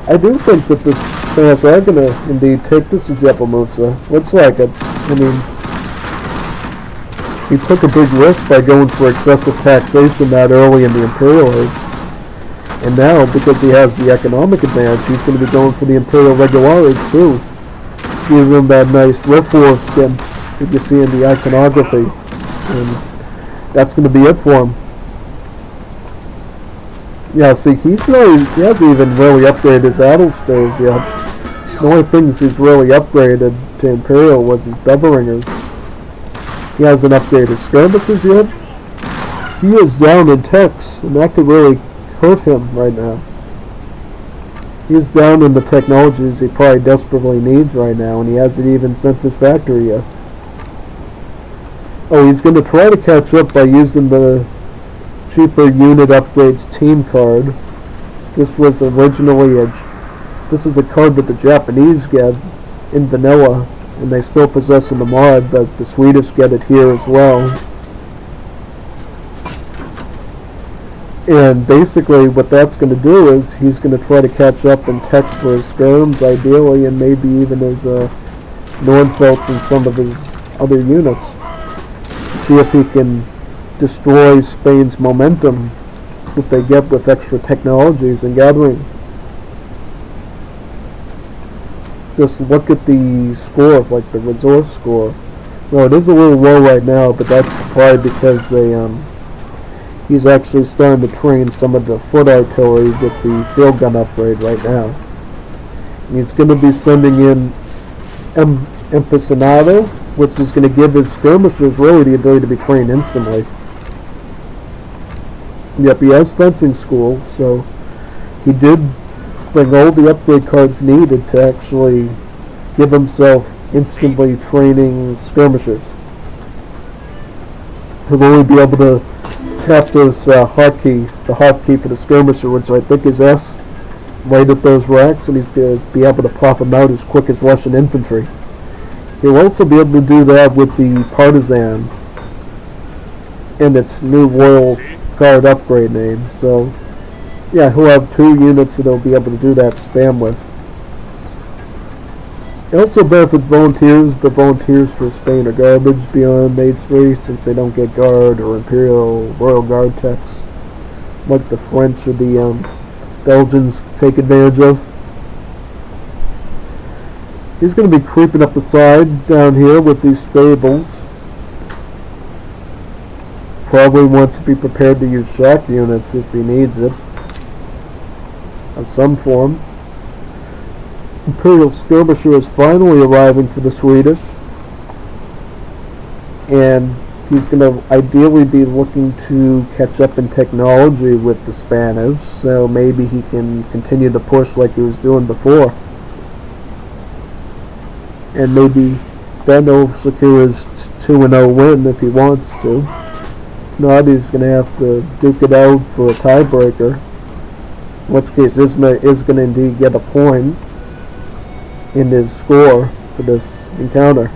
I do think that the Spanish are going to indeed take this to Jebel Musa. Looks like it. I mean, he took a big risk by going for excessive taxation that early in the Imperial Age. And now, because he has the economic advantage, he's going to be going for the Imperial Regulares too. Give him that nice reform skin that you see in the iconography. And that's going to be it for him. Yeah, see, he hasn't even really upgraded his Adelsters yet. The only things he's really upgraded to Imperial was his Beveringers. He hasn't upgraded his skirmishers yet. He is down in techs, and that could really hurt him right now. He's down in the technologies he probably desperately needs right now, and he hasn't even sent his factory yet. Oh, he's going to try to catch up by using the cheaper unit upgrades team card. This was originally this is a card that the Japanese get in vanilla, and they still possess in the mod, but the Swedish get it here as well. And basically what that's going to do is he's going to try to catch up in tech for his skirms, ideally, and maybe even his Nornfelds and some of his other units. See if he can destroy Spain's momentum that they get with extra technologies and gathering. Just look at the score, like the resource score. Well, it is a little low right now, but that's probably because he's actually starting to train some of the foot artillery with the field gun upgrade right now. He's going to be sending in Empecinado, which is going to give his skirmishers really the ability to be trained instantly. Yep, he has fencing school, so he did bring all the upgrade cards needed to actually give himself instantly training skirmishers. He'll only be able to tap this the hotkey for the skirmisher, which I think is S, right at those racks, and he's going to be able to pop them out as quick as Russian infantry. He'll also be able to do that with the Partisan and its new Royal Guard upgrade name. So, yeah, he'll have 2 units that he'll be able to do that spam with. It also benefits volunteers, but volunteers for Spain are garbage beyond age 3 since they don't get Guard or Imperial Royal Guard techs like the French or the Belgians take advantage of. He's going to be creeping up the side down here with these stables. Probably wants to be prepared to use shock units if he needs it of some form. Imperial Skirmisher is finally arriving for the Swedish, and he's going to ideally be looking to catch up in technology with the Spanish, so maybe he can continue the push like he was doing before, and maybe then he'll secure his 2-0 win if he wants to. If not, he's going to have to duke it out for a tiebreaker, in which case Isma is going to indeed get a point in his score for this encounter.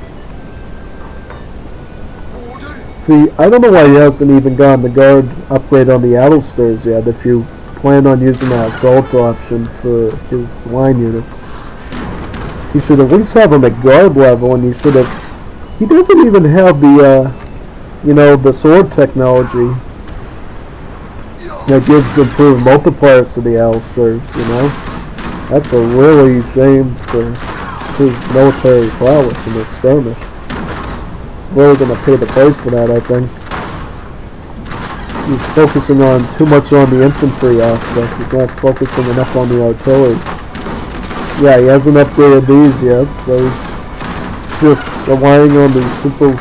See, I don't know why he hasn't even gotten the Guard upgrade on the Adelsters yet if you plan on using that assault option for his line units. You should at least have him at Guard level, and you should have... He doesn't even have the, the sword technology that gives improved multipliers to the Adelsters, That's a really shame for his military prowess in this skirmish. It's really going to pay the price for that, I think. He's focusing on too much on the infantry aspect. He's not focusing enough on the artillery. Yeah, he hasn't upgraded these yet, so he's just relying on the super...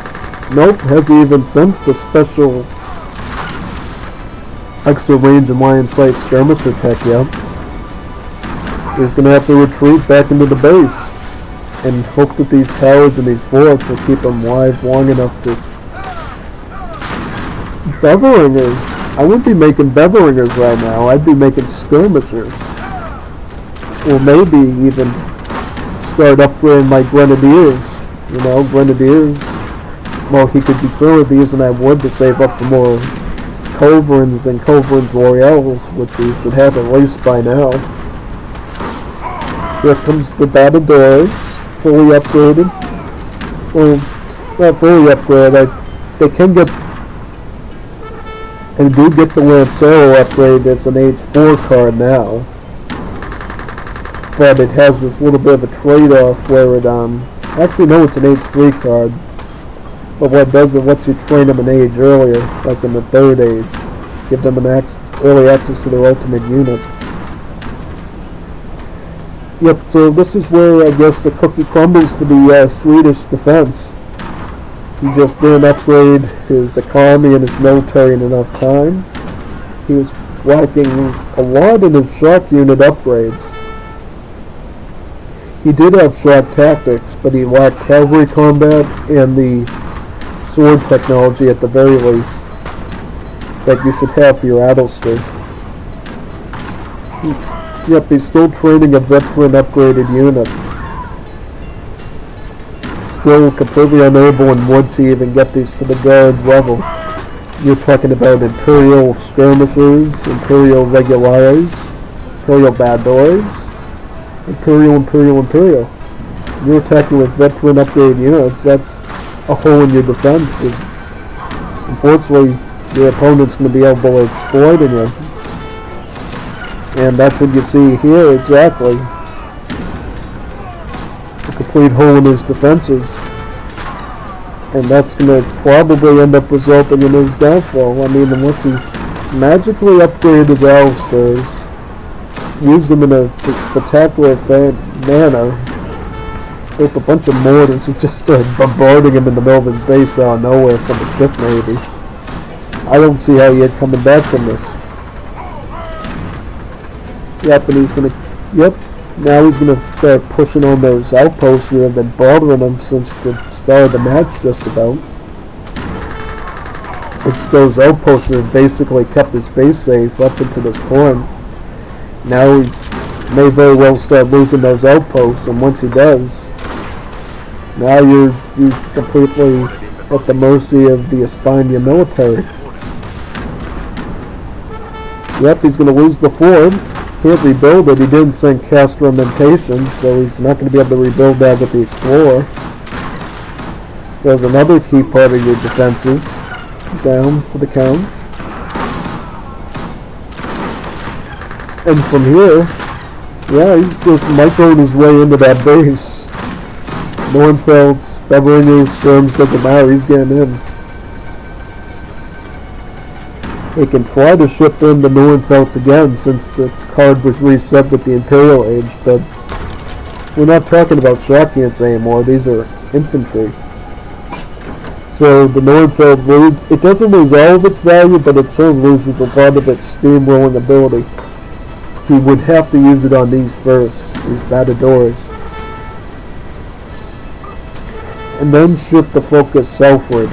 Nope, hasn't even sent the special extra range and line sight skirmisher tech yet. He's going to have to retreat back into the base and hope that these towers and these forts will keep him alive long enough to... Beveringers. I wouldn't be making Beveringers right now. I'd be making skirmishers. Or maybe even start upgrading my Grenadiers. Grenadiers. Well, he could be certainly be using that wood to save up for more Culverins and Culverins Royales, which he should have at least by now. Here comes the Battledores, fully upgraded. Well, not fully upgraded. They can get, and do get the Lancero upgrade. It's an age 4 card now, but it has this little bit of a trade-off where it actually no, it's an age 3 card. But what it does is it lets you train them an age earlier, like in the 3rd age, give them an early access to their ultimate unit. Yep, so this is where I guess the cookie crumbles for the Swedish defense. He just didn't upgrade his economy and his military in enough time. He was lacking a lot in his shock unit upgrades. He did have shock tactics, but he lacked cavalry combat and the sword technology at the very least that you should have for your Adelsters. Yep, he's still training a veteran upgraded unit. Still completely unable in wood to even get these to the Guard level. You're talking about Imperial Skirmishers, Imperial Regulares, Imperial Badors, Imperial. You're attacking with veteran upgraded units. That's a hole in your defense. Unfortunately, your opponent's going to be able to exploit in you. And that's what you see here, exactly. A complete hole in his defenses. And that's going to probably end up resulting in his downfall. I mean, unless he magically upgraded his Adelsters, use them in a spectacular manner, built a bunch of mortars and just started bombarding him in the middle of his base out of nowhere from a ship maybe. I don't see how he had coming back from this. Yep, and he's gonna, now he's gonna start pushing on those outposts that have been bothering him since the start of the match just about. It's those outposts that have basically kept his base safe up until this point. Now may very well start losing those outposts, and once he does, now you're completely at the mercy of the Espana military. Yep, he's going to lose the fort. Can't rebuild it. He didn't send Castramentation, so he's not going to be able to rebuild that with the Explorer. There's another key part of your defenses down for the count. And from here, yeah, he's just microing his way into that base. Nornfeld's, Beveringer's, Sturms, doesn't matter, he's getting in. He can try to ship in the Nornfelds again since the card was reset with the Imperial Age, but we're not talking about shock units anymore, these are infantry. So the Nornfeld it doesn't lose all of its value, but it certainly loses a lot of its steamrolling ability. He would have to use it on these first, these Batadores. And then shift the focus southward.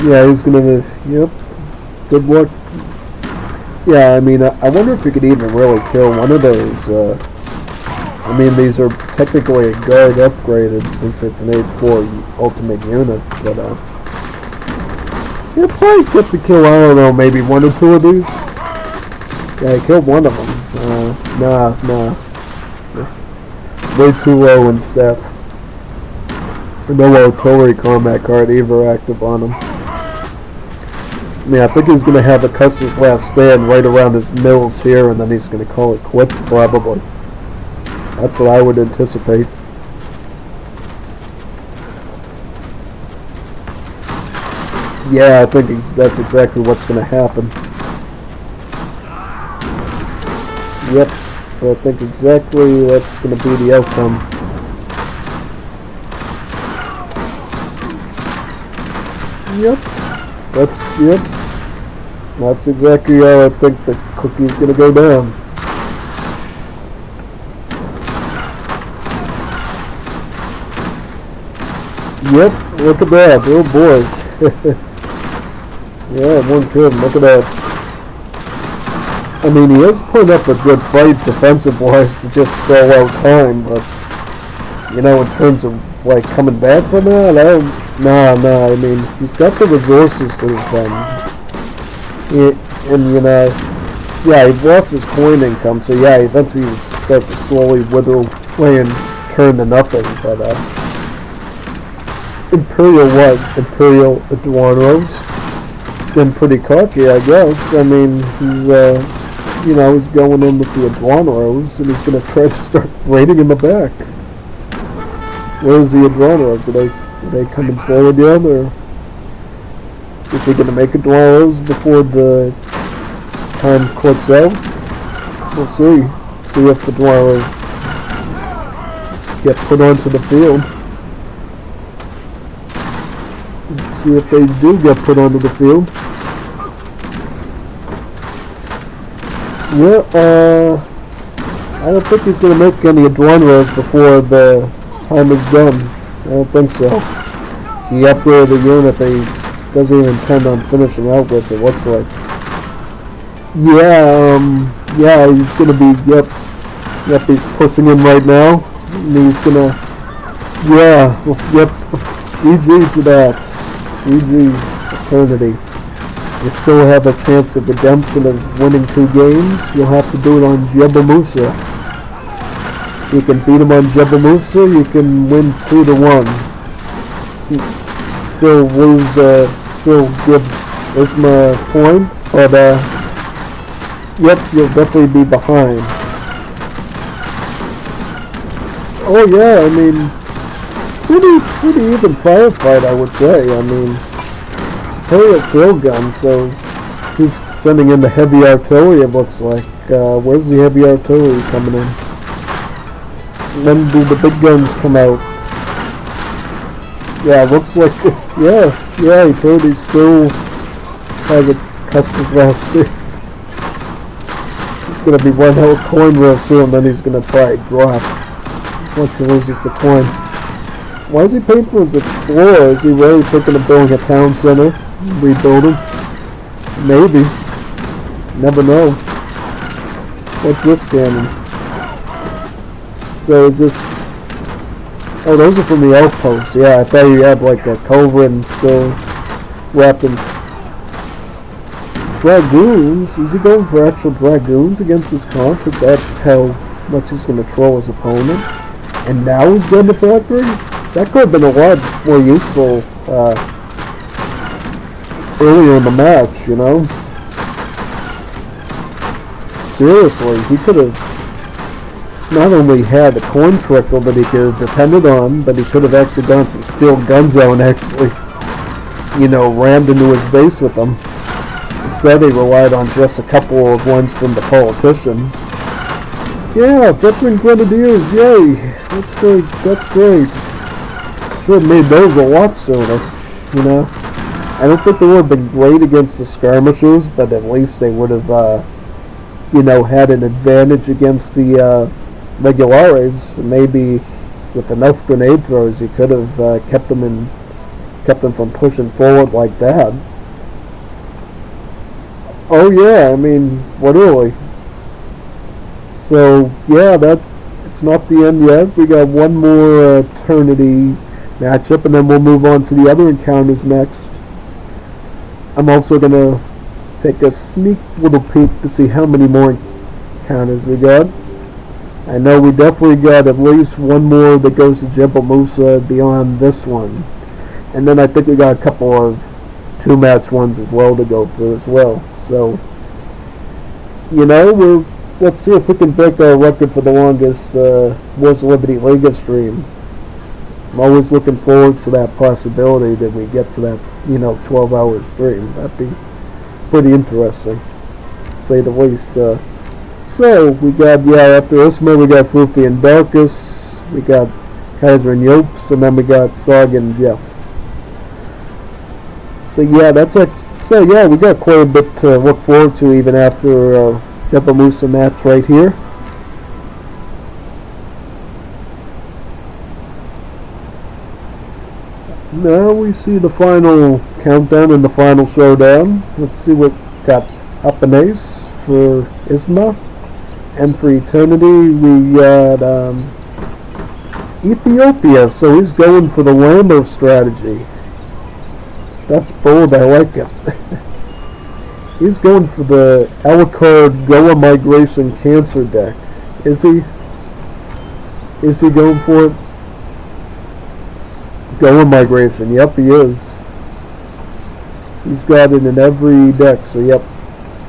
Yeah, he's gonna, yep, good luck. Yeah, I mean, I wonder if you could even really kill one of those, I mean, these are technically a guard upgraded since it's an H4 ultimate unit, but, you'll probably get to kill, I don't know, maybe one or two of these. Yeah, I killed one of them. Nah. Way too low in stat. No artillery combat card either active on him. Yeah, I think he's going to have a Custer's Last Stand right around his mills here, and then he's going to call it quits, probably. That's what I would anticipate. Yeah, I think that's exactly what's going to happen. Yep, I think exactly that's going to be the outcome. That's exactly how I think the cookie's gonna go down. Yep, look at that, oh boy. Yeah, one kid, look at that. I mean, he has put up a good fight defensive-wise to just stall out time, but, you know, in terms of, like, coming back from that, nah, I mean, he's got the resources to defend. And, you know, yeah, he lost his coin income, so yeah, eventually he start to slowly wither away and turn to nothing, but, Imperial Eduardo's been pretty cocky, I guess. I mean, he's, you know, he's going in with the Eduardos, and he's gonna try to start raiding in the back. Where's the Eduardos? Are they coming forward yet, or is he gonna make Eduardos before the time clicks out? We'll see. See if the Eduardos get put onto the field. Let's see if they do get put onto the field. Yeah, I don't think he's gonna make any Eduardos before the time is done. I don't think so. He upgraded the unit that he doesn't even intend on finishing out with, it looks like. Yeah, he's gonna be, yep, he's pushing him right now. And he's gonna, yep, GG to that. GG, eternity. You still have a chance of redemption of winning 2 games. You'll have to do it on Jebel Musa. You can beat him on Jebel Musa, you can win 2-1. Still lose, still give Isma a point, but, yep, you'll definitely be behind. Oh yeah, I mean, pretty even firefight, I would say. I mean, Imperial field gun, so he's sending in the heavy artillery, it looks like. Where's the heavy artillery coming in? When do the big guns come out? Yeah, looks like, yeah, he totally still has a custom roster. He's gonna be one hell of a coin real soon, then he's gonna probably drop once he loses the coin. Why is he paying for his Explorer? Is he really thinking of building a town center? Rebuilding? Maybe. Never know. What's this cannon? So is this... Oh, those are from the outposts. Yeah, I thought you had like a culverin still wrapped in... Dragoons? Is he going for actual Dragoons against his comp? Is that how much he's going to troll his opponent? And now he's getting the factory? That could have been a lot more useful earlier in the match, you know? Seriously, he could have not only had a coin trickle that he could have depended on, but he could have actually gone some steel gunzo and actually, you know, rammed into his base with them. Instead, he relied on just a couple of ones from the politician. Yeah, veteran grenadiers, yay! That's great, that's great. Should have made those a lot sooner, you know? I don't think they would have been great against the skirmishers, but at least they would have, you know, had an advantage against the regulares. Maybe with enough grenade throws, he could have kept them from pushing forward like that. Oh yeah, I mean, literally. So yeah, it's not the end yet. We got one more Eternity matchup, and then we'll move on to the other encounters next. I'm also gonna take a sneak little peek to see how many more encounters we got. I know we definitely got at least one more that goes to Jebel Musa beyond this one, and then I think we got a couple of 2-match ones as well to go through as well. So, you know, let's see if we can break our record for the longest Wars of Liberty Liga stream. I'm always looking forward to that possibility that we get to that, you know, 12-hour stream. That'd be pretty interesting, to say the least. So, we got, yeah, after Isma, we got Fufi and Belkis, we got Kaiser and Yopes, and then we got Saga and Jeff. So, yeah, so, yeah, we got quite a bit to look forward to even after Jebel Musa match right here. Now we see the final countdown and the final showdown. Let's see what got up and ace for Isma. And for Eternity, we got Ethiopia, so he's going for the Lambo strategy. That's bold, I like it. He's going for the Alucard Goa Migration Cancer deck. Is he? Is he going for it? Goa Migration, yep he is. He's got it in every deck, so yep.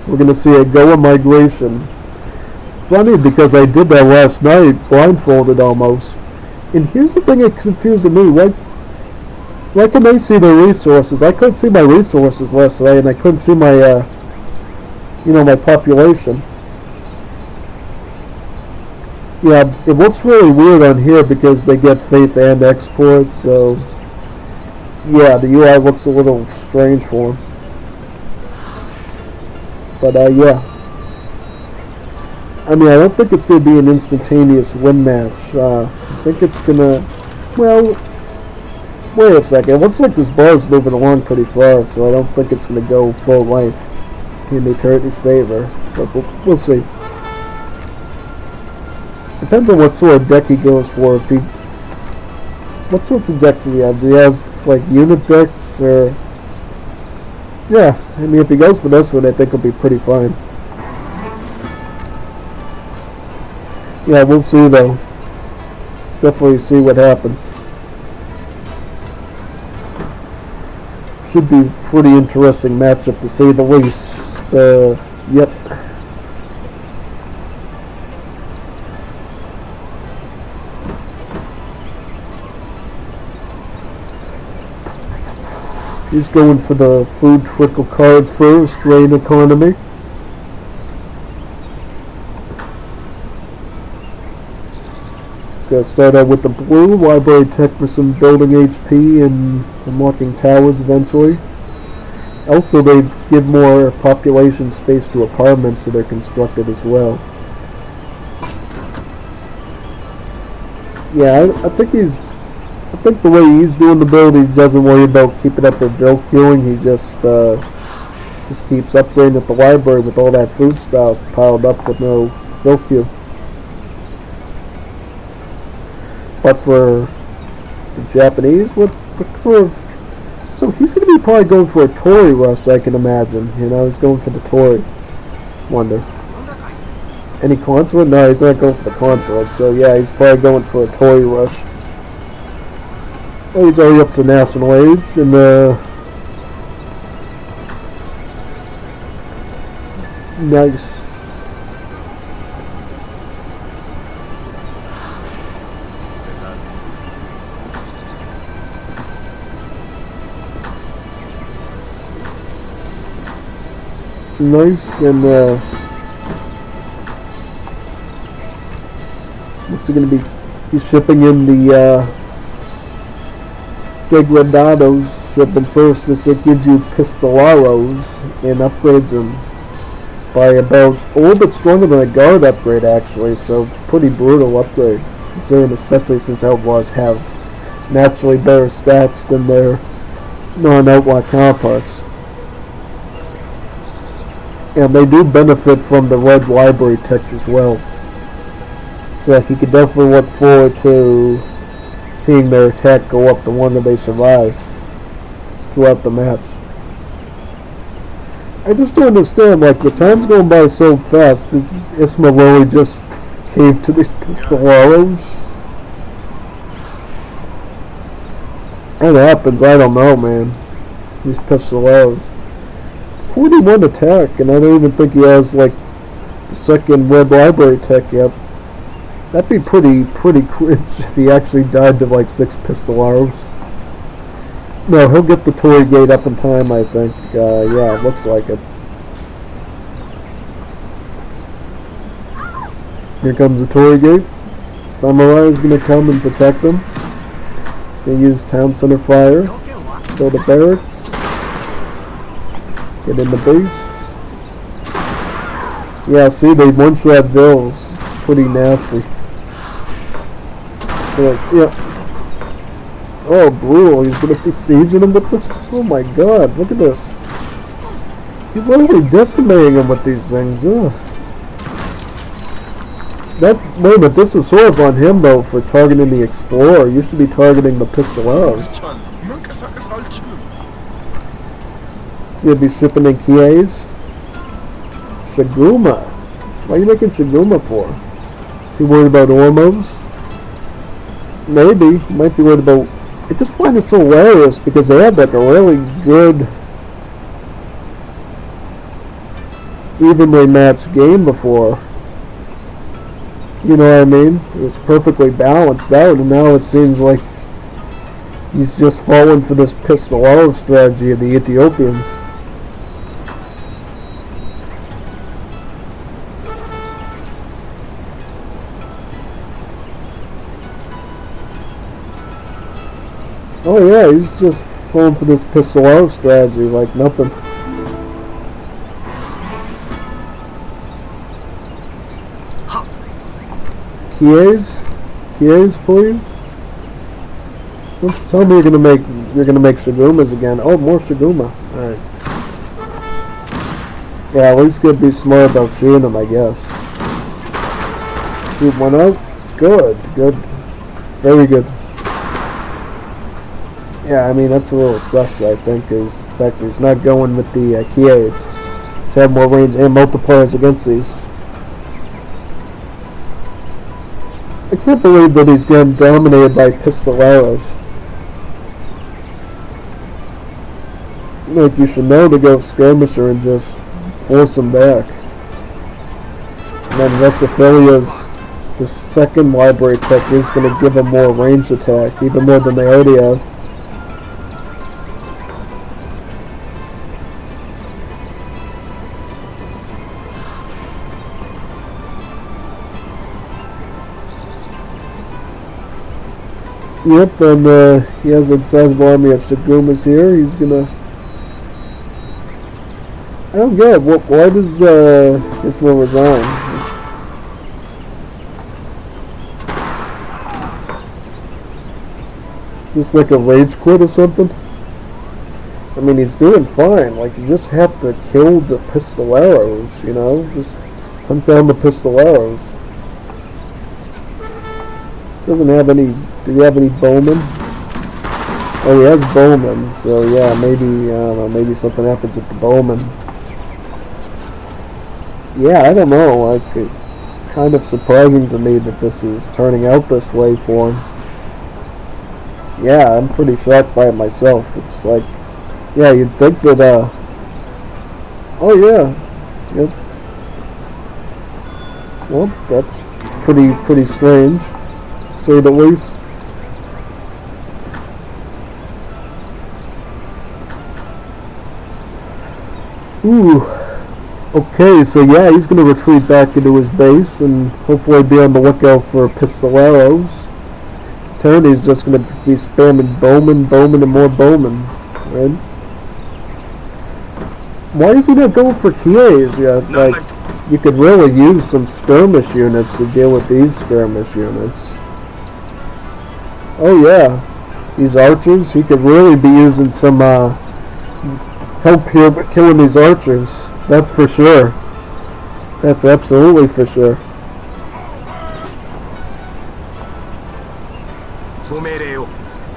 We're going to see a Goa Migration. Funny because I did that last night, blindfolded almost. And here's the thing that confused me. Why can they see their resources? I couldn't see my resources last night, and I couldn't see my, you know, my population. Yeah, it looks really weird on here because they get faith and export, so yeah, the UI looks a little strange for them. But yeah. I mean, I don't think it's going to be an instantaneous win match. I think it's going to, well, wait a second. It looks like this bar is moving along pretty far, so I don't think it's going to go full length in Eternity's favor. But we'll see. Depends on what sort of deck he goes for. If he, what sorts of decks does he have? Do you have like unit decks or? Yeah, I mean if he goes for this one, I think it'll be pretty fine. Yeah, we'll see though. Definitely see what happens. Should be a pretty interesting matchup to say the least. Yep. He's going for the food trickle card first, grain economy. Gonna start out with the blue library tech for some building HP and unlocking towers eventually. Also, they give more population space to apartments, so they're constructed as well. Yeah, I think the way he's doing the build, he doesn't worry about keeping up with build queuing. He just keeps upgrading at the library with all that food stuff piled up with no build queue. But for the Japanese, what sort of... So he's going to be probably going for a Tory rush, I can imagine. You know, he's going for the Tory. Wonder. Any consulate? No, he's not going for the consulate. So yeah, he's probably going for a Tory rush. Oh, he's already up to national age, and nice. Nice, and what's he gonna be? He's shipping in the big Redados. Shipping first, this it gives you Pistolaros and upgrades them by about a little bit stronger than a guard upgrade actually. So pretty brutal upgrade, considering especially since outlaws have naturally better stats than their non-outlaw counterparts. And they do benefit from the red library text as well. So you can definitely look forward to seeing their attack go up the one that they survive throughout the match. I just don't understand, like, the time's going by so fast. Does Isma really just cave to these pistoleros? What happens? I don't know, man. These pistoleros. 41 attack, and I don't even think he has like the second red library tech yet. That'd be pretty cringe if he actually died to like 6 pistoleros. No, he'll get the Tory gate up in time, I think. Yeah, it looks like it. Here comes the Tory gate. Samurai is gonna come and protect them. He's gonna use town center fire. Build a barracks. Get in the base. Yeah, see, they one-shot vills. Pretty nasty. But, yeah. Oh, brutal. He's gonna be sieging them with this. Oh my god, look at this. He's literally decimating them with these things. Ugh. Wait a minute, this is sort of on him though for targeting the Explorer. You should be targeting the Pistoleros. He'll be shipping in Kies. Shiguma. Why are you making Shiguma for? Is he worried about Ormos? Maybe. He might be worried about... I just find it so hilarious because they had like a really good evenly matched game before. You know what I mean? It was perfectly balanced out, and now it seems like he's just falling for this Pistolero strategy of the Ethiopians. Oh yeah, he's just falling for this Pistolero strategy like nothing. Kies, please. Don't tell me you're gonna make Shigumas again. Oh, more Shiguma. Alright. Yeah, at least gotta be smart about shooting them, I guess. Shoot one out. Good. Very good. Yeah, I mean, that's a little sus, I think, is the fact that he's not going with the Kies to have more range and multipliers against these. I can't believe that he's getting dominated by Pistoleros. Like, you should know to go Skirmisher and just force him back. And then Westphalia's, the second library tech is going to give him more ranged attack, even more than they already have. Yep, and he has a sizable army of Shagumas here. He's gonna... I don't get it. Why does this one resign? Just like a rage quit or something? I mean, he's doing fine. Like, you just have to kill the pistoleros, you know? Just hunt down the pistoleros. Doesn't have any... Do you have any bowmen? Oh, he has bowmen, so yeah, maybe, I don't know, maybe something happens with the bowmen. Yeah, I don't know, like, it's kind of surprising to me that this is turning out this way for him. Yeah, I'm pretty shocked by it myself. It's like, yeah, you'd think that, oh yeah, yep. Well, that's pretty strange, to say the least. Ooh. Okay, so yeah, he's going to retreat back into his base and hopefully be on the lookout for pistoleros. Tony's just going to be spamming bowmen, and more bowmen, right? Why is he not going for Kies yet? Like, you could really use some skirmish units to deal with these skirmish units. Oh yeah, these archers, he could really be using some, help here but killing these archers. That's for sure. That's absolutely for sure.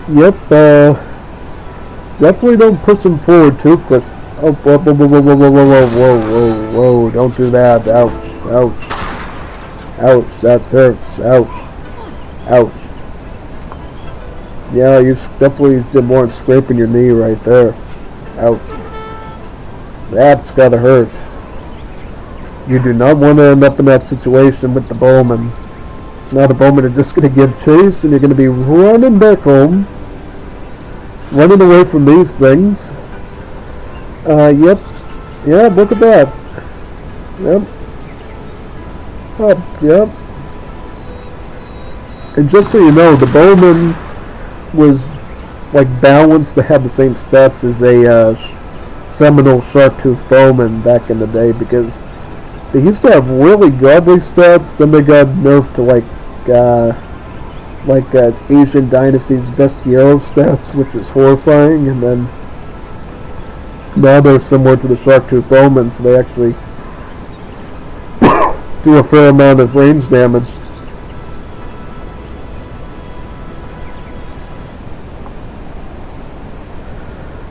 Yep, definitely don't push him forward too quick. Oh, whoa, don't do that. Ouch, that hurts. Ouch. Yeah, you definitely did more than scraping your knee right there. Ouch. That's gotta hurt. You do not want to end up in that situation with the bowman. It's not a bowman are just gonna give chase and you're gonna be running back home. Running away from these things. Yep. Yeah, look at that. Yep. Up, yep. And just so you know, the bowman was like balanced to have the same stats as a Seminole Shark-Tooth Bowman back in the day, because they used to have really godly stats, then they got nerfed to like Asian Dynasty's best Euro stats, which is horrifying, and then now they're similar to the Shark-Tooth Bowman, so they actually do a fair amount of range damage.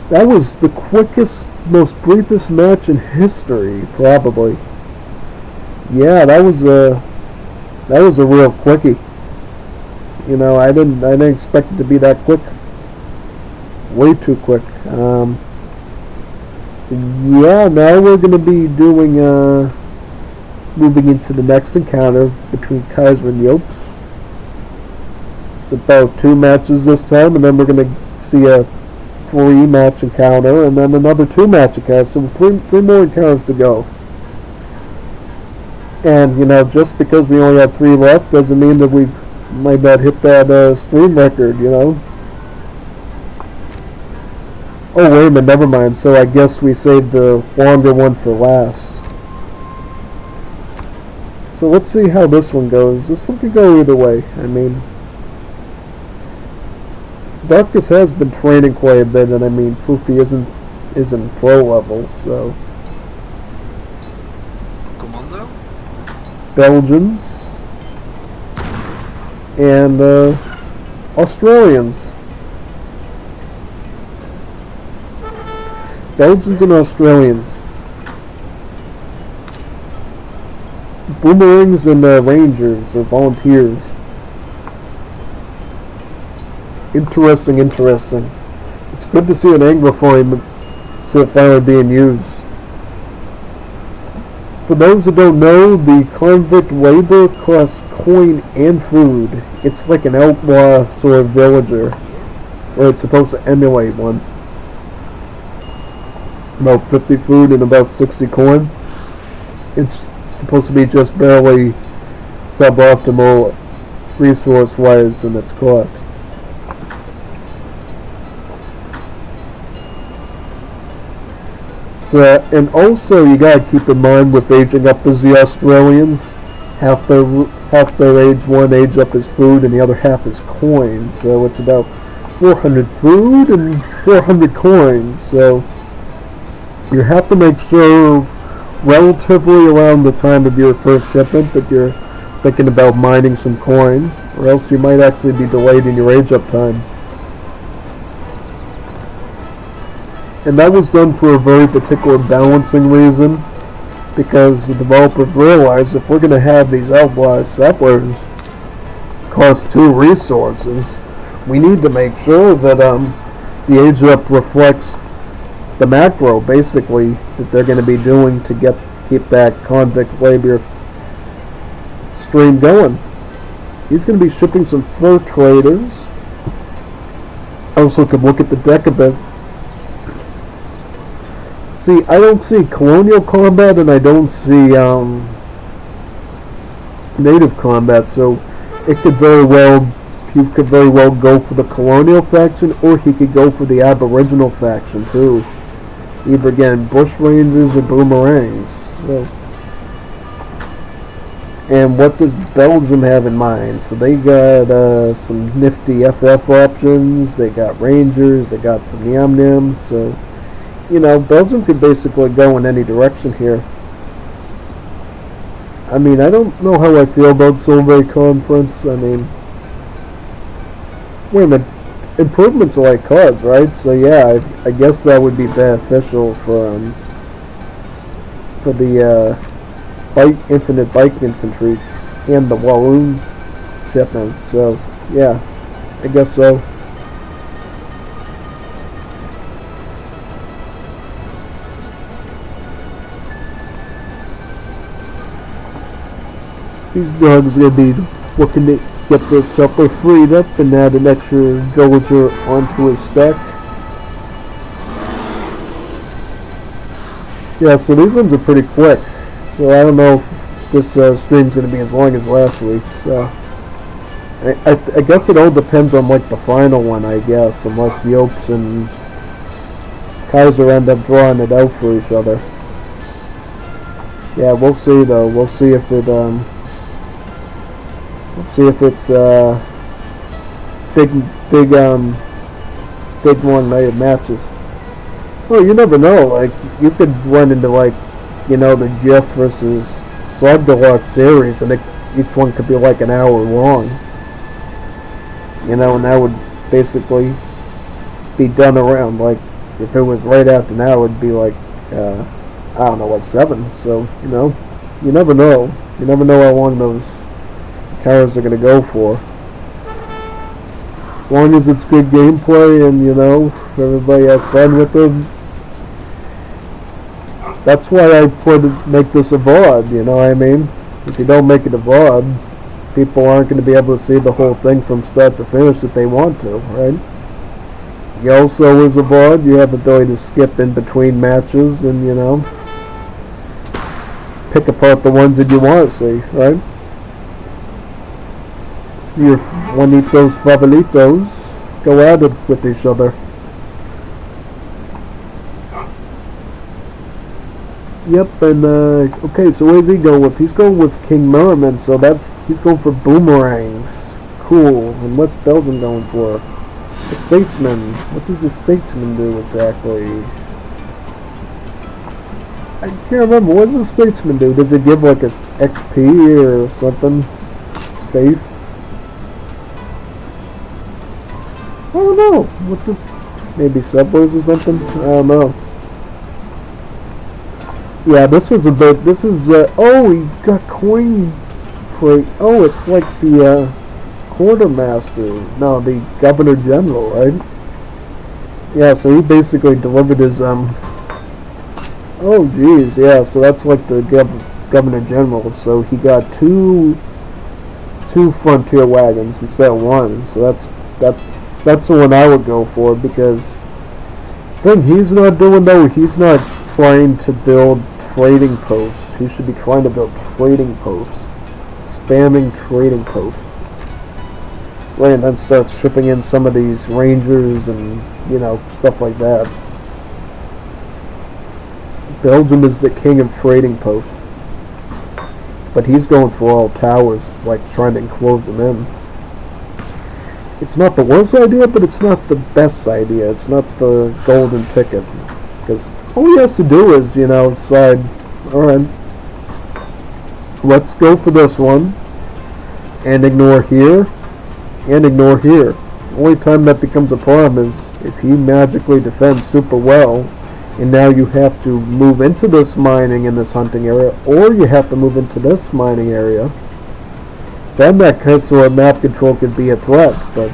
That was the quickest, most briefest match in history, probably. Yeah, that was a real quickie. You know, I didn't expect it to be that quick. Way too quick. So yeah, now we're gonna be doing moving into the next encounter between Kaiser and Yopes. It's about 2 matches this time, and then we're gonna see a 3-match encounter, and then another 2-match encounter. So three more encounters to go. And you know, just because we only have 3 left doesn't mean that we might not hit that stream record. You know. Oh wait a minute, never mind. So I guess we saved the longer one for last. So let's see how this one goes. This one could go either way. I mean, Darkus has been training quite a bit, and I mean, Fufi isn't pro level, so. Commando? Belgians and Australians. Belgians and Australians. Boomerangs and Rangers or volunteers. Interesting. It's good to see an Anglophone finally being used. For those who don't know, the convict labor costs coin and food. It's like an outlaw sort of villager, where it's supposed to emulate one. About 50 food and about 60 coin. It's supposed to be just barely suboptimal resource-wise in its cost. and also you gotta keep in mind with aging up as the Australians, half their age one age up is food and the other half is coin. So it's about 400 food and 400 coins. So you have to make sure relatively around the time of your first shipment that you're thinking about mining some coin, or else you might actually be delayed in your age up time. And that was done for a very particular balancing reason, because the developers realized if we're going to have these outlaw settlers cost 2 resources, we need to make sure that the age up reflects the macro, basically, that they're going to be doing to keep that convict labor stream going. He's going to be shipping some fur traders. Also could look at the deck a bit. See, I don't see colonial combat and I don't see native combat, so it could very well, he could very well go for the colonial faction, or he could go for the aboriginal faction too. Either again, bush rangers or boomerangs. So, and what does Belgium have in mind? So they got some nifty FF options, they got rangers, they got some yam-yams, so you know, Belgium could basically go in any direction here. I mean, I don't know how I feel about Solvay Conference. I mean, wait a minute, improvements are like cards, right? So yeah, I guess that would be beneficial for the infinite bike infantry and the Walloon shipment. So yeah, I guess so. These dogs are going to be looking to get this supper freed up and add an extra villager onto his stack. Yeah, so these ones are pretty quick. So I don't know if this stream's going to be as long as last week's. I guess it all depends on like the final one, I guess, unless Yopes and Kaiser end up drawing it out for each other. Yeah, we'll see though. We'll see if it let's see if it's big one-night matches. Oh, you never know. Like, you could run into, like, you know, the Jeff versus Slug Deluxe series, and each one could be like an hour long. You know, and that would basically be done around, like, if it was right after now, it'd be like, I don't know, like 7. So, you know, you never know. You never know how long those cars are going to go for. As long as it's good gameplay and, you know, everybody has fun with them. That's why I make this a VOD, you know what I mean? If you don't make it a VOD, people aren't going to be able to see the whole thing from start to finish if they want to, right? You also, as a VOD, you have the ability to skip in between matches and, you know, pick apart the ones that you want to see, right? See your Juanitos Favelitos go at it with each other. Yep, and okay, so where's he going with? He's going with King Merriman, so he's going for boomerangs. Cool. And what's Belgium going for? The Statesman. What does the Statesman do exactly? I can't remember. What does the Statesman do? Does it give like a XP or something? Faith? I don't know. What does... Maybe settlers or something? I don't know. Yeah, this was a bit... This is... oh, he got coin... Oh, it's like the... quartermaster. No, the governor general, right? Yeah, so he basically delivered his... Oh, geez, yeah, so that's like the governor general. So he got two frontier wagons instead of one. So that's the one I would go for, because the thing he's not doing though, he's not trying to build trading posts. He should be trying to build trading posts. Spamming trading posts. Right, and then start shipping in some of these rangers and, you know, stuff like that. Belgium is the king of trading posts. But he's going for all towers, like trying to enclose them in. It's not the worst idea, but it's not the best idea. It's not the golden ticket. Because all he has to do is, you know, decide, alright, let's go for this one, and ignore here, and ignore here. The only time that becomes a problem is if he magically defends super well, and now you have to move into this mining in this hunting area, or you have to move into this mining area. Then that sort of map control could be a threat. But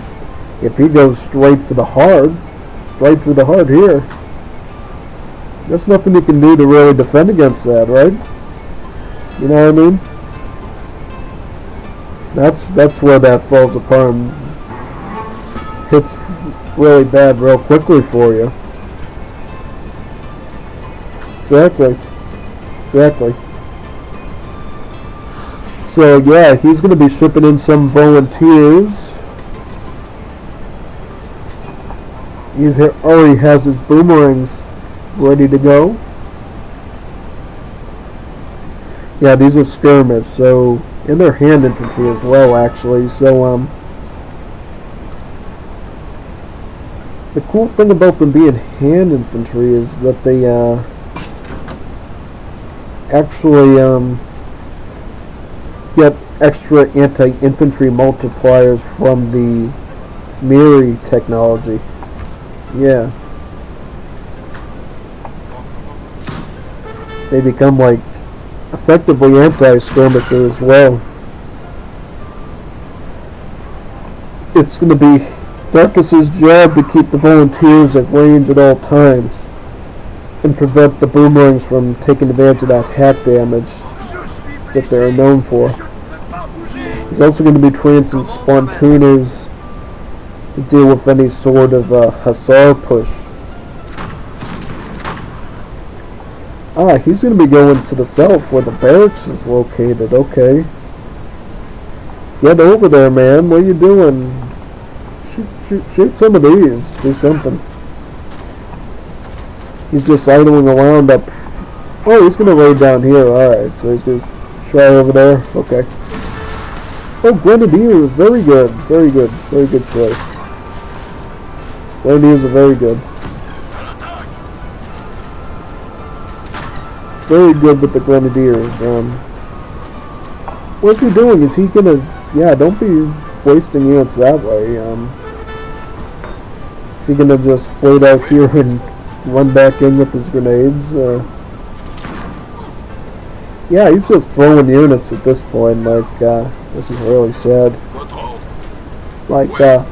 if he goes straight for the hard, here, there's nothing you can do to really defend against that, right? You know what I mean? That's where that falls apart and hits really bad real quickly for you. Exactly. So yeah, he's going to be shipping in some volunteers. He already has his boomerangs ready to go. Yeah, these are skirmish, so, and they're hand infantry as well, actually. So the cool thing about them being hand infantry is that they actually get extra anti-infantry multipliers from the Miri technology. Yeah. They become like effectively anti-skirmisher as well. It's going to be Darkus's job to keep the volunteers at range at all times and prevent the boomerangs from taking advantage of that hack damage that they're known for. He's also going to be training some spontooners to deal with any sort of hussar push. He's going to be going to the south where the barracks is located. Okay. Get over there, man. What are you doing? Shoot some of these. Do something. He's just idling around up. Oh, he's going to lay down here. Alright, so he's going to try over there. Okay. Oh, Grenadiers. Very good. Very good. Very good choice. Grenadiers are very good. Very good with the Grenadiers. What's he doing? Is he going to... Yeah, don't be wasting units that way. Is he going to just wait out here and run back in with his grenades? Yeah, he's just throwing units at this point. Like, this is really sad. Like, at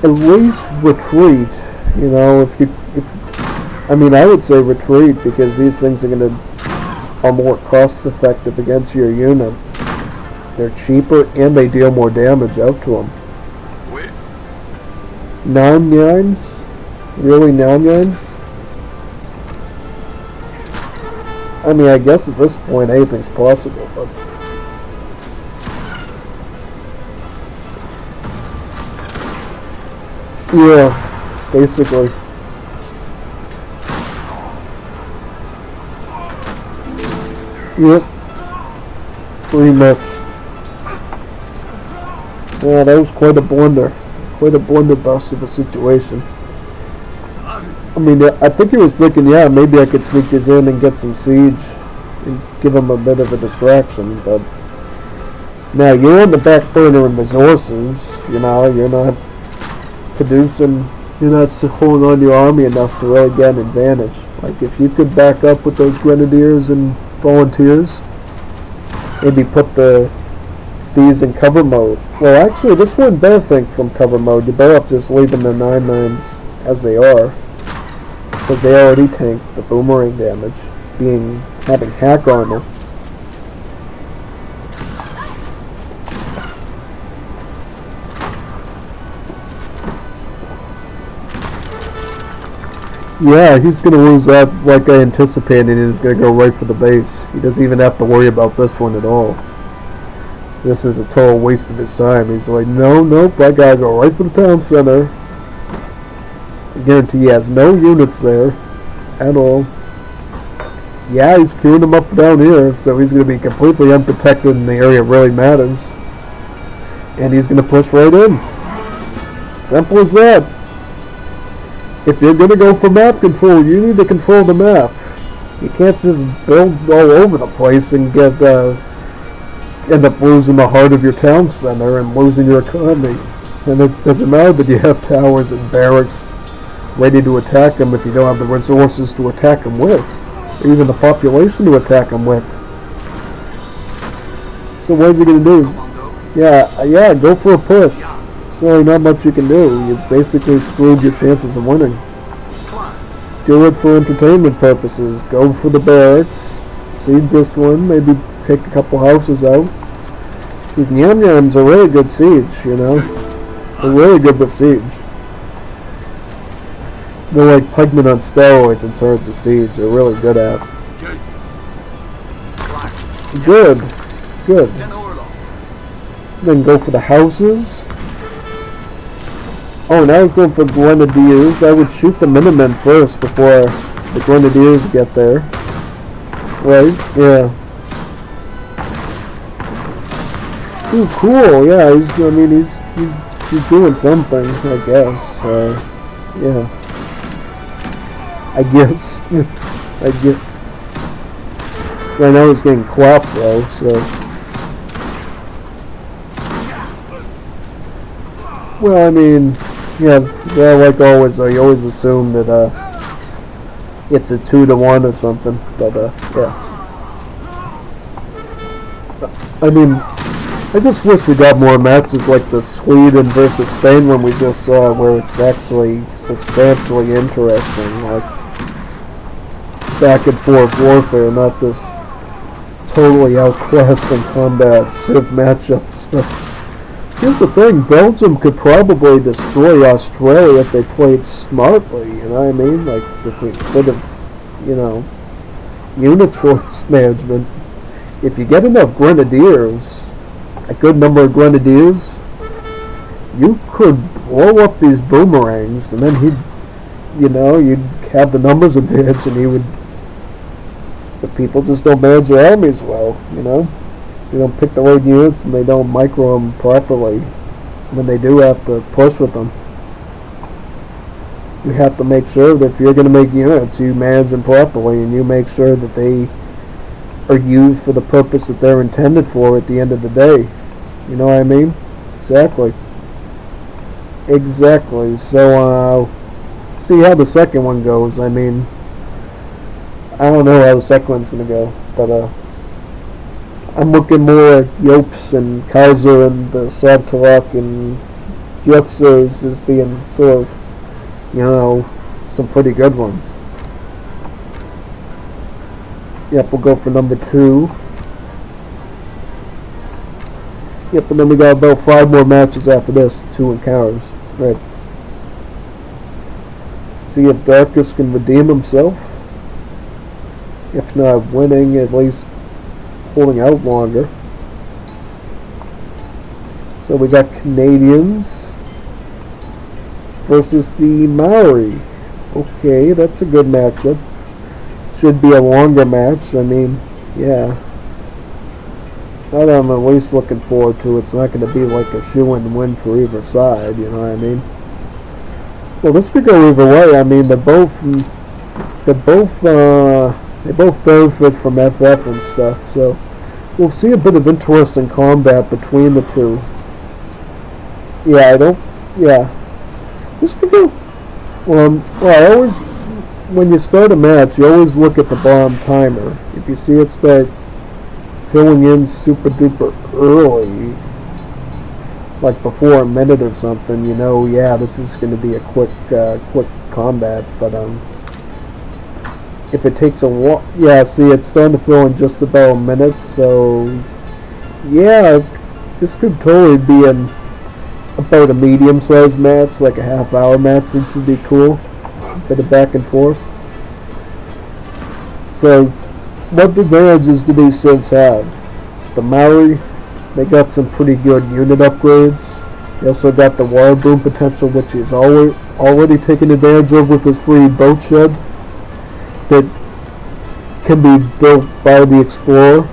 least retreat. You know, I mean, I would say retreat because these things are more cost effective against your unit. They're cheaper and they deal more damage out to them. 9-9s? Really 9-9s? I mean, I guess at this point anything's possible, but... Yeah, basically. Yep. Pretty much. Yeah, that was quite a blunder. Quite a blunderbuss of a situation. I mean, I think he was thinking, yeah, maybe I could sneak this in and get some siege and give him a bit of a distraction, but now you're on the back burner in resources, you know, you're not producing, you're not holding on to your army enough to really get an advantage. Like, if you could back up with those grenadiers and volunteers, maybe put these in cover mode. Well, actually, this wouldn't benefit from cover mode. You're better off just leaving the 9-9s as they are, because they already tank the boomerang damage, having hack armor. Yeah, he's going to lose that like I anticipated, and he's going to go right for the base. He doesn't even have to worry about this one at all. This is a total waste of his time. He's like, nope, I gotta go right for the town center. I guarantee he has no units there at all. Yeah, he's queuing them up down here, so he's going to be completely unprotected in the area that really matters. And he's going to push right in. Simple as that. If you're going to go for map control, you need to control the map. You can't just build all over the place and get end up losing the heart of your town center and losing your economy. And it doesn't matter that you have towers and barracks ready to attack them if you don't have the resources to attack them with, or even the population to attack them with. So what is he going to do? Yeah, go for a push. There's really not much you can do. You basically screwed your chances of winning. Do it for entertainment purposes. Go for the barracks. Siege this one. Maybe take a couple houses out. These Nyam-Nyams are really good siege, you know. They're really good with siege. They're like pugmen on steroids in terms of siege. They're really good at. Good. Then go for the houses. Oh, now he's going for grenadiers. I would shoot the Minutemen first before the grenadiers get there. Right? Yeah. Ooh, cool. Yeah, he's doing something, I guess. Yeah. I guess. Right now he's getting clopped though, so. Well, I mean, yeah, like always, you always assume that it's a 2-to-1 or something, but yeah. I mean, I just wish we got more matches like the Sweden versus Spain one we just saw, where it's actually substantially interesting, like back and forth warfare, not this totally outclassed in combat civ matchups. Here's the thing, Belgium could probably destroy Australia if they played smartly, you know what I mean? Like, instead of, you know, unit choice management. If you get enough grenadiers, a good number of grenadiers, you could blow up these boomerangs, and then you'd have the numbers advantage, and the people just don't manage their armies well, you know? They don't pick the right units and they don't micro them properly. When they do have to push with them, you have to make sure that if you're going to make units, you manage them properly and you make sure that they are used for the purpose that they're intended for at the end of the day. You know what I mean? Exactly. So, see how the second one goes. I mean, I don't know how the second one's going to go, but I'm looking more at Jobst and Kaiser and the Sabtalak and Jetsers as being sort of, you know, some pretty good ones. Yep, we'll go for number 2. Yep, and then we got about 5 more matches after this, 2 encounters. Right. See if Darkus can redeem himself. If not winning, at least holding out longer. So we got Canadians versus the Maori. Okay, that's a good matchup. Should be a longer match. I mean, yeah. That I'm at least looking forward to. It's not going to be like a shoe-in win for either side, you know what I mean? Well, this could go either way. I mean, they both benefit from FF and stuff, so we'll see a bit of interesting combat between the two. This could go. Well, I always, when you start a match, you always look at the bottom timer. If you see it start filling in super duper early, like before a minute or something, you know, yeah, this is going to be a quick combat, but if it takes a while, yeah, see, it's starting to fill in just about a minute, so yeah, this could totally be about a medium-sized match, like a half-hour match, which would be cool. A bit of back and forth. So, what advantages do these civs have? The Maori, they got some pretty good unit upgrades. They also got the wild boom potential, which he's already taken advantage of with his free boat shed. That can be built by the Explorer.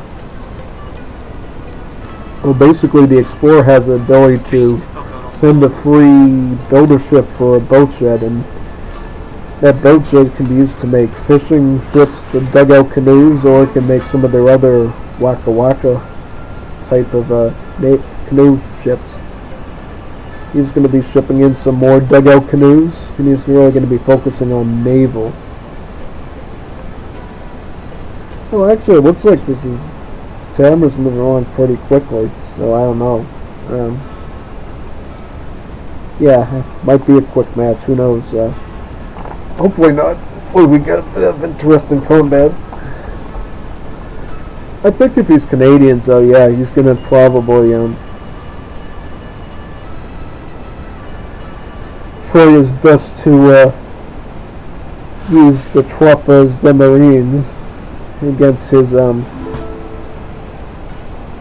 Well, basically the Explorer has the ability to send a free builder ship for a boat shed, and that boat shed can be used to make fishing ships, the dugout canoes, or it can make some of their other Waka Waka type of canoe ships. He's going to be shipping in some more dugout canoes, and he's really going to be focusing on naval. Well, actually, it looks like this is camera's moving along pretty quickly, so I don't know. Yeah, might be a quick match. Who knows? Hopefully not. Hopefully we get a bit of interesting combat. I think if he's Canadian, so yeah, he's going to probably try his best to use the tropas de marines against his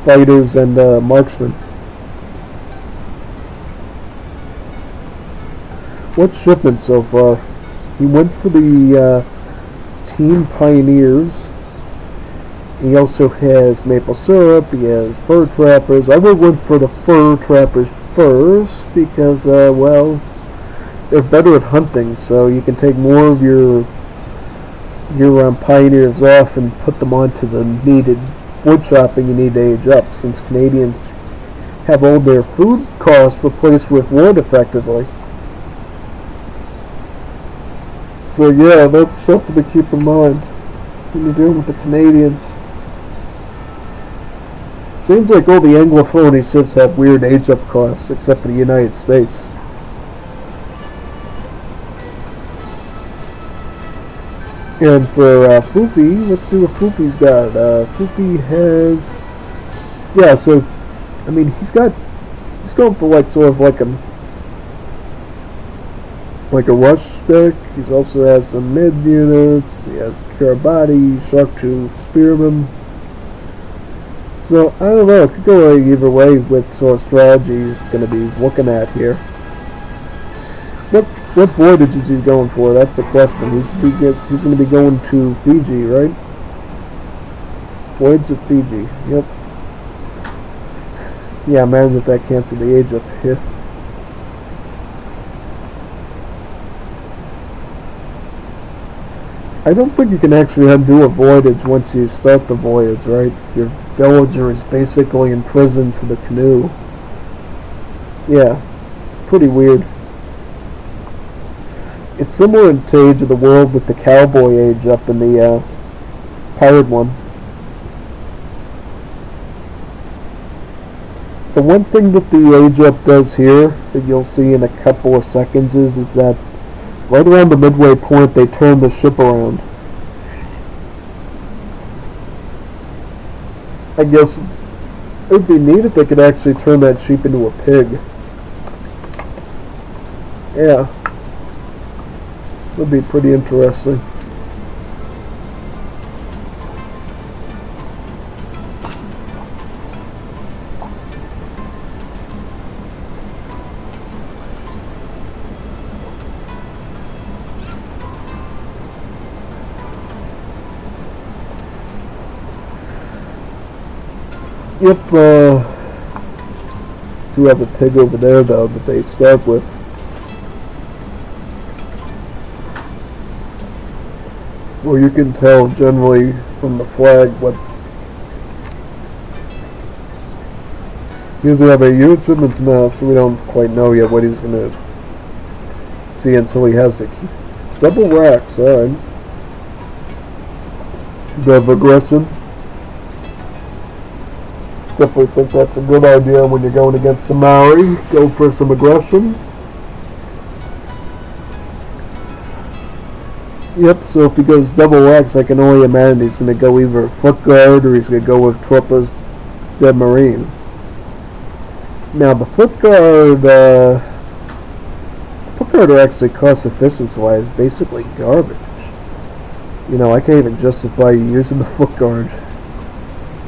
fighters and marksmen. What shipment so far? He went for the Team Pioneers. He also has maple syrup. He has fur trappers. I would went for the fur trappers first because, well, they're better at hunting, so you can take more of your pioneers off and put them onto the needed wood chopping you need to age up, since Canadians have all their food costs replaced with wood effectively. So yeah, that's something to keep in mind when you're dealing with the Canadians. Seems like all the Anglophone ships have weird age-up costs, except for the United States. And for Fufi, let's see what Fufi's got. Fufi has, yeah. So, I mean, he's going for like sort of like a rush stick. He also has some mid units. He has Karabati, Shark-Tooth, Spearman. So I don't know. It could go either way with sort of strategy he's going to be looking at here. What voyage is he going for? That's the question. He's going to be going to Fiji, right? Voyage of Fiji. Yep. Yeah, imagine if that canceled the age up here. I don't think you can actually undo a voyage once you start the voyage, right? Your villager is basically imprisoned to the canoe. Yeah, pretty weird. It's similar to Age of the World with the cowboy age up in the pirate one. The one thing that the age up does here that you'll see in a couple of seconds is that right around the midway point they turn the ship around. I guess it would be neat if they could actually turn that sheep into a pig. Yeah. Would be pretty interesting. Yep, do have a pig over there though that they start with. Well, you can tell generally from the flag what he doesn't have a huge shipments now, so we don't quite know yet what he's gonna see until he has the key. Double racks, alright. The aggression. Definitely think that's a good idea when you're going against the Maori. Go for some aggression. Yep, so if he goes double X, I can only imagine he's going to go either foot guard or he's going to go with Tropas de Marine. Now the foot guard are actually cost efficiency wise basically garbage. You know, I can't even justify using the foot guard.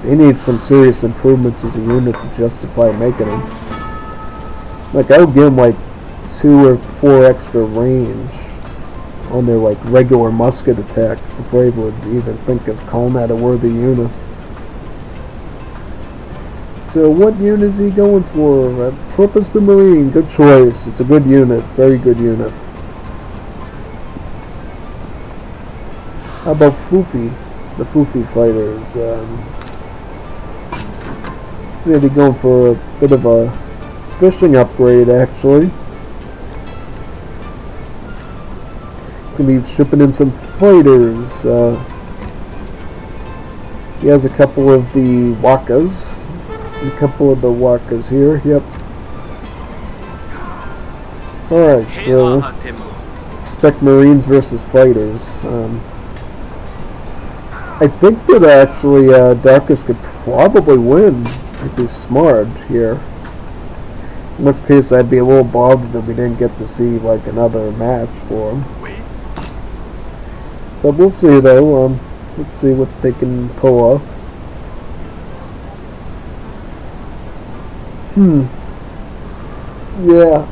They need some serious improvements as a unit to justify making them. Like, I would give them like 2 or 4 extra range on their like regular musket attack before they would even think of calling that a worthy unit. So what unit is he going for? Tropus the Marine, good choice. It's a good unit, very good unit. How about Fufi? The Fufi fighters. So they're going for a bit of a fishing upgrade actually. Gonna be shipping in some fighters. He has a couple of the Wakas. A couple of the Wakas here, yep. Alright, so expect Marines versus fighters. I think that actually Darkus could probably win if he's smart here. In which case I'd be a little bothered if we didn't get to see like another match for him. But we'll see though. Let's see what they can pull off. Yeah,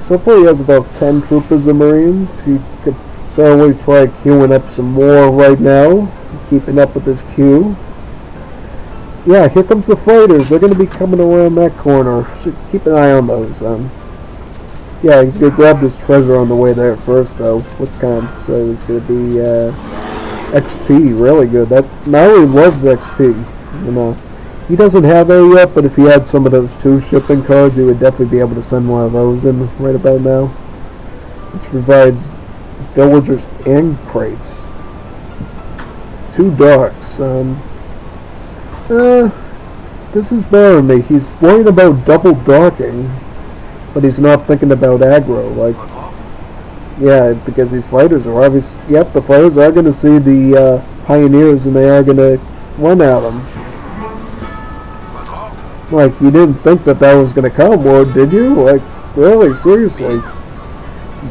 so far he has about 10 troopers and Marines. He could certainly try queuing up some more right now, keeping up with his queue. Yeah, here comes the fighters. They're going to be coming around that corner, so keep an eye on those. Yeah, he's going to grab this treasure on the way there first, though. What kind? So it's going to be XP, really good. That Maui loves XP, you know. He doesn't have A yet, but if he had some of those 2 shipping cards, he would definitely be able to send one of those in right about now. Which provides villagers and crates. 2 darks. This is bothering me. He's worried about double docking, but he's not thinking about aggro. Like, yeah, because these fighters are obvious. Yep, the fighters are going to see the pioneers, and they are going to run at them. Like, you didn't think that was going to come, or did you? Like, really, seriously.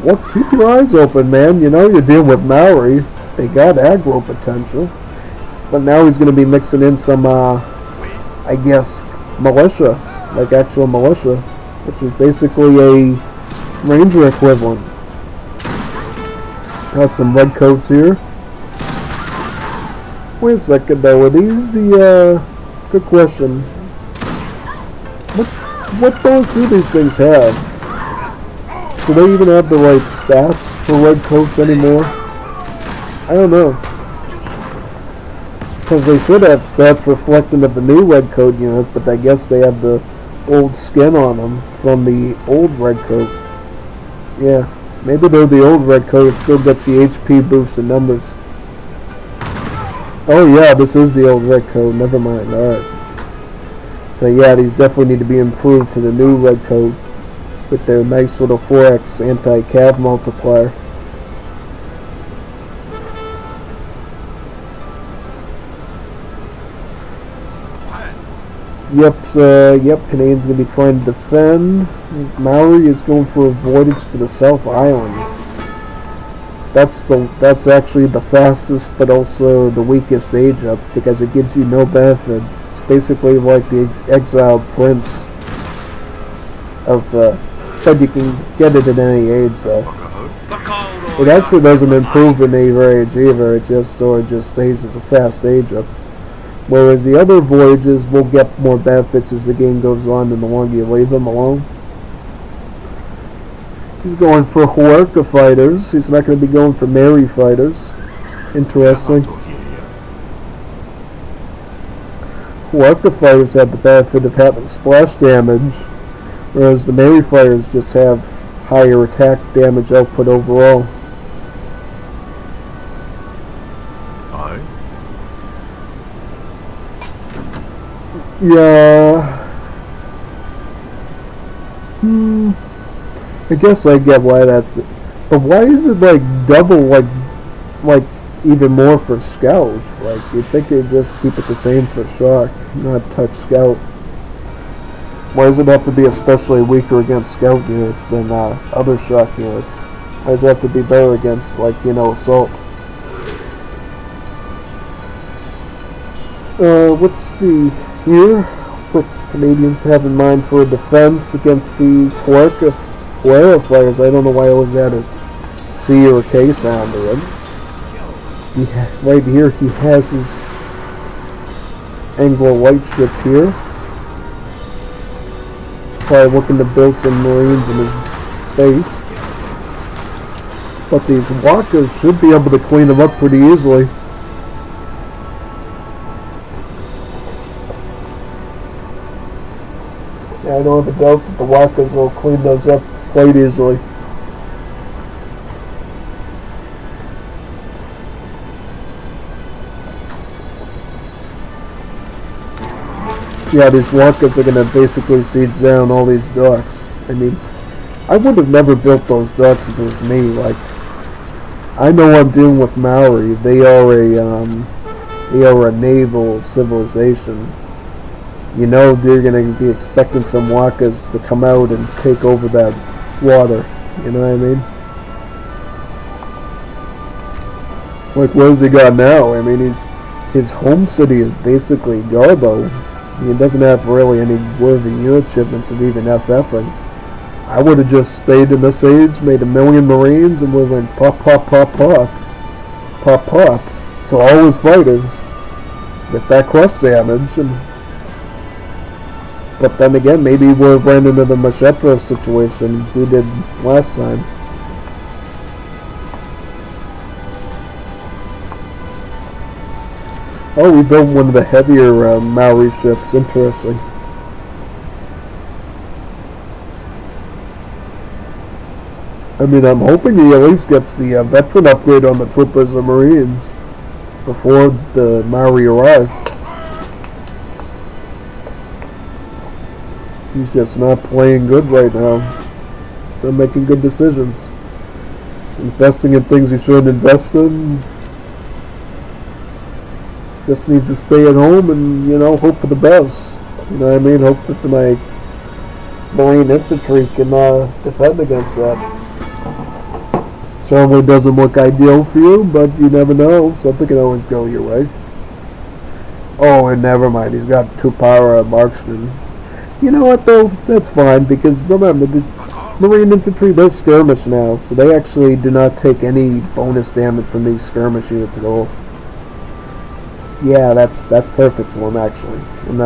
What? Keep your eyes open, man. You know you're dealing with Maori. They got aggro potential. But now he's going to be mixing in some, I guess, militia. Like actual militia. Which is basically a ranger equivalent. Got some red coats here. Wait a second though, are these the, good question. What bows do these things have? Do they even have the right stats for red coats anymore? I don't know. Because they should have stats reflecting of the new red coat unit, but I guess they have the old skin on them from the old red coat. Yeah, maybe though the old red coat still gets the HP boost in numbers. Oh yeah, this is the old red coat, never mind, alright. So yeah, these definitely need to be improved to the new red coat with their nice little 4x anti-cav multiplier. Yep, Canadian's going to be trying to defend. Maori is going for a voyage to the South Island. That's actually the fastest but also the weakest age up because it gives you no benefit. It's basically like the exiled prince of but you can get it at any age though. It actually doesn't improve in age either, it just sort of just stays as a fast age up. Whereas the other voyages will get more benefits as the game goes on and the longer you leave them alone. He's going for Huarca fighters. He's not going to be going for Mary fighters. Interesting. Huarca fighters have the benefit of having splash damage, whereas the Mary fighters just have higher attack damage output overall. Yeah. I guess I get why that's it. But why is it like double, like even more for scout? Like you'd think they'd just keep it the same for shock, not touch scout. Why does it have to be especially weaker against scout units than other shock units? Why does it have to be better against, like, you know, assault? Let's see here. What Canadians have in mind for a defense against these Huarca fighters. I don't know why I always add a C or K sound to it. Right here he has his Anglo light ship here. Probably looking to build some Marines in his base. But these walkers should be able to clean them up pretty easily. Yeah, I don't have a doubt that the walkers will clean those up quite easily. Yeah, these walkers are going to basically siege down all these docks. I mean, I would have never built those docks if it was me. Like, I know I'm dealing with Maori. They are a naval civilization. You know they're going to be expecting some walkers to come out and take over that water. You know what I mean? Like, what has he got now? I mean, his home city is basically Garbo. He doesn't have really any worthy unit shipments of even FFing. I would have just stayed in this age, made 1 million Marines, and would have went pop, pop, pop, pop, pop, pop, to all his fighters with that cross damage. But then again, maybe we would have ran into the Mashetra situation we did last time. Oh, we built one of the heavier Maori ships. Interesting. I mean, I'm hoping he at least gets the veteran upgrade on the troopers and Marines before the Maori arrive. He's just not playing good right now. He's not making good decisions. He's investing in things he shouldn't invest in. Just needs to stay at home and, you know, hope for the best. You know what I mean? Hope that my Marine infantry can defend against that. Certainly doesn't look ideal for you, but you never know. Something can always go your way. Oh, and never mind. He's got 2 power marksmen. You know what, though? That's fine, because remember, the Marine infantry, they're skirmish now, so they actually do not take any bonus damage from these skirmish units at all. Yeah, that's perfect for him, actually. And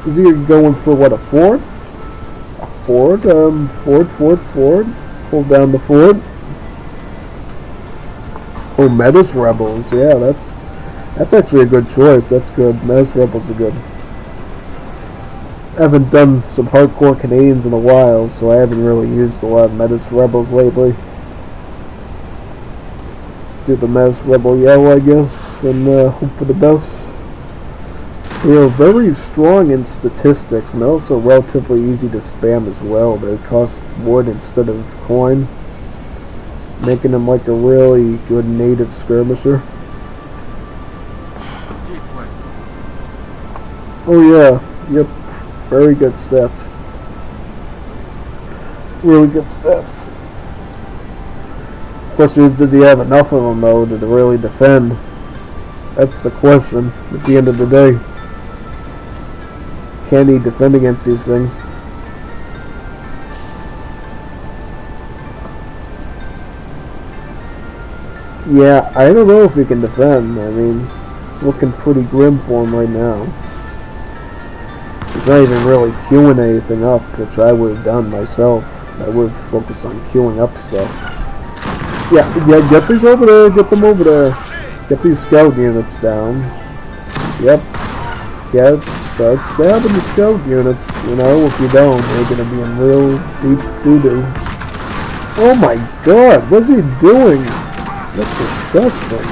is he going for what, a fort? A fort? Fort. Hold down the fort. Oh, Metis Rebels. Yeah, that's actually a good choice. That's good. Metis Rebels are good. I haven't done some hardcore Canadians in a while, so I haven't really used a lot of Metis Rebels lately. Do the Metis Rebel yell, I guess, and hope for the best. They are very strong in statistics, and also relatively easy to spam as well. They cost wood instead of coin, making them like a really good native skirmisher. Oh yeah, yep, very good stats. Really good stats. The question is, does he have enough of them though to really defend? That's the question at the end of the day. Can he defend against these things? Yeah, I don't know if he can defend. I mean, it's looking pretty grim for him right now. He's not even really queuing anything up, which I would have done myself. I would have focused on queuing up stuff. Yeah, get these over there, get them over there. Get these scout units down. Yep. Start stabbing the scout units, you know, if you don't, they're gonna be in real deep doo-doo. Oh my god, what's he doing? That's disgusting.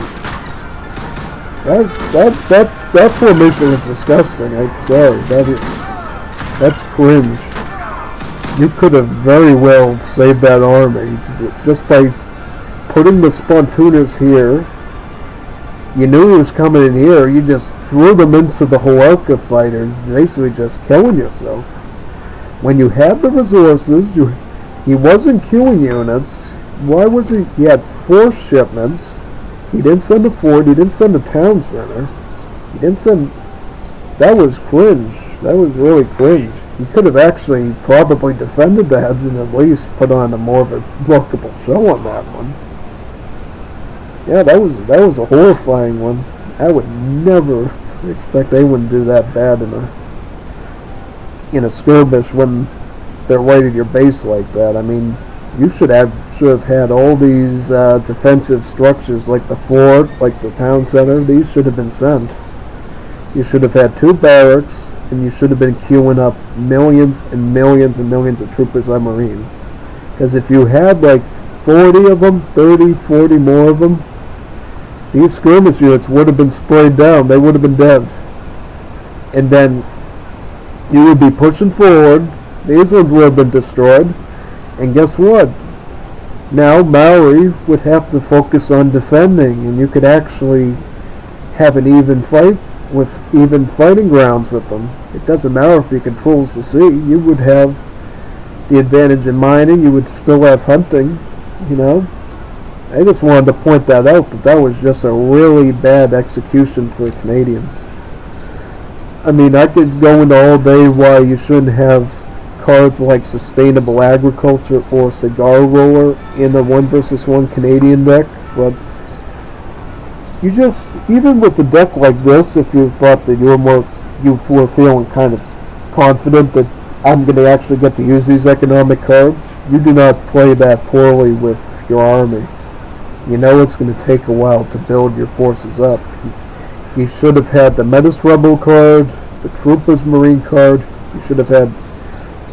That formation is disgusting, I'm sorry. That's cringe. You could have very well saved that army just by putting the spontooners here. You knew he was coming in here, you just threw them into the Hoelka fighters, basically just killing yourself. When you had the resources, he wasn't queuing units. Why was he? He had 4 shipments. He didn't send a fort, he didn't send a town center. He didn't send... That was cringe. That was really cringe. You could have actually probably defended that and at least put on a more of a remarkable show on that one. Yeah, that was a horrifying one. I would never expect anyone to do that bad in a skirmish when they're right at your base like that. I mean, you should have had all these defensive structures like the fort, like the town center. These should have been sent. You should have had 2 barracks, and you should have been queuing up millions and millions and millions of troopers and marines. Because if you had like 40 of them, 30, 40 more of them, these skirmish units would have been sprayed down. They would have been dead. And then you would be pushing forward. These ones would have been destroyed. And guess what? Now Maori would have to focus on defending, and you could actually have an even fight with even fighting grounds with them. It doesn't matter if he controls the sea. You would have the advantage in mining. You would still have hunting, you know. I just wanted to point that out, that was just a really bad execution for the Canadians. I mean, I could go into all day why you shouldn't have cards like Sustainable Agriculture or Cigar Roller in a 1-versus-1 Canadian deck, but you just, even with a deck like this, if you thought that you were feeling kind of confident that I'm going to actually get to use these economic cards, you do not play that poorly with your army. You know it's going to take a while to build your forces up. You should have had the Menace Rebel card, the Troopers Marine card. You should have had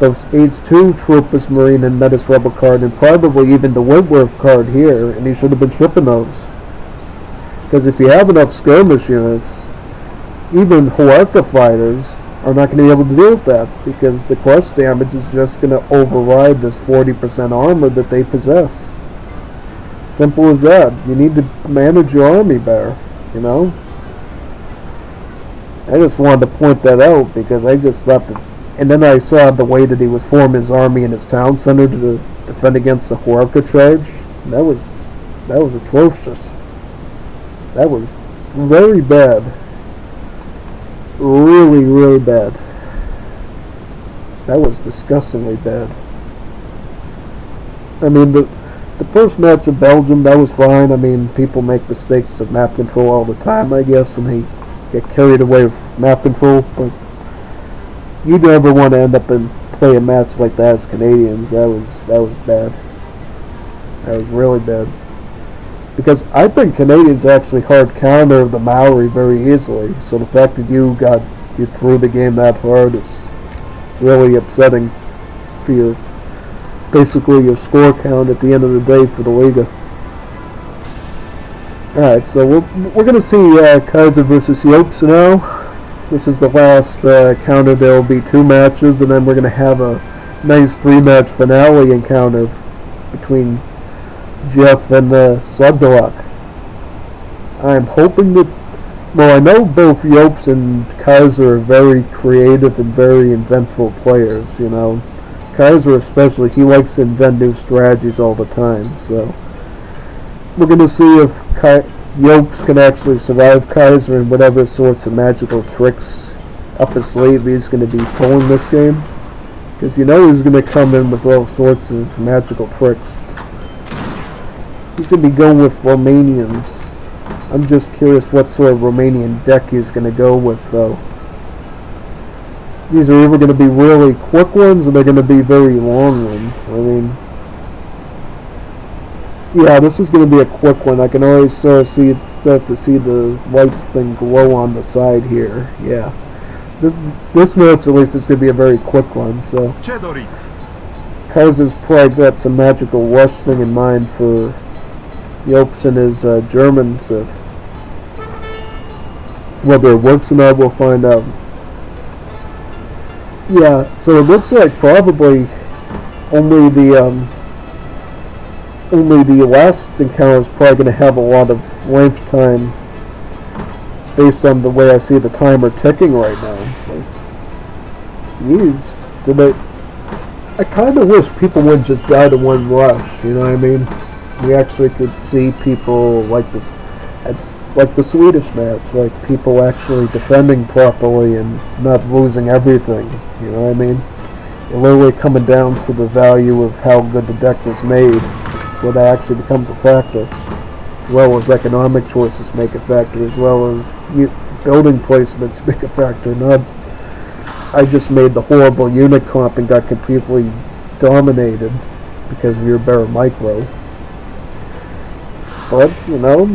those H2 Troopers Marine and Menace Rebel card, and probably even the Wentworth card here, and you should have been shipping those. Because if you have enough skirmish units, even Huarca fighters are not going to be able to deal with that, because the crush damage is just going to override this 40% armor that they possess. Simple as that. You need to manage your army better, you know? I just wanted to point that out because I just thought that, and then I saw the way that he was forming his army in his town center to defend against the Huarca charge. That was atrocious. That was very bad. Really, really bad. That was disgustingly bad. I mean, the first match of Belgium, that was fine. I mean, people make mistakes of map control all the time, I guess, and they get carried away with map control, but you never want to end up and play a match like that as Canadians. That was bad. That was really bad. Because I think Canadians actually hard counter the Maori very easily, so the fact that you threw the game that hard is really upsetting for basically your score count at the end of the day for the Liga. Alright, so we're going to see Kaiser versus Yopes now. This is the last encounter. There will be 2 matches, and then we're going to have a nice 3-match finale encounter between Jeff and Subdalak. I'm hoping that, well, I know both Yopes and Kaiser are very creative and very inventful players, you know. Kaiser especially, he likes to invent new strategies all the time, so we're going to see if Yopes can actually survive Kaiser and whatever sorts of magical tricks up his sleeve he's going to be pulling this game. Because you know he's going to come in with all sorts of magical tricks. He's going to be going with Romanians. I'm just curious what sort of Romanian deck he's going to go with, though. These are either going to be really quick ones or they're going to be very long ones. I mean, yeah, this is going to be a quick one. I can already start to see the lights thing glow on the side here. Yeah. This match, at least, is going to be a very quick one, so Kaiser's probably got some magical rush thing in mind for Yopes and his Germans. Whether it works or not, we'll find out. Yeah, so it looks like probably only the last encounter is probably going to have a lot of length time based on the way I see the timer ticking right now. Like, jeez, I kind of wish people wouldn't just die to one rush, you know what I mean? We actually could see people like this, like the Swedish match, like people actually defending properly and not losing everything, you know what I mean? You're literally coming down to the value of how good the deck was made, where that actually becomes a factor, as well as economic choices make a factor, as well as building placements make a factor. Not, I just made the horrible unit comp and got completely dominated because of your better micro. But, you know,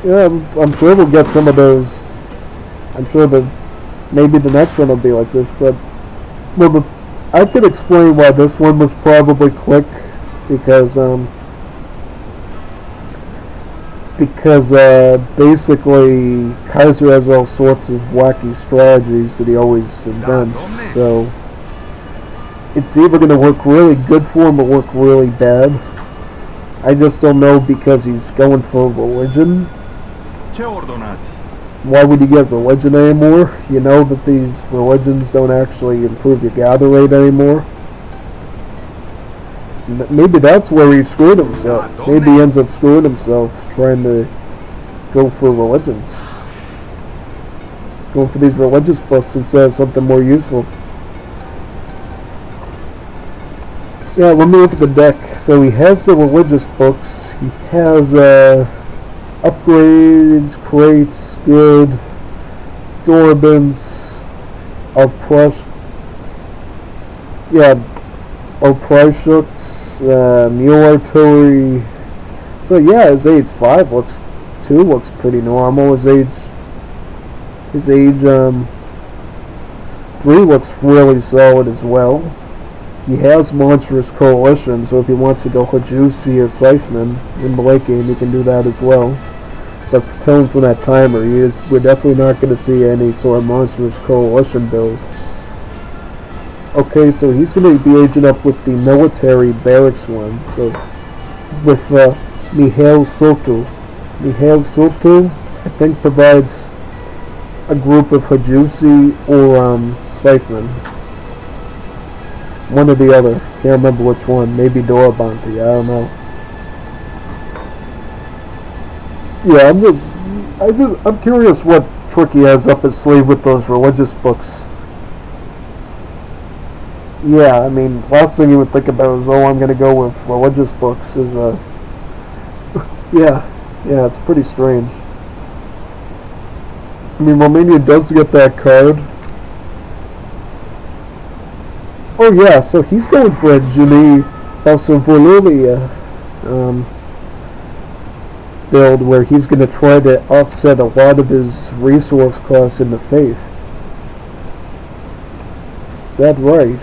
yeah, I'm sure we'll get some of those. I'm sure that maybe the next one will be like this, but well, I could explain why this one was probably quick, because basically Kaiser has all sorts of wacky strategies that he always invents, so it's either going to work really good for him or work really bad. I just don't know, because he's going for religion. Why would you get religion anymore? You know that these religions don't actually improve your gather rate anymore. Maybe that's where he screwed himself. Maybe he ends up screwing himself trying to go for religions. Going for these religious books instead of something more useful. Yeah, let me look at the deck. So he has the religious books. He has upgrades, crates, good, Dorbans, Opprishooks, Mule Artillery. So yeah, his age 5 looks pretty normal. His age 3 looks really solid as well. He has Monstrous Coalition, so if he wants to go Hajusi or Scytheman in the late game, he can do that as well. But telling from that timer, we're definitely not going to see any sort of Monstrous Coalition build. Okay, so he's going to be aging up with the military barracks one. So with Mihail Soto. Mihail Soto, I think, provides a group of Hajusi or Scytheman. One or the other. Can't remember which one. Maybe Dorabanti. I don't know. Yeah, I'm curious what trick he has up his sleeve with those religious books. Yeah, I mean, last thing you would think about is, oh, I'm going to go with religious books is, yeah, it's pretty strange. I mean, Romania does get that card. Oh yeah, so he's going for a Juni Balsovolulia build where he's going to try to offset a lot of his resource costs in the faith. Is that right?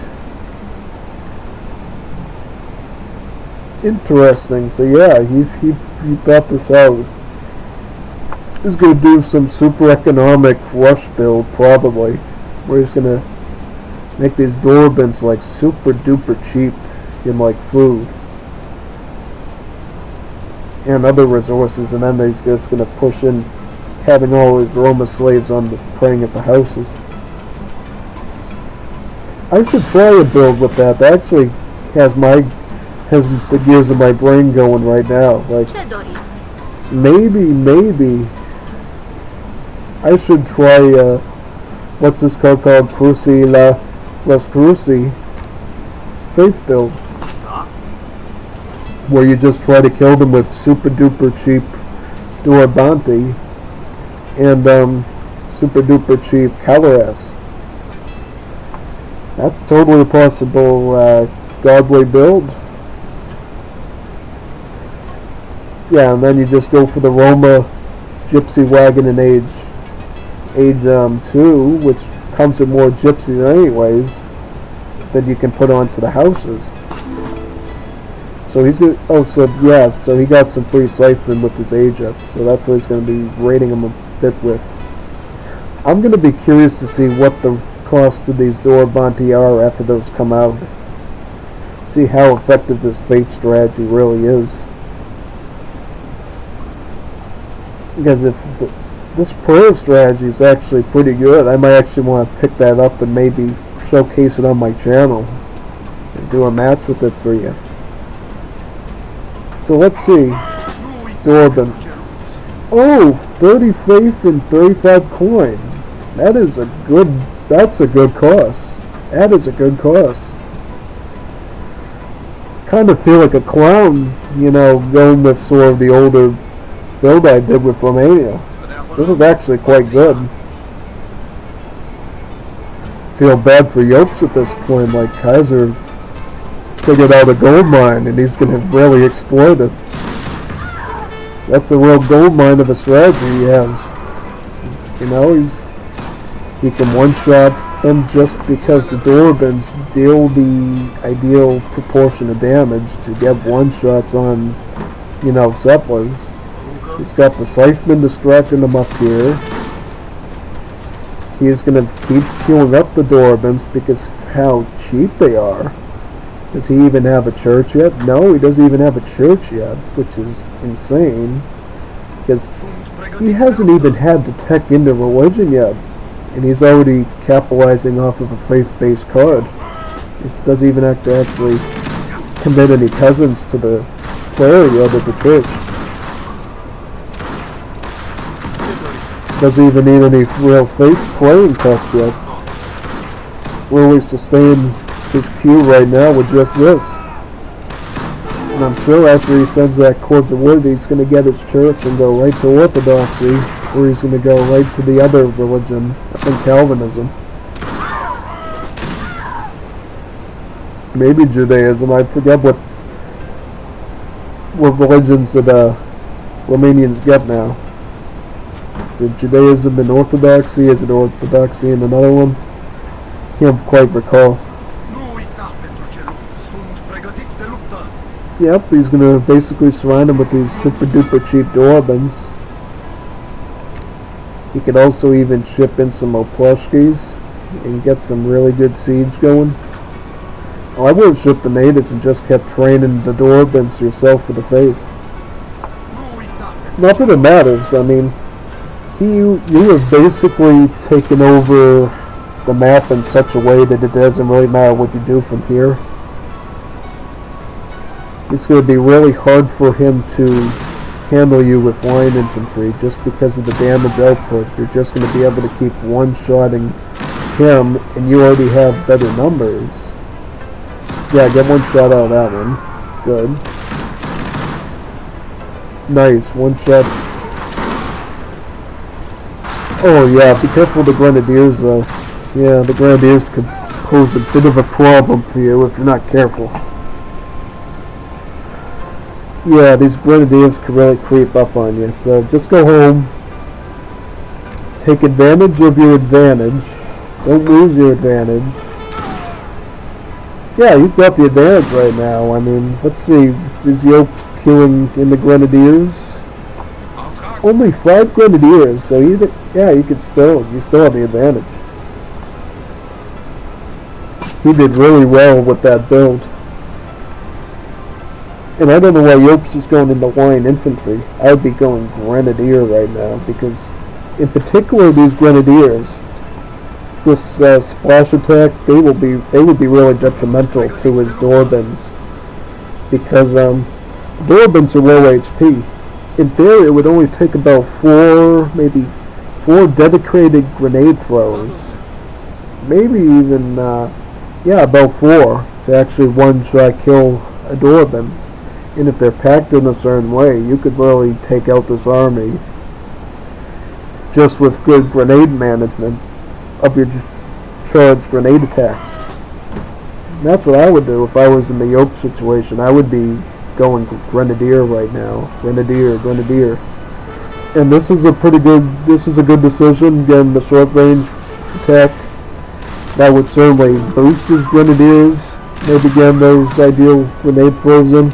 Interesting. So yeah, he thought this out. He's going to do some super economic rush build probably, where he's going to make these Dorbans like super duper cheap in like food and other resources, and then he's just going to push in having all his Roma slaves on the praying at the houses. I should try a build with that. That actually has the gears of my brain going right now. Like maybe I should try what's this card called? Cruci Las Cruci faith build, where you just try to kill them with super duper cheap Durabanti and super duper cheap Caloras. That's totally a possible godly build. Yeah, and then you just go for the Roma Gypsy Wagon in age 2, which comes with more gypsies anyways that you can put onto the houses. So he's good. Oh, so yeah, so he got some free Scytheman with his age up, so that's what he's going to be rating him a bit with. I'm going to be curious to see what the cost of these Dorabanti are after those come out. See how effective this faith strategy really is. Because if this prayer strategy is actually pretty good, I might actually want to pick that up and maybe showcase it on my channel and do a match with it for you. So let's see. Dorban. Oh, 30 faith and 35 coin. That's a good cost. That is a good cause. Kind of feel like a clown, you know, going with sort of the older build I did with Romania. This is actually quite good. Feel bad for Yopes at this point, like Kaiser figured out a gold mine and he's going to really exploit it. That's a real gold mine of a strategy he has. You know, he can one-shot them just because the Dorabins deal the ideal proportion of damage to get one-shots on, you know, Settlers. He's got the Scytheman distracting them up here. He is going to keep queuing up the Dorabins because how cheap they are. Does he even have a church yet? No, he doesn't even have a church yet, which is insane. Because he hasn't even had to tech into religion yet. And he's already capitalizing off of a faith-based card. He doesn't even have to actually commit any peasants to the player yet of the church. Doesn't even need any real faith playing touch yet. Really sustain his queue right now with just this. And I'm sure after he sends that Cords of Wood, he's going to get his church and go right to Orthodoxy, or he's going to go right to the other religion, I think Calvinism. Maybe Judaism, I forget what religions that Romanians get now. Is it Judaism and Orthodoxy? Is it Orthodoxy and another one? Can't quite recall. Yep, he's gonna basically surround him with these super duper cheap Dorabins. He could also even ship in some Oplushkis and get some really good siege going. Oh, I would have shipped the natives and just kept training the Dorabins yourself for the faith. Not that it matters, I mean, you have basically taken over the map in such a way that it doesn't really matter what you do from here. It's going to be really hard for him to handle you with line infantry just because of the damage output. You're just going to be able to keep one-shotting him, and you already have better numbers. Yeah, get one shot out of that one. Good. Nice, one shot. Oh yeah, be careful of the Grenadiers though. Yeah, the Grenadiers could pose a bit of a problem for you if you're not careful. Yeah, these Grenadiers could really creep up on you, so just go home. Take advantage of your advantage. Don't lose your advantage. Yeah, he's got the advantage right now. I mean, let's see. Is Yopes queuing in the Grenadiers? Only 5 Grenadiers, so you still have the advantage. He did really well with that build. And I don't know why Yopes is going into line infantry. I would be going Grenadier right now because, in particular, these Grenadiers, this splash attack, they would be really detrimental to his Dorabins because Dorabins are low HP. In theory, it would only take about 4 dedicated grenade throws, maybe even about 4 to actually one-shot kill a Dorabin. And if they're packed in a certain way, you could really take out this army just with good grenade management of your charged grenade attacks. And that's what I would do if I was in the Yope situation. I would be going Grenadier right now. Grenadier. And this is a good decision. Again, the short range attack, that would certainly boost his Grenadiers. Maybe get those ideal grenade throws in.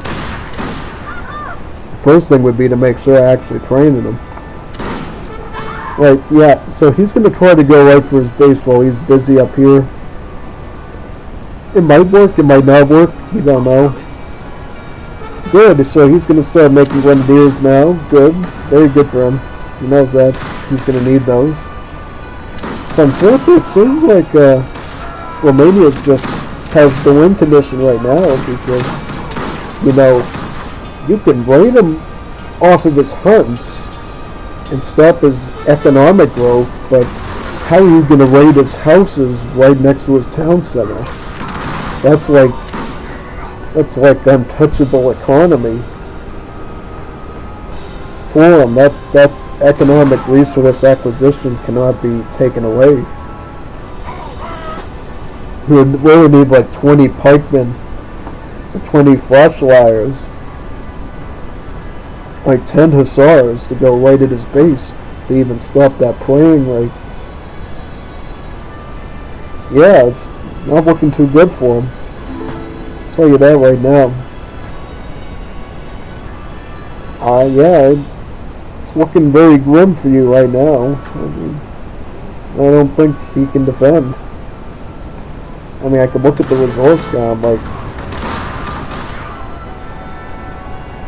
First thing would be to make sure I actually training him. Right, yeah, so he's going to try to go right for his base while he's busy up here. It might work, it might not work, you don't know. Good, so he's going to start making Grenadiers now. Good, very good for him. He knows that. He's going to need those. So unfortunately, it seems like Romania just has the win condition right now because, you know, you can raid him off of his hunts and stop his economic growth, but how are you gonna raid his houses right next to his town center? That's like untouchable economy for him. That economic resource acquisition cannot be taken away. He would really need like 20 pikemen, 20 flashliers, like 10 hussars to go right at his base to even stop that praying rate. Yeah, it's not looking too good for him. I'll tell you that right now. Yeah, it's looking very grim for you right now. I don't think he can defend. I mean, I could look at the resource count, like,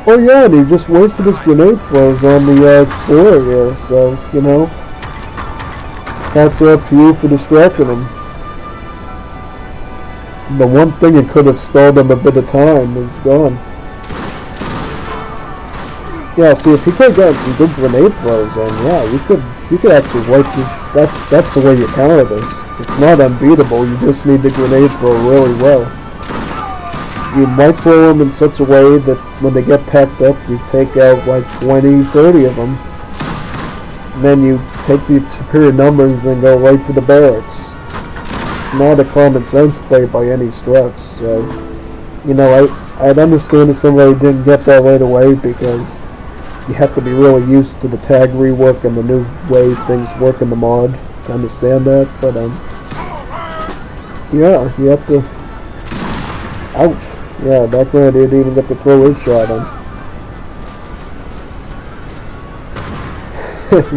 oh yeah, and he just wasted his grenade throws on the explorer here, so, you know, hats off to you for distracting him. The one thing that could have stalled him a bit of time is gone. Yeah, see, if he could have gotten some good grenade throws in, yeah, you could actually wipe this. That's the way you counter this. It's not unbeatable, you just need the grenade throw really well. You micro them in such a way that when they get packed up, you take out like 20, 30 of them. And then you take the superior numbers and go right for the barracks. It's not a common sense play by any stretch, so, you know, I'd understand if somebody didn't get that right away because you have to be really used to the tag rework and the new way things work in the mod to understand that, but yeah, you have to. Ouch! Yeah, back then I didn't even get to throw his shot on.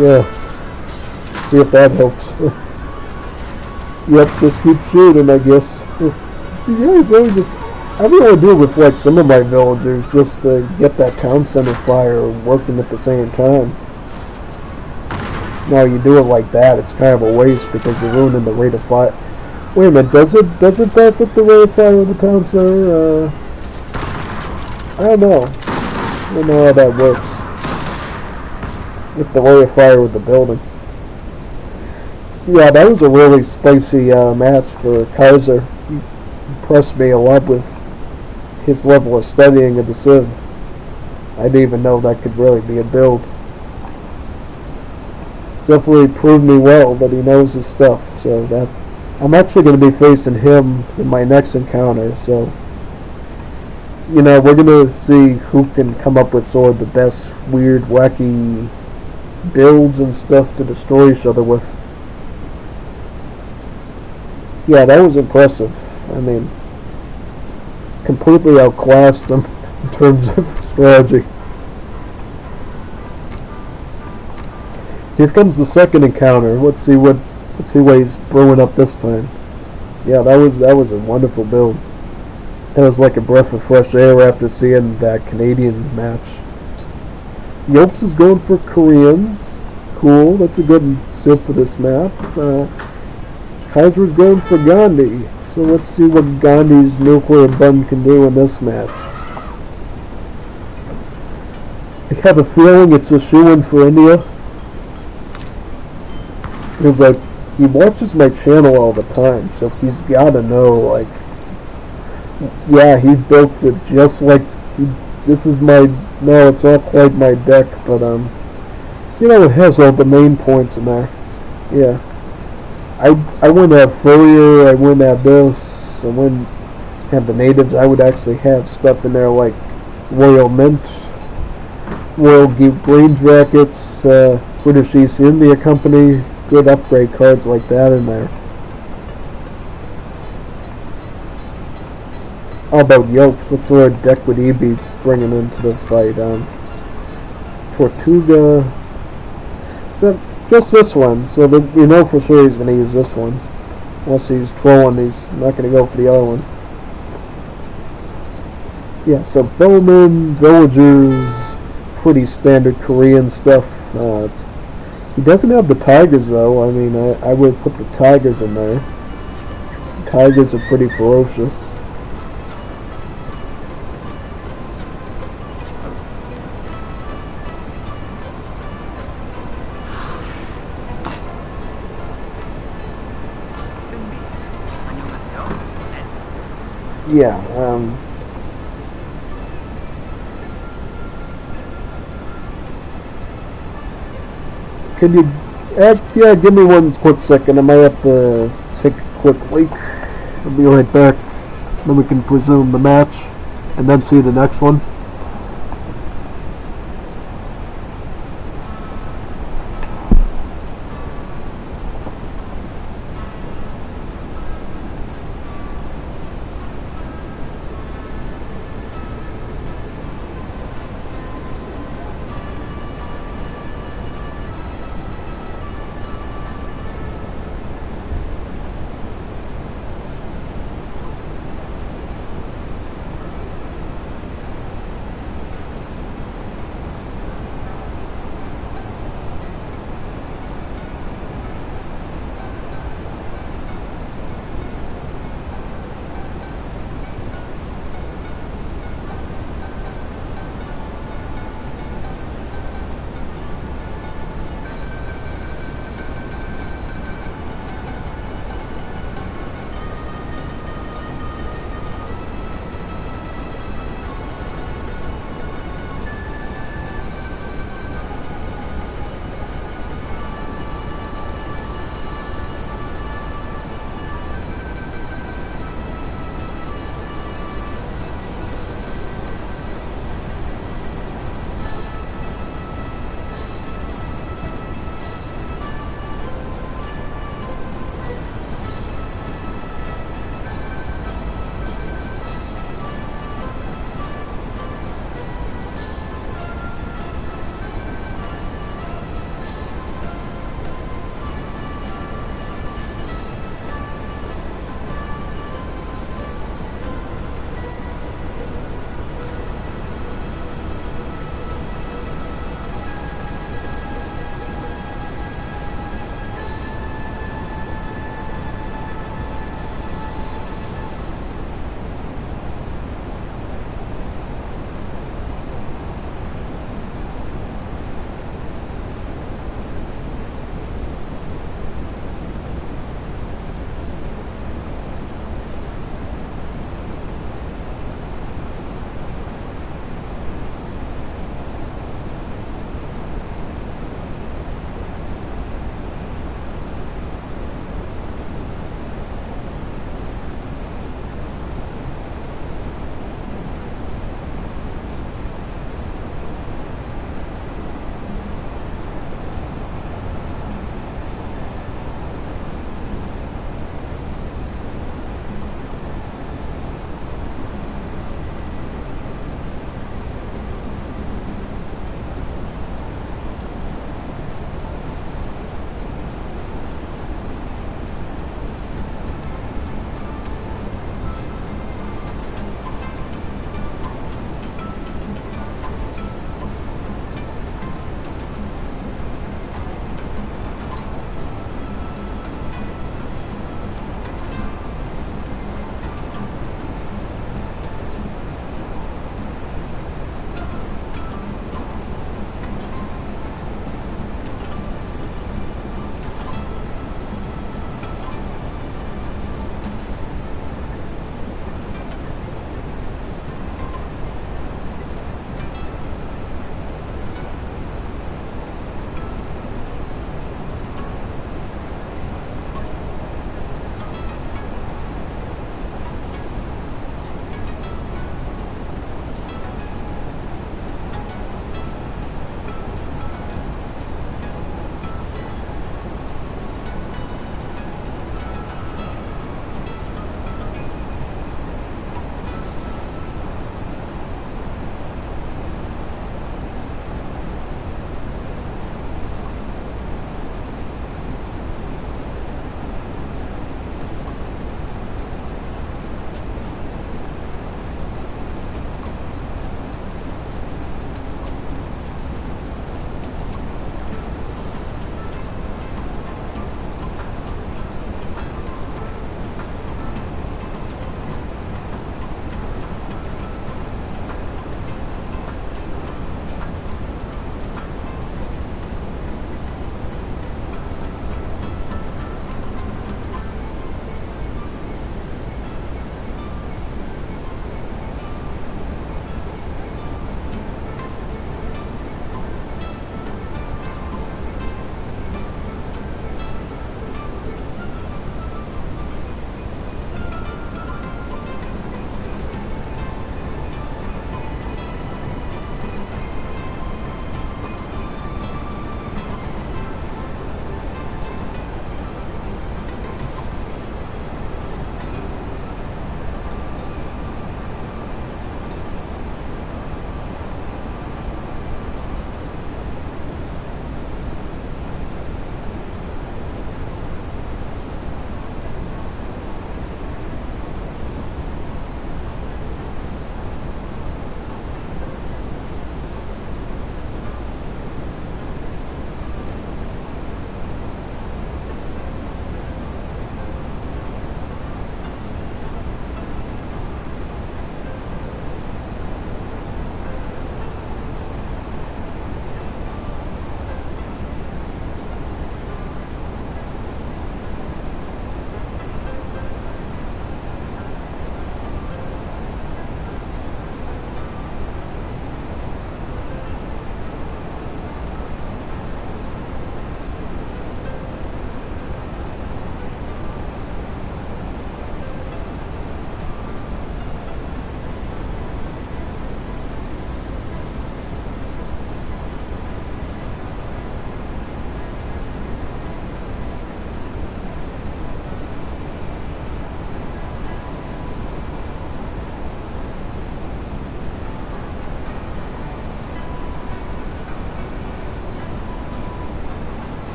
Yeah, see if that helps. Yep, just keep shooting, I guess. You guys always just. I really do with like some of my villagers just to get that town center fire working at the same time. Now you do it like that, it's kind of a waste because you're ruining the rate of fire. Wait a minute, does it back with the rate of fire of the town center? I don't know. I don't know how that works. With the rate of fire with the building. So yeah, that was a really spicy match for Kaiser. He impressed me a lot with his level of studying of the Civ. I didn't even know that could really be a build. Definitely proved me well that he knows his stuff, so that I'm actually going to be facing him in my next encounter, so you know, we're going to see who can come up with sort of the best weird, wacky builds and stuff to destroy each other with. Yeah, that was impressive. I mean, completely outclassed them in terms of strategy. Here comes the second encounter. Let's see what he's brewing up this time. Yeah, that was a wonderful build. That was like a breath of fresh air after seeing that Canadian match. Yopes is going for Koreans. Cool, that's a good Civ for this map. Kaiser's going for Gandhi. So let's see what Gandhi's nuclear bun can do in this match. I have a feeling it's a shoo-in for India. It's like, he watches my channel all the time, so he's gotta know, like, yeah, he built it just like, this is my, no, it's not quite my deck, but, you know, it has all the main points in there. Yeah. I wouldn't have Furrier, I wouldn't have this, I wouldn't have the natives. I would actually have stuff in there like Royal Mint, Royal Green Jackets, British East India Company, good upgrade cards like that in there. How about Yopes? What sort of deck would he be bringing into the fight? Tortuga. So just this one, so that you know for sure he's going to use this one. Unless he's trolling, he's not going to go for the other one. Yeah, so Bowman, Villagers, pretty standard Korean stuff. He doesn't have the Tigers though. I mean, I would put the Tigers in there. Tigers are pretty ferocious. Yeah. Can you? Yeah, give me one quick second. I might have to take a quick leak. I'll be right back. Then we can resume the match, and then see the next one.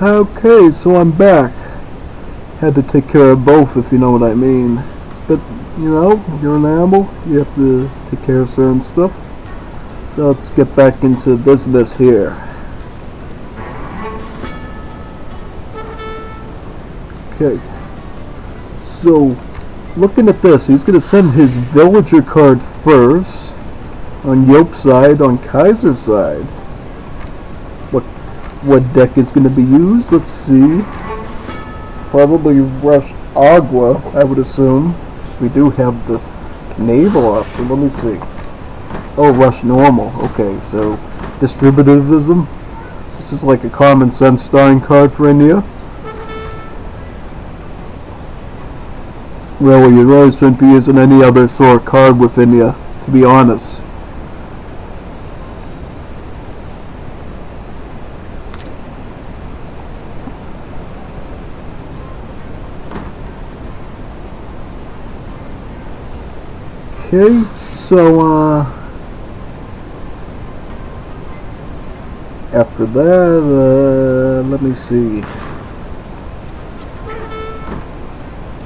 Okay, so I'm back. Had to take care of both, if you know what I mean. But, you know, you're an animal, you have to take care of certain stuff. So let's get back into business here. Okay. So, looking at this, he's going to send his villager card first. On Yope's side, on Kaiser's side. What deck is going to be used? Let's see. Probably Rush Agua, I would assume. We do have the naval option. Let me see. Oh, Rush Normal. Okay, so distributivism. This is like a common sense starring card for India. Really, you really shouldn't be using any other sort of card with India, to be honest. Okay, so after that, let me see.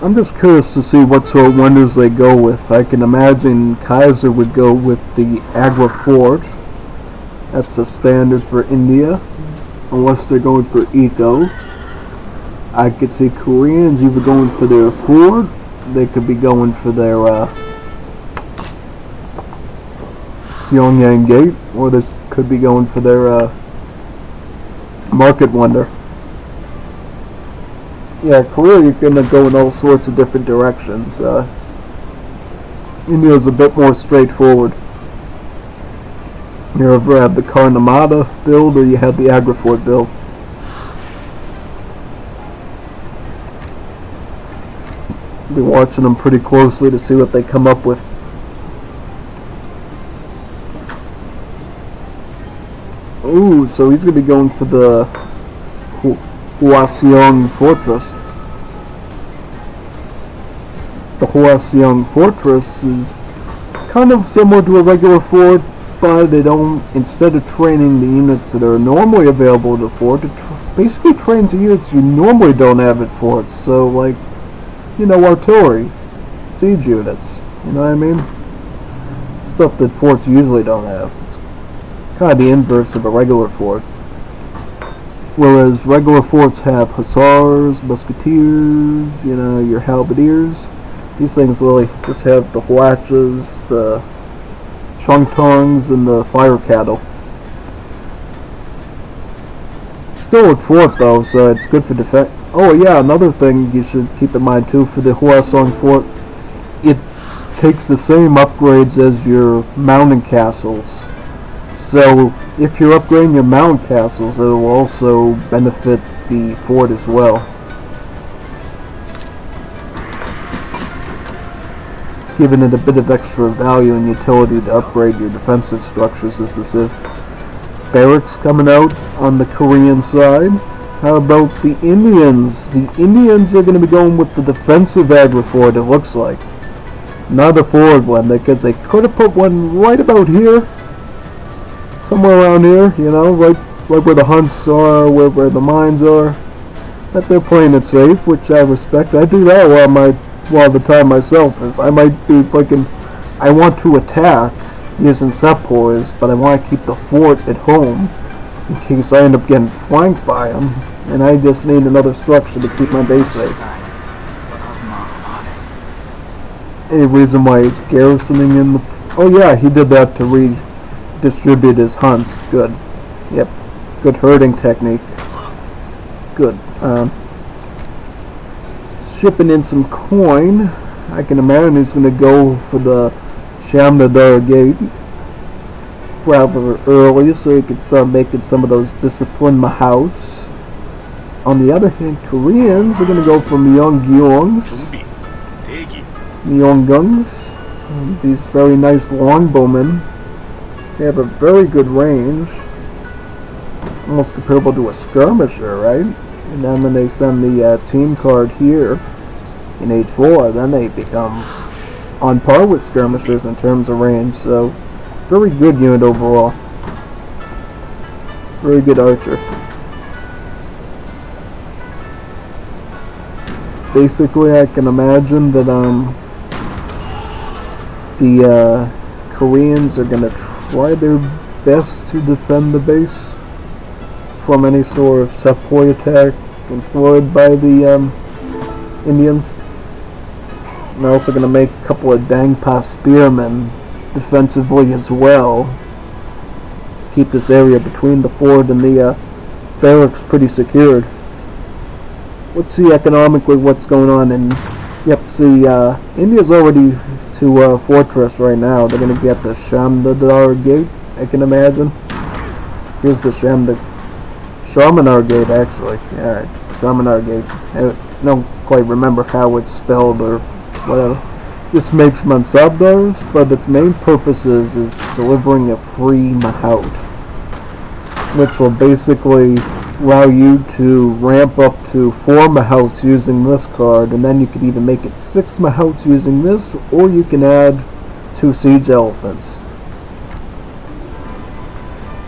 I'm just curious to see what sort of wonders they go with. I can imagine Kaiser would go with the Agua Fort. That's the standard for India, unless they're going for Eco. I could see Koreans either going for their Fort, they could be going for their Pyongyang Gate, or this could be going for their Market Wonder. Yeah, Korea, you're going to go in all sorts of different directions. India's a bit more straightforward. You ever had the Karnamata build, or you had the Agrafort build? Be watching them pretty closely to see what they come up with. Ooh, so he's going to be going for the Hwaseong Fortress. The Hwaseong Fortress is kind of similar to a regular fort, but they don't, instead of training the units that are normally available to the fort, it basically trains the units you normally don't have at forts. So, like, you know, artillery, siege units, you know what I mean? Stuff that forts usually don't have. Kind of the inverse of a regular fort. Whereas regular forts have hussars, musketeers, you know, your halberdiers. These things really just have the huachas, the chungtongs, and the fire cattle. Still a fort though, so it's good for defense. Oh yeah, another thing you should keep in mind too for the Hwasong Fort, it takes the same upgrades as your mountain castles. So, if you're upgrading your mountain castles, it will also benefit the fort as well. Giving it a bit of extra value and utility to upgrade your defensive structures as the civ. Barracks coming out on the Korean side. How about the Indians? The Indians are going to be going with the defensive Agrafort, it looks like. Not a forward one, because they could have put one right about here. Somewhere around here, you know, right where the hunts are, where the mines are. That they're playing it safe, which I respect. I do that while the time myself is. I might be thinking, I want to attack using sepoys, but I want to keep the fort at home in case I end up getting flanked by them, and I just need another structure to keep my base safe. Any reason why he's garrisoning in the... Oh yeah, he did that to redistribute his hunts. Good. Yep. Good herding technique. Good. Shipping in some coin. I can imagine he's going to go for the Shamnadar Gate rather early so he can start making some of those disciplined mahouts. On the other hand, Koreans are going to go for Myeonggyongs. Myeonggungs. These very nice longbowmen. They have a very good range. Almost comparable to a skirmisher, right? And then when they send the team card here in age 4, then they become on par with skirmishers in terms of range. So, very good unit overall. Very good archer. basically I can imagine that the Koreans are gonna try their best to defend the base from any sort of sepoy attack employed by the Indians. And they're also gonna make a couple of Dangpa spearmen defensively as well. Keep this area between the fort and the barracks pretty secured. Let's see economically what's going on in. Yep, see, India's already to fortress right now. They're gonna get the Shamdadar gate, I can imagine. Here's the Sharmanar gate, actually. Alright, Sharmanar gate. I don't quite remember how it's spelled or whatever. This makes mansabdars, but its main purpose is delivering a free mahout, which will basically allow you to ramp up to 4 mahouts using this card, and then you could either make it 6 mahouts using this, or you can add 2 siege elephants.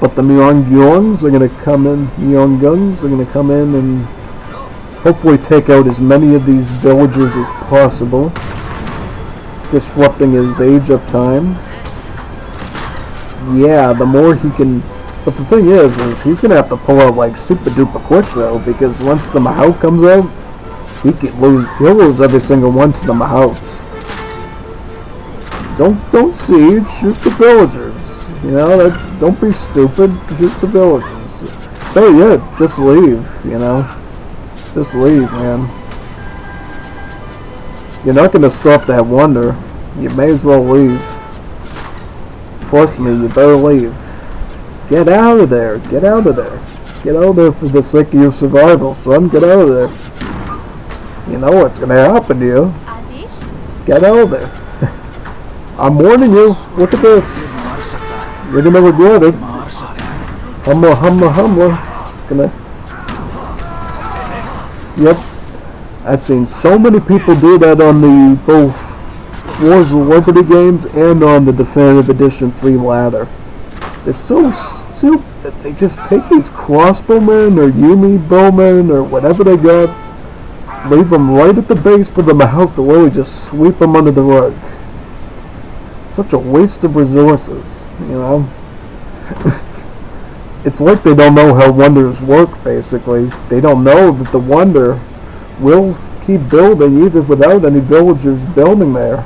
But the Myeonggungs are going to come in, and hopefully take out as many of these villagers as possible, disrupting his age of time. Yeah, the more he can. But the thing is he's gonna have to pull out like super duper quick though, because once the Mahout comes out, he'll lose every single one to the Mahouts. Don't siege, shoot the villagers. You know, don't be stupid, shoot the villagers. So yeah, just leave, you know. Just leave, man. You're not gonna stop that wonder. You may as well leave. Trust me, you better leave. Get out of there. Get out of there. Get out of there for the sake of your survival, son. Get out of there. You know what's going to happen to you. Get out of there. I'm warning you. Look at this. You're going to regret it. Humma, humma, humma. It's going to... Yep. I've seen so many people do that on the both Wars of Liberty games and on the Definitive Edition 3 ladder. They're so stupid. They just take these crossbowmen or Yumi bowmen or whatever they got, leave them right at the base for the Mahout to literally just sweep them under the rug. It's such a waste of resources, you know. It's like they don't know how wonders work, basically. They don't know that the wonder will keep building even without any villagers building there.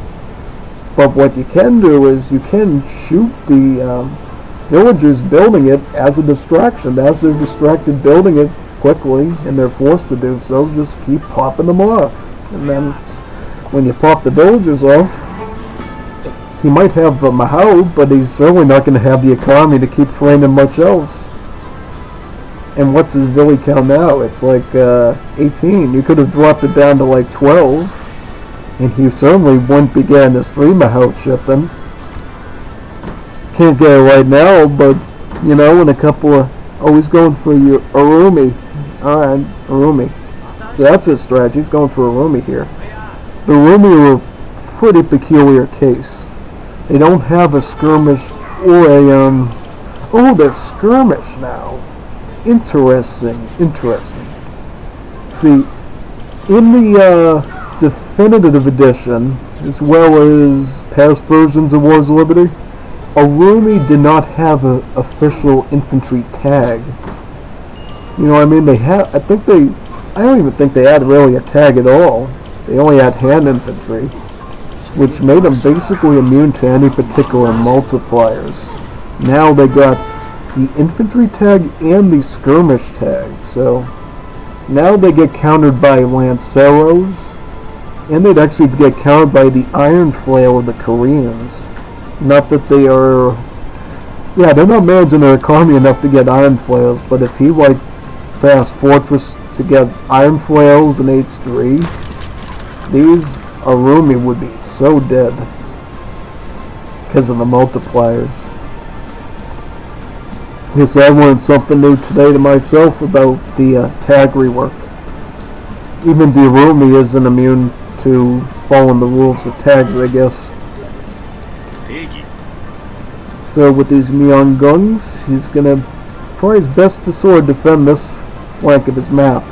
But what you can do is you can shoot the villagers building it as a distraction. As they're distracted building it quickly and they're forced to do so, just keep popping them off. And then when you pop the villagers off, he might have a Mahout, but he's certainly not going to have the economy to keep training much else. And what's his Billy count now? It's like 18. You could have dropped it down to like 12, and he certainly wouldn't be getting his 3 Mahout shipping. Can't get it right now, but you know, in a couple of... Oh, he's going for your Arumi. Alright, Arumi. So that's his strategy. He's going for Arumi here. The Arumi are a pretty peculiar case. They don't have a skirmish or a Oh, they're skirmish now. Interesting. See, in the Definitive Edition, as well as past versions of Wars of Liberty, Arumi did not have an official infantry tag. You know what I mean? They had, I don't even think they had really a tag at all. They only had hand infantry, which made them basically immune to any particular multipliers. Now they got the infantry tag and the skirmish tag, so now they get countered by Lanceros, and they'd actually get countered by the Iron Flail of the Koreans. Not that they are... Yeah, they're not managing their economy enough to get Iron Flails, but if he, like, fast Fortress to get Iron Flails and H3, these Arumi would be so dead because of the multipliers. Guess I learned something new today to myself about the tag rework. Even the Arumi isn't immune to following the rules of tags, I guess. So with these Myeonggungs, he's gonna try his best to sort of defend this flank of his map.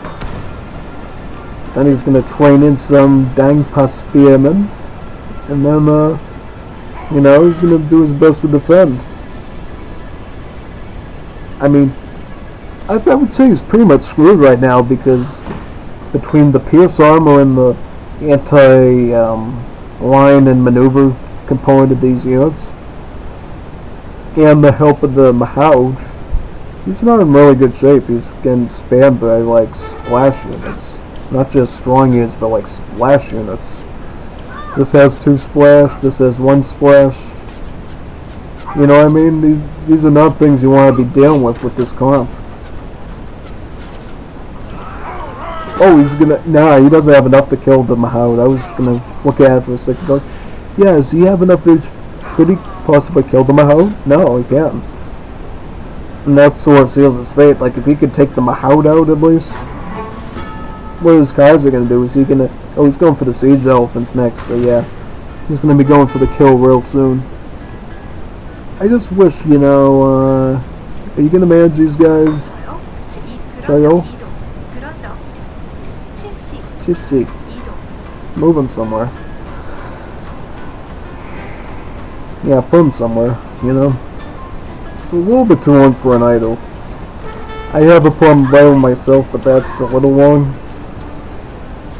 Then he's gonna train in some Dangpa spearmen. And then, you know, he's gonna do his best to defend. I mean, I would say he's pretty much screwed right now because between the pierce armor and the anti-line and maneuver component of these units and the help of the Mahoud, he's not in really good shape. He's getting spammed by like splash units. Not just strong units, but like splash units. This has 2 splash, this has 1 splash. You know what I mean? These are not things you want to be dealing with this comp. Oh, he's gonna... Nah, he doesn't have enough to kill the Mahoud. I was gonna look at it for a second. Like, yeah, does he have enough HP? Could he possibly kill the Mahoud? No, he can't. And that sort of seals his fate. Like, if he could take the Mahoud out at least... What is Kaiser gonna do? Is he gonna... Oh, he's going for the Siege Elephants next, so yeah. He's gonna be going for the kill real soon. I just wish, you know, are you gonna manage these guys? Chayo? Shishi. Move him somewhere. Yeah, put him somewhere, you know. It's a little bit too long for an idol. I have a problem idle myself, but that's a little long.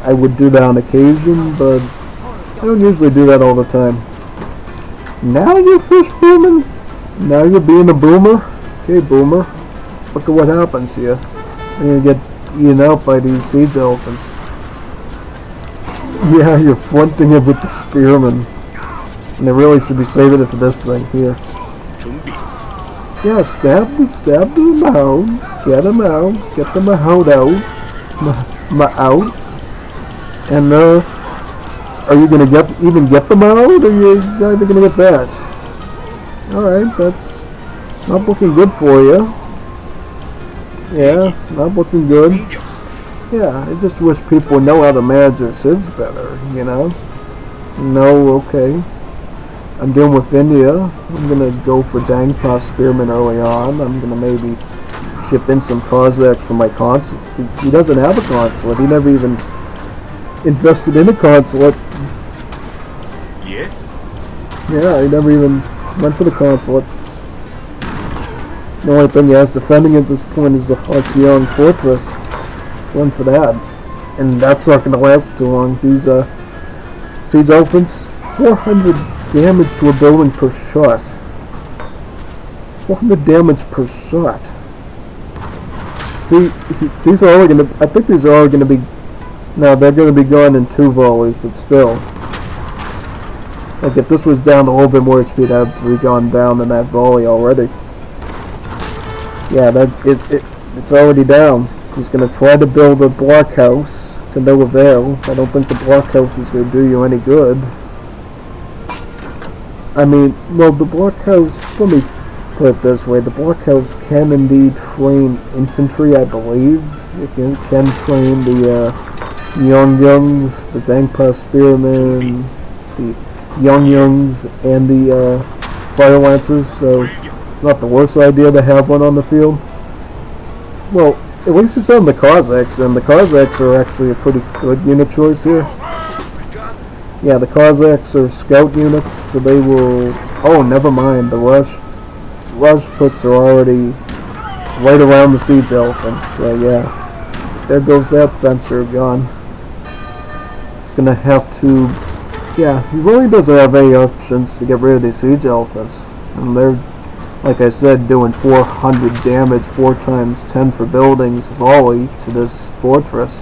I would do that on occasion, but I don't usually do that all the time. Now you're fish booming? Now you're being a boomer? Okay, boomer. Look at what happens here. You're gonna get eaten out by these siege elephants. Yeah, you're fronting it with the spearmen. And they really should be saving it for this thing here. Yeah, stab the Mahoud. Get him out. Get the Mahoud out. Mahoud. And are you gonna even get them out, or are you either gonna get that? Alright, that's not looking good for you. Yeah, not looking good. Yeah, I just wish people know how to manage their civs better, you know? No, okay. I'm dealing with India. I'm gonna go for Dangpa Spearman early on. I'm gonna maybe ship in some Cossacks for my consulate. He doesn't have a consulate. He never even invested in a consulate. Yeah? Yeah, he never even went for the consulate. The only thing he has defending at this point is the Hosyeong Fortress. Run for that. And that's not going to last too long. These siege elephants, 400 damage to a building per shot. 400 damage per shot. See, these are only going to... I think these are all going to be... No, they're going to be gone in 2 volleys, but still. Like, if this was down a little bit more HP, that would be gone down in that volley already. Yeah, it's already down. He's going to try to build a blockhouse to no avail. I don't think the blockhouse is going to do you any good. I mean, well, the blockhouse, let me put it this way, the blockhouse can indeed train infantry, I believe. It can train the Yongyungs, the Dangpa Spearmen, the Yongyungs, and the Fire Lancers, so it's not the worst idea to have one on the field. Well, at least it's on the Cossacks, and the Cossacks are actually a pretty good unit choice here. Yeah, the Cossacks are scout units, so they will... Oh, never mind, the Rajputs are already right around the siege elephants, so yeah. There goes that fencer gone. It's gonna have to... Yeah, he really doesn't have any options to get rid of these siege elephants. And they're, like I said, doing 400 damage, 4 times 10 for buildings volley to this fortress.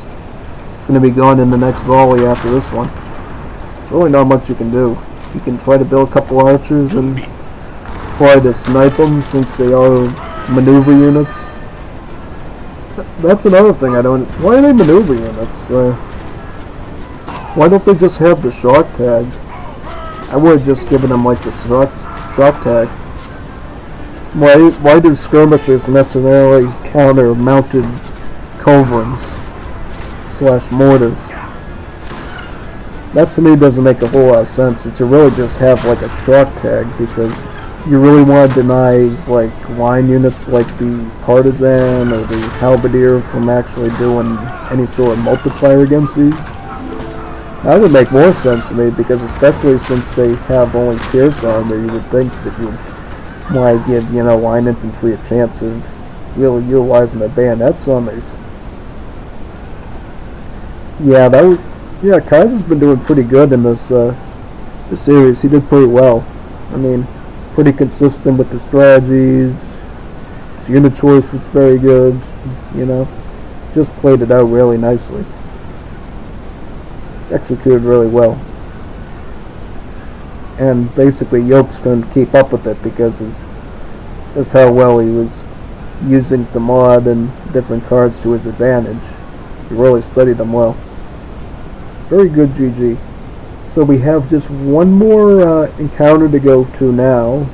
It's gonna be gone in the next volley after this one. There's really not much you can do. You can try to build a couple archers and try to snipe them since they are maneuver units. That's another thing I don't... Why are they maneuver units? Why don't they just have the shock tag? I would have just given them like the shock tag. Why do skirmishers necessarily counter mounted culverins / mortars? That to me doesn't make a whole lot of sense. It should really just have like a shock tag, because you really want to deny like line units like the Partisan or the Halberdier from actually doing any sort of multiplier against these. That would make more sense to me, because especially since they have only Pierce armor, you would think that you want to give, line infantry a chance of really utilizing their bayonets on these. Yeah, Kaiser's been doing pretty good in this series. He did pretty well. I mean, pretty consistent with the strategies. His unit choice was very good. Just played it out really nicely. Executed really well. And basically Yoke's couldn't keep up with it because of how well he was using the mod and different cards to his advantage. He really studied them well. Very good GG. So we have just one more encounter to go to now.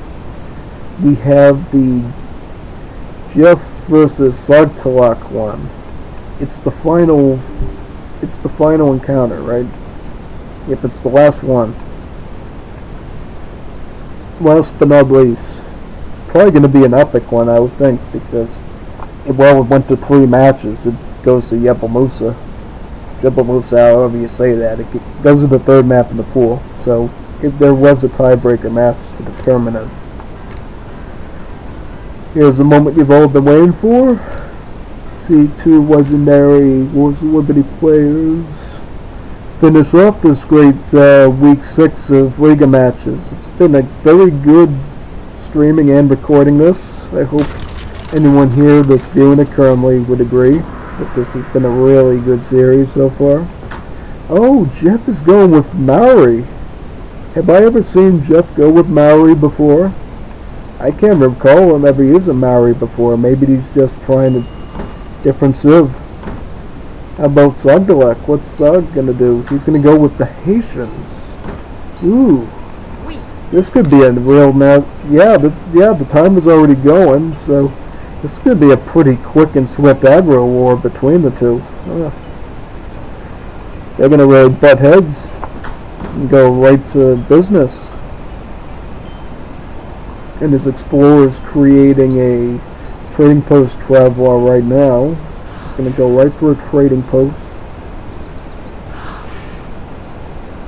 We have the Jeff versus Sogtalak one. It's the final encounter, right? Yep, it's the last one. Last but not least. It's probably going to be an epic one, I would think, because it went to 3 matches. It goes to Yepelmusa, however you say that. It goes to the 3rd map in the pool. So there was a tiebreaker match to determine it. Here's the moment you've all been waiting for. See 2 legendary Wars of Liberty players finish off this great week 6 of Liga matches. It's been a very good streaming and recording this. I hope anyone here that's viewing it currently would agree that this has been a really good series so far. Oh, Jeff is going with Maori. Have I ever seen Jeff go with Maori before? I can't recall him ever using Maori before. Maybe he's just trying a different civ. How about Sogdalek? What's Sog gonna do? He's gonna go with the Haitians. Ooh. This could be a real match. Yeah, the time is already going, so this could be a pretty quick and swift aggro war between the two. They're gonna really butt heads and go right to business. And his explorer's creating a trading post traveler right now. He's gonna go right for a trading post.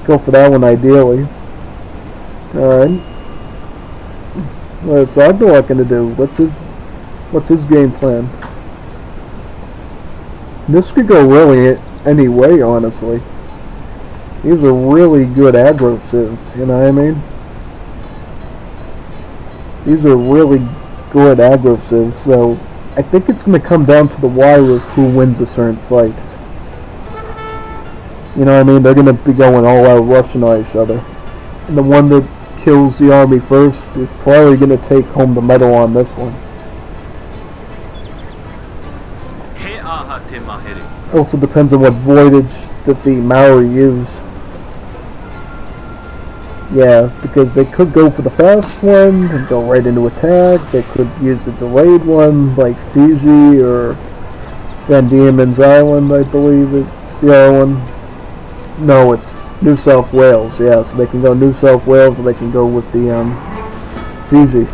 Go for that one ideally. Alright. What is Sogdalek gonna do? What's his game plan? This could go really any way, honestly. These are really good aggro civs, you know what I mean? These are really good aggro civs, so I think it's going to come down to the wire of who wins a certain fight. You know what I mean? They're going to be going all out rushing on each other. And the one that kills the army first is probably going to take home the medal on this one. Also depends on what voidage that the Maori use. Yeah, because they could go for the fast one and go right into attack. They could use the delayed one like Fiji or Van Diemen's Island, I believe it's the other one. No, it's New South Wales, yeah, so they can go New South Wales or they can go with the Fiji.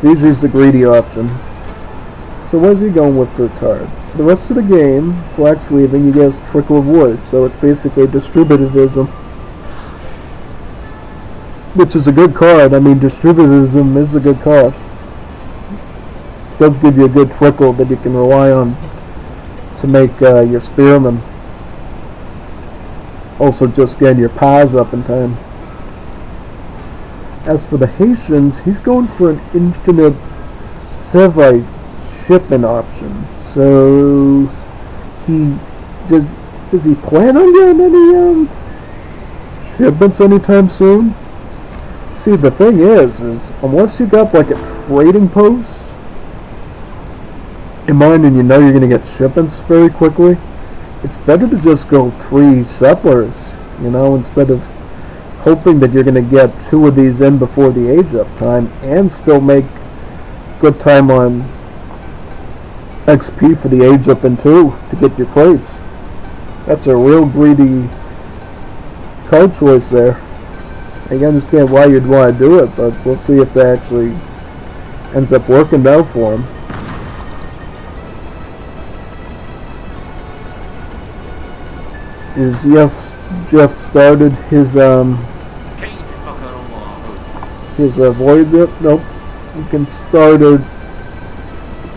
Fiji's the greedy option. So what is he going with for a card? For the rest of the game, Flax Weaving, you get Trickle of Wood, so it's basically distributivism. Which is a good card. I mean, distributivism is a good card. It does give you a good trickle that you can rely on to make your spearmen. Also just getting your pies up in time. As for the Haitians, he's going for an infinite Sevite shipment option. So does he plan on getting any shipments anytime soon? See, the thing is unless you got like a trading post in mind and you know you're going to get shipments very quickly, it's better to just go 3 settlers, instead of hoping that you're going to get 2 of these in before the age up time and still make good time on XP for the age up in 2 to get your crates. That's a real greedy card choice there. I can understand why you'd want to do it, but we'll see if that actually ends up working out for him. Is Jeff started his voyage yet? Nope. You can start it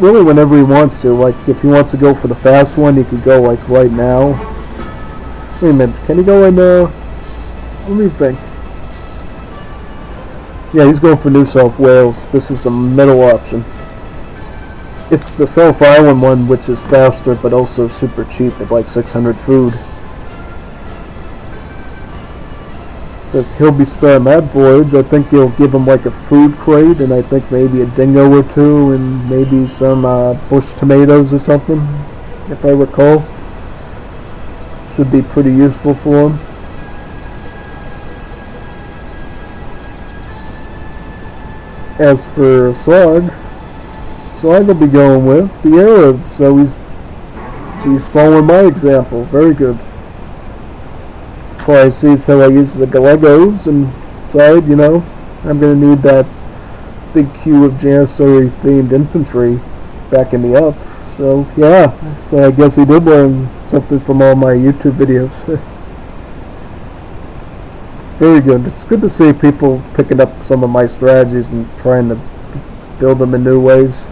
really whenever he wants to. Like if he wants to go for the fast one, he could go like right now. Wait a minute, can he go right now? Let me think. Yeah, he's going for New South Wales. This is the middle option. It's the South Island one, which is faster but also super cheap at like 600 food. So he'll be starting that voyage. I think he'll give him like a food crate, and I think maybe a dingo or two, and maybe some bush tomatoes or something, if I recall. Should be pretty useful for him. As for Slag will be going with the Arab, so he's following my example. Very good. Probably sees how I use the Legos and decide, you know, I'm going to need that big queue of Janissary themed infantry backing me up. So yeah, so I guess he did learn something from all my YouTube videos. Very good. It's good to see people picking up some of my strategies and trying to build them in new ways.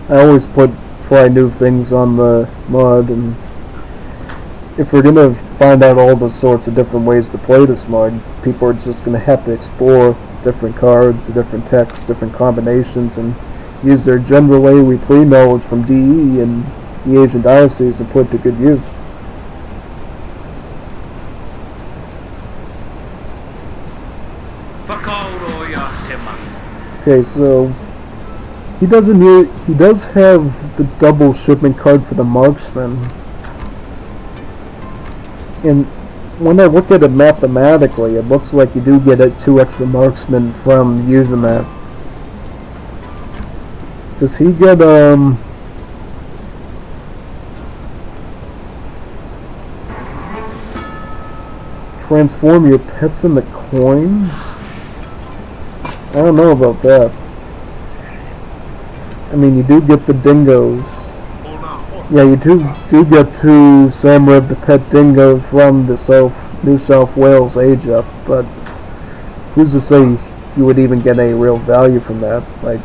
I always try new things on the mod, and if we're going to find out all the sorts of different ways to play this mod, people are just going to have to explore different cards, the different texts, different combinations, and use their general AoE3 knowledge from DE and the Asian Diocese and put it to good use. Okay, so he does have the double shipment card for the marksman. And when I look at it mathematically, it looks like you do get 2 extra marksmen from using that. Does he get transform your pets into coin? I don't know about that. I mean, you do get the dingoes. Yeah, you do get 2 Samrib the pet dingoes from the New South Wales age up, but who's to say you would even get any real value from that? Like,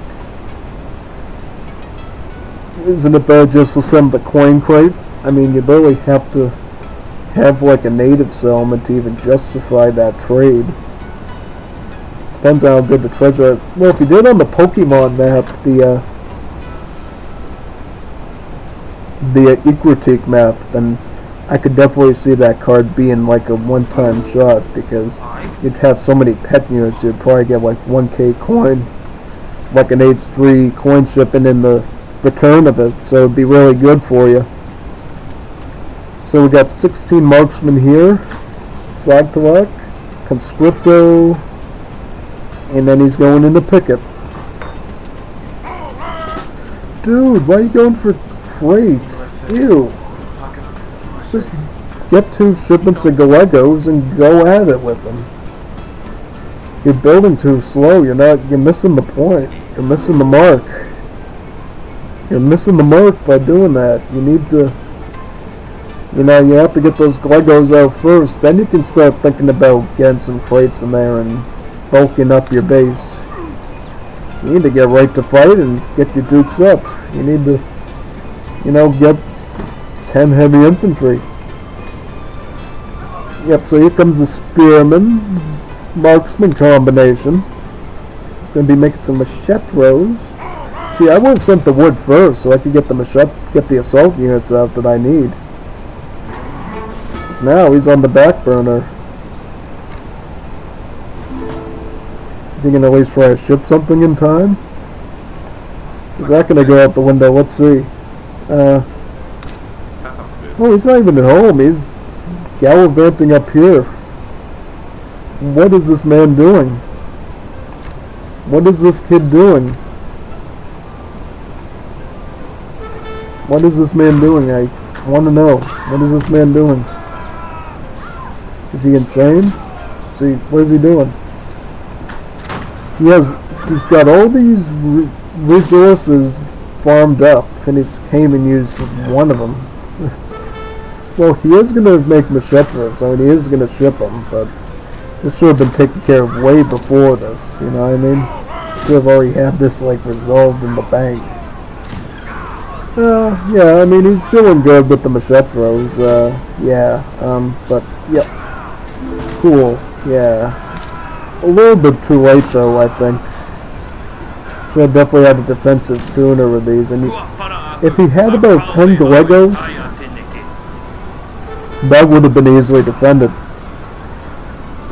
isn't it better just to send the coin crate? I mean, you barely have to have like a native settlement to even justify that trade. Depends on how good the treasure is. Well, if you did on the Pokemon map, the Equatique map, then I could definitely see that card being like a one-time shot, because you'd have so many pet units, you'd probably get like 1k coin, like an H3 coin shipping in the return of it, so it'd be really good for you. So we got 16 marksmen here, Slagtalak, Conscripto, and then he's going into Picket. Dude, why are you going for crates? Ew. Just get 2 shipments of Galegos and go at it with them. You're building too slow. You're missing the point. You're missing the mark. You're missing the mark by doing that. You need to, you have to get those Galegos out first. Then you can start thinking about getting some crates in there and bulking up your base. You need to get right to fight and get your dukes up. You need to, get 10 heavy infantry. Yep, so here comes the Spearman Marksman combination. It's going to be making some machete throws. See, I would have sent the wood first so I could get the assault units out that I need. Because now he's on the back burner. Is he going to at least try to ship something in time? Is that going to go out the window? Let's see. Oh, he's not even at home. He's gallivanting up here. What is this man doing? What is this kid doing? What is this man doing? I want to know. What is this man doing? Is he insane? What is he doing? He's got all these resources farmed up, and he can't even use one of them. Well, he is going to make Machetras. I mean, he is going to ship them, but this should have been taken care of way before this, you know what I mean? Should have already had this, like, resolved in the bank. Yeah, I mean, he's doing good with the Machetras, but, yep. Cool, yeah. A little bit too late, though, I think. Should have definitely had a defensive sooner with these, and if he had about 10 Legos, that would have been easily defended.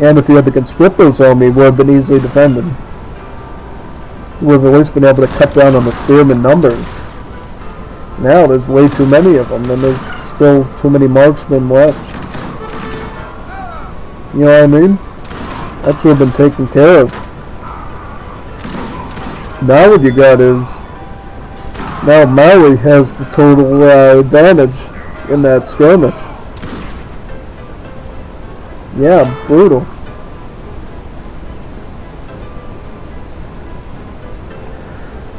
And if he had the conscriptors on me, it would have been easily defended. He would have at least been able to cut down on the spearman numbers. Now there's way too many of them, and there's still too many marksmen left. You know what I mean? That should have been taken care of. Now what you got is, now Maui has the total advantage in that skirmish. Yeah, brutal.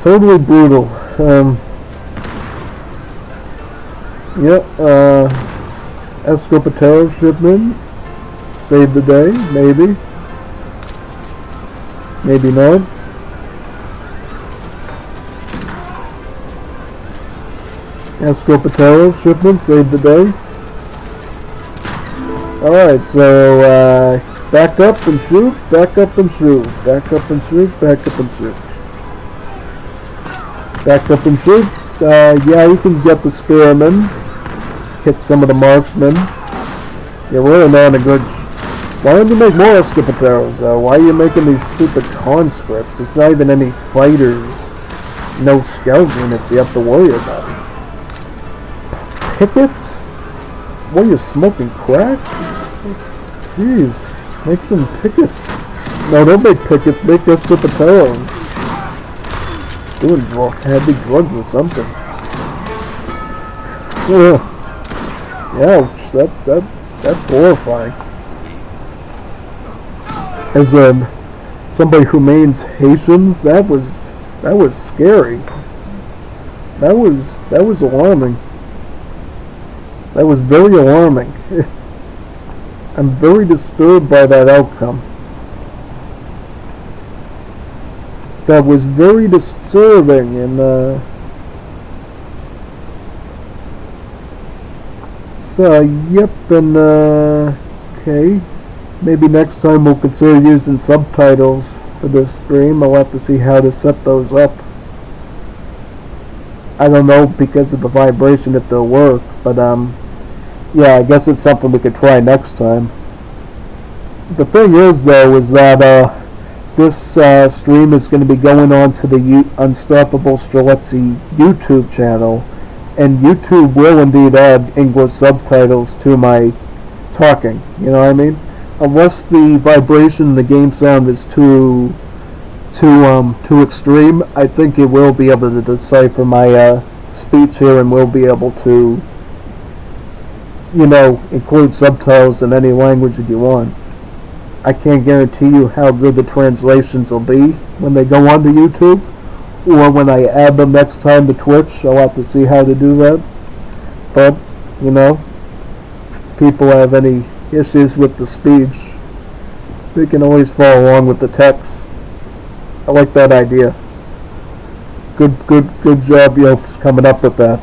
Totally brutal. Escopetero shipment saved the day, maybe. Maybe not. Escopetero shipment saved the day. Alright, so back up and shoot, back up and shoot, back up and shoot, back up and shoot. Back up and shoot. Yeah, you can get the spearmen. Hit some of the marksmen. You're really not a good... Why don't you make more Escopeteros? Why are you making these stupid conscripts? There's not even any fighters. No scout units you have to worry about. Pickets? What, you smoking crack? Jeez, make some pickets. No, don't make pickets, make Escopeteros. Doing heavy drugs or something. Ugh. Ouch, that's horrifying. As somebody who mains Haitians, that was scary. That was alarming. That was very alarming. I'm very disturbed by that outcome. That was very disturbing, and so yep, and okay, maybe next time we'll consider using subtitles for this stream. I'll have to see how to set those up. I don't know, because of the vibration, if they'll work, but yeah, I guess it's something we could try next time. The thing is, though, is that this stream is going to be going on to the Unstoppable Streletsy YouTube channel, and YouTube will indeed add English subtitles to my talking, you know what I mean? Unless the vibration in the game sound is too extreme, I think it will be able to decipher my speech here, and will be able to, you know, include subtitles in any language that you want. I can't guarantee you how good the translations will be when they go onto YouTube, or when I add them next time to Twitch. I'll have to see how to do that. But, you know, if people have any issues with the speech, they can always follow along with the text. I like that idea. Good job, Yopes, coming up with that.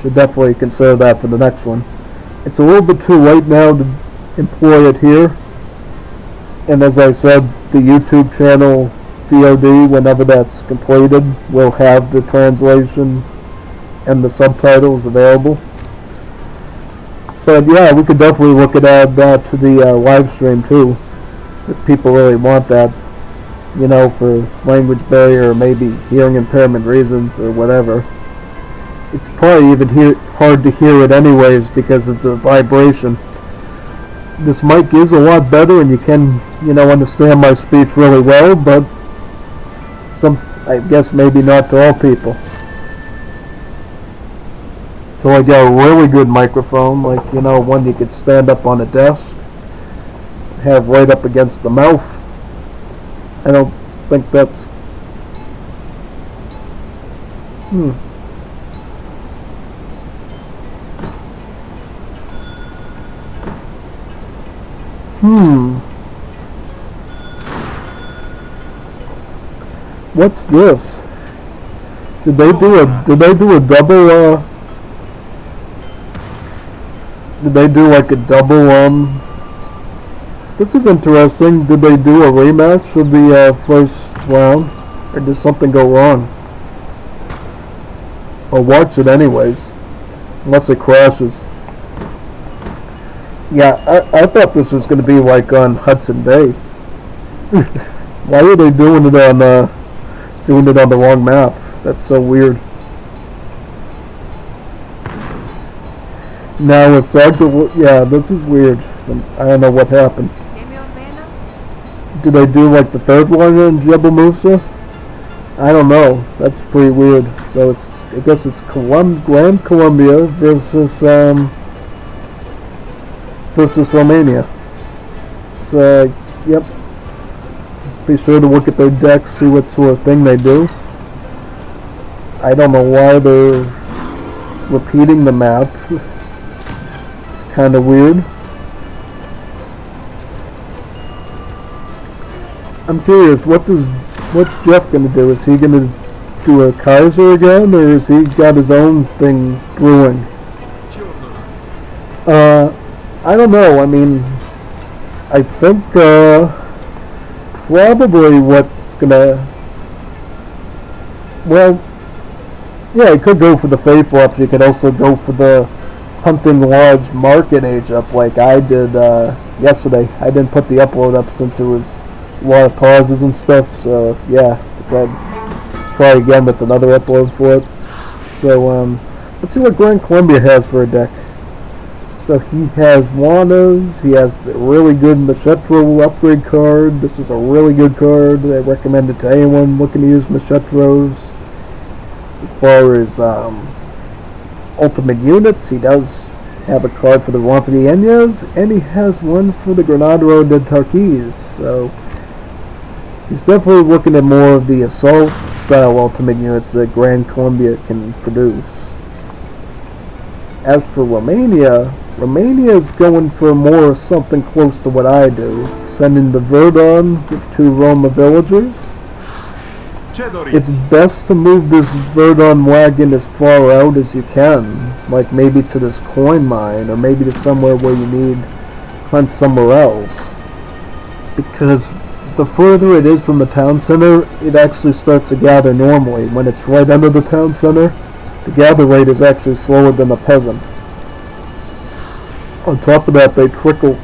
Should definitely consider that for the next one. It's a little bit too late now to employ it here. And as I said, the YouTube channel VOD, whenever that's completed, will have the translation and the subtitles available. But yeah, we could definitely look at add that to the live stream too, if people really want that, you know, for language barrier or maybe hearing impairment reasons or whatever. It's probably even hard to hear it anyways because of the vibration. This mic is a lot better, and you can, you know, understand my speech really well, but I guess maybe not to all people. So I got a really good microphone, like, you know, one you could stand up on a desk, have right up against the mouth. I don't think that's... What's this? Did they do a double did they do like a double this is interesting. Did they do a rematch of the first round? Or did something go wrong? I'll watch it anyways. Unless it crashes. Yeah, I thought this was going to be like on Hudson Bay. Why are they doing it on the wrong map? That's so weird. Now it's yeah, this is weird. I don't know what happened. Did they do like the third one in Jebel Musa? I don't know. That's pretty weird. So it's, I guess it's Grand Colombia versus Romania. So yep. Be sure to look at their decks, see what sort of thing they do. I don't know why they're repeating the map. It's kind of weird. I'm curious, what's Jeff gonna do? Is he gonna do a Kaiser again, or has he got his own thing brewing? I don't know. I mean, I think probably what's gonna... Well, yeah, you could go for the Faith Ups. You could also go for the Hunting Lodge Market Age up like I did yesterday. I didn't put the upload up since there was a lot of pauses and stuff, so yeah, decided to try again with another upload for it. So let's see what Grand Colombia has for a deck. So he has Juanas, he has the really good Machetro upgrade card. This is a really good card. I recommend it to anyone looking to use Machetros. As far as ultimate units, he does have a card for the Rampadiennes, and he has one for the Granadero de Tarquis. So he's definitely looking at more of the assault style ultimate units that Grand Colombia can produce. As for Romania, Romania is going for more something close to what I do, sending the Verdun with 2 Roma villagers. It's best to move this Verdun wagon as far out as you can, like maybe to this coin mine, or maybe to somewhere where you need hunt somewhere else. Because the further it is from the town center, it actually starts to gather normally. When it's right under the town center, the gather rate is actually slower than a peasant. On top of that, they trickle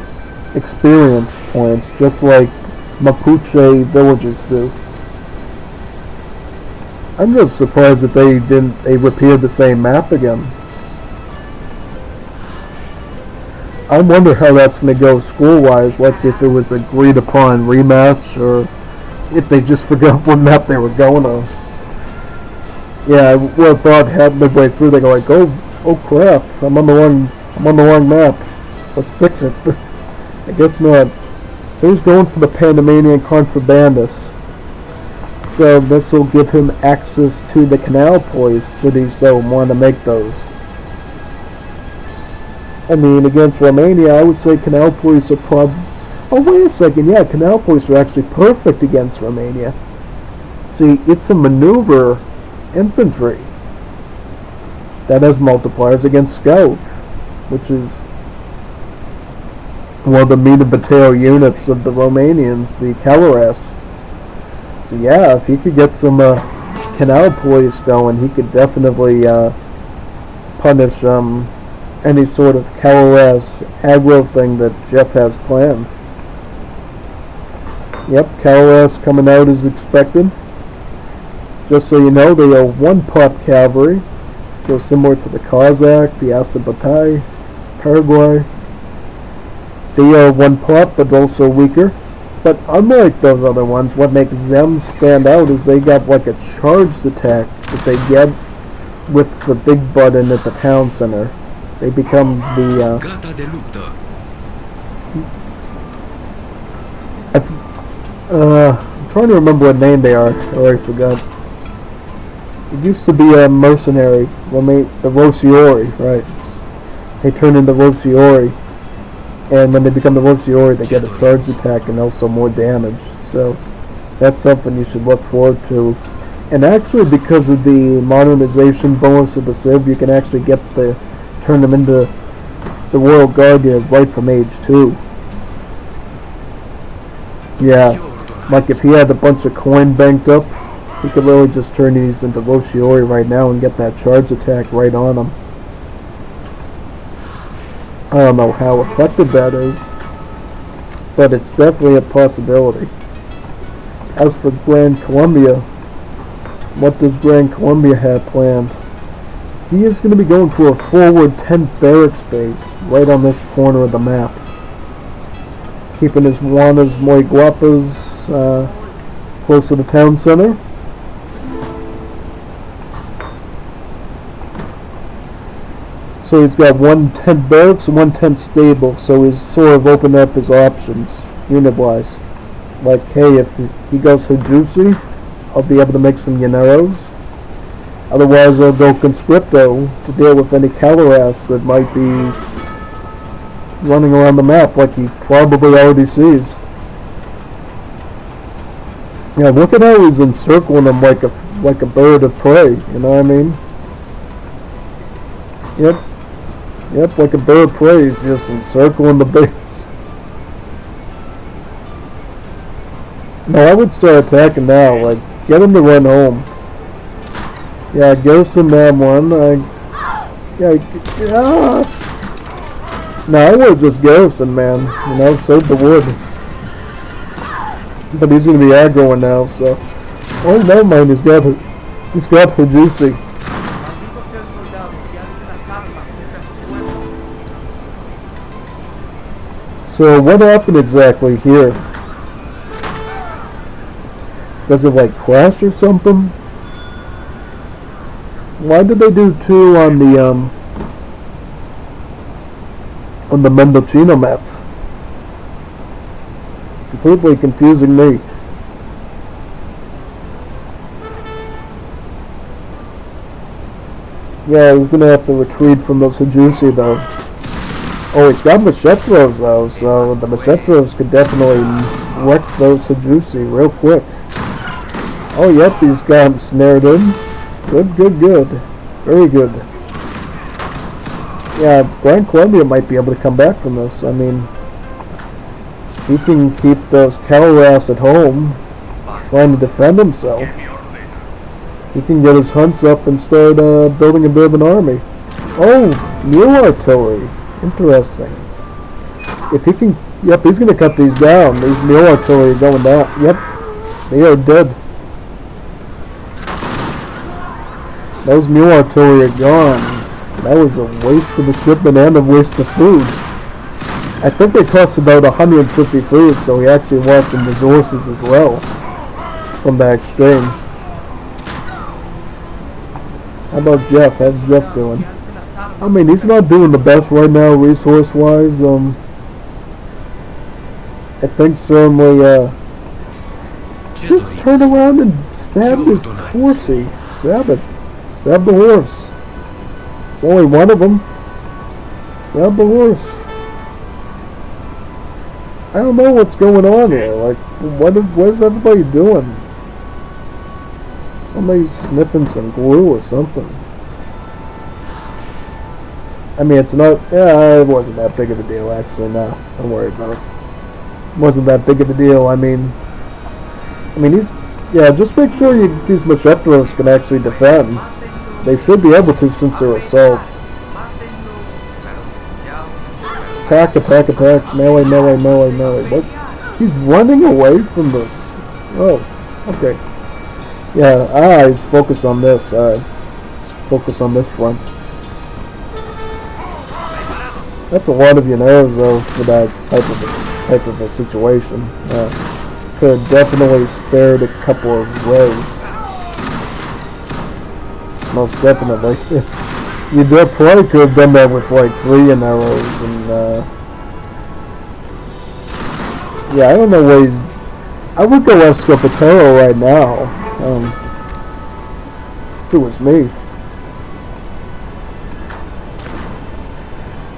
experience points, just like Mapuche villages do. I'm just surprised that they repeated the same map again. I wonder how that's going to go school-wise, like if it was agreed upon rematch, or if they just forgot what map they were going on. Yeah, I would have thought midway through they go like, oh crap, I'm on the wrong map. Let's fix it. I guess not. So he's going for the Panamanian contrabandist. So this will give him access to the canal poise should he so want to make those. I mean, against Romania, I would say canal poise are probably... Oh, wait a second. Yeah, canal poise are actually perfect against Romania. See, it's a maneuver infantry that has multipliers against scout, which is one of the meat and potato units of the Romanians, the Caloras. So yeah, if he could get some canal poise going, he could definitely punish any sort of Caloras aggro thing that Jeff has planned. Yep, Caloras coming out as expected. Just so you know, they are 1-pot cavalry, so similar to the Cossack, the Asabatai, Paraguay. They are 1-pot, but also weaker. But unlike those other ones, what makes them stand out is they got like a charged attack that they get with the big button at the town center. They become the I'm trying to remember what name they are. I already forgot. It used to be a mercenary. The Rosiori, right? They turn into Rosiori. And when they become the Rosiori, they get a charge attack and also more damage. So that's something you should look forward to. And actually, because of the modernization bonus of the Civ, you can actually turn them into the Royal Guardian right from age 2. Yeah, like if he had a bunch of coin banked up, he could literally just turn these into Roshiori right now and get that charge attack right on him. I don't know how effective that is, but it's definitely a possibility. As for Grand Columbia, what does Grand Columbia have planned? He is going to be going for a forward 10th barracks base right on this corner of the map. Keeping his Juanas Muy Guapas close to the town center. So he's got 1 10th barracks and 1 10th stable, so he's sort of opened up his options unit-wise. Like, hey, if he goes Hajusi, I'll be able to make some Llaneros. Otherwise, I'll go Conscripto to deal with any Caloras that might be running around the map like he probably already sees. Yeah, look at how he's encircling them like a bird of prey, you know what I mean? Yep, like a bird of prey, he's just encircling the base. No, I would start attacking now, like, get him to run home. Yeah, Garrison that one. No, I would just Garrison, man. You know, save the wood. But he's gonna be aggroing now, so. Oh, never mind. He's got Hajusi. So what happened exactly here? Does it like crash or something? Why did they do 2 on the Mendocino map? Completely confusing me. Yeah, he's gonna have to retreat from those Hajusi though. Oh, he's got Machetros though, so the Machetros could definitely wreck those Hajusi real quick. Oh, yep, he's got him snared in. Good. Very good. Yeah, Grand Columbia might be able to come back from this. I mean, he can keep those Caloras at home, trying to defend himself. He can get his hunts up and start building a bit of an army. Oh, mule artillery. Interesting. If he can, yep, he's going to cut these down. These mule artillery are going down. Yep, they are dead. Those mule artillery are gone. That was a waste of the shipment and a waste of food. I think they cost about 150 food, so he actually lost some resources as well from that exchange. How about Jeff? How's Jeff doing? I mean, he's not doing the best right now resource-wise. I think certainly, just turn around and stab this horsey. Stab it. Stab the horse. It's only one of them. Stab the horse. I don't know what's going on here. Like, what is everybody doing? Somebody's sniffing some glue or something. I mean, it's not. Yeah, it wasn't that big of a deal, actually. No, don't worry about it. It wasn't that big of a deal. I mean, he's. Yeah, just make sure these Machetros can actually defend. They should be able to since they're assault. Attack, melee. What? He's running away from this. Oh, okay. Yeah, he's focused on this. Focus on this front. That's a lot of Llaneros though for that type of a situation. Could have definitely spared a couple of rows. Most definitely. You probably could have done that with like 3 Llaneros and yeah, I don't know what I would go Escopatero right now. If it was me.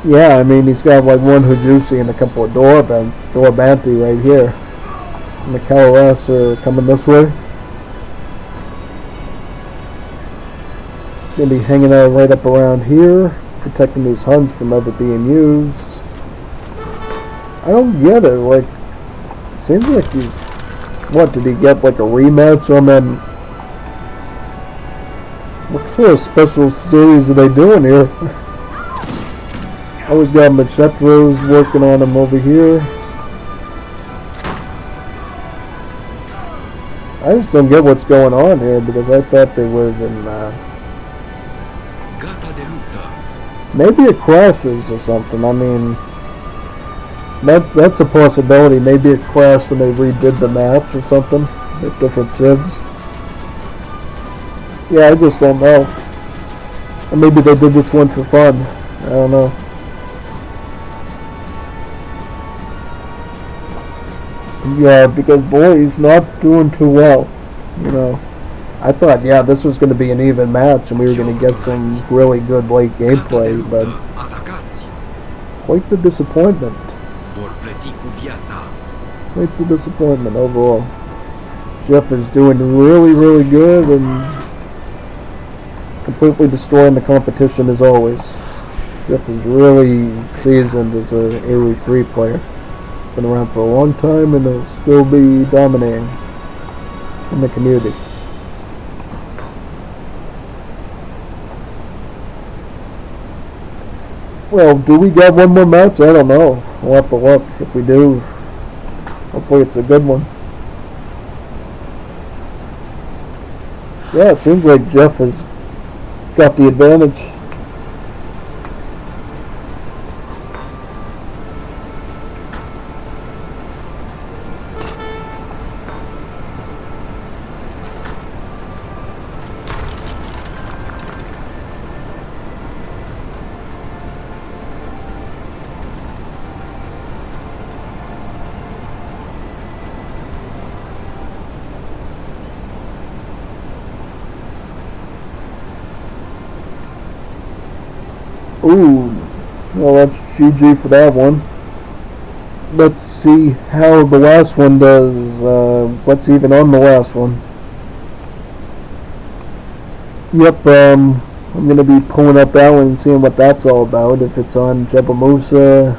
Yeah, I mean, he's got like one Hujutsu and a couple of Dorbanti right here. And the Kalaras are coming this way. It's going to be hanging out right up around here, protecting these Huns from ever being used. I don't get it, like, it seems like he's, what, did he get like a rematch on them? What sort of special series are they doing here? Always got Machetro's working on him over here. I just don't get what's going on here because I thought they would have been, maybe it crashes or something. I mean, that's a possibility. Maybe it crashed and they redid the match or something with different civs. Yeah, I just don't know. Or maybe they did this one for fun. I don't know. Yeah, because boy, he's not doing too well. You know, I thought, yeah, this was going to be an even match and we were going to get some really good late gameplay, but quite the disappointment. Quite the disappointment overall. Jeff is doing really, really good and completely destroying the competition as always. Jeff is really seasoned as an Elite 3 player. Been around for a long time and he'll still be dominating in the community. Well, do we get one more match? I don't know. We'll have to look. If we do, hopefully it's a good one. Yeah, it seems like Jeff has got the advantage. Ooh, well that's GG for that one. Let's see how the last one does. What's even on the last one? Yep, I'm going to be pulling up that one and seeing what that's all about. If it's on Jebel Musa,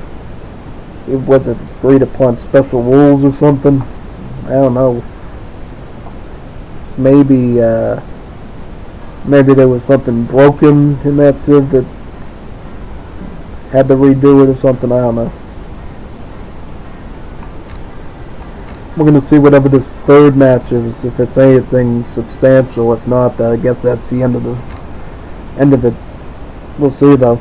it wasn't agreed upon special rules or something. I don't know. Maybe there was something broken in that civ that had to redo it or something, I don't know. We're going to see whatever this third match is, if it's anything substantial. If not, I guess that's the end of it. We'll see though.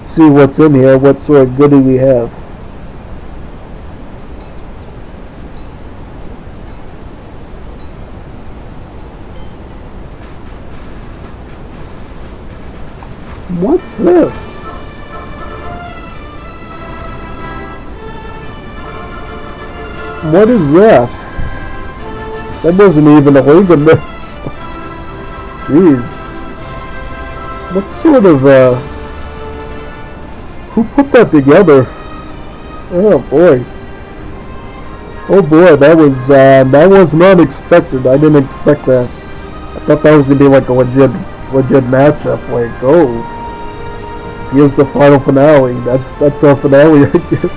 See what's in here, what sort of goodie we have. What's this? What is that? That wasn't even a Liga Match. Jeez. What sort of, who put that together? Oh boy. Oh boy, that was not expected. I didn't expect that. I thought that was going to be like a legit matchup. Like, oh. Here's the final finale. That's our finale, I guess.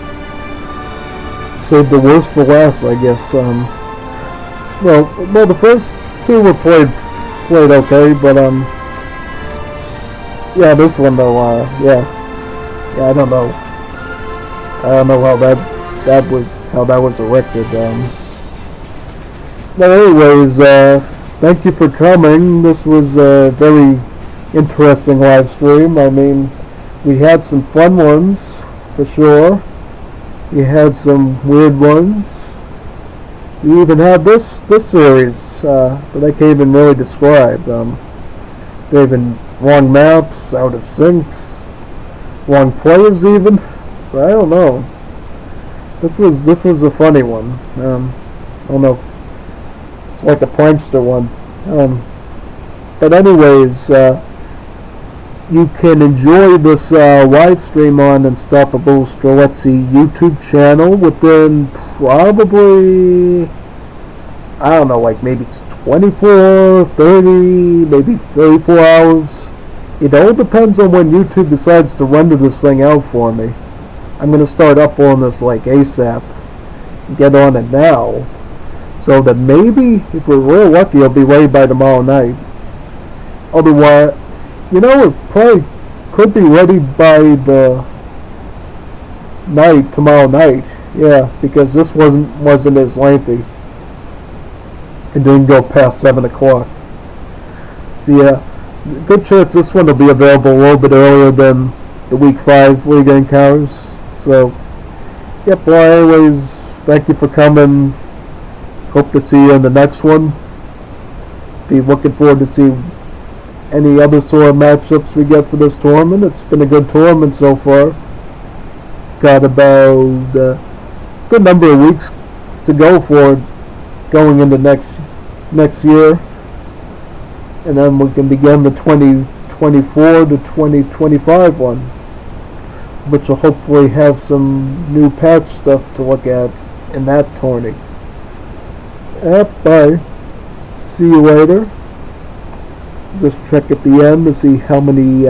Saved the worst for last, I guess. Well, the first two were played okay, but yeah, this one though, yeah, I don't know how that was erected. But anyways, thank you for coming. This was a very interesting live stream. I mean, we had some fun ones, for sure. We had some weird ones. We even had this series that I can't even really describe. They've been wrong maps, out of syncs, wrong players even. So I don't know. This was a funny one. I don't know. It's like a prankster one. But anyways, you can enjoy this live stream on Unstoppable Streletsy YouTube channel within probably, I don't know, like maybe 24, 30, maybe 34 hours. It all depends on when YouTube decides to render this thing out for me. I'm going to start uploading this like ASAP. Get on it now. So that maybe, if we're real lucky, it'll be ready by tomorrow night. Otherwise, it probably could be ready by the night, tomorrow night. Yeah, because this wasn't as lengthy. It didn't go past 7 o'clock. So yeah, good chance this one will be available a little bit earlier than the Week 5 Liga encounters. So, yep, well anyways, thank you for coming. Hope to see you in the next one. Be looking forward to see any other sort of matchups we get for this tournament. It's been a good tournament so far. Got about a good number of weeks to go for it, going into next year. And then we can begin the 2024 to 2025 one, which will hopefully have some new patch stuff to look at in that tourney. Yep, bye. See you later. Just check at the end to see how many